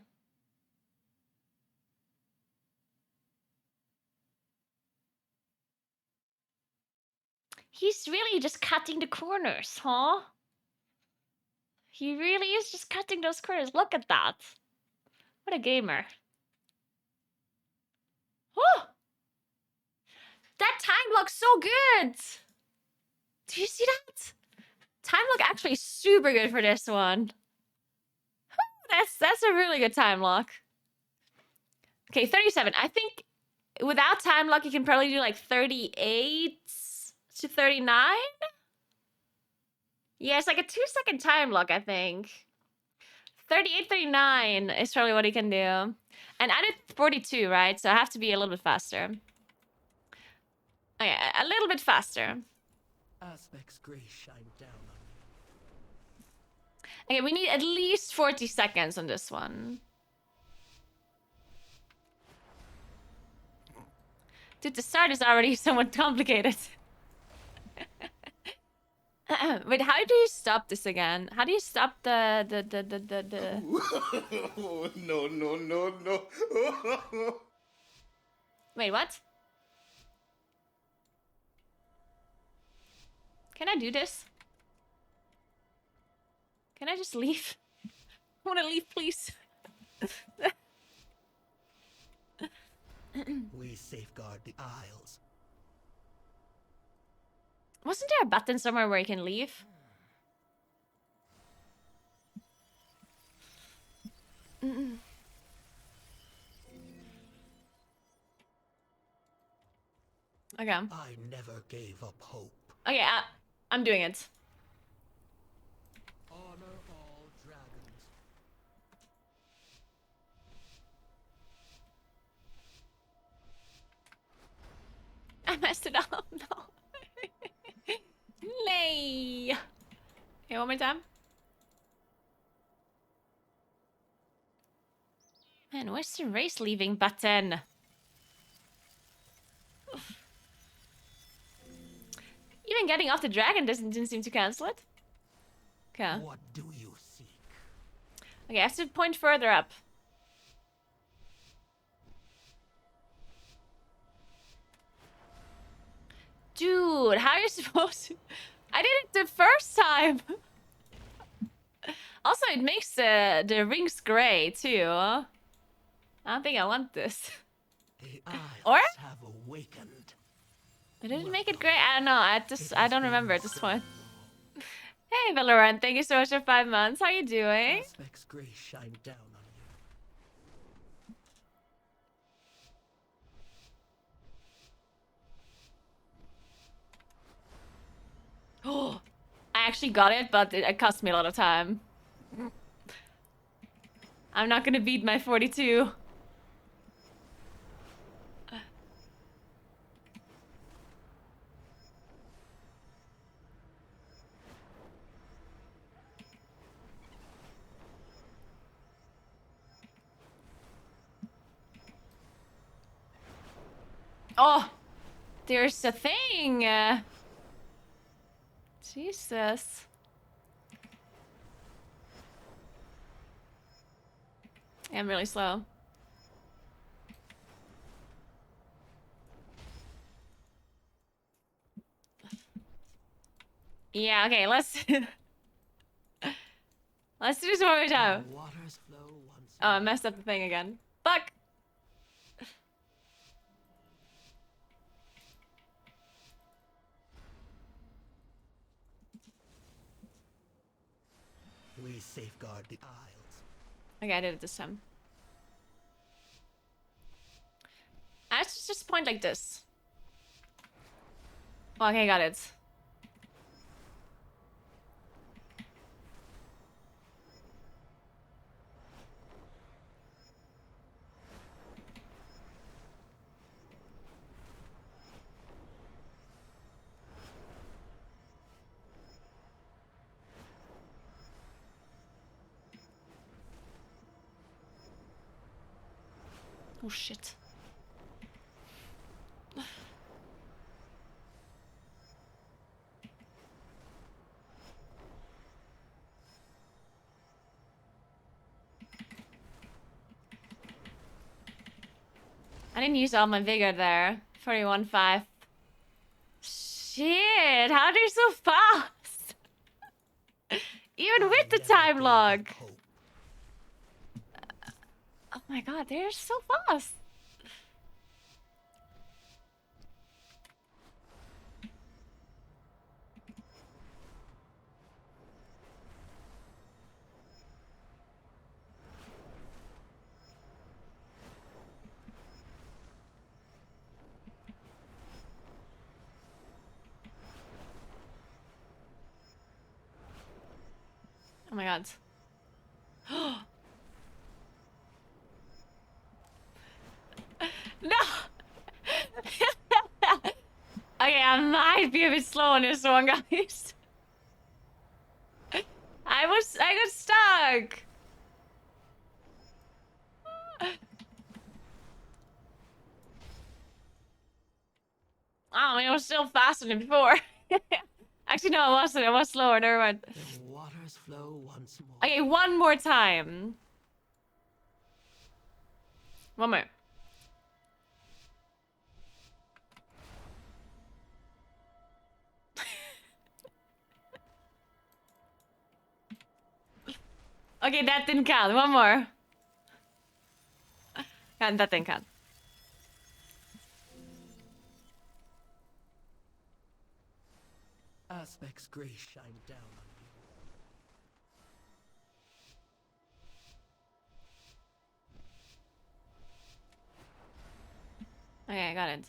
He's really just cutting the corners, huh? He really is just cutting those corners. Look at that. What a gamer. Oh! That time lock's so good! Do you see that? Time lock actually super good for this one. That's a really good time lock. Okay, 37. I think without time lock, you can probably do like 38 to 39. Yeah, it's like a 2-second time lock, I think. 38, 39 is probably what he can do. And I did 42, right? So I have to be a little bit faster. Okay, a little bit faster. Aspect's grace shine down on you. Okay, we need at least 40 seconds on this one. Dude, the start is already somewhat complicated. Wait, how do you stop this again? How do you stop the No, no, no, no. Wait, what? Can I do this? Can I just leave? I want to leave, please. We safeguard the Isles. Wasn't there a button somewhere where you can leave? Okay. I never gave up hope. Okay, I'm doing it. Honor all dragons. I messed it up. No. Nay. Okay, one more time. Man, where's the race leaving button? Even getting off the dragon didn't seem to cancel it. Okay. What do you seek? Okay, I have to point further up. Dude, how are you supposed to... I did it the first time. Also, it makes the rings gray, too. I don't think I want this. The Isles Or? have awakened. Did it make it gray? I don't know. I don't remember at this point. Hey, Valorant, thank you so much for 5 months. How you doing? Aspect's grace shine down on you. Oh, I actually got it, but it cost me a lot of time. I'm not gonna beat my 42. Oh, there's a thing. Jesus. I'm really slow. Yeah, okay, let's let's do this one more time. The waters flow once Oh, I more. messed up the thing again. Fuck! We safeguard the Isles. Okay, I did it this time. I have to just point like this. Okay, got it. Oh shit. I didn't use all my vigor there. 41.5. Shit, how are they so fast? Even with the Never time gave log. up hope. Oh my god, they're so fast. Oh my god. No! Okay, I might be a bit slow on this one, guys. I got stuck. I was still faster than before. Actually, no, I wasn't. I was slower. Never mind. The waters flow once more. Okay, one more time. One more. Okay, that didn't count. One more. And that didn't count. Aspect's grace shine down on you. Okay, I got it.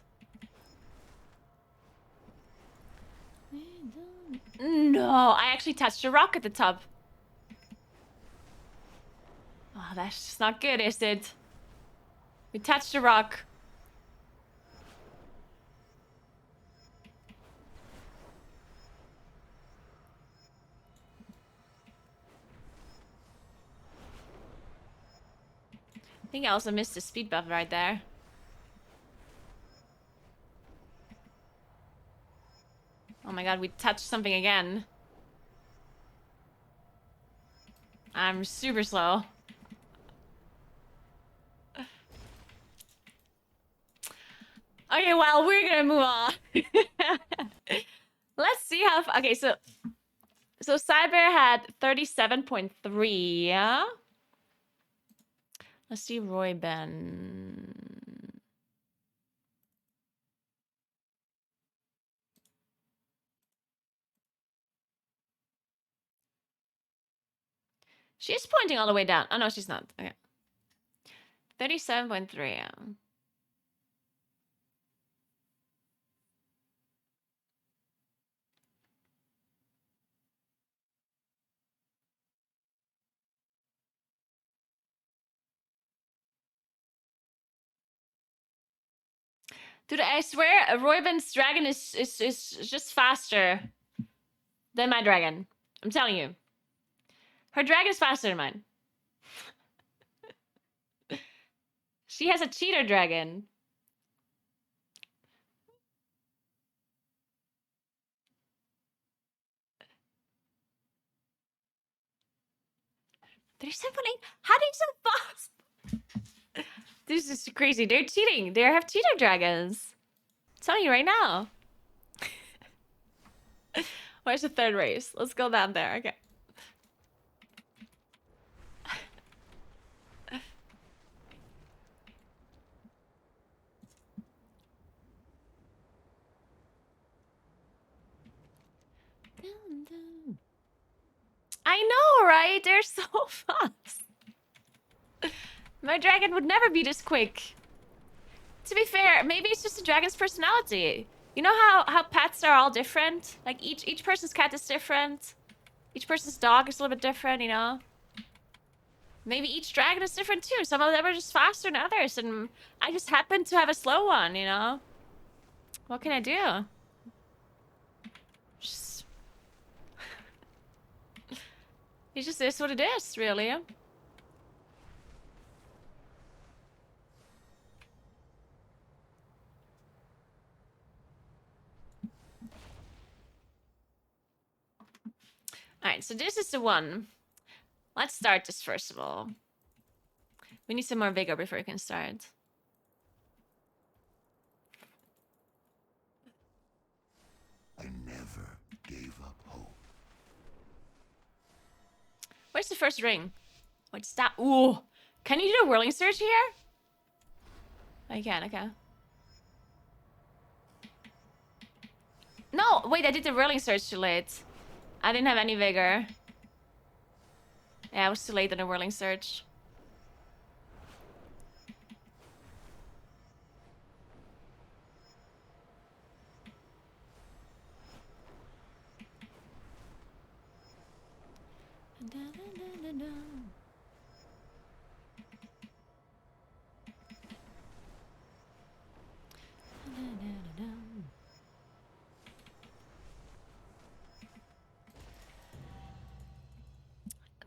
No, I actually touched a rock at the top. Oh, that's just not good, is it? We touched a rock. I think I also missed the speed buff right there. Oh my god, we touched something again. I'm super slow. Okay, well, we're gonna move on. Let's see how... Okay, so Cyber had 37.3, yeah? Let's see Roy Ben. She's pointing all the way down. Oh, no, she's not. Okay. 37.3, yeah. Dude, I swear, Royben's dragon is just faster than my dragon. I'm telling you. Her dragon is faster than mine. She has a cheater dragon. They're 7.8. How are they so fast? This is crazy. They're cheating. They have cheater dragons. I'm telling you right now. Where's the third race? Let's go down there. Okay. I know, right? They're so fast. My dragon would never be this quick. To be fair, maybe it's just the dragon's personality. You know how pets are all different? Like each person's cat is different. Each person's dog is a little bit different, you know? Maybe each dragon is different too. Some of them are just faster than others, and I just happen to have a slow one, you know? What can I do? Just... It just is what it is, really. Alright, so this is the one. Let's start this first of all. We need some more vigor before we can start. I never gave up hope. Where's the first ring? What's that? Ooh. Can you do a whirling surge here? I can, okay. No, wait, I did the whirling surge too late. I didn't have any vigor. Yeah, I was too late in the whirling surge. Da-da-da-da-da.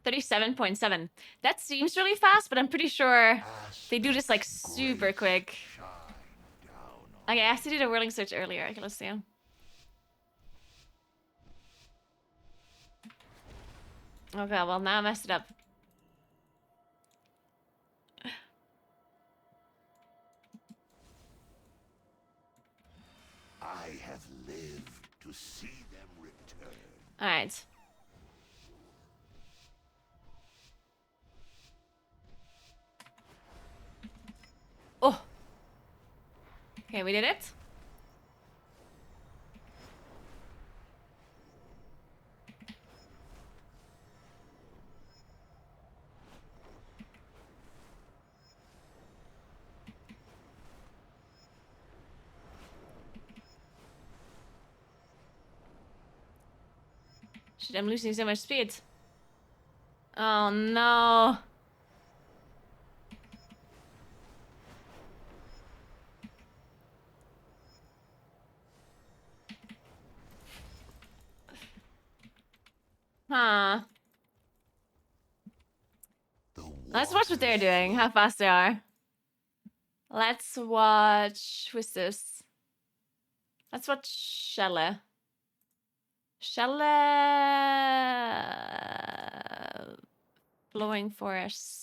37.7. That seems really fast, but I'm pretty sure they do this like super quick. Shine down on Okay, I have to do the whirling search earlier. Okay, let's see. Okay, well now I messed it up. I have lived to see them return. Alright. Oh. Okay, we did it. Shit, I'm losing so much speed. Oh no. Huh. Let's watch what they're doing, how fast they are. Let's watch... Who's this? Let's watch Shelle. Shelle... Flowing forests.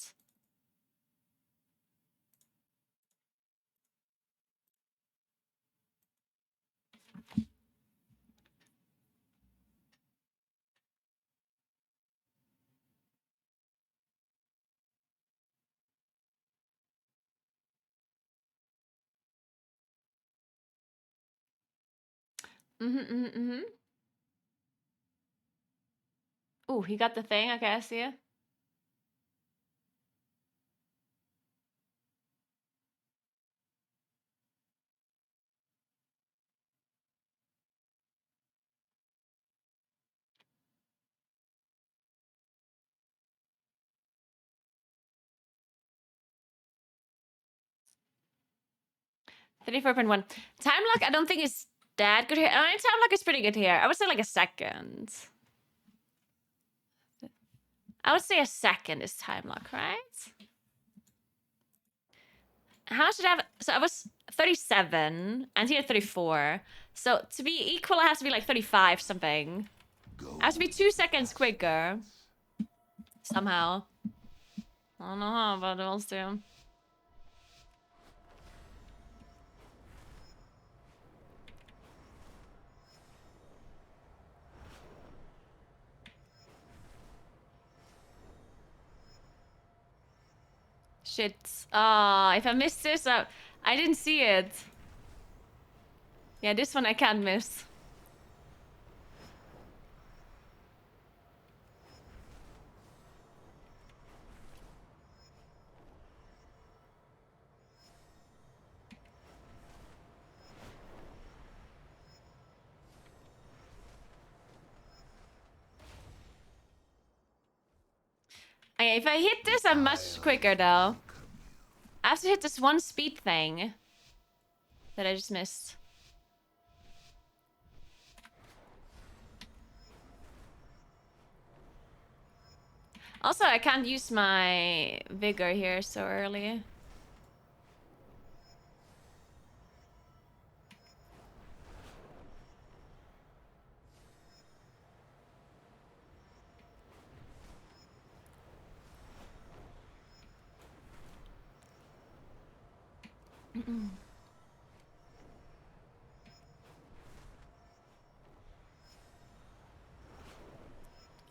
Ooh, he got the thing. Okay, I see it. $34.1. Time lock, I don't think is that good here. I mean, time lock is pretty good here. I would say like a second. I would say a second is time lock, right? How much did I have? So I was 37 and he had 34. So to be equal, it has to be like 35 something. It has to be 2 seconds quicker. Somehow. I don't know how, but we'll do. Shit. Ah, if I missed this, I didn't see it. Yeah, this one I can't miss. Okay, if I hit this, I'm much quicker though. I have to hit this one speed thing that I just missed. Also, I can't use my vigor here so early.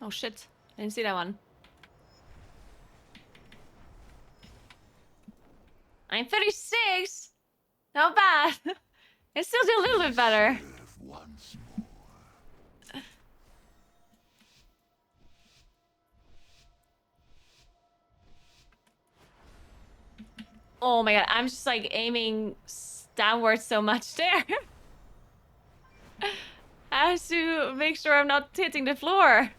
Oh shit, I didn't see that one. I'm 36! Not bad! I still do a little bit better. Once more. Oh my god, I'm just like aiming downwards so much there. I have to make sure I'm not hitting the floor.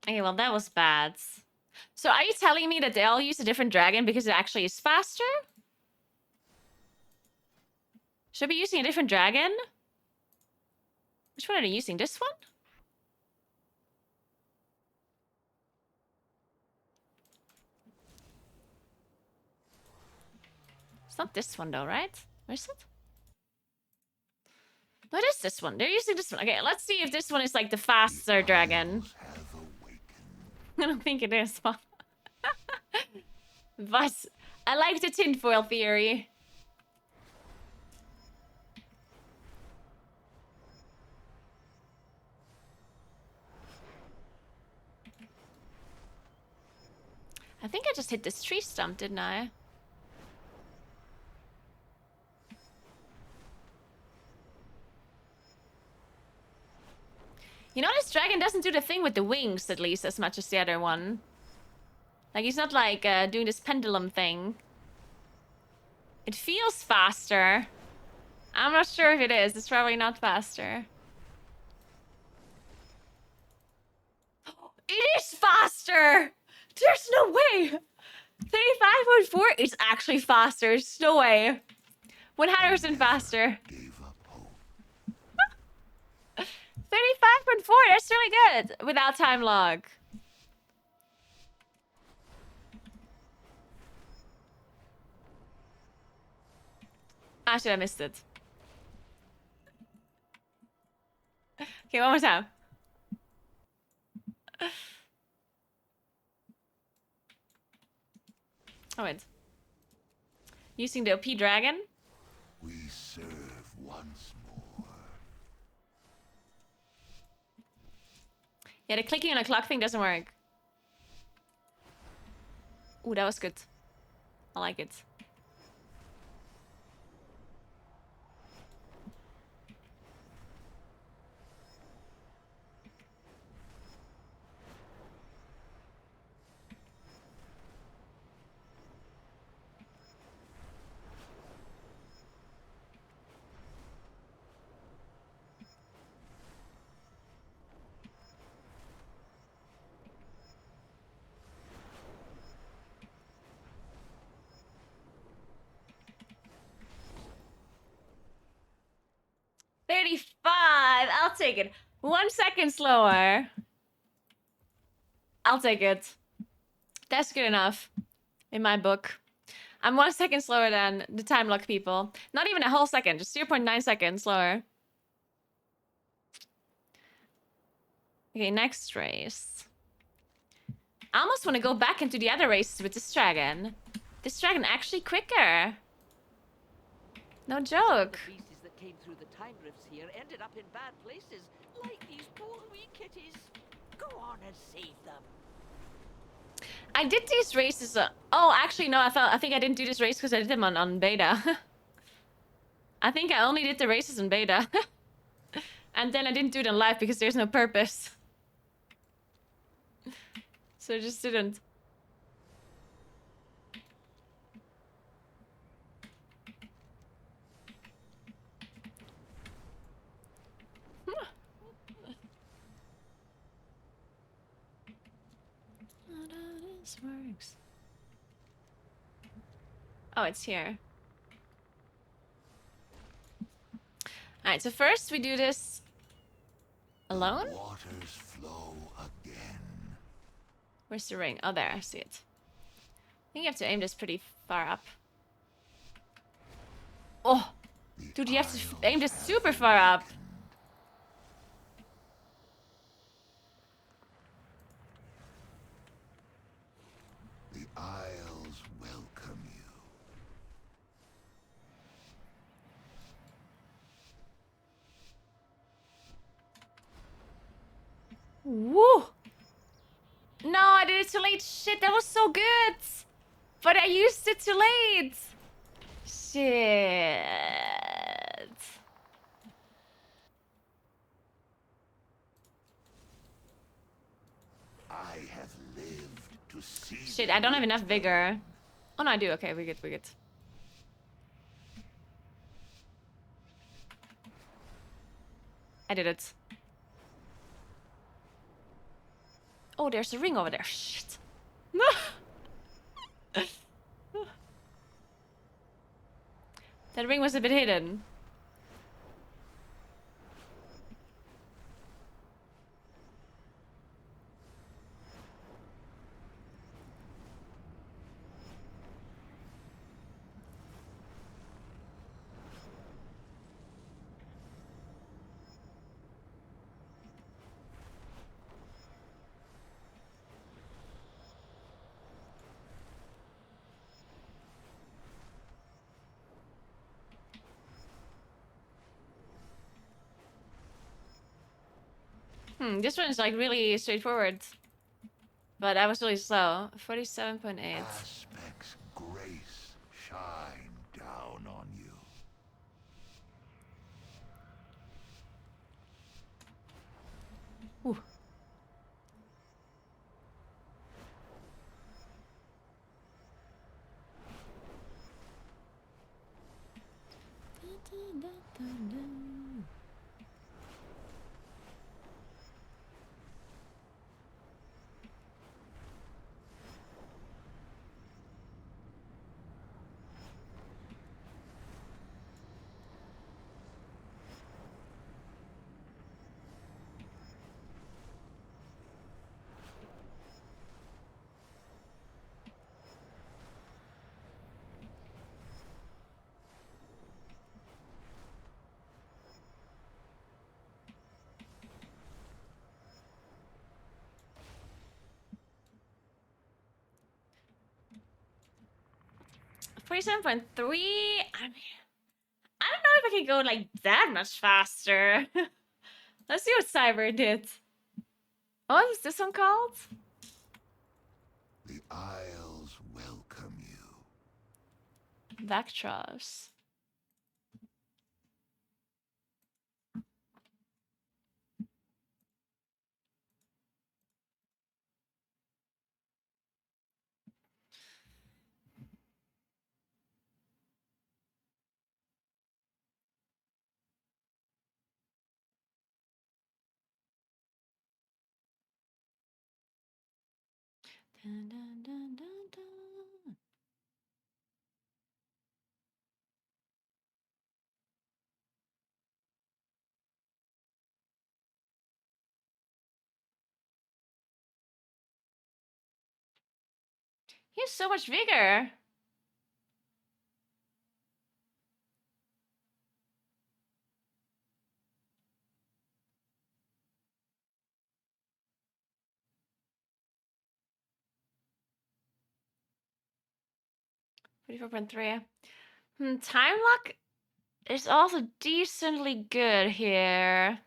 Okay, well, that was bad. So are you telling me that they all use a different dragon because it actually is faster? Should I be using a different dragon? Which one are they using? This one? It's not this one though, right? Where is it? What is this one? They're using this one. Okay, let's see if this one is like the faster dragon. I don't think it is, but... but I like the tinfoil theory. I think I just hit this tree stump, didn't I? You know, this dragon doesn't do the thing with the wings, at least, as much as the other one. Like, he's not, like, doing this pendulum thing. It feels faster. I'm not sure if it is. It's probably not faster. It is faster! There's no way! 35.4 is actually faster. There's no way. 100% faster. 35.4, that's really good. Without time log. Actually, I missed it. Okay, one more time. Oh, wait. Using the OP dragon? We serve once more. Yeah, the clicking on the clock thing doesn't work. Ooh, that was good. I like it. I'll take it. 1 second slower. I'll take it. That's good enough. In my book. I'm 1 second slower than the time lock people. Not even a whole second. Just 0.9 seconds slower. Okay, next race. I almost want to go back into the other races with this dragon. This dragon actually quicker. No joke. The beasties that came through the time rifts here ended up in bad places, like these poor wee kitties. Go on and save them. I did these races. Oh, actually, no. I think I didn't do this race because I did them on beta. I think I only did the races in beta, and then I didn't do it on live because there's no purpose. So I just didn't. Works. Oh, it's here. Alright, so first we do this alone? Waters flow again. Where's the ring? Oh, there, I see it. I think you have to aim this pretty far up. Oh! Dude, you have to aim this super far up. The Isles welcome you. Woo! No, I did it too late. Shit, that was so good. But I used it too late. Shit. I have lived to see. Shit, I don't have enough vigor. Oh no, I do. Okay, we're good, we're good. I did it. Oh, there's a ring over there. Shit. That ring was a bit hidden. This one is like really straightforward. But I was really slow. 47.8. Aspect's grace shine down on you. Ooh. .3. I mean, I don't know if I can go like that much faster. Let's see what Cyber did. What is this one called? The Isles welcome you. Vectros. Dun, dun, dun, dun, dun. He has so much vigor. .3. Time lock is also decently good here.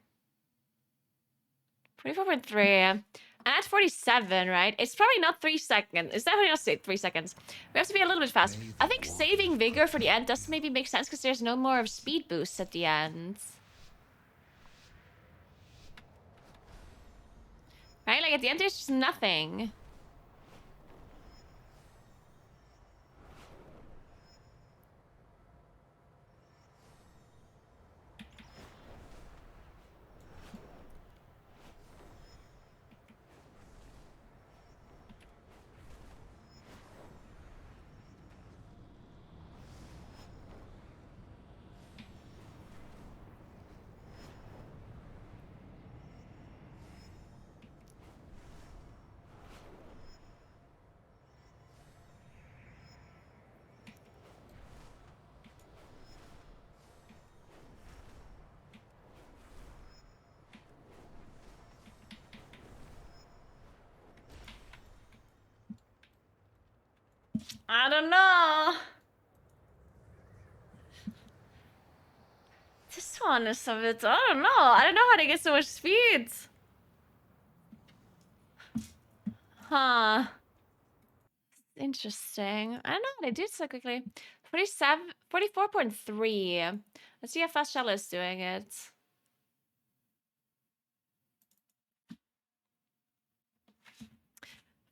24.3. And at 47, right? It's probably not 3 seconds. It's definitely not 3 seconds. We have to be a little bit fast. I think saving vigor for the end does maybe make sense because there's no more of speed boosts at the end. Right? Like at the end, there's just nothing. I don't know. This one is a bit, I don't know. I don't know how to get so much speed. Huh. Interesting. I don't know how they do it so quickly. 44.3. Let's see how fast Shella is doing it.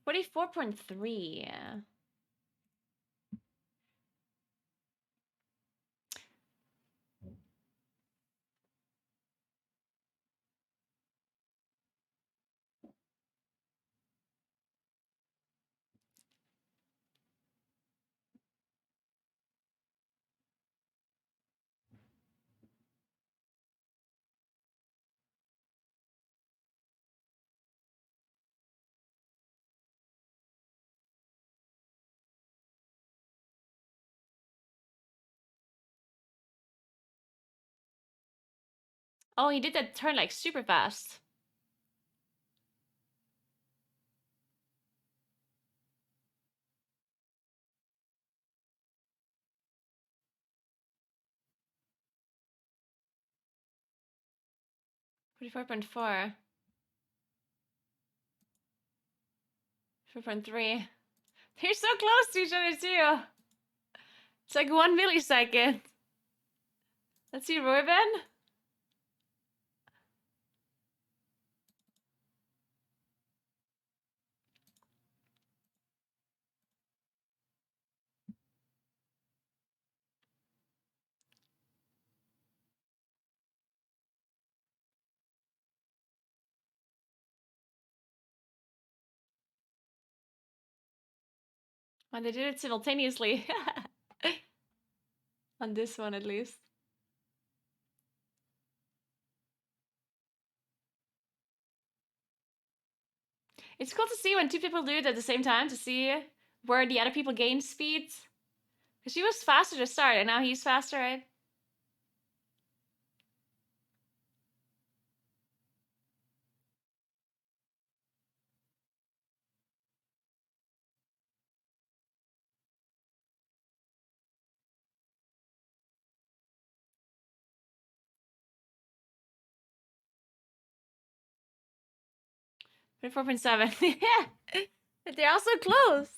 44.3. Oh, he did that turn like super fast. $44.4. 4.3. They're so close to each other too. It's like 1 millisecond. Let's see, Ruben. When they did it simultaneously. On this one, at least. It's cool to see when two people do it at the same time to see where the other people gain speed. Because she was faster to start, and now he's faster, right? But 4.7. Yeah. But they're also close.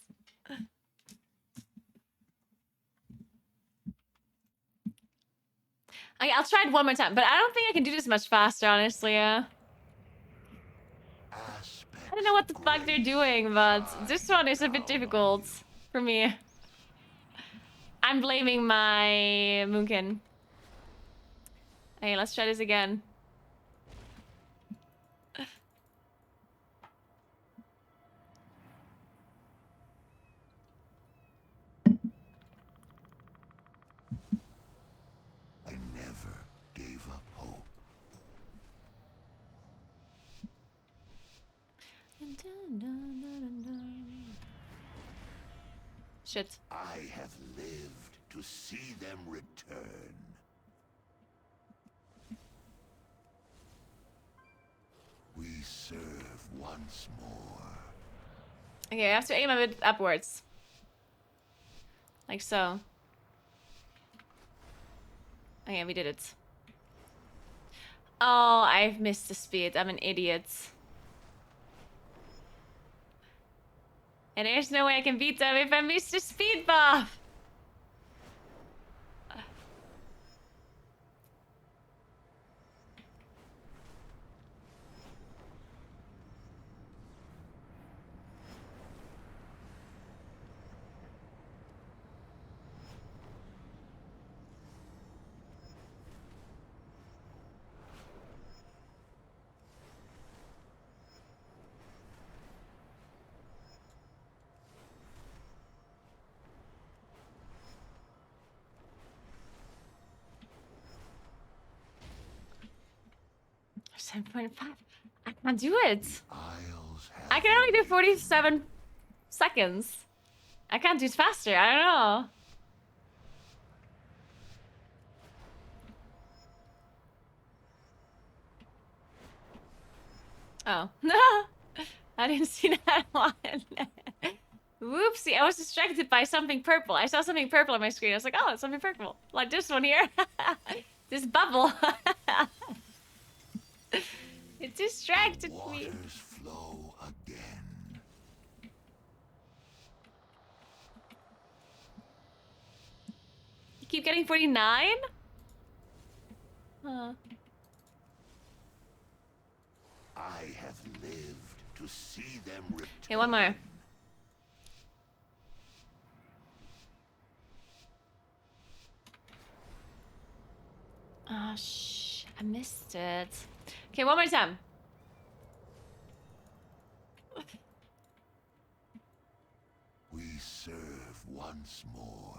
Okay, I'll try it one more time, but I don't think I can do this much faster, honestly. I don't know what the fuck they're doing, but this one is a bit difficult for me. I'm blaming my Moonkin. Okay, let's try this again. I never gave up hope. Shit. I have lived to see them return. We serve once more. Okay, I have to aim a bit upwards. Like so. Okay, we did it. Oh, I've missed the speed. I'm an idiot. And there's no way I can beat them if I miss the speed buff. $7.5. I can't do it. I can only do 47 seconds. I can't do it faster. I don't know. Oh. No. I didn't see that one. Whoopsie. I was distracted by something purple. I saw something purple on my screen. I was like, oh, it's something purple. Like this one here. This bubble. It distracted me. Waters flow again. You keep getting 49? Huh. I have lived to see them return. Okay, one more. Oh, shh. I missed it. Okay, one more time. We serve once more.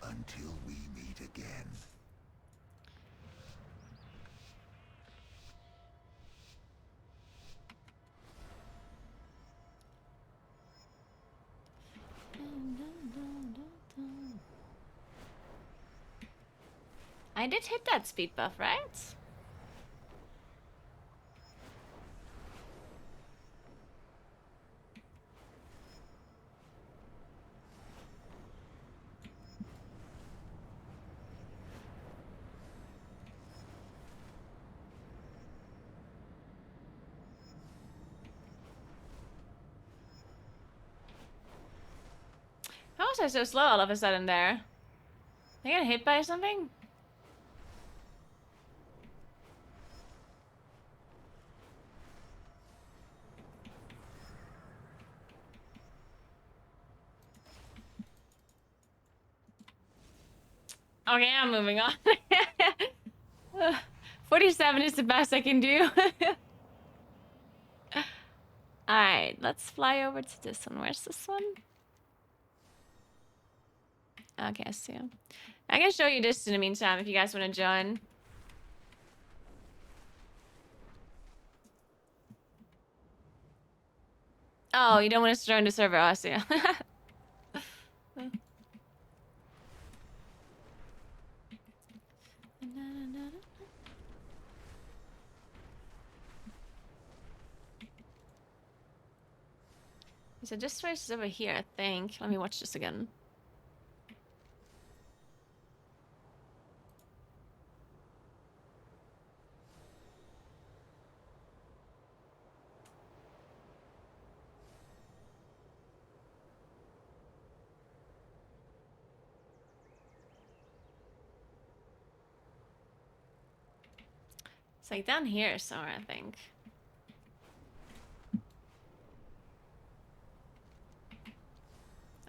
Until we meet again. I did hit that speed buff, right? How was I so slow all of a sudden there? Did I get hit by something? Okay, I'm moving on. 47 is the best I can do. Alright, let's fly over to this one. Where's this one? Okay, I see him. I can show you this in the meantime if you guys want to join. Oh, you don't want to join the server, I see. So this race is over here, I think. Let me watch this again. It's like down here somewhere, I think.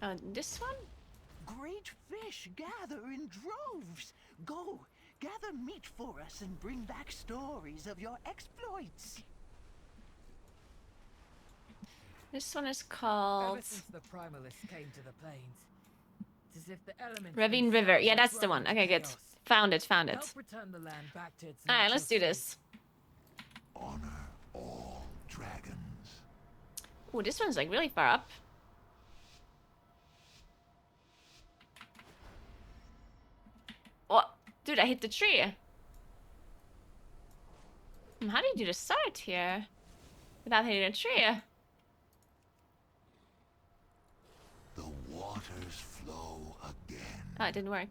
Oh, this one? Great fish gather in droves. Go, gather meat for us and bring back stories of your exploits. This one is called Ever since the primalists came to the plains, it's as if the elements Ravine themselves River. Yeah, are that's the thrown one. into Okay, good. chaos. Found it. Help return the land back to its Alright, natural let's do state. this. Honor all dragons. Ooh, this one's like really far up. What? Dude, I hit the tree. How do you do the start here? Without hitting a tree? The waters flow again. Oh, it didn't work.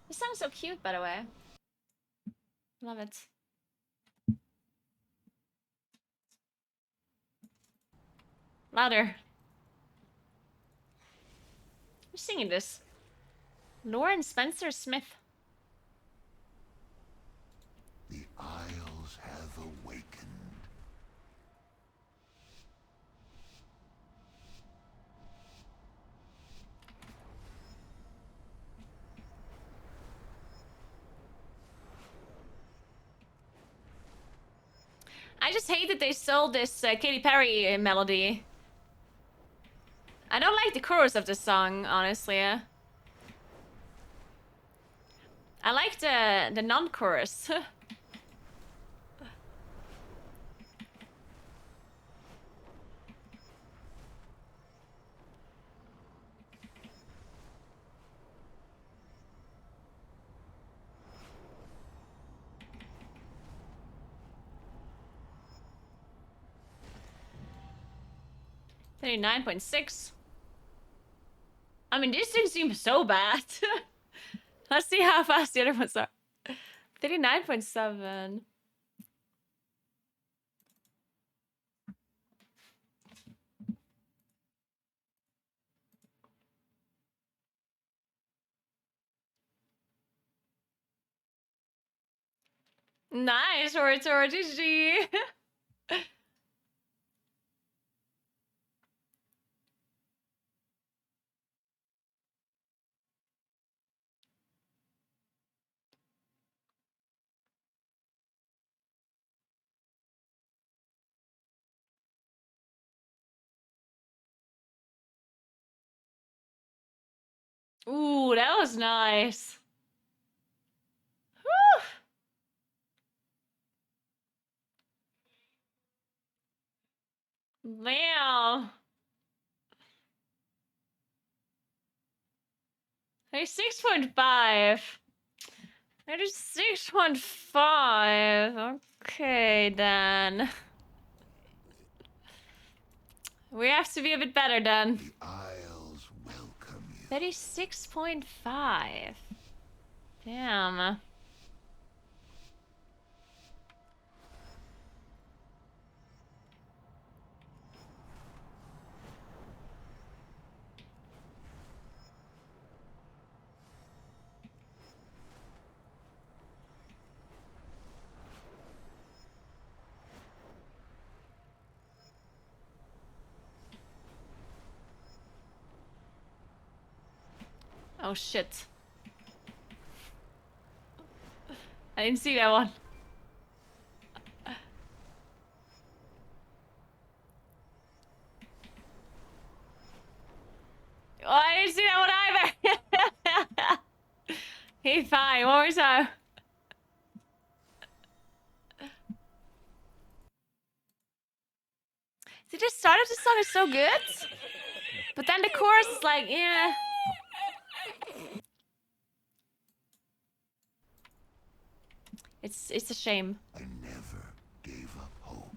This song's so cute, by the way. Love it. Louder. Who's singing this? Lauren Spencer Smith. The Isles have awakened. I just hate that they sold this Katy Perry melody. I don't like the chorus of this song, honestly. I like the non-chorus. $39.6. I mean, this didn't seem so bad. Let's see how fast the other ones are. 39.7. Nice, or GG. Ooh, that was nice. Whew. Damn. Hey, 6.5. It is 6.5. Okay, then. We have to be a bit better then. The Isles welcome you. 36.5. Damn. Oh shit. I didn't see that one. Oh, I didn't see that one either. Hey, fine. One more time. See, the start of the song is so good, but then the chorus is like, yeah. It's a shame. I never gave up hope.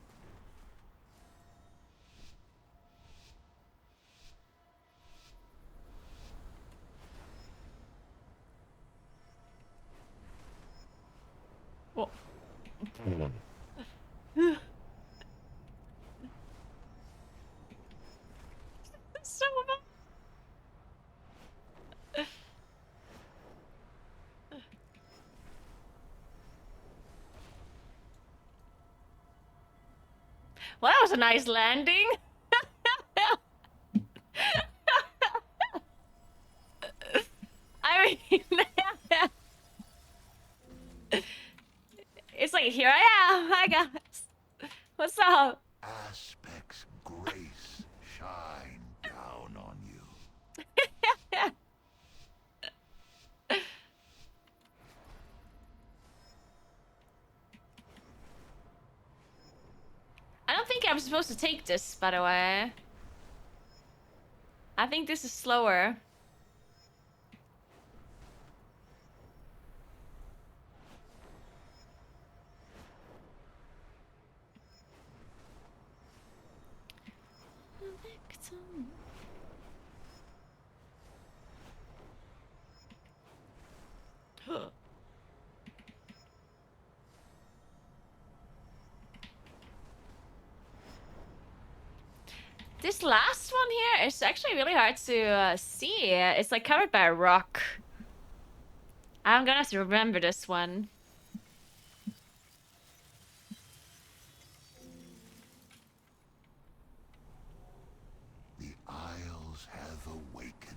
Well. Some of them. Well, that was a nice landing. I mean, it's like, here I am. Hi, guys. What's up? Aspect's grace shine down on you. I don't think I'm supposed to take this, by the way. I think this is slower. This last one here is actually really hard to see. It's like covered by a rock. I'm gonna have to remember this one. The Isles have awakened.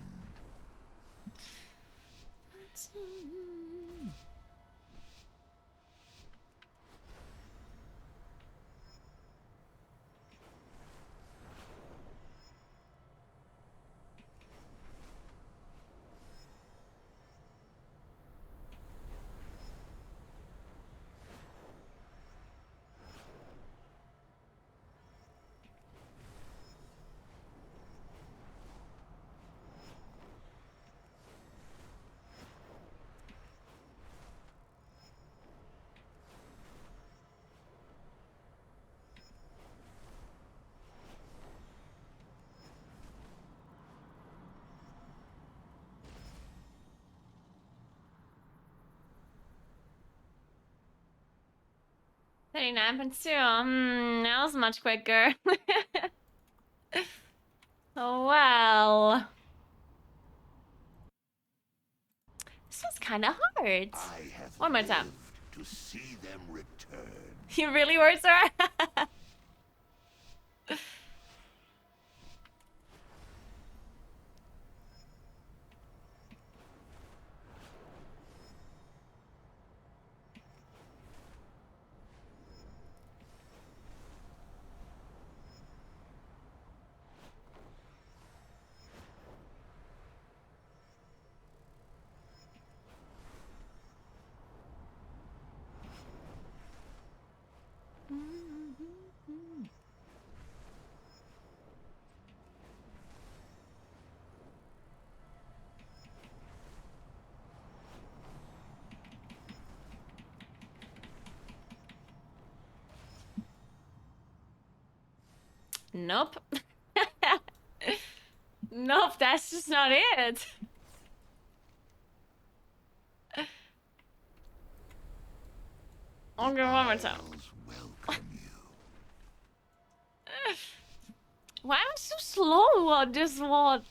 That was much quicker. Oh, well. This was kind of hard. I have One more time. lived to see them return. You really were, sir? Nope. Nope, that's just not it. Okay, one more time. Welcome you. Why am I so slow on this one?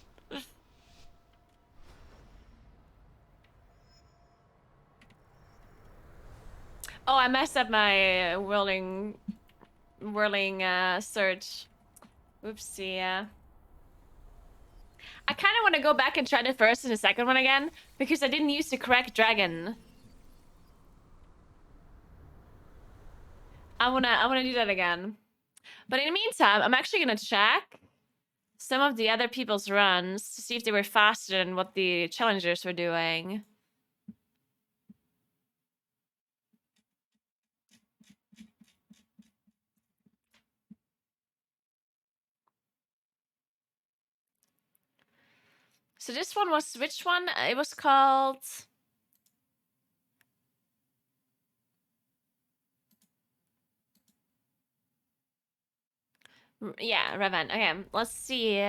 Oh, I messed up my whirling search. Oopsie, yeah. I kind of want to go back and try the first and the second one again because I didn't use the correct dragon. I wanna do that again. But in the meantime, I'm actually gonna check some of the other people's runs to see if they were faster than what the challengers were doing. So this one was which one? It was called. Yeah, Revan. Okay, let's see.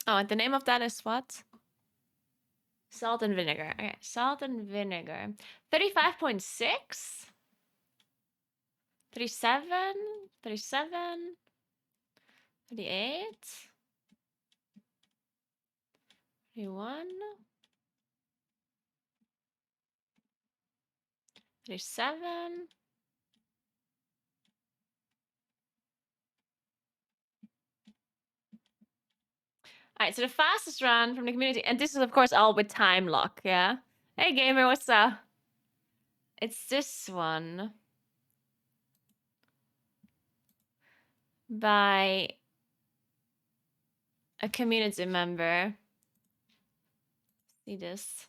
Oh, and the name of that is what? Salt and vinegar. Okay, salt and vinegar. 35.6? 37? 37? 38? 31? 37? Alright, so the fastest run from the community, and this is of course all with time lock, yeah? Hey gamer, what's up? It's this one. By a community member. See this.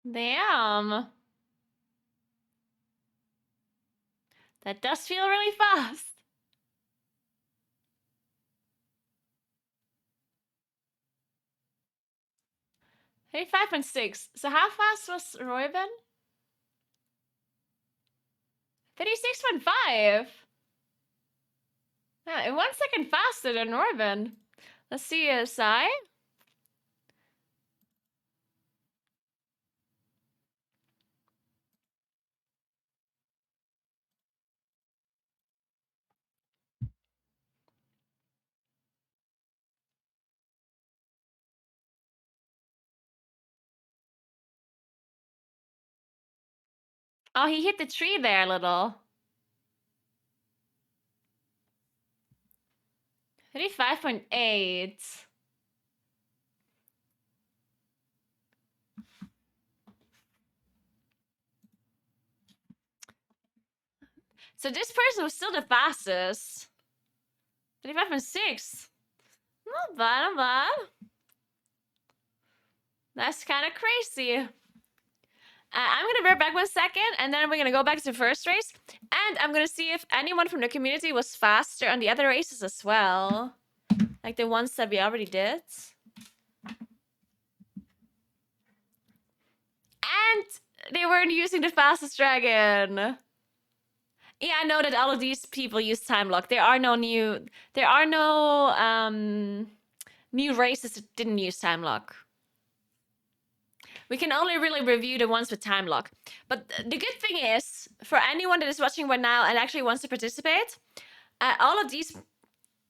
Damn. That does feel really fast. Hey, 5.6. So how fast was Royben? 36.5. Yeah, in 1 second faster than Royben. Let's see, Sai. Oh, he hit the tree there a little. 35.8. So this person was still the fastest. 35.6. Not bad, not bad. That's kind of crazy. I'm gonna be right back 1 second, and then we're gonna go back to the first race. And I'm gonna see if anyone from the community was faster on the other races as well. Like the ones that we already did. And they weren't using the fastest dragon. Yeah, I know that all of these people use time lock. There are no new races that didn't use time lock. We can only really review the ones with time lock. But the good thing is, for anyone that is watching right now and actually wants to participate, all of these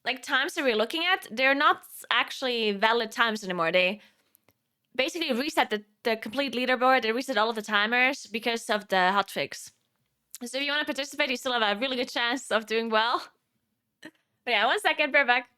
like times that we're looking at, they're not actually valid times anymore. They basically reset the complete leaderboard. They reset all of the timers because of the hotfix. So if you want to participate, you still have a really good chance of doing well. But yeah, 1 second, be right back.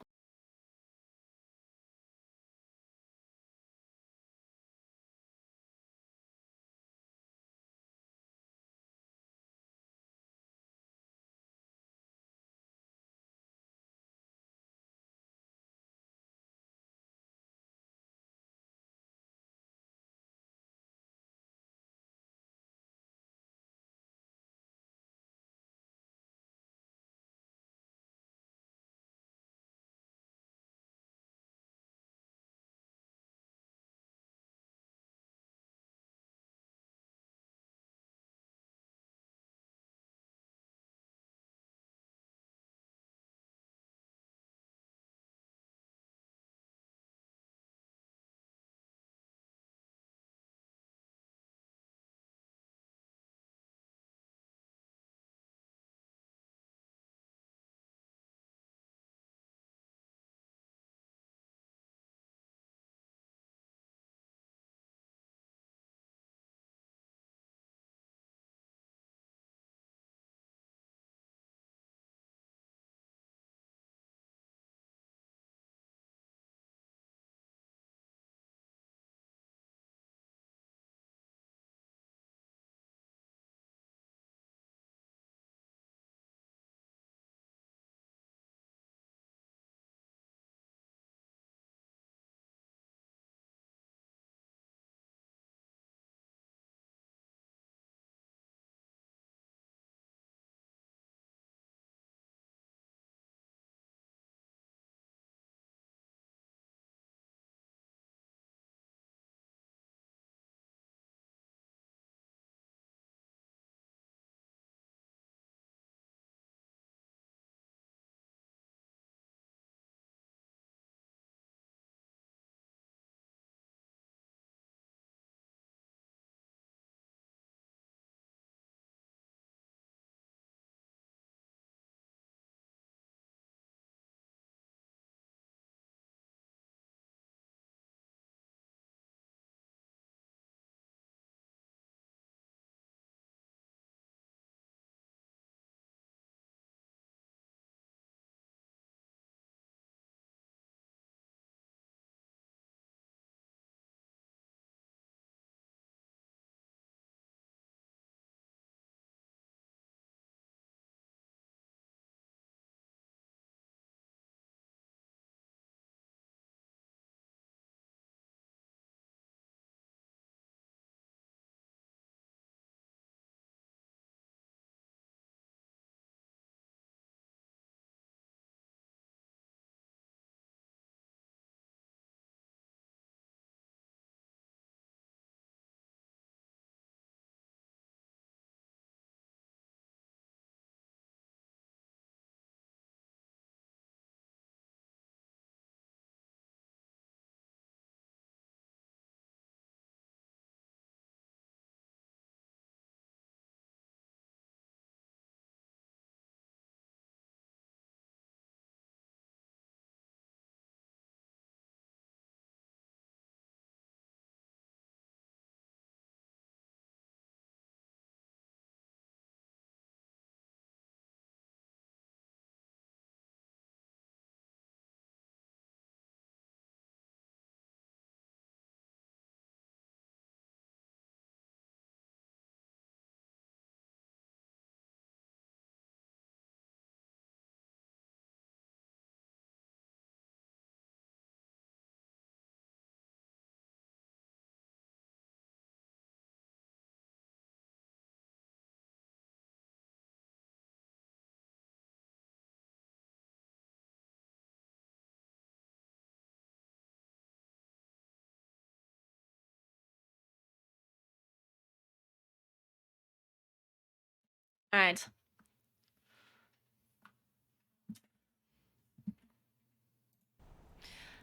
All right.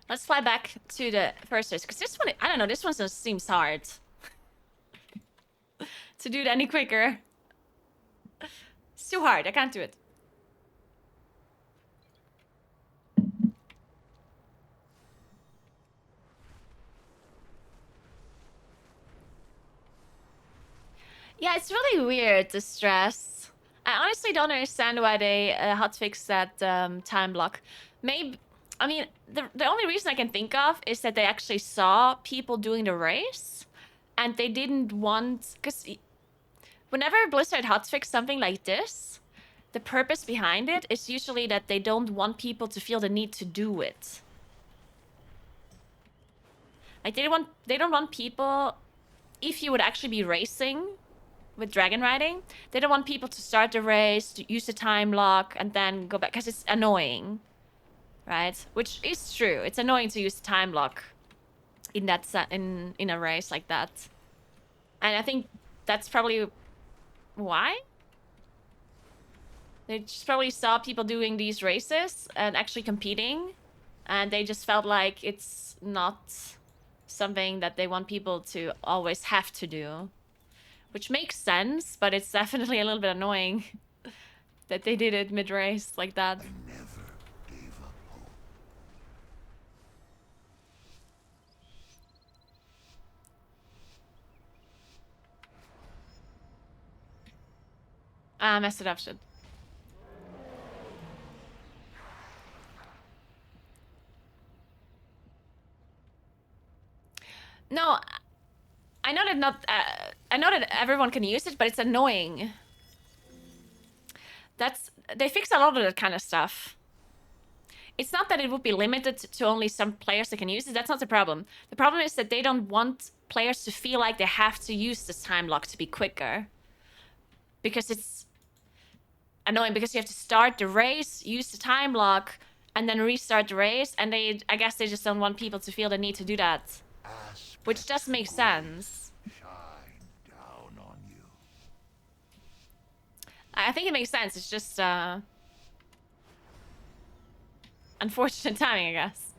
Let's fly back to the first race, because this one, I don't know, this one just seems hard to do it any quicker. It's too hard. I can't do it. Yeah, it's really weird, the stress. I honestly don't understand why they hotfixed that time block. Maybe, I mean, the only reason I can think of is that they actually saw people doing the race, and they didn't want, because whenever Blizzard hotfix something like this, the purpose behind it is usually that they don't want people to feel the need to do it. Like they don't want people, if you would actually be racing with Dragonriding, they don't want people to start the race, to use the time lock, and then go back, because it's annoying, right? Which is true. It's annoying to use the time lock in that in a race like that, and I think that's probably why they just probably saw people doing these races and actually competing, and they just felt like it's not something that they want people to always have to do. Which makes sense, but it's definitely a little bit annoying that they did it mid-race like that. I never gave up hope. Ah, messed it up, shit. No, I know that I know that everyone can use it, but it's annoying. They fix a lot of that kind of stuff. It's not that it would be limited to only some players that can use it. That's not the problem. The problem is that they don't want players to feel like they have to use this time lock to be quicker. Because it's annoying, because you have to start the race, use the time lock, and then restart the race. And I guess they just don't want people to feel the need to do that. Which does make sense. Shine down on you. I think it makes sense. It's just unfortunate timing, I guess.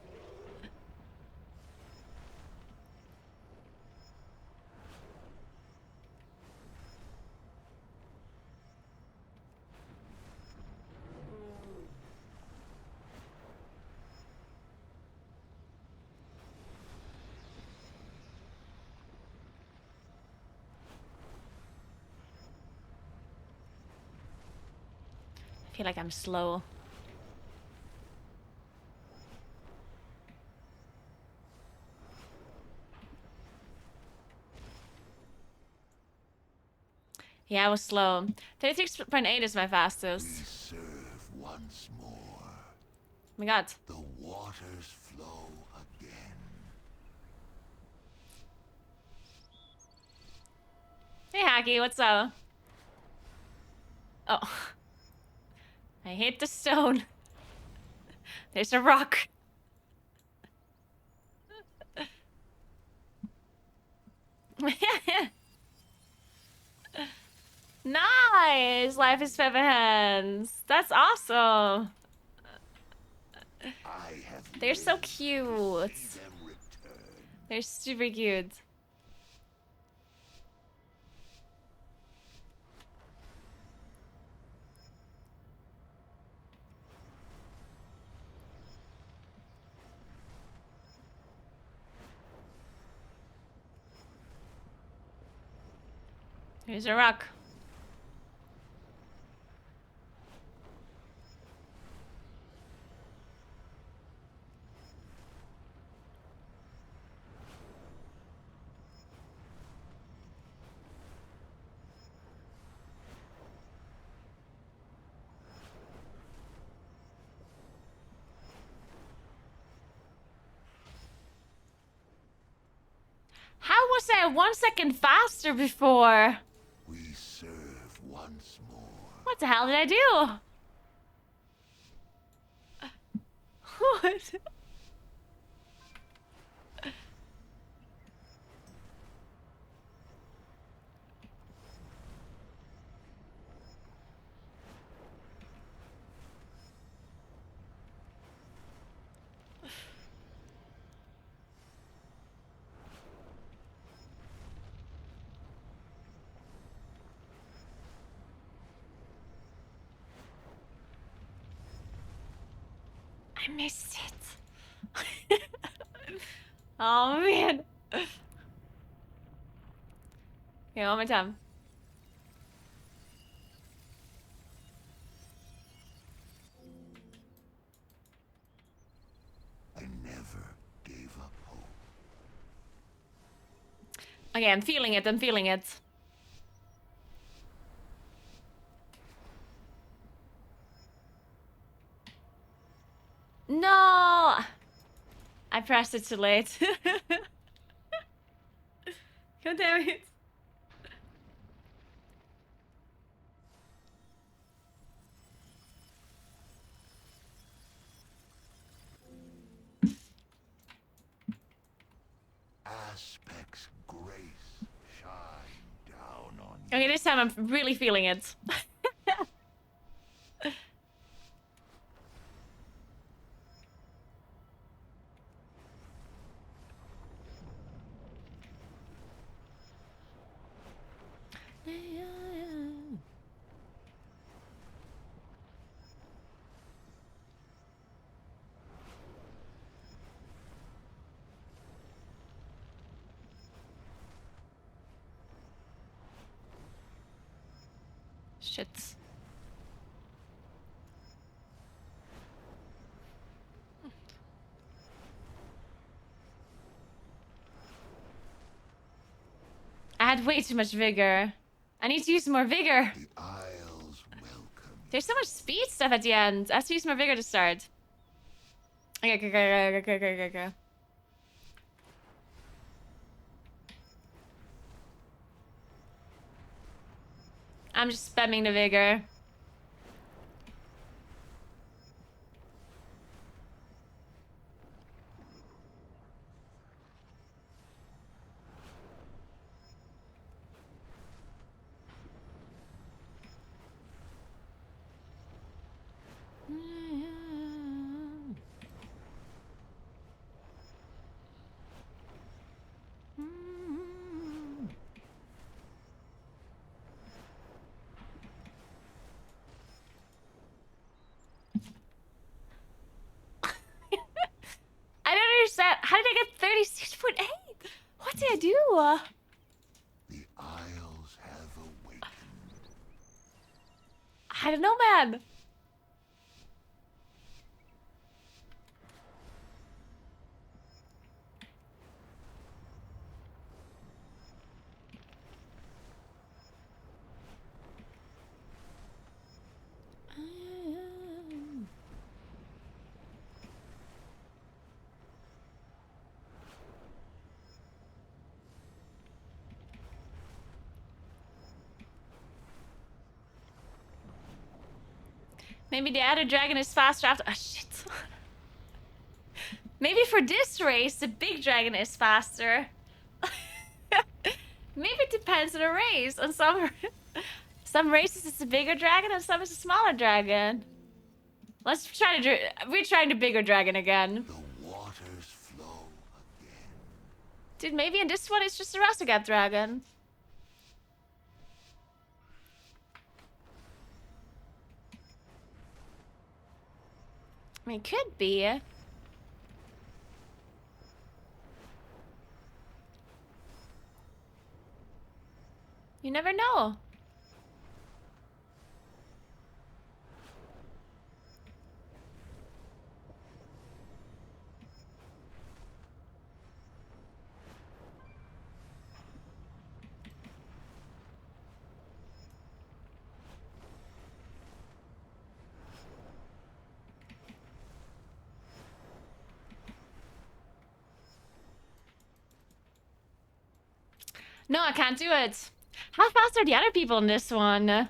I feel like I'm slow. Yeah, I was slow. 36.8 is my We fastest. serve once more. Oh my god. The waters flow again. Hey, Hacky, what's up? Oh. I hit the stone. There's a rock. Nice! Life is Pepper Hands. That's awesome. I have They're so lived to cute. see them return. They're super cute. Here's a rock. How was I 1 second faster before? We serve once more. What the hell did I do? What? I missed it. Oh man. Okay, one more time. I never gave up hope. Okay, I'm feeling it. I'm feeling it. No! I pressed it too late. God damn it. Aspect's grace shine down on you. Okay, this time I'm really feeling it. Shit. I had way too much vigor. I need to use more vigor. The Isles welcome you. There's so much speed stuff at the end. I have to use more vigor to start. Okay. I'm just spamming the vigor. I don't understand. How did I get 36.8? What did I do? The Isles have awakened. I don't know, man. Maybe the other dragon is faster after. Oh, shit. Maybe for this race, the big dragon is faster. Maybe it depends on the race. On some races, it's a bigger dragon, and some it's a smaller dragon. Let's try to. We're trying the bigger dragon again. The waters flow again. Dude, maybe in this one it's just a Rasagap dragon. I mean, it could be. You never know. No, I can't do it. How fast are the other people in this one?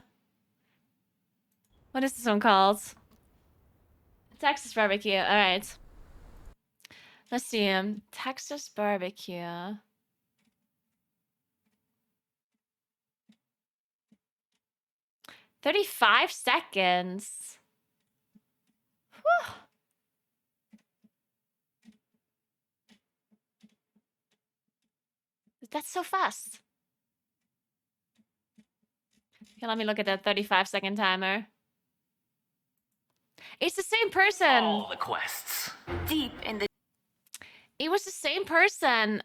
What is this one called? Texas barbecue. All right. Let's see. Texas barbecue. "35 seconds. Whew. That's so fast. Okay, let me look at that 35-second timer. It's the same person. All the quests. Deep in the It was the same person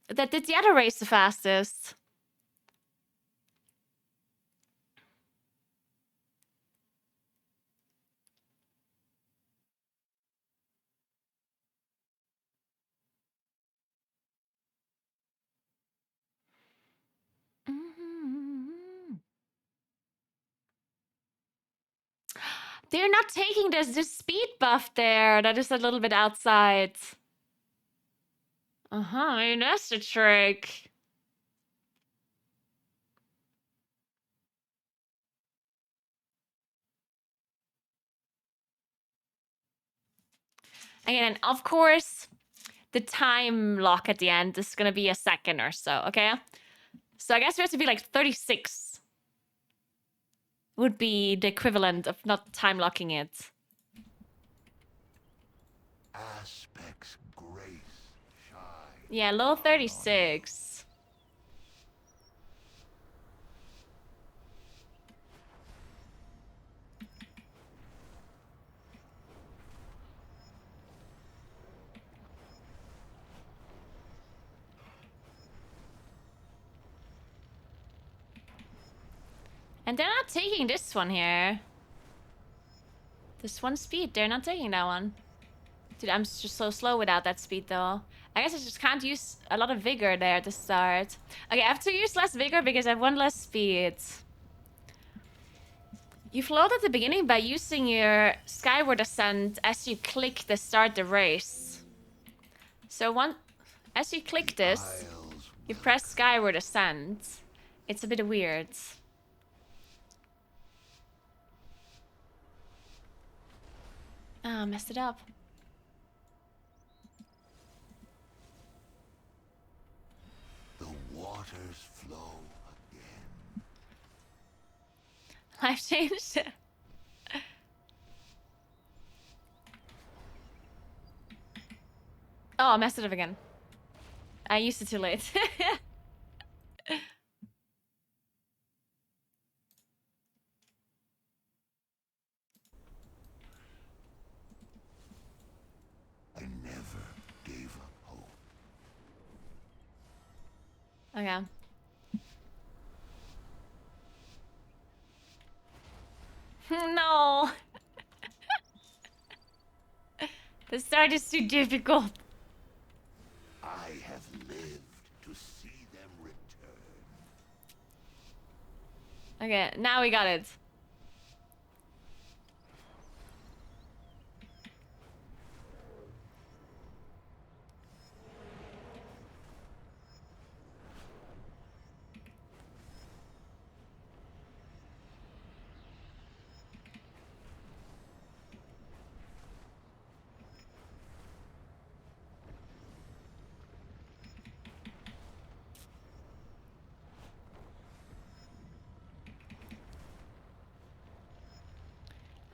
that did the other race the fastest. They're not taking the speed buff there. That is a little bit outside. Maybe that's the trick. Again, of course, the time lock at the end is gonna be a second or so, okay? So I guess we have to be like 36. Would be the equivalent of not time locking it. Aspects grace shine. Yeah, low 36. And they're not taking this one here. This one speed, they're not taking that one. Dude, I'm just so slow without that speed though. I guess I just can't use a lot of vigor there to start. Okay, I have to use less vigor because I have one less speed. You float at the beginning by using your skyward ascent as you click the start the race. So as you click this, you press skyward ascent. It's a bit weird. Ah, messed it up. The waters flow again. I've changed it. Oh, I messed it up again. I used it too late. I never gave up hope. Okay. No. The start is too difficult. I have lived to see them return. Okay, now we got it.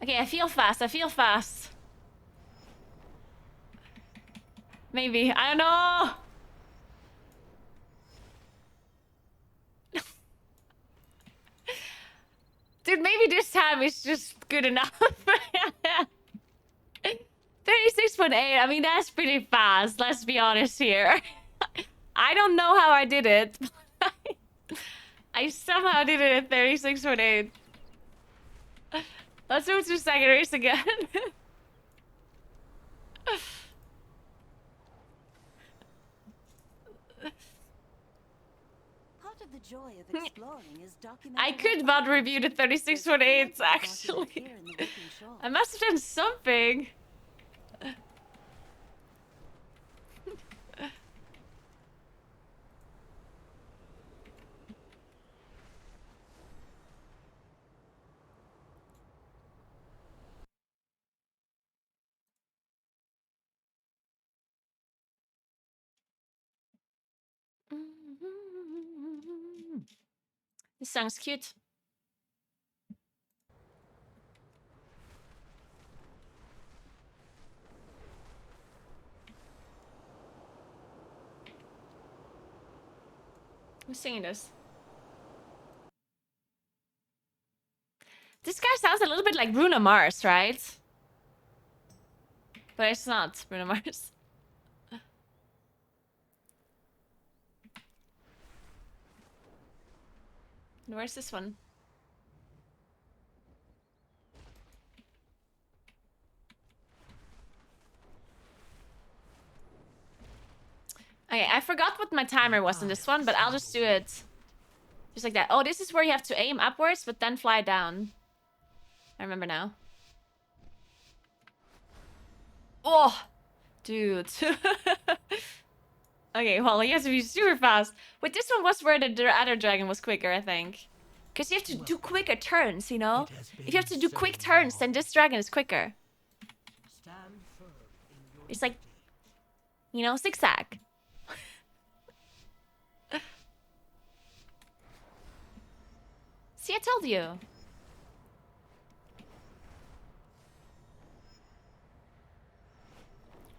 Okay, I feel fast. I feel fast. Maybe. I don't know. Dude, maybe this time is just good enough. 36.8. I mean, that's pretty fast. Let's be honest here. I don't know how I did it. I somehow did it at 36.8. Let's move to second race again. part of the joy of exploring is documenting. I could VOD review the 36.8 actually. I must have done something. This song's cute. Who's singing this? This guy sounds a little bit like Bruno Mars, right? But it's not Bruno Mars. Where's this one? Okay, I forgot what my timer was in this one, but I'll just do it. Just like that. Oh, this is where you have to aim upwards, but then fly down. I remember now. Oh! Dude. Okay, well, he has to be super fast. Wait, this one was where the other dragon was quicker, I think. Because you have to do quicker turns, you know? If you have to do quick turns, then this dragon is quicker. It's like, you know, zigzag. See, I told you.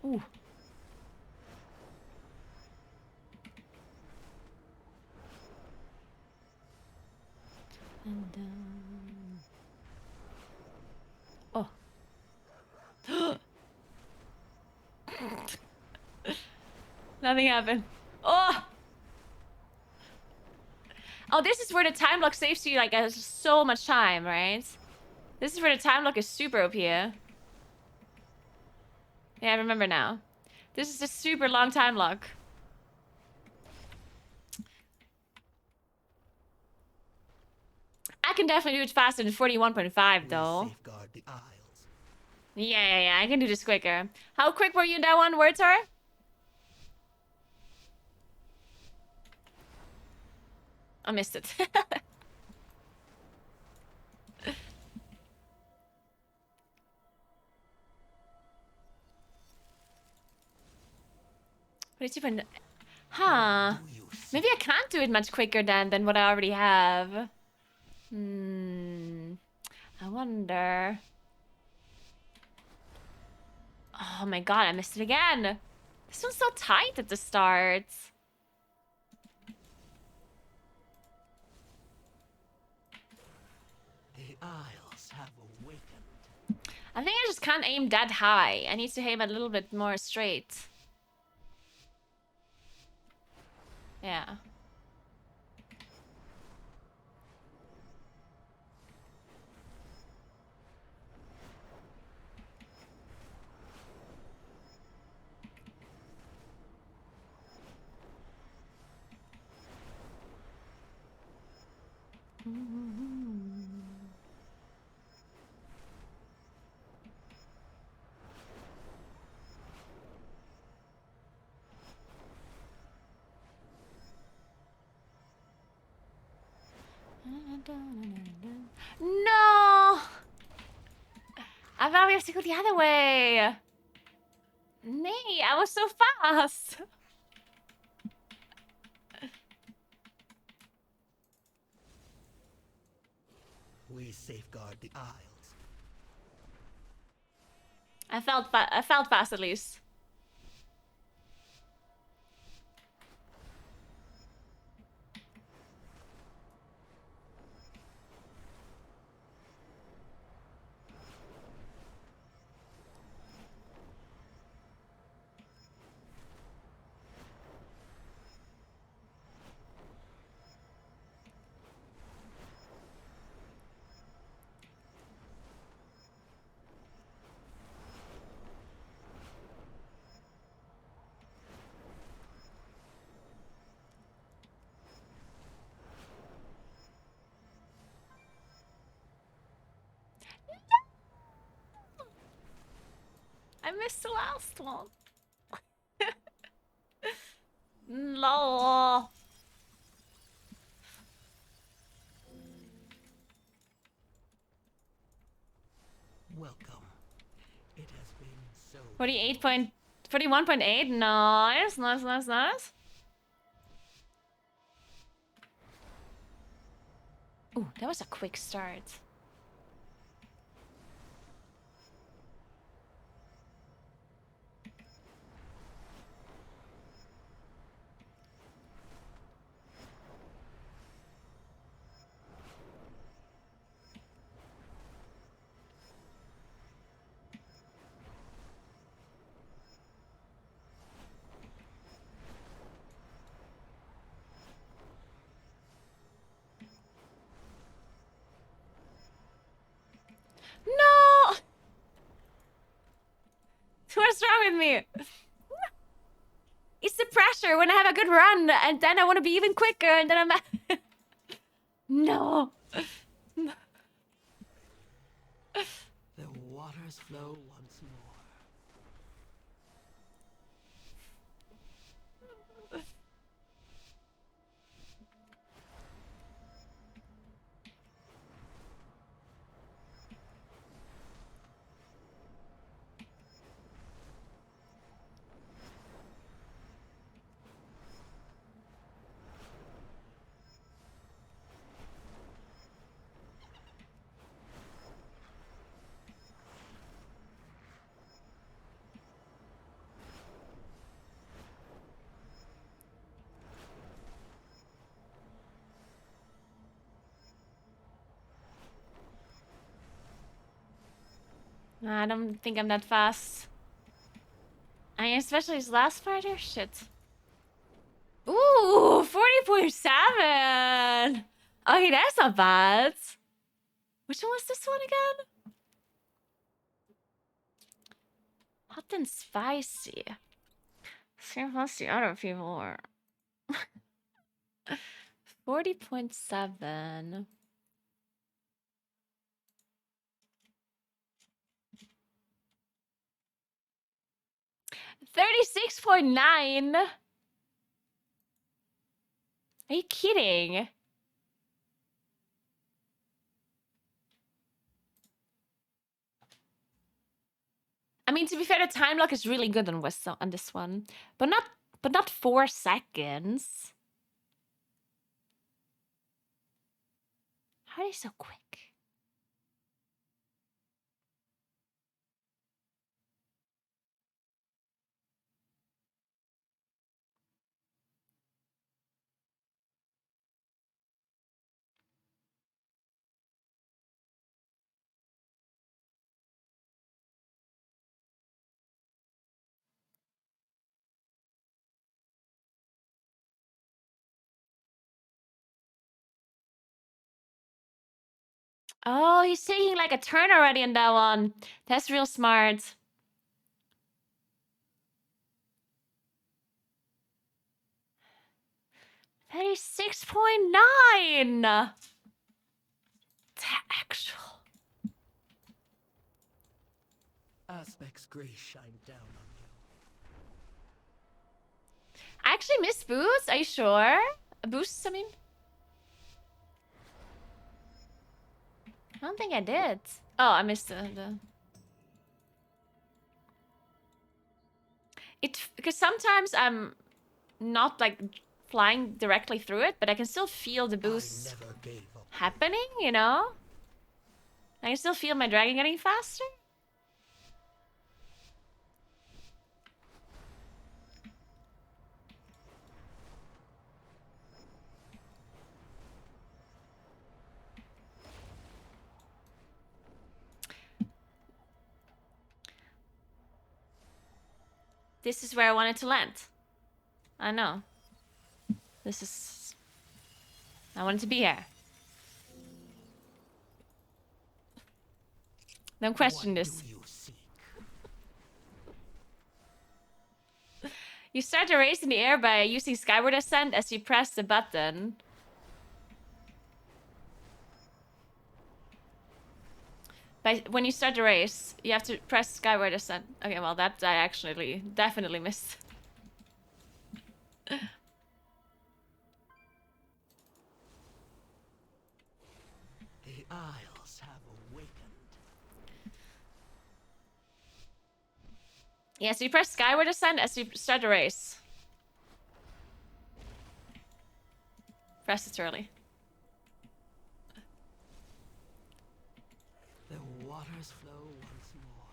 Ooh. And, oh. Nothing happened. Oh! Oh, this is where the time lock saves you, like, so much time, right? This is where the time lock is super OP. Yeah, I remember now. This is a super long time lock. I can definitely do it faster than 41.5, though. Safeguard the Isles. Yeah, I can do this quicker. How quick were you in that one, Word Tower? I missed it. What is even? Huh? Maybe I can't do it much quicker than what I already have. I wonder. Oh my god, I missed it again. This one's so tight at the start. The Isles have awakened. I think I just can't aim that high. I need to aim a little bit more straight. Yeah. No! I thought we have to go the other way. Nee, I was so fast. We safeguard the Isles. I felt fast at least. I missed the last one. No. Welcome. It has been so 41.8. Nice. Ooh, that was a quick start. What's wrong with me? It's the pressure when I have a good run, and then I want to be even quicker, and then I'm... No. The waters flow once more. I don't think I'm that fast. I mean, especially his last fighter? Shit. Ooh, 40.7! Okay, that's not bad. Which one was this one again? Hot and spicy. See how the other people are. 40.7. $36.9. Are you kidding? I mean, to be fair, the time lock is really good on on this one, but not 4 seconds. How are they so quick? Oh, he's taking like a turn already on that one. That's real smart. That is 6.9. The actual. Aspect's grace shine down on you. I actually missed boosts. Are you sure? Boosts, I mean? I don't think I did. Oh, I missed the... Because sometimes I'm not like flying directly through it, but I can still feel the boost I never gave up. happening, you know? I can still feel my dragon getting faster. This is where I wanted to land. I know. This is... I wanted to be here. Don't question What this. do you seek? You start a race in the air by using skyward ascent as you press the button. When you start the race, you have to press skyward ascent. Okay, well that I actually definitely missed. The Isles have awakened. Yeah, so you press skyward ascent as you start the race. Press it early. The waters flow once more.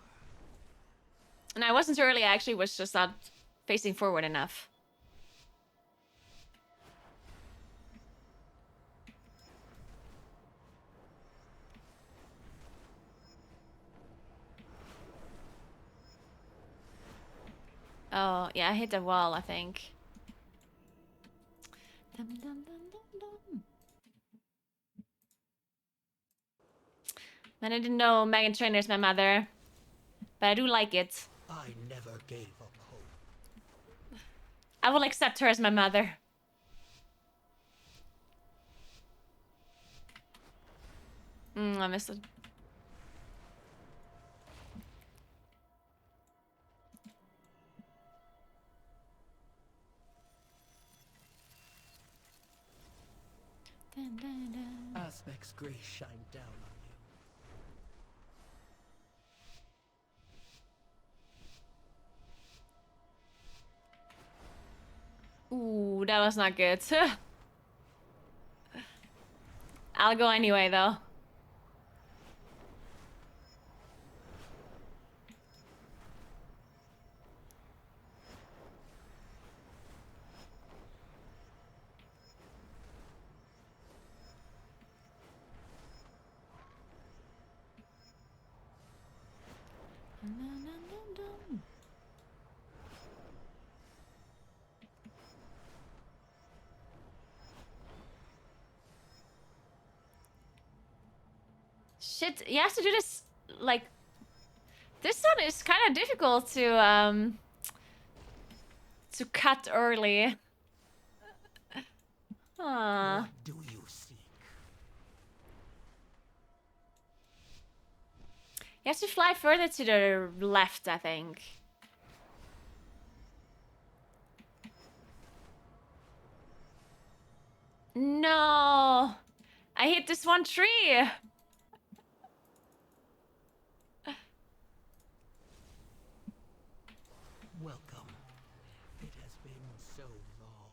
And I wasn't early, I actually was just not facing forward enough. Oh, yeah, I hit the wall, I think. Dum, dum, dum, dum, dum. Man, I didn't know Megan Trainor's my mother. But I do like it. I never gave up hope. I will accept her as my mother. I missed it. Dun, dun, dun. Aspect's grace shine down on you. Ooh, that was not good. I'll go anyway, though. Shit, you have to do this, like... This one is kind of difficult to cut early. What do you seek? You have to fly further to the left, I think. No! I hit this one tree! Welcome. It has been so long.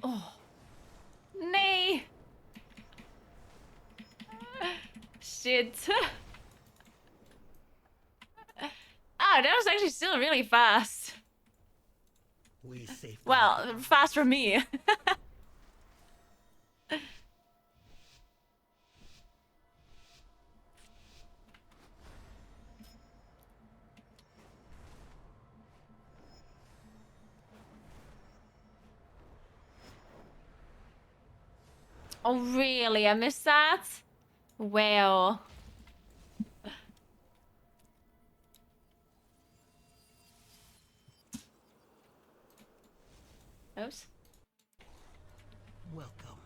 Oh. Nee! Shit. Ah, that was actually still really fast. We safeguard. Well, fast for me. Oh, really? I missed that? Well. Oops. Welcome.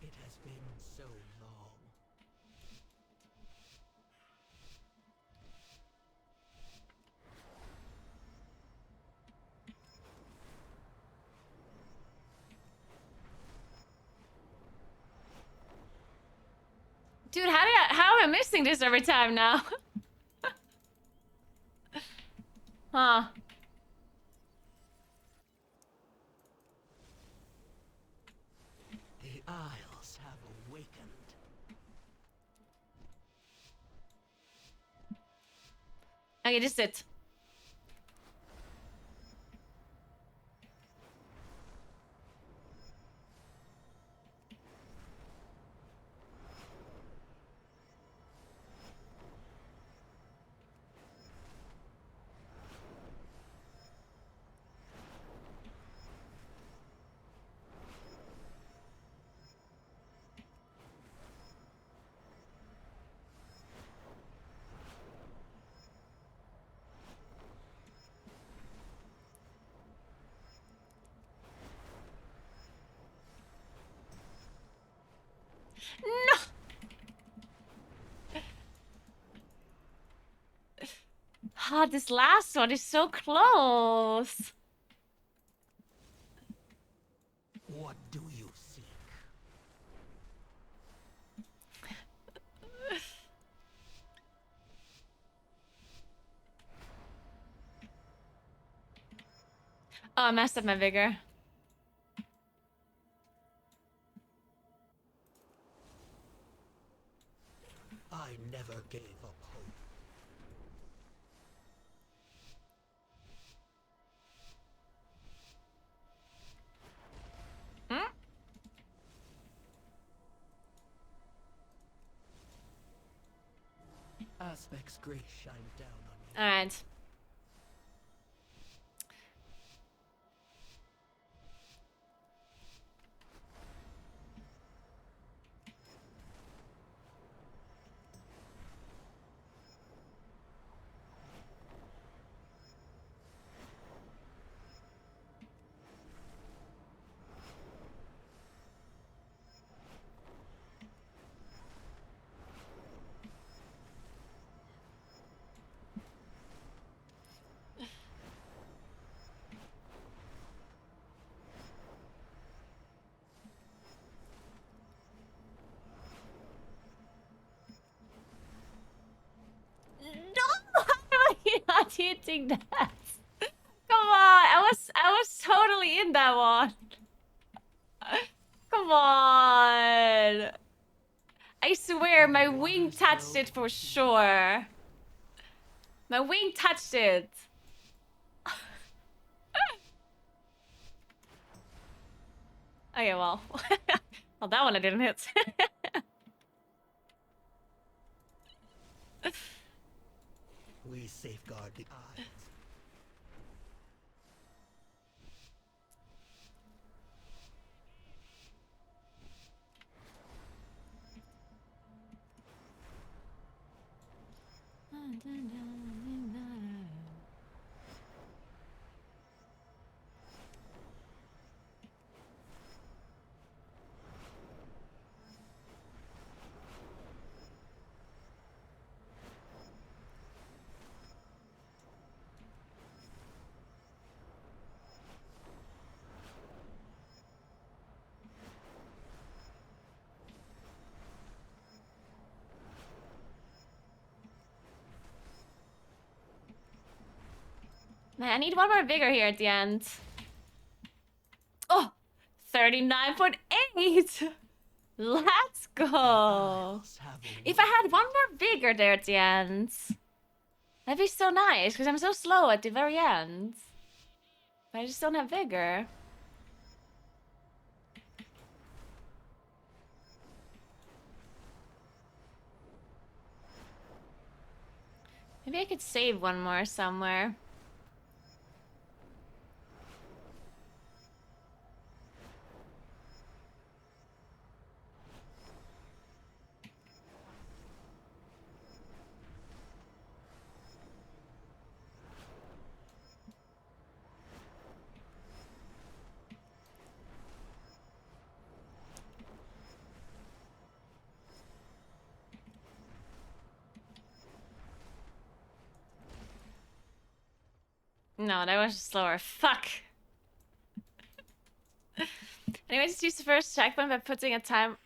It has been so long. Dude, how am I missing this every time now? Huh. The Isles have awakened. Okay, this is it. No! Ah, this last one is so close. What do you seek? Oh, I messed up my vigor. Aspect's grace shine down on you. All right. No, how am I not hitting that? Come on, I was totally in that one. Come on. I swear my wing touched it for sure. My wing touched it. Okay, well. Well, that one I didn't hit. We safeguard the Isles. Man, I need one more vigor here at the end. Oh, 39.8. Let's go. If I had one more vigor there at the end, that'd be so nice, because I'm so slow at the very end. I just don't have vigor. Maybe I could save one more somewhere. No, that was slower. Fuck. Anyway, just use the first checkpoint by putting a time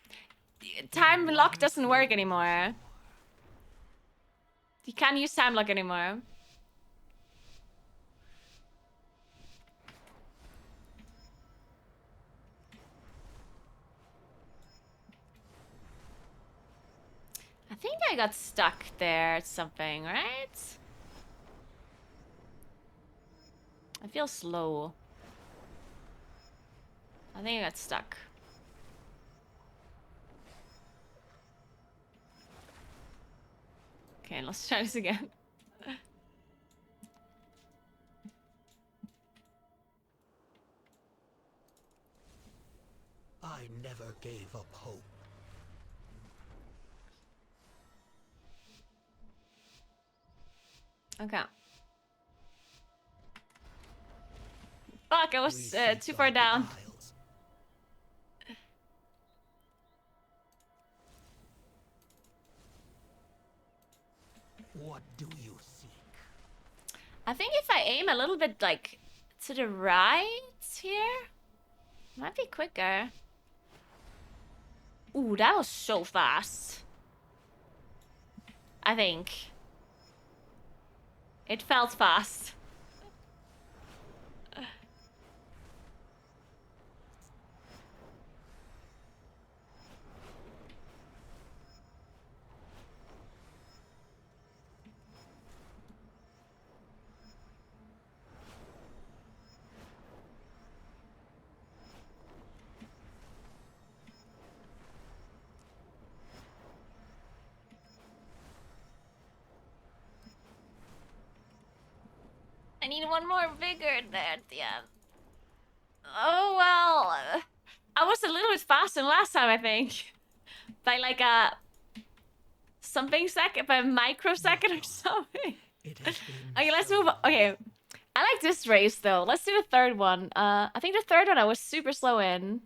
lock doesn't work anymore. You can't use time lock anymore. I think I got stuck there at something, right? I feel slow. I think I got stuck. Okay, let's try this again. I never gave up hope. Okay. Fuck, I was too far down. What do you seek? I think if I aim a little bit, like, to the right here, might be quicker. Ooh, that was so fast. I think. It felt fast. I need one more vigor there at the end. Oh, well. I was a little bit faster than last time, I think. By like a... something second, by a microsecond or something. It has been Okay, let's so move on. Okay. I like this race, though. Let's do the third one. I think the third one I was super slow in.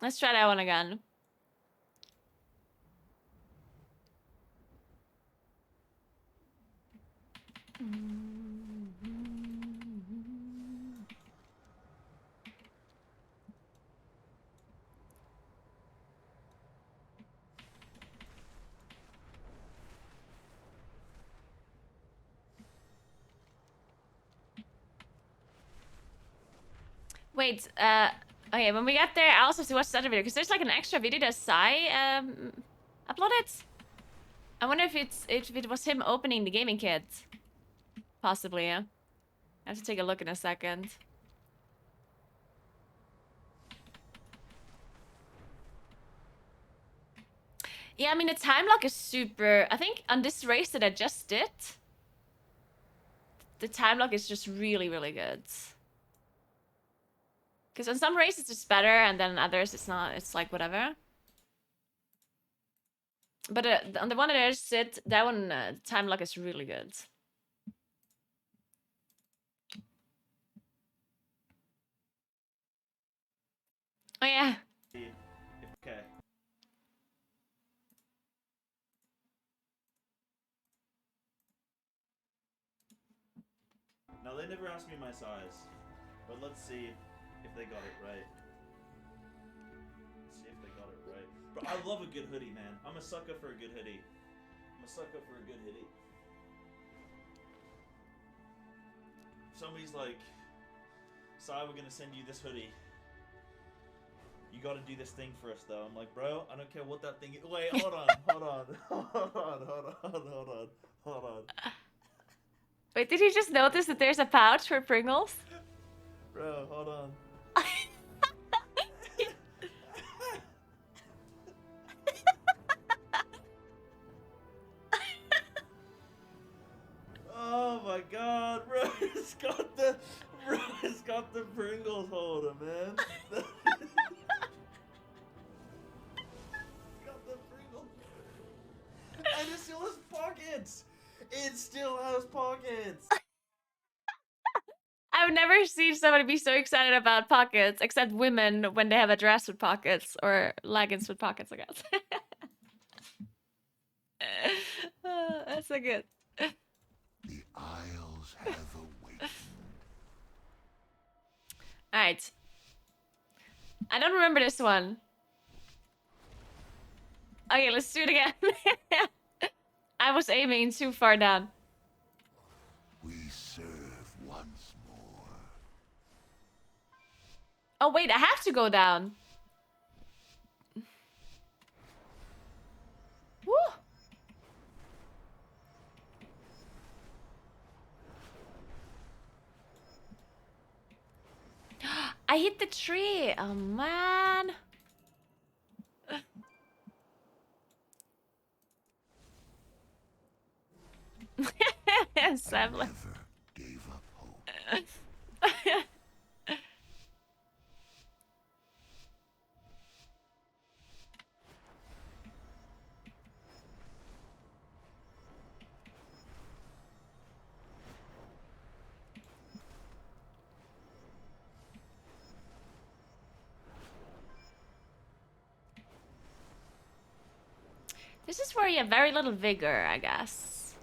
Let's try that one again. Wait, okay, when we get there, I also have to watch the other video, because there's like an extra video that Sai uploaded. I wonder if it was him opening the gaming kit. Possibly, yeah. I have to take a look in a second. Yeah, I mean, the time lock is super... I think on this race that I just did, the time lock is just really, really good. Because on some races it's better, and then others it's not. It's like whatever. But on the one that I just did, that one, time lock is really good. Oh yeah. Okay. Now they never asked me my size, but let's see if they got it right. Let's see if they got it right. Bro, I love a good hoodie, man. I'm a sucker for a good hoodie. I'm a sucker for a good hoodie. Somebody's like, "Sai, we're gonna send you this hoodie. You gotta do this thing for us, though." I'm like, "Bro, I don't care what that thing is." Wait, hold on, hold on, hold on. Wait, did you just notice that there's a pouch for Pringles? Bro, hold on. Oh my god, bro, it's got the Pringles holder, man. It's got the Pringles. And it still has pockets. It still has pockets. I've never seen somebody be so excited about pockets, except women when they have a dress with pockets or leggings with pockets, I guess. That's so good. The Isles have awakened. Alright. I don't remember this one. Okay, let's do it again. I was aiming too far down. We serve once more. Oh wait, I have to go down. Woo! I hit the tree. Oh man. 7. Never gave up hope. This is where you have very little vigor, I guess.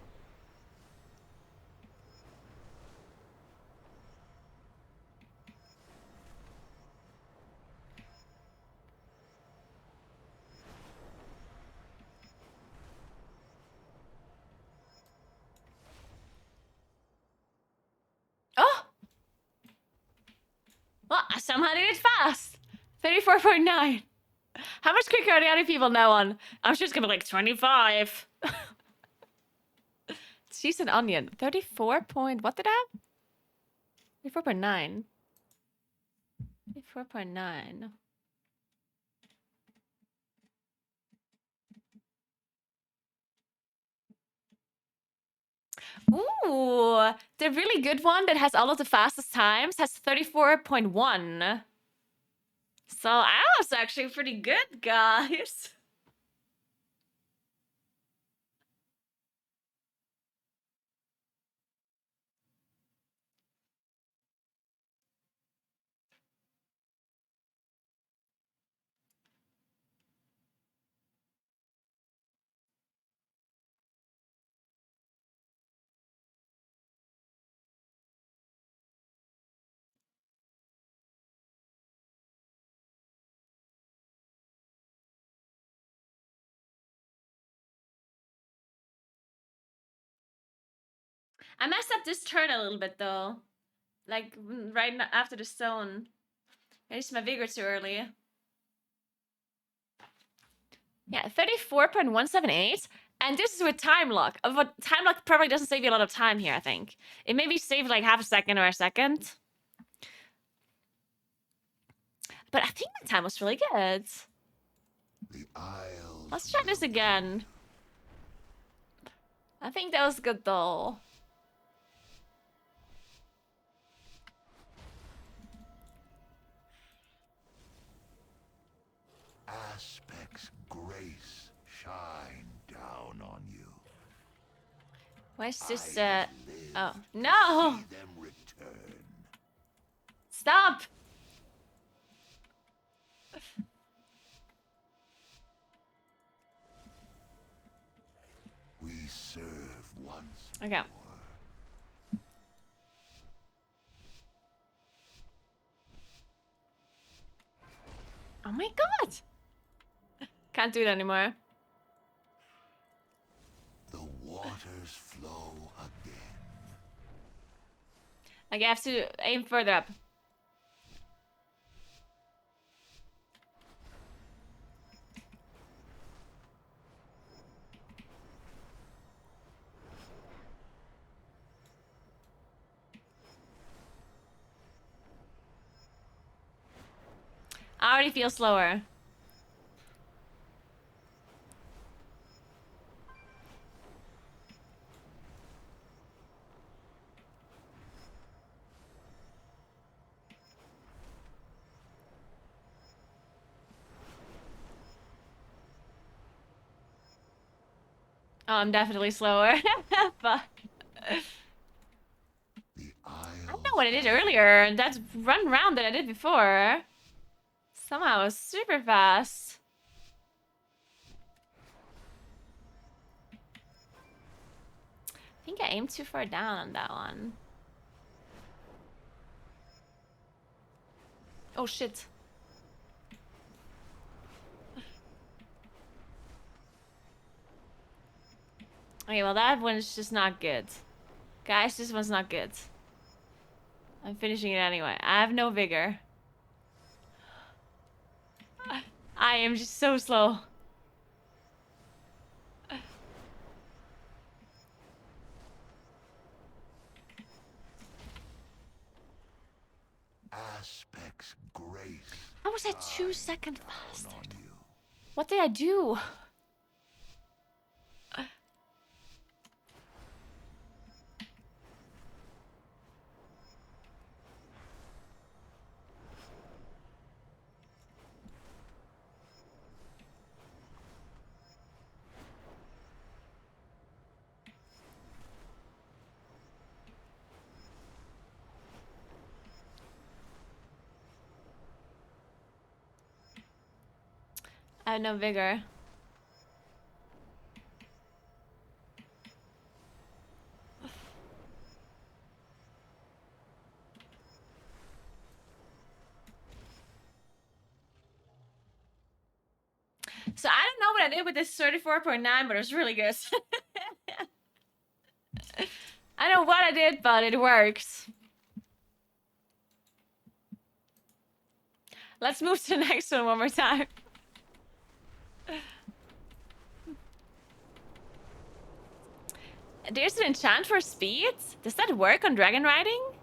Oh! Well, I somehow did it fast. 34.9. How much quicker are the other people now on? I'm just gonna be like 25. Cheese and onion. 34 point... What did I have? 34.9. 34.9. Ooh, the really good one that has all of the fastest times has 34.1. So I was actually pretty good, guys. I messed up this turn a little bit though. Like right after the stone. I used my vigor too early. Yeah, 34.178. And this is with time lock. But time lock probably doesn't save you a lot of time here, I think. It maybe saved like half a second or a second. But I think my time was really good. The Isles. Let's try this again. I think that was good though. Aspect's grace shine down on you. Where's this, I oh, live no! to see them return. Stop! We serve once Okay. more. Oh my god! Can't do it anymore. The waters flow again. Like, I have to aim further up. I already feel slower. Oh, I'm definitely slower. Fuck. I don't know what I did earlier. That run round that I did before. Somehow it was super fast. I think I aimed too far down on that one. Oh shit. Okay, well that one's just not good. Guys, this one's not good. I'm finishing it anyway. I have no vigor. I am just so slow. Aspect's grace. How was I 2 seconds faster? On you. What did I do? I have no vigor. So I don't know what I did with this 34.9, but it was really good. I don't know what I did, but it works. Let's move to the next one more time. There's an enchant for speed? Does that work on Dragonriding?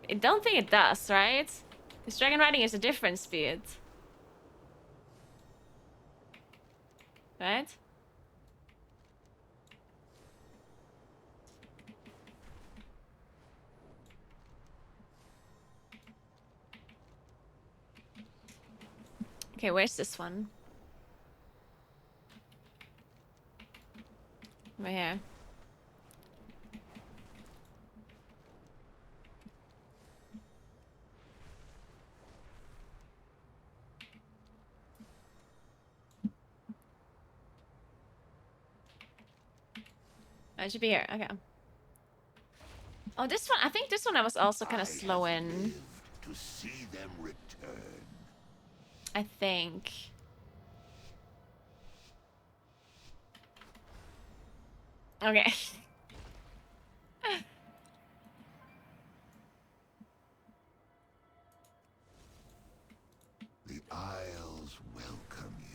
I don't think it does, right? Because Dragonriding is a different speed. Right? Okay, where's this one? Right here. Oh, it should be here. Okay. Oh, this one. I think this one I was also kind of slow in. To see them return. I think. Okay. The Isles welcome you.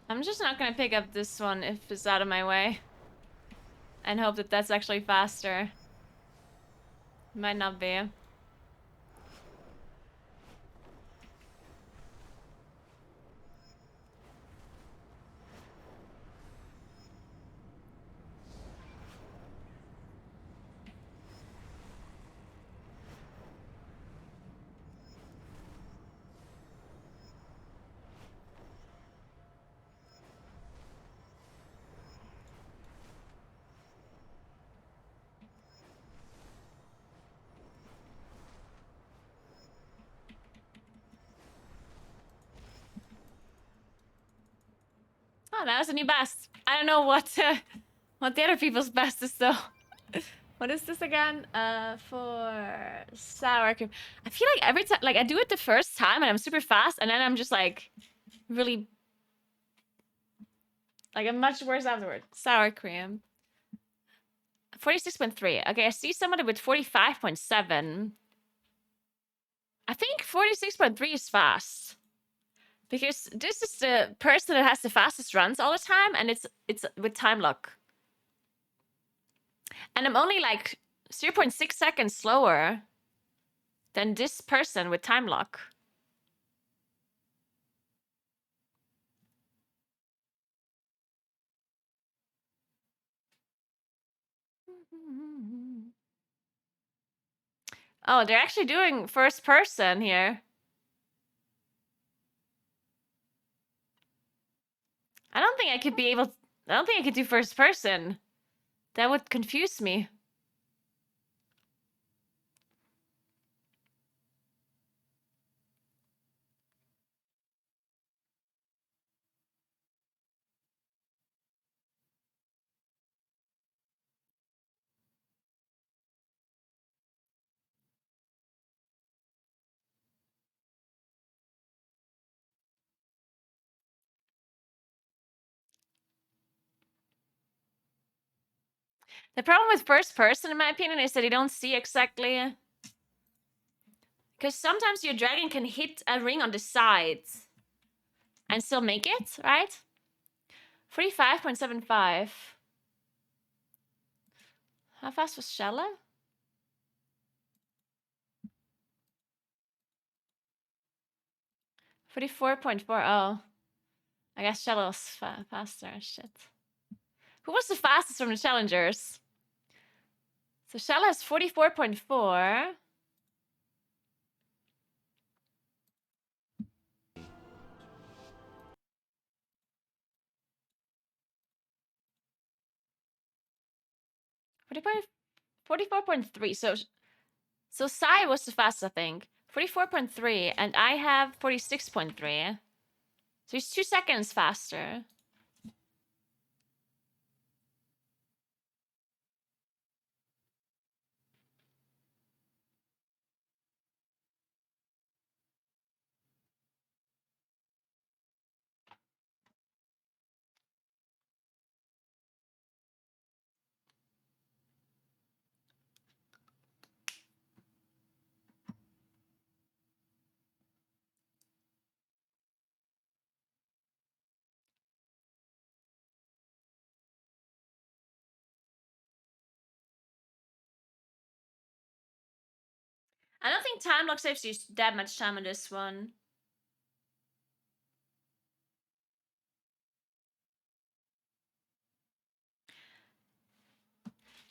I'm just not gonna pick up this one if it's out of my way. And hope that that's actually faster. Might not be. Oh, that was a new best. I don't know what the other people's best is though. What is this again? For sour cream. I feel like every time, like I do it the first time and I'm super fast, and then I'm just like really, like I'm much worse afterward. Sour cream. 46.3. Okay, I see somebody with 45.7. I think 46.3 is fast. Because this is the person that has the fastest runs all the time, and it's with time lock. And I'm only like 0.6 seconds slower than this person with time lock. Oh, they're actually doing first person here. I don't think I could be able... I don't think I could do first person. That would confuse me. The problem with first person, in my opinion, is that you don't see exactly... Because sometimes your dragon can hit a ring on the sides and still make it, right? 45.75. How fast was Shella? 44.4. Oh. I guess Shella was faster. Shit. Who was the fastest from the challengers? So Shella has 44.4. .4 44.3. So Sai was the fastest, I think. 44.3, and I have 46.3. So he's 2 seconds faster. I don't think time lock saves you that much time on this one.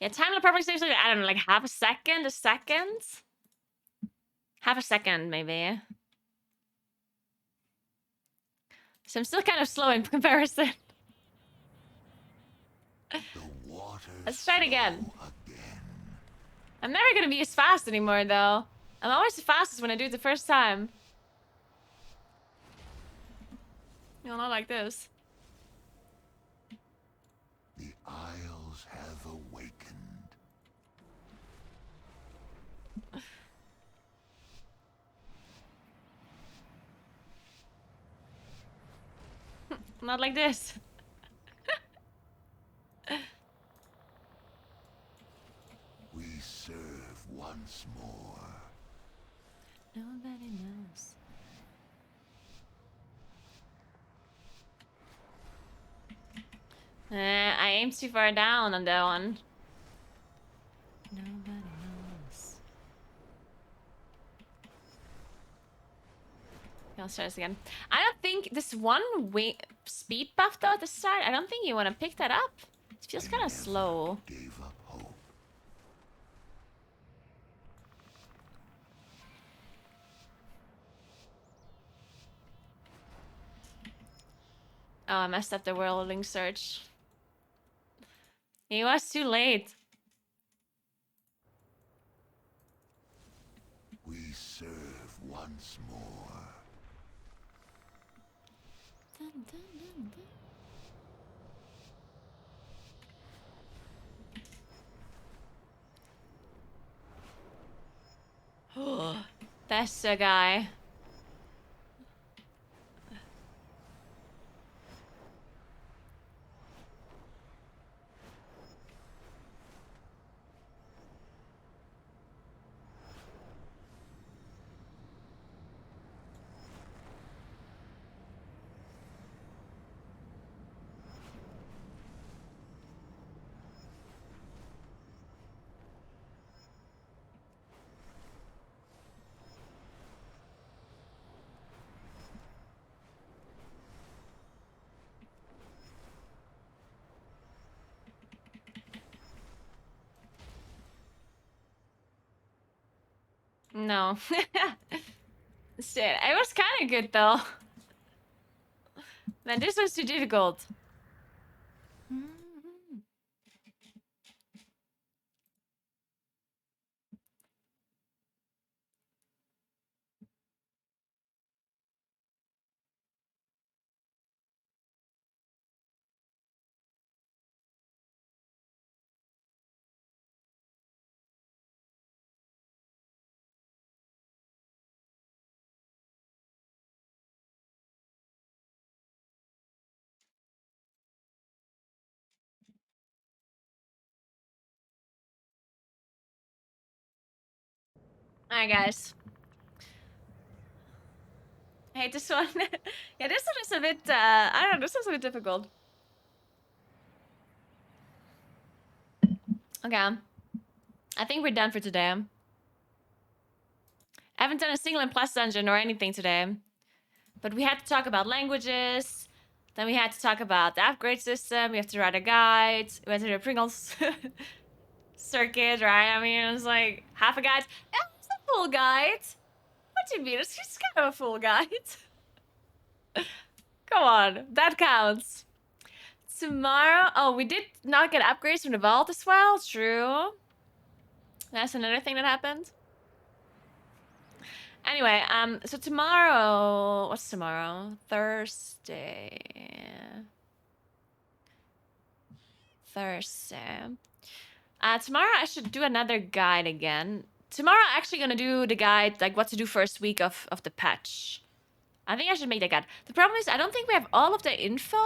Yeah, time perfect saves, I don't know, like half a second, a second? Half a second, maybe. So I'm still kind of slow in comparison. Let's try it again. I'm never gonna be as fast anymore, though. I'm always the fastest when I do it the first time. No, not like this. The Isles have awakened. Not like this. We serve once more. Nobody knows. I aimed too far down on that one. Nobody knows. Okay, let's try this again. I don't think this one speed buff though at the start, I don't think you want to pick that up. It feels kind of slow. Gave up hope. Oh, I messed up the whirling search. It was too late. We serve once more. Dun, dun, dun, dun. That's the guy. No. Shit, it was kind of good though. Man, this was too difficult. Alright, guys. Hey, this one. Yeah, this one is a bit, I don't know, this one's a bit difficult. Okay. I think we're done for today. I haven't done a single Impress dungeon or anything today. But we had to talk about languages. Then we had to talk about the upgrade system. We have to write a guide. We went to the Pringles circuit, right? I mean, it was like half a guide. It's a full guide. What do you mean? It's just kind of a full guide. Come on, that counts. Tomorrow, oh, we did not get upgrades from the vault as well. True. That's another thing that happened. Anyway, so tomorrow, what's tomorrow? Thursday. Tomorrow I should do another guide again. Tomorrow I'm actually gonna do the guide, like what to do first week of the patch. I think I should make that guide. The problem is I don't think we have all of the info.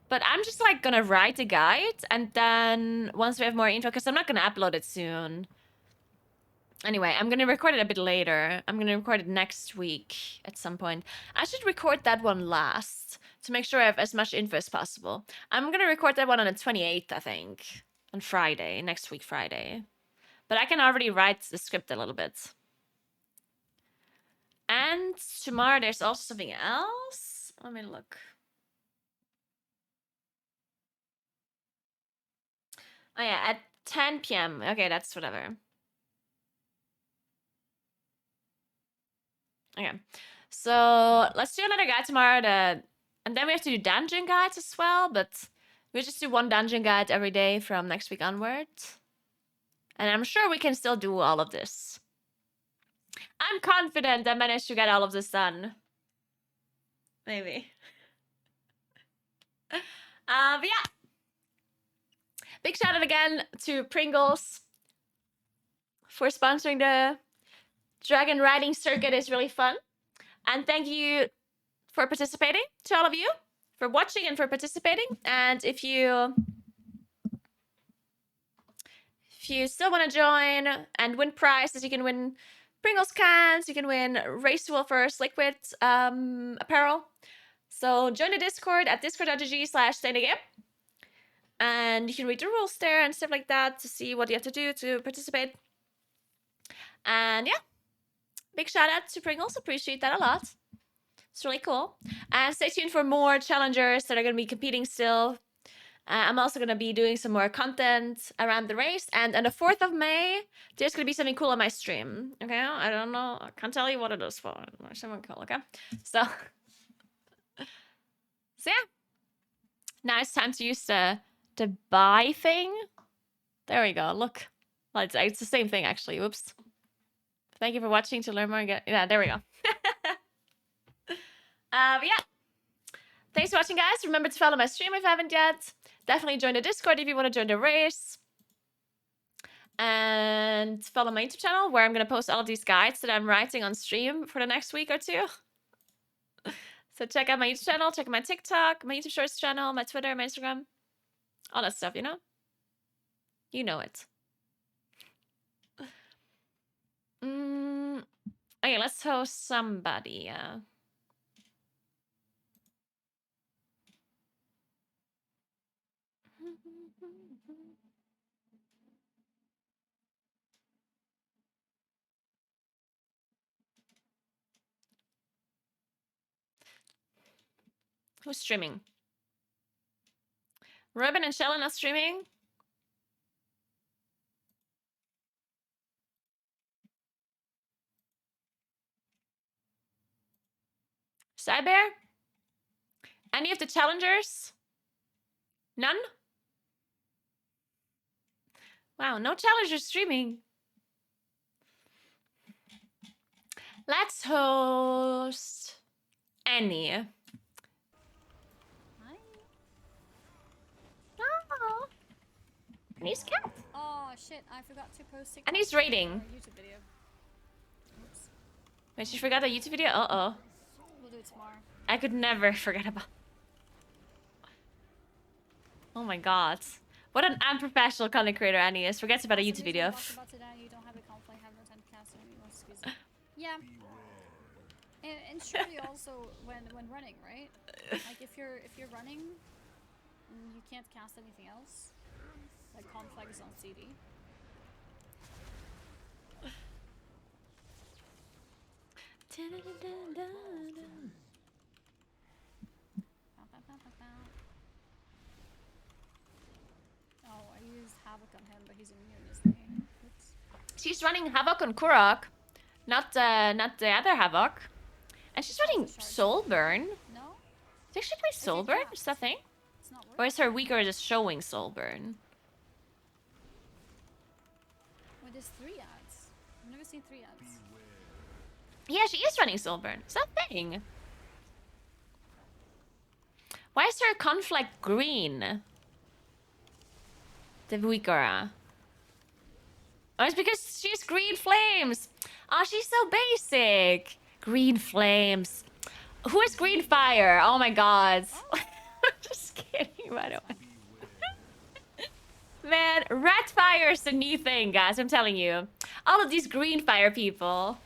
But I'm just like gonna write the guide and then once we have more info, because I'm not gonna upload it soon. Anyway, I'm gonna record it a bit later. I'm gonna record it next week at some point. I should record that one last to make sure I have as much info as possible. I'm gonna record that one on the 28th, I think. On Friday, next week Friday. But I can already write the script a little bit. And tomorrow there's also something else. Let me look. Oh yeah, at 10 p.m. Okay, that's whatever. Okay. So let's do another guide tomorrow. And then we have to do dungeon guides as well, but we'll just do one dungeon guide every day from next week onwards. And I'm sure we can still do all of this. I'm confident I managed to get all of this done. Maybe. But yeah. Big shout out again to Pringles for sponsoring the Dragonriding circuit. Is really fun. And thank you for participating, to all of you, for watching and for participating. And if you still want to join and win prizes, you can win Pringles cans, you can win Race to Wolfers Liquid apparel. So join the Discord at discord.gg/stayinthegame. And you can read the rules there and stuff like that to see what you have to do to participate. And yeah, big shout out to Pringles. Appreciate that a lot. It's really cool. And stay tuned for more challengers that are going to be competing still. I'm also going to be doing some more content around the race. And on the 4th of May, there's going to be something cool on my stream. Okay? I don't know. I can't tell you what it is for. Something cool, okay? So yeah. Now it's time to use the buy thing. There we go. Look. Well, it's the same thing, actually. Whoops. Thank you for watching. To learn more, yeah, there we go. But yeah. Thanks for watching, guys. Remember to follow my stream if you haven't yet. Definitely join the Discord if you want to join the race. And follow my YouTube channel where I'm going to post all of these guides that I'm writing on stream for the next week or two. So check out my YouTube channel, check out my TikTok, my YouTube Shorts channel, my Twitter, my Instagram. All that stuff, you know? You know it. Okay, let's host somebody. Who's streaming? Robin and Shellen are streaming. Cybear? Any of the challengers? None? Wow, no challengers streaming. Let's host Annie. Hi. Oh. Annie's cat. Oh shit, I forgot to post TikTok. Annie's rating. YouTube video. Oops. Wait, she forgot a YouTube video? Uh-oh. We'll do it tomorrow. I could never forget about... Oh my god. What an unprofessional content creator Annie is. Forgets about a YouTube video. Yeah. And surely also when running, right? Like if you're running, you can't cast anything else. Like conflict is on CD. Oh, I used Havoc on him, but he's immune, isn't he? Oops. She's running Havoc on Kurok, not the other Havoc. And she's running Soulburn. No? Did she play Soulburn? Is that thing? It's not working. Or is her weaker just showing Soulburn? Wait, there's 3 ads. I've never seen 3 ads. Yeah, she is running Soulburn. Is that a thing? Why is her conflict green? The weaker. Oh, it's because she's green flames. Oh, she's so basic. Green flames. Who is green fire? Oh my god. Oh. Just kidding, by the way. Man, red fire is the new thing, guys. I'm telling you. All of these green fire people.